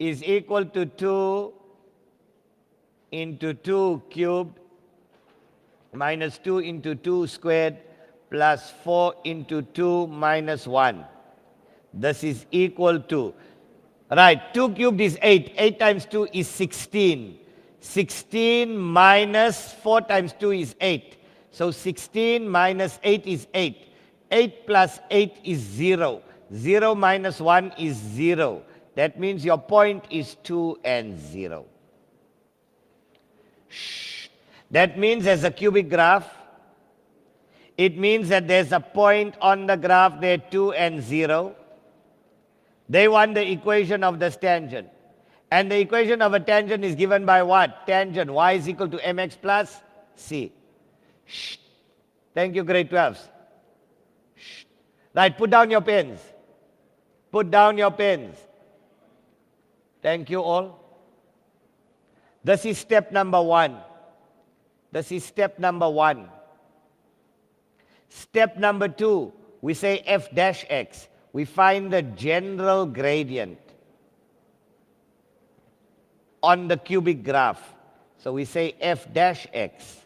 is equal to 2 into 2 cubed minus 2 into 2 squared plus 4 into 2 minus 1. This is equal to, right, 2 cubed is 8. 8 times 2 is 16. 16 minus 4 times 2 is 8. So 16 minus 8 is 8. 8 plus 8 is 0. 0 minus 1 is 0. That means your point is 2 and 0. That means as a cubic graph, it means that there's a point on the graph there, 2 and 0. They want the equation of this tangent. And the equation of a tangent is given by what? Tangent y is equal to mx plus c. Thank you, grade 12s. Right, put down your pens. Put down your pens. Thank you all. This is step number 1. This is step number 1. Step number 2, we say f dash x. We find the general gradient on the cubic graph. So we say f dash x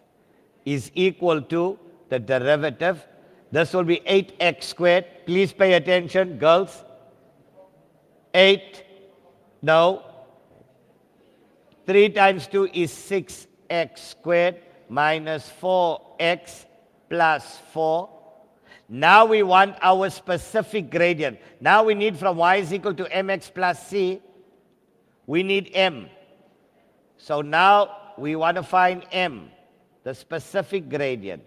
is equal to the derivative. This will be 8x squared. Please pay attention, girls. 8, no. 3 times 2 is 6x 6x squared minus 4x plus 4. Now we want our specific gradient. Now we need from y is equal to mx plus c, we need m. So now we want to find m, the specific gradient.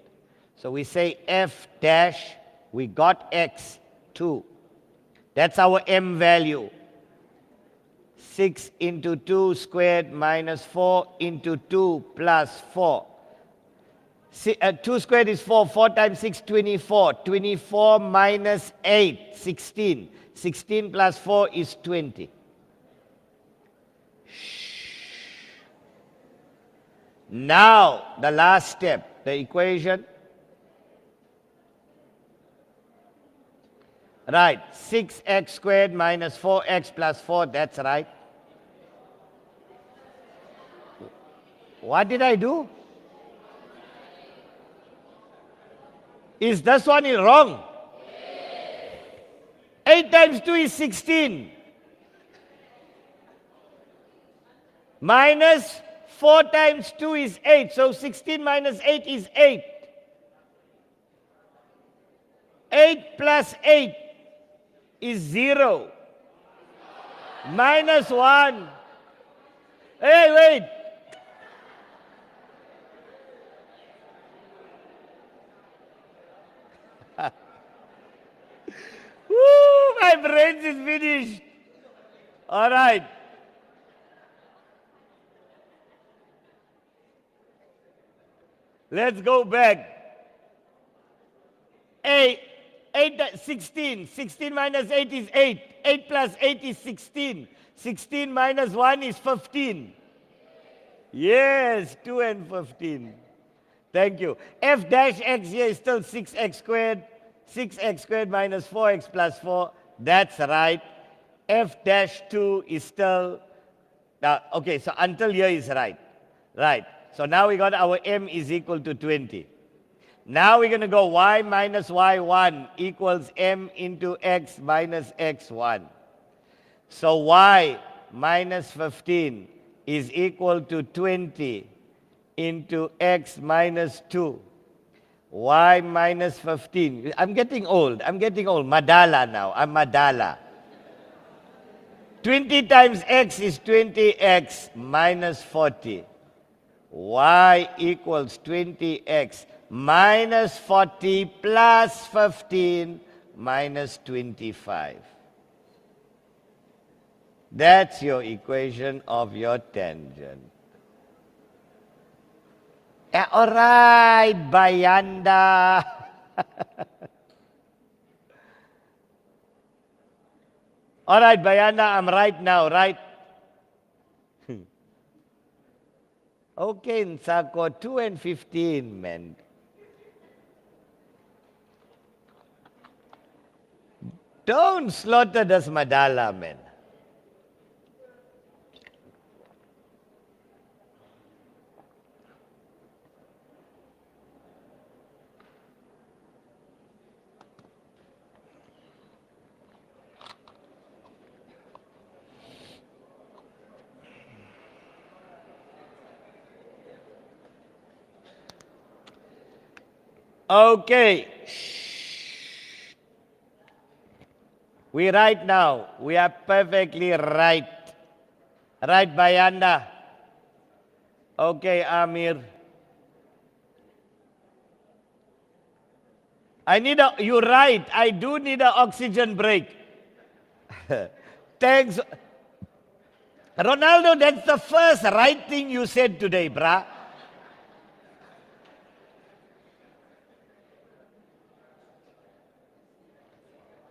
So we say f dash, we got x, 2. That's our m value. 6 into 2 squared minus 4 into 2 plus 4. 2 squared is 4. 4 times 6, 24. 24 minus 8, 16. 16 plus 4 is 20. Now, the last step, the equation. Right, 6x squared minus 4x plus 4, that's right. What did I do? Is this one wrong? 8 times 2 is 16. Minus 4 times 2 is 8. So 16 minus 8 is 8. 8 plus 8 is 0. Minus 1. Hey, wait. Woo, my brain is finished. All right. Let's go back. 16. 16 minus 8 is 8. 8 plus 8 is 16. 16 minus 1 is 15. Yes, 2 and 15. Thank you. F dash x here is still 6x squared. 6x squared minus 4x plus 4. That's right. F dash 2 is still... okay, so until here is right. Right. So now we got our m is equal to 20. Now we're going to go y minus y1 equals m into x minus x1. So y minus 15 is equal to 20 into x minus 2. Y minus 15. I'm getting old. Madala now. I'm Madala. 20 times x is 20x minus 40. Y equals 20x minus 40 plus 15 minus 25. That's your equation of your tangent. All right, Bayanda. All right, Bayanda, I'm right now, right? Okay, Nsako, 2 and 15, man. Don't slaughter this Madala, man. Okay. We right now. We are perfectly right. Right, Bayanda? Okay, Amir. You're right. I do need an oxygen break. Thanks. Ronaldo, that's the first right thing you said today, brah.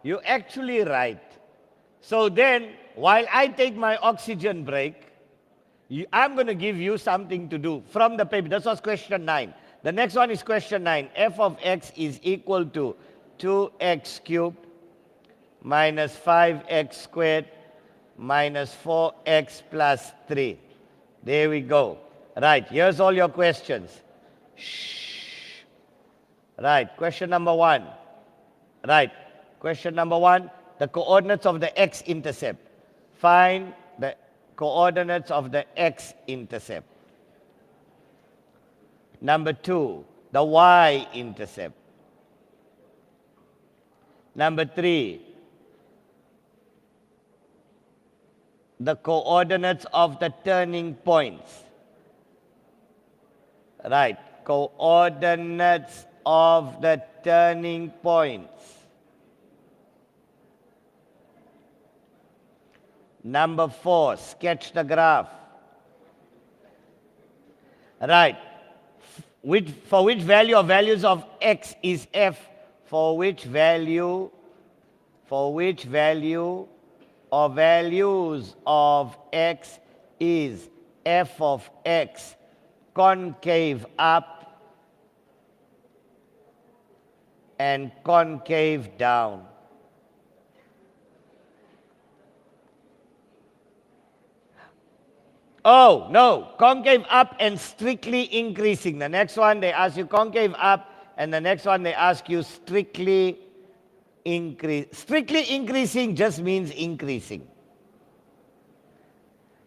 You're actually right. So then, while I take my oxygen break, I'm going to give you something to do from the paper. This was question 9. The next one is question 9. F of x is equal to 2x cubed minus 5x squared minus 4x plus 3. There we go. Right, here's all your questions. Shh. Right, question number 1. Right. Question number 1, the coordinates of the x-intercept. Find the coordinates of the x-intercept. Number 2, the y-intercept. Number 3, the coordinates of the turning points. Right, coordinates of the turning points. Number 4, sketch the graph. Right, for which value or values of x is f, for which value or values of x is f of x concave up and concave down. Oh, no, concave up and strictly increasing. The next one, they ask you concave up, and the next one, they ask you strictly increase. Strictly increasing just means increasing.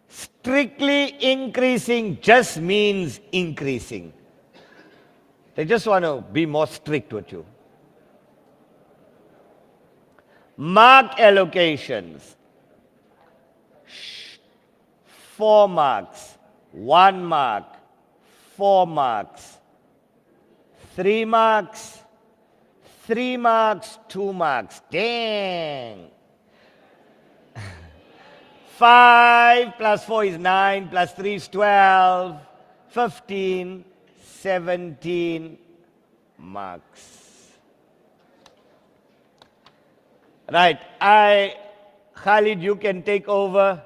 Strictly increasing just means increasing. They just want to be more strict with you. Mark allocations. 4 marks, 1 mark, 4 marks, 3 marks, 3 marks, 2 marks. Dang. 5 plus 4 is 9, plus 3 is 12, 15, 17 marks. Right, Khalid, you can take over.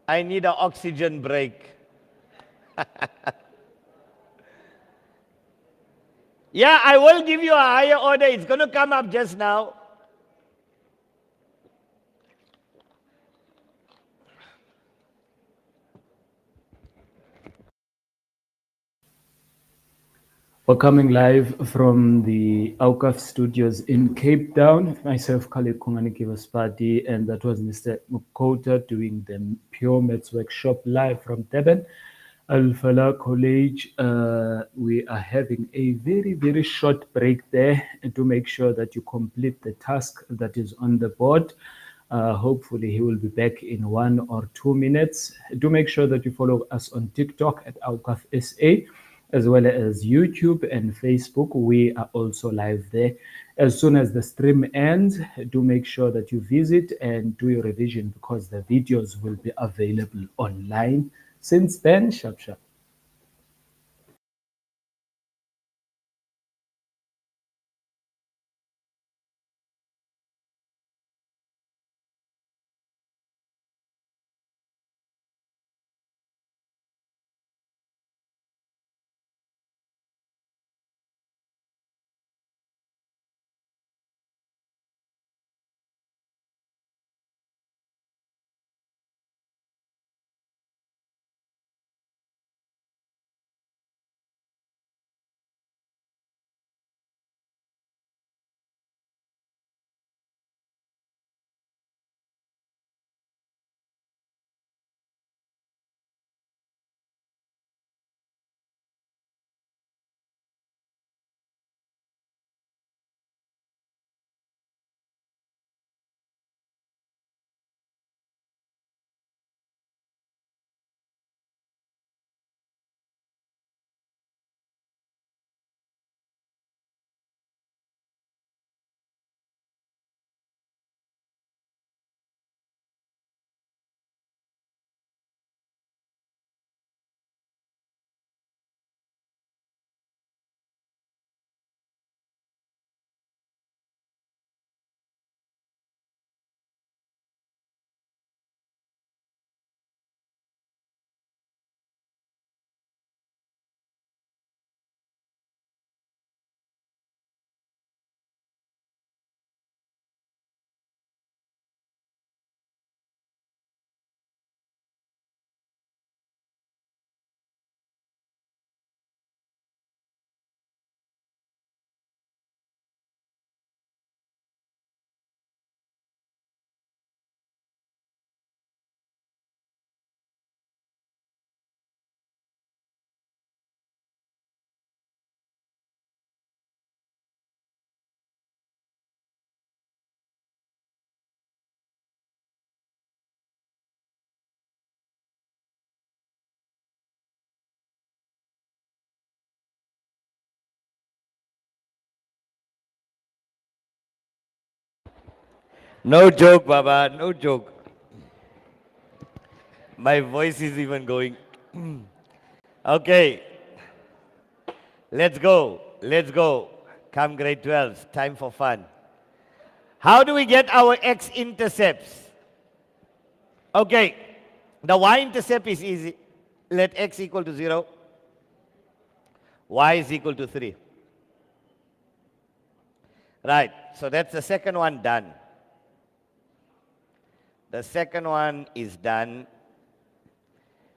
I need an oxygen break. Yeah, I will give you a higher order. It's going to come up just now. We're coming live from the Awqaf studios in Cape Town. Myself, Khalid Kungani Kivaspati, and that was Mr. Mukota doing the Pure Maths workshop live from Durban. Al-Falah College, we are having a very, very short break there to make sure that you complete the task that is on the board. Hopefully, he will be back in 1 or 2 minutes. Do make sure that you follow us on TikTok at Awqaf SA, as well as YouTube and Facebook. We are also live there. As soon as the stream ends, do make sure that you visit and do your revision, because the videos will be available online. Since then, sharp, sharp. No joke, Baba, no joke. My voice is even going. Okay, let's go. Let's go. Come grade 12, time for fun. How do we get our x-intercepts? Okay, the y-intercept is easy. Let x equal to 0. Y is equal to 3. Right, so that's the second one done. The second one is done.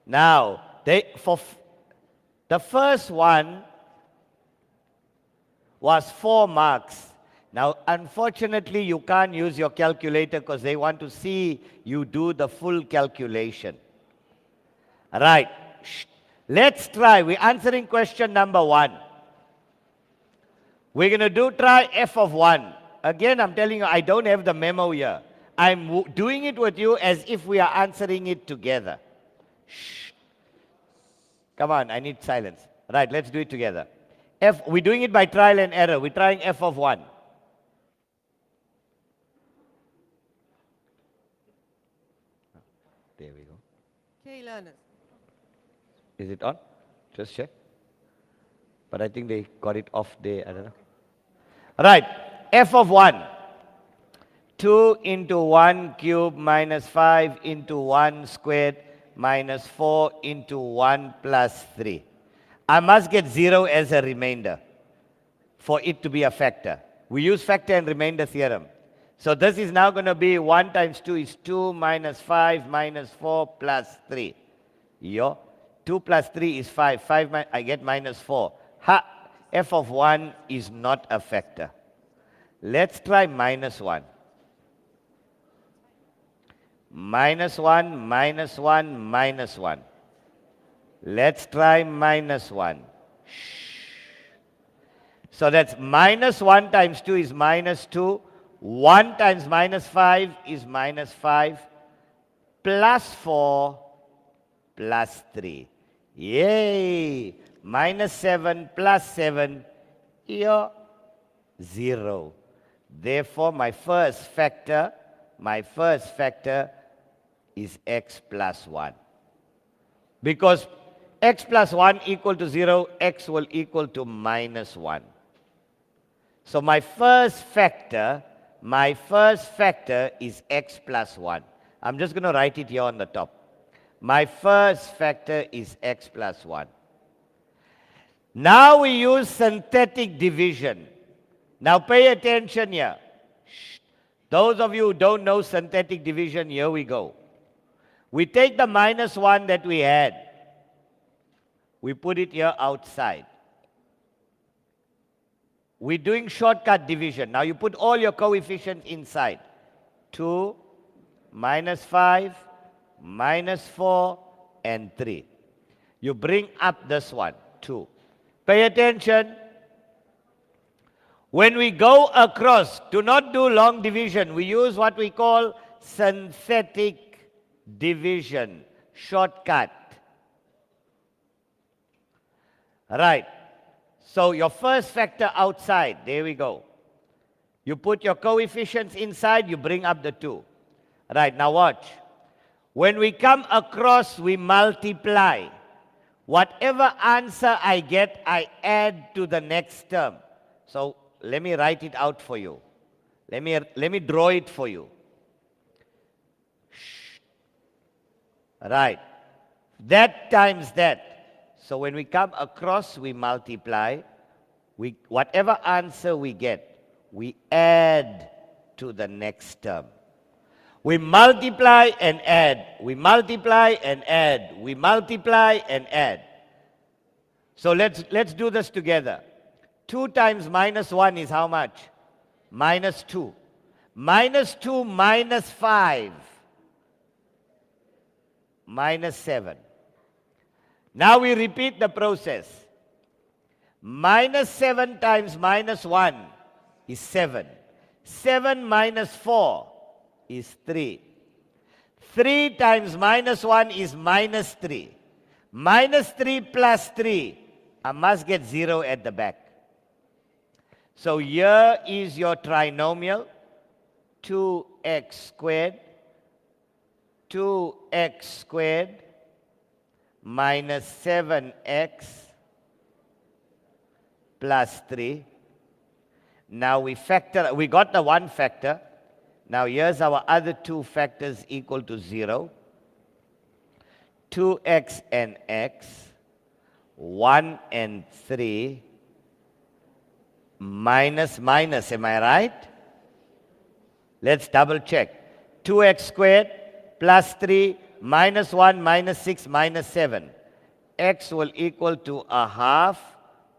Now, the first one was 4 marks. Now, unfortunately, you can't use your calculator because they want to see you do the full calculation. Right. Let's try. We're answering question number 1. We're going to try f of 1. Again, I'm telling you, I don't have the memo here. I'm doing it with you as if we are answering it together. Shh. Come on, I need silence. Right, let's do it together. We're doing it by trial and error. We're trying f of 1. There we go. Okay, learners. Is it on? Just check. But I think they got it off there. I don't know. Right, f of 1. 2 into 1 cubed minus 5 into 1 squared minus 4 into 1 plus 3. I must get 0 as a remainder for it to be a factor. We use factor and remainder theorem. So this is now going to be 1 times 2 is 2 minus 5 minus 4 plus 3. 2 plus 3 is 5. I get minus 4. F of 1 is not a factor. Let's try minus 1. Minus 1, minus 1, minus 1. Let's try minus 1. So that's minus 1 times 2 is minus 2. 1 times minus 5 is minus 5. Plus 4 plus 3. Yay! Minus 7 plus 7, 0. Therefore, my first factor is x plus 1. Because x plus 1 equal to 0, x will equal to minus 1. So my first factor is x plus 1. I'm just going to write it here on the top. My first factor is x plus 1. Now we use synthetic division. Now pay attention here. Those of you who don't know synthetic division, here we go. We take the minus 1 that we had. We put it here outside. We're doing shortcut division. Now you put all your coefficients inside. 2, minus 5, minus 4, and 3. You bring up this one, 2. Pay attention. When we go across, do not do long division. We use what we call synthetic division, shortcut. Right. So your first factor outside, there we go. You put your coefficients inside, you bring up the 2. Right, now watch. When we come across, we multiply. Whatever answer I get, I add to the next term. So let me write it out for you. Let me draw it for you. Right. That times that. So when we come across, we multiply. Whatever answer we get, we add to the next term. We multiply and add. We multiply and add. We multiply and add. So let's do this together. 2 times minus 1 is how much? Minus 2. Minus 2 minus 5. Minus 7. Now we repeat the process. Minus 7 times minus 1 is 7. 7 minus 4 is 3. 3 times minus 1 is minus 3. Minus 3 plus 3. I must get 0 at the back. So here is your trinomial. 2 2x squared, 2x squared minus 7x plus 3. Now we got the one factor. Now here's our other two factors equal to 0. 2x and x, 1 and 3, minus minus, am I right? Let's double check. 2x squared plus 3 minus 1 minus 6 minus 7. X will equal to a half,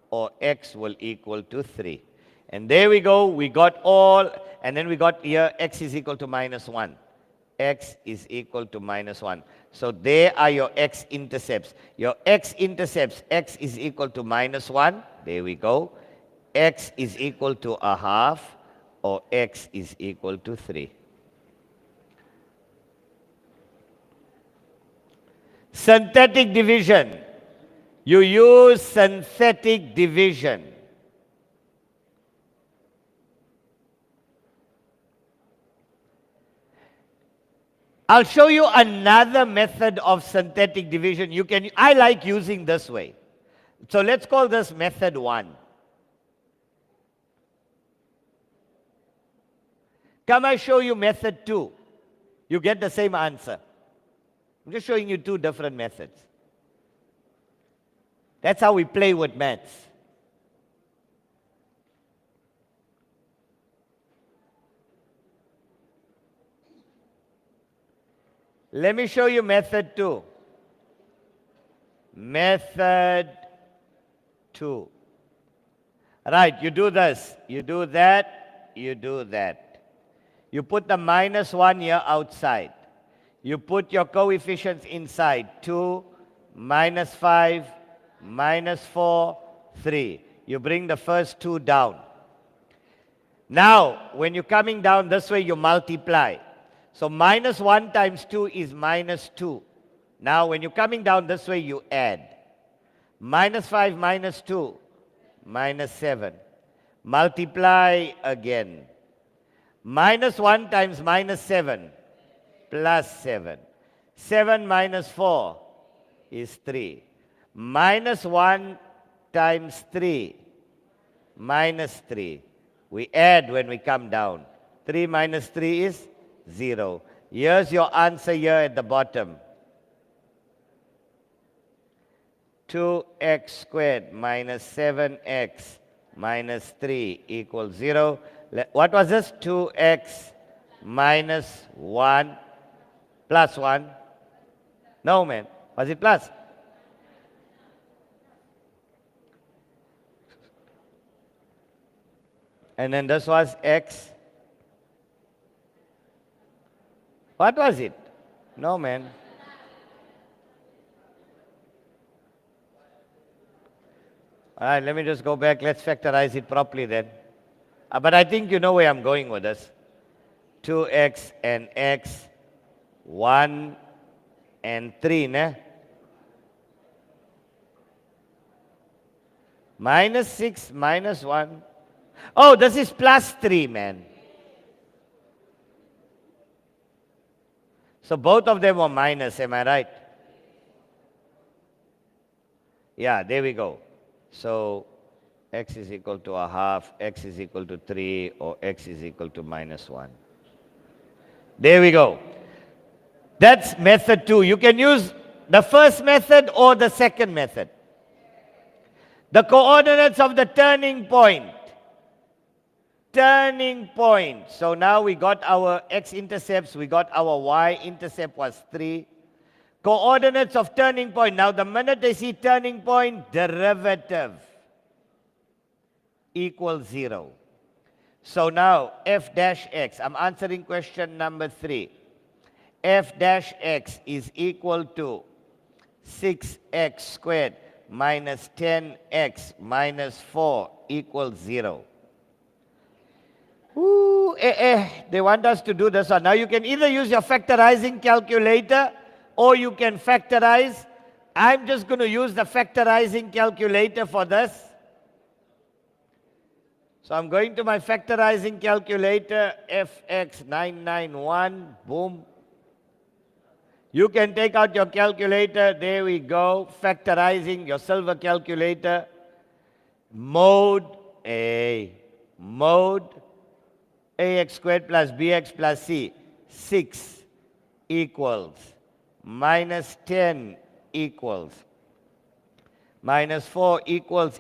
or x will equal to 3. And there we go, we got all, and then we got here x is equal to minus 1. X is equal to minus 1. So there are your x-intercepts. Your x-intercepts, x is equal to minus 1. There we go. X is equal to a half, or x is equal to 3. Synthetic division. You use synthetic division. I'll show you another method of synthetic division. I like using this way. So let's call this method 1. Come, I show you method 2. You get the same answer. I'm just showing you two different methods. That's how we play with maths. Let me show you method 2. Method 2. Right, you do this, you do that, you do that. You put the minus 1 here outside. You put your coefficients inside. 2, minus 5, minus 4, 3. You bring the first 2 down. Now, when you're coming down this way, you multiply. So minus 1 times 2 is minus 2. Now, when you're coming down this way, you add. Minus 5 minus 2, minus 7. Multiply again. Minus 1 times minus 7, plus 7. 7 minus 4 is 3. Minus 1 times 3, minus 3. We add when we come down. 3 minus 3 is 0. Here's your answer here at the bottom. 2x squared minus 7x minus 3 equals 0. What was this? 2x minus 1 plus 1. No, man. Was it plus? And then this was x. What was it? No, man. All right, let me just go back. Let's factorize it properly then. But I think you know where I'm going with this. 2x and x, 1 and 3, ne? Minus 6 minus 1. Oh, this is plus 3, man. So both of them were minus, am I right? Yeah, there we go. So x is equal to a half, x is equal to 3, or x is equal to minus 1. There we go. That's method 2. You can use the first method or the second method. The coordinates of the turning point. Turning point. So now we got our x-intercepts, we got our y-intercept was 3. Coordinates of turning point. Now the minute they see turning point, derivative equals 0. So now f dash x, I'm answering question number 3. F dash x is equal to 6x squared minus 10x minus 4 equals 0. Ooh, they want us to do this one. Now you can either use your factorizing calculator or you can factorize. I'm just going to use the factorizing calculator for this. So I'm going to my factorizing calculator, FX991, boom. You can take out your calculator, there we go, factorizing your silver calculator. Mode ax squared plus bx plus c, 6 equals minus 10 equals minus 4 equals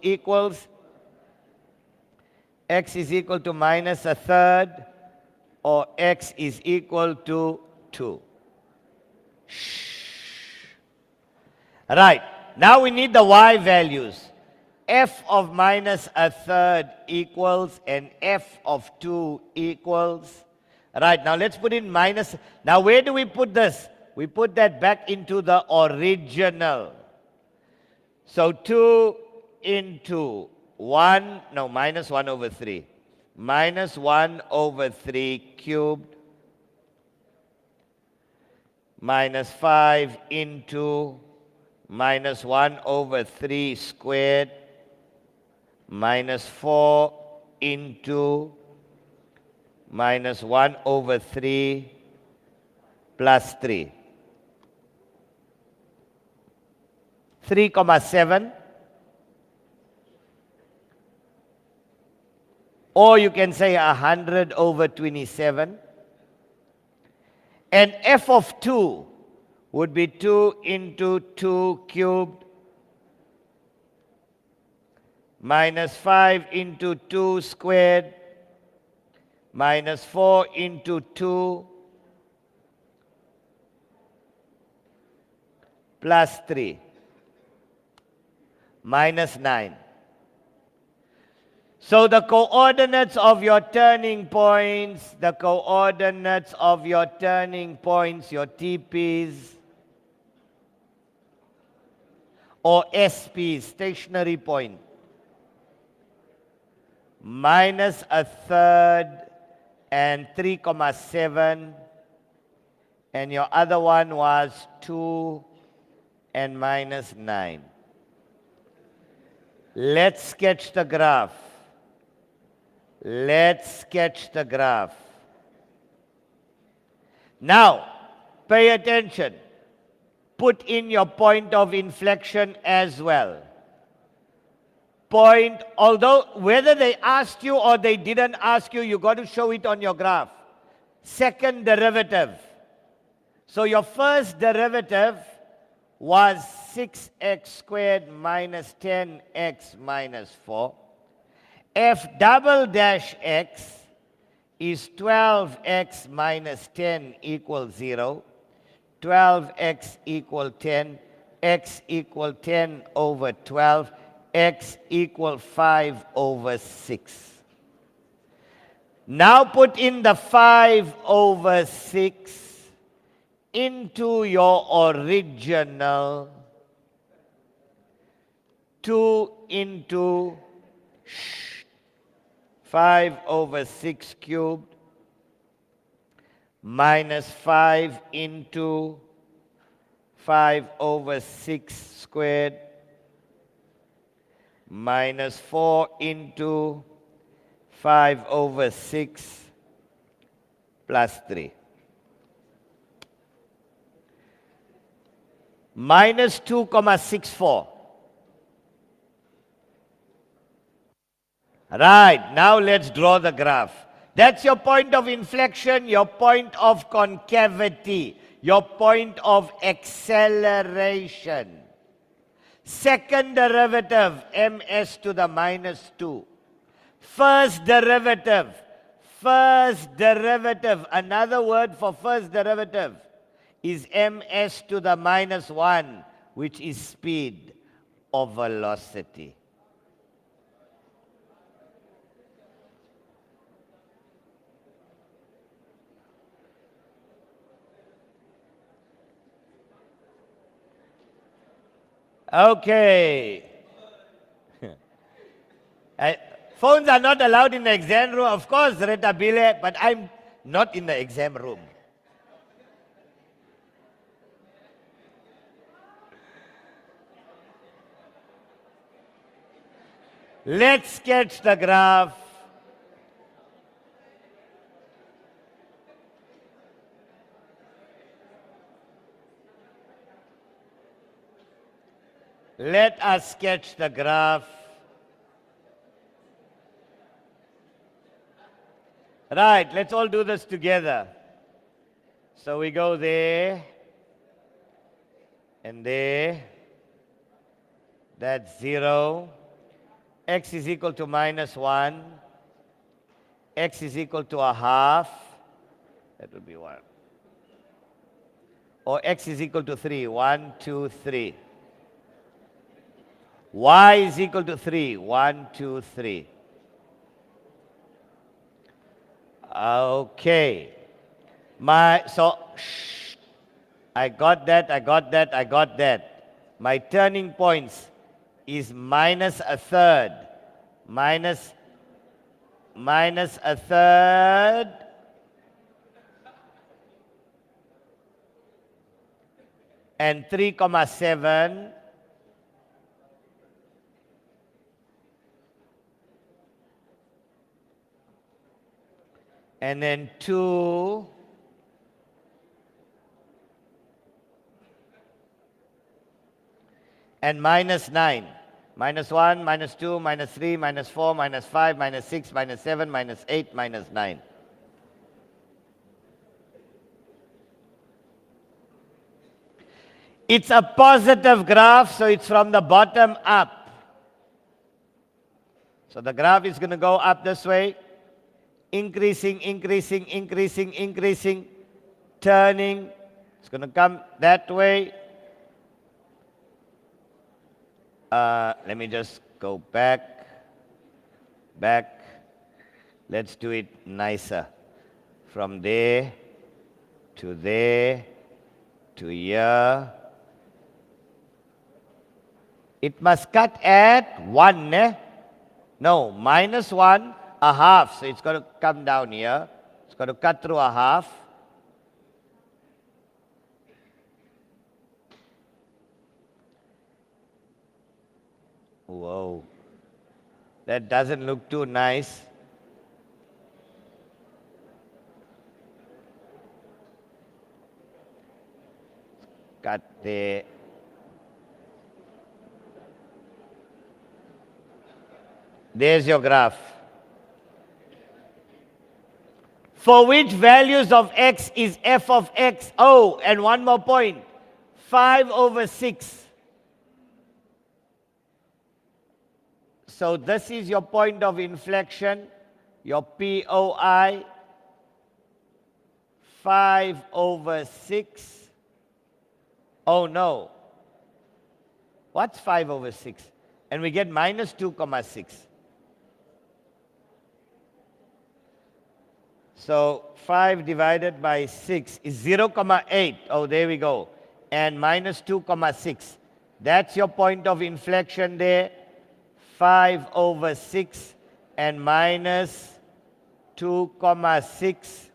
x is equal to minus a third, or x is equal to 2. Right, now we need the y values. F of minus a third equals, and f of 2 equals. Right, now let's put in minus. Now where do we put this? We put that back into the original. So 2 into 1, no, minus 1 over 3. Minus 1 over 3 cubed minus 5 into minus 1 over 3 squared minus 4 into minus 1 over 3 plus 3. 3,7. Or you can say 100 over 27. And f of 2 would be 2 into 2 cubed minus 5 into 2 squared minus 4 into 2 plus 3 minus 9. So the coordinates of your turning points, your TPs, or SPs, stationary point, minus a third and 3,7, and your other one was 2 and minus 9. Let's sketch the graph. Now, pay attention. Put in your point of inflection as well. Although whether they asked you or they didn't ask you, you got to show it on your graph. Second derivative. So your first derivative was 6x squared minus 10x minus 4. F double dash x is 12x minus 10 equals 0. 12x equal 10, x equal 10 over 12, x equal 5 over 6. Now put in the 5 over 6 into your original. 2 into 5 over 6 cubed minus 5 into 5 over 6 squared minus 4 into 5 over 6 plus 3. Minus 2,64. Right, now let's draw the graph. That's your point of inflection, your point of concavity, your point of acceleration. Second derivative, ms to the minus 2. First derivative, another word for first derivative is ms to the minus 1, which is speed or velocity. Okay. Phones are not allowed in the exam room. Of course, Retabile, but I'm not in the exam room. Let's sketch the graph. Let us sketch the graph. Right, let's all do this together. So we go there and there. That's 0. X is equal to -1. X is equal to a half. That would be 1. Or X is equal to 3. 1, 2, 3. Y is equal to 3. 1, 2, 3. Okay. I got that. My turning points is minus a third. Minus a third. And 3,7. And then 2. And -9. -1, -2, -3, -4, -5, -6, -7, -8, -9. It's a positive graph, so it's from the bottom up. So the graph is going to go up this way, increasing, increasing, increasing, increasing, turning. It's going to come that way. Let me just go back. Let's do it nicer. From there to there to here. It must cut at 1, eh? No, -1, a half. So it's got to come down here. It's got to cut through a half. Whoa. That doesn't look too nice. Cut there. There's your graph. For which values of x is f of x? Oh, and one more point. 5/6. So this is your point of inflection, your POI. 5/6. Oh no. What's 5/6? And we get -2,6. So 5 divided by 6 is 0,8. Oh, there we go. And -2,6. That's your point of inflection there. 5/6 and -2,6.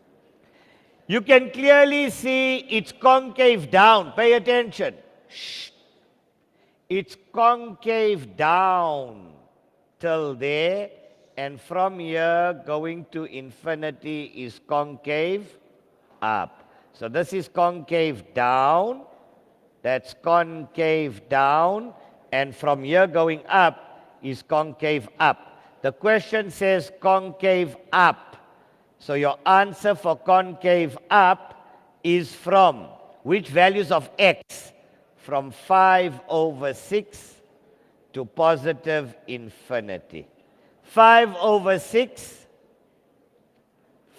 You can clearly see it's concave down. Pay attention. Shh. It's concave down till there. And from here, going to infinity is concave up. So this is concave down. That's concave down. And from here going up is concave up. The question says concave up. So your answer for concave up is from which values of x? From 5/6 to positive infinity. 5/6,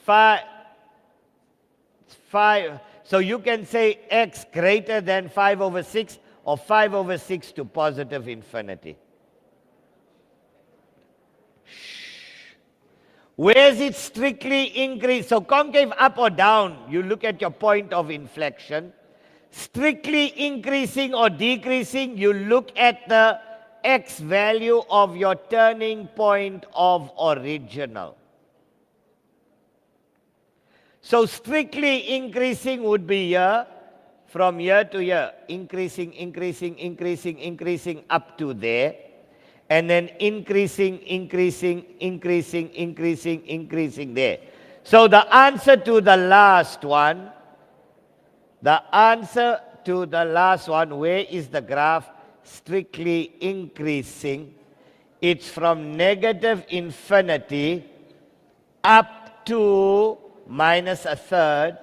5. So you can say x greater than 5/6 or 5/6 to positive infinity. Where is it strictly increased? So concave up or down, you look at your point of inflection. Strictly increasing or decreasing, you look at the x value of your turning point of original. So strictly increasing would be here, from here to here, increasing, increasing, increasing, increasing up to there. And then increasing, increasing, increasing, increasing, increasing there. So the answer to the last one, where is the graph, strictly increasing. It's from negative infinity up to minus a third,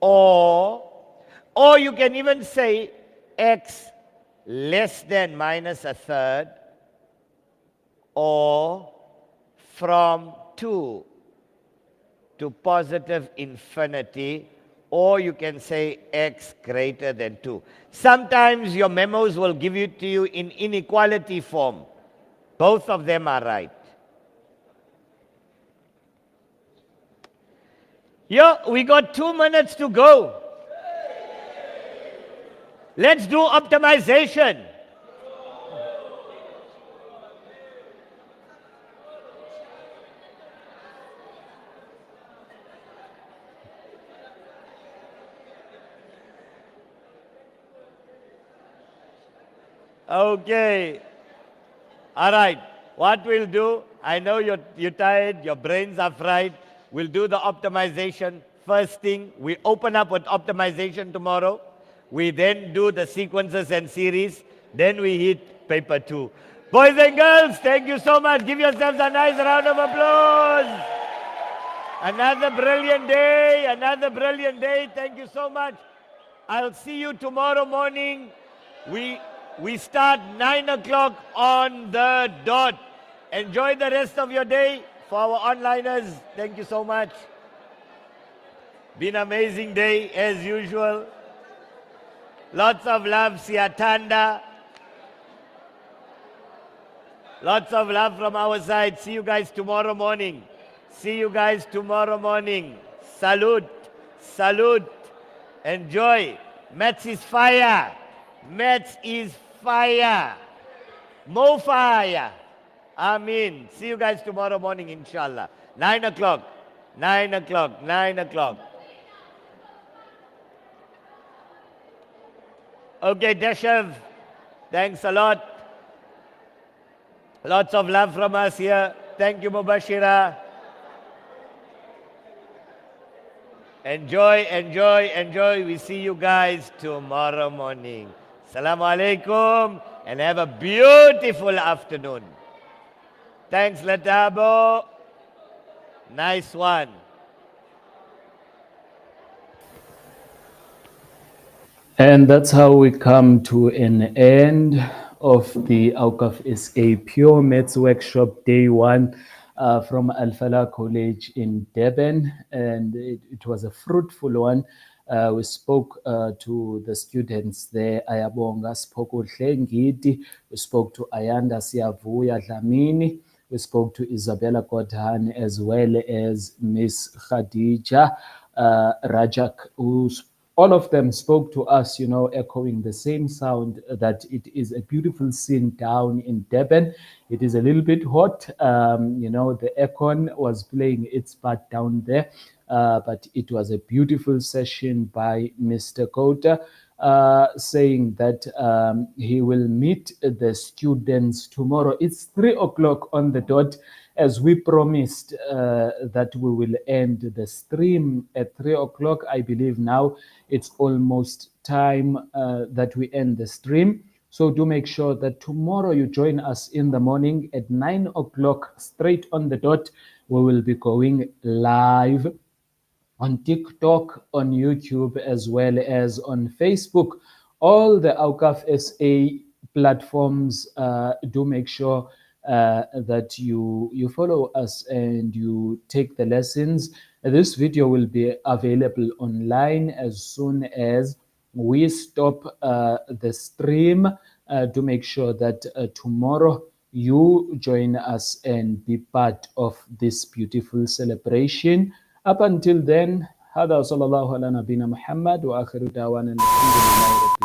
or you can even say x less than minus a third, or from 2 to positive infinity, or you can say x greater than 2. Sometimes your memos will give it to you in inequality form. Both of them are right. Yeah, we got 2 minutes to go. Let's do optimization. Okay. All right. What we'll do, I know you're tired, your brains are fried. We'll do the optimization first thing. We open up with optimization tomorrow. We then do the sequences and series. Then we hit paper 2. Boys and girls, thank you so much. Give yourselves a nice round of applause. Another brilliant day, another brilliant day. Thank you so much. I'll see you tomorrow morning. We start 9 o'clock on the dot. Enjoy the rest of your day. For our onliners, thank you so much. Been an amazing day as usual. Lots of love, Siatanda. Lots of love from our side. See you guys tomorrow morning. See you guys tomorrow morning. Salute. Salute. Enjoy. Maths is fire. Maths is fire. More fire. Amen. See you guys tomorrow morning, inshallah. 9 o'clock. 9 o'clock. 9 o'clock. Okay, Deshav. Thanks a lot. Lots of love from us here. Thank you, Mubashira. Enjoy, enjoy, enjoy. We see you guys tomorrow morning. Assalamu alaikum and have a beautiful afternoon. Thanks, Latabo. Nice one. And that's how we come to an end of the Awqaf SA Pure Maths Workshop Day 1 from Al-Falah College in Durban. And it was a fruitful one. We spoke to the students there. Ayabonga spoke to Ngidi. We spoke to Ayanda Siavuya Dlamini. We spoke to Isabella Kodhan as well as Miss Khadija Rajak, who all of them spoke to us, you know, echoing the same sound that it is a beautiful scene down in Durban. It is a little bit hot. You know, the aircon was playing its part down there, but it was a beautiful session by Mr. Kota, saying that he will meet the students tomorrow. It's 3 o'clock on the dot. As we promised that we will end the stream at 3 o'clock, I believe now it's almost time that we end the stream. So do make sure that tomorrow you join us in the morning at 9 o'clock, straight on the dot. We will be going live on TikTok, on YouTube, as well as on Facebook. All the Awqaf SA platforms, do make sure that you follow us and you take the lessons. This video will be available online as soon as we stop the stream. To make sure that tomorrow you join us and be part of this beautiful celebration. Up until then, هذا صلى الله على نبينا محمد وآخر دعوانا الحمد لله رب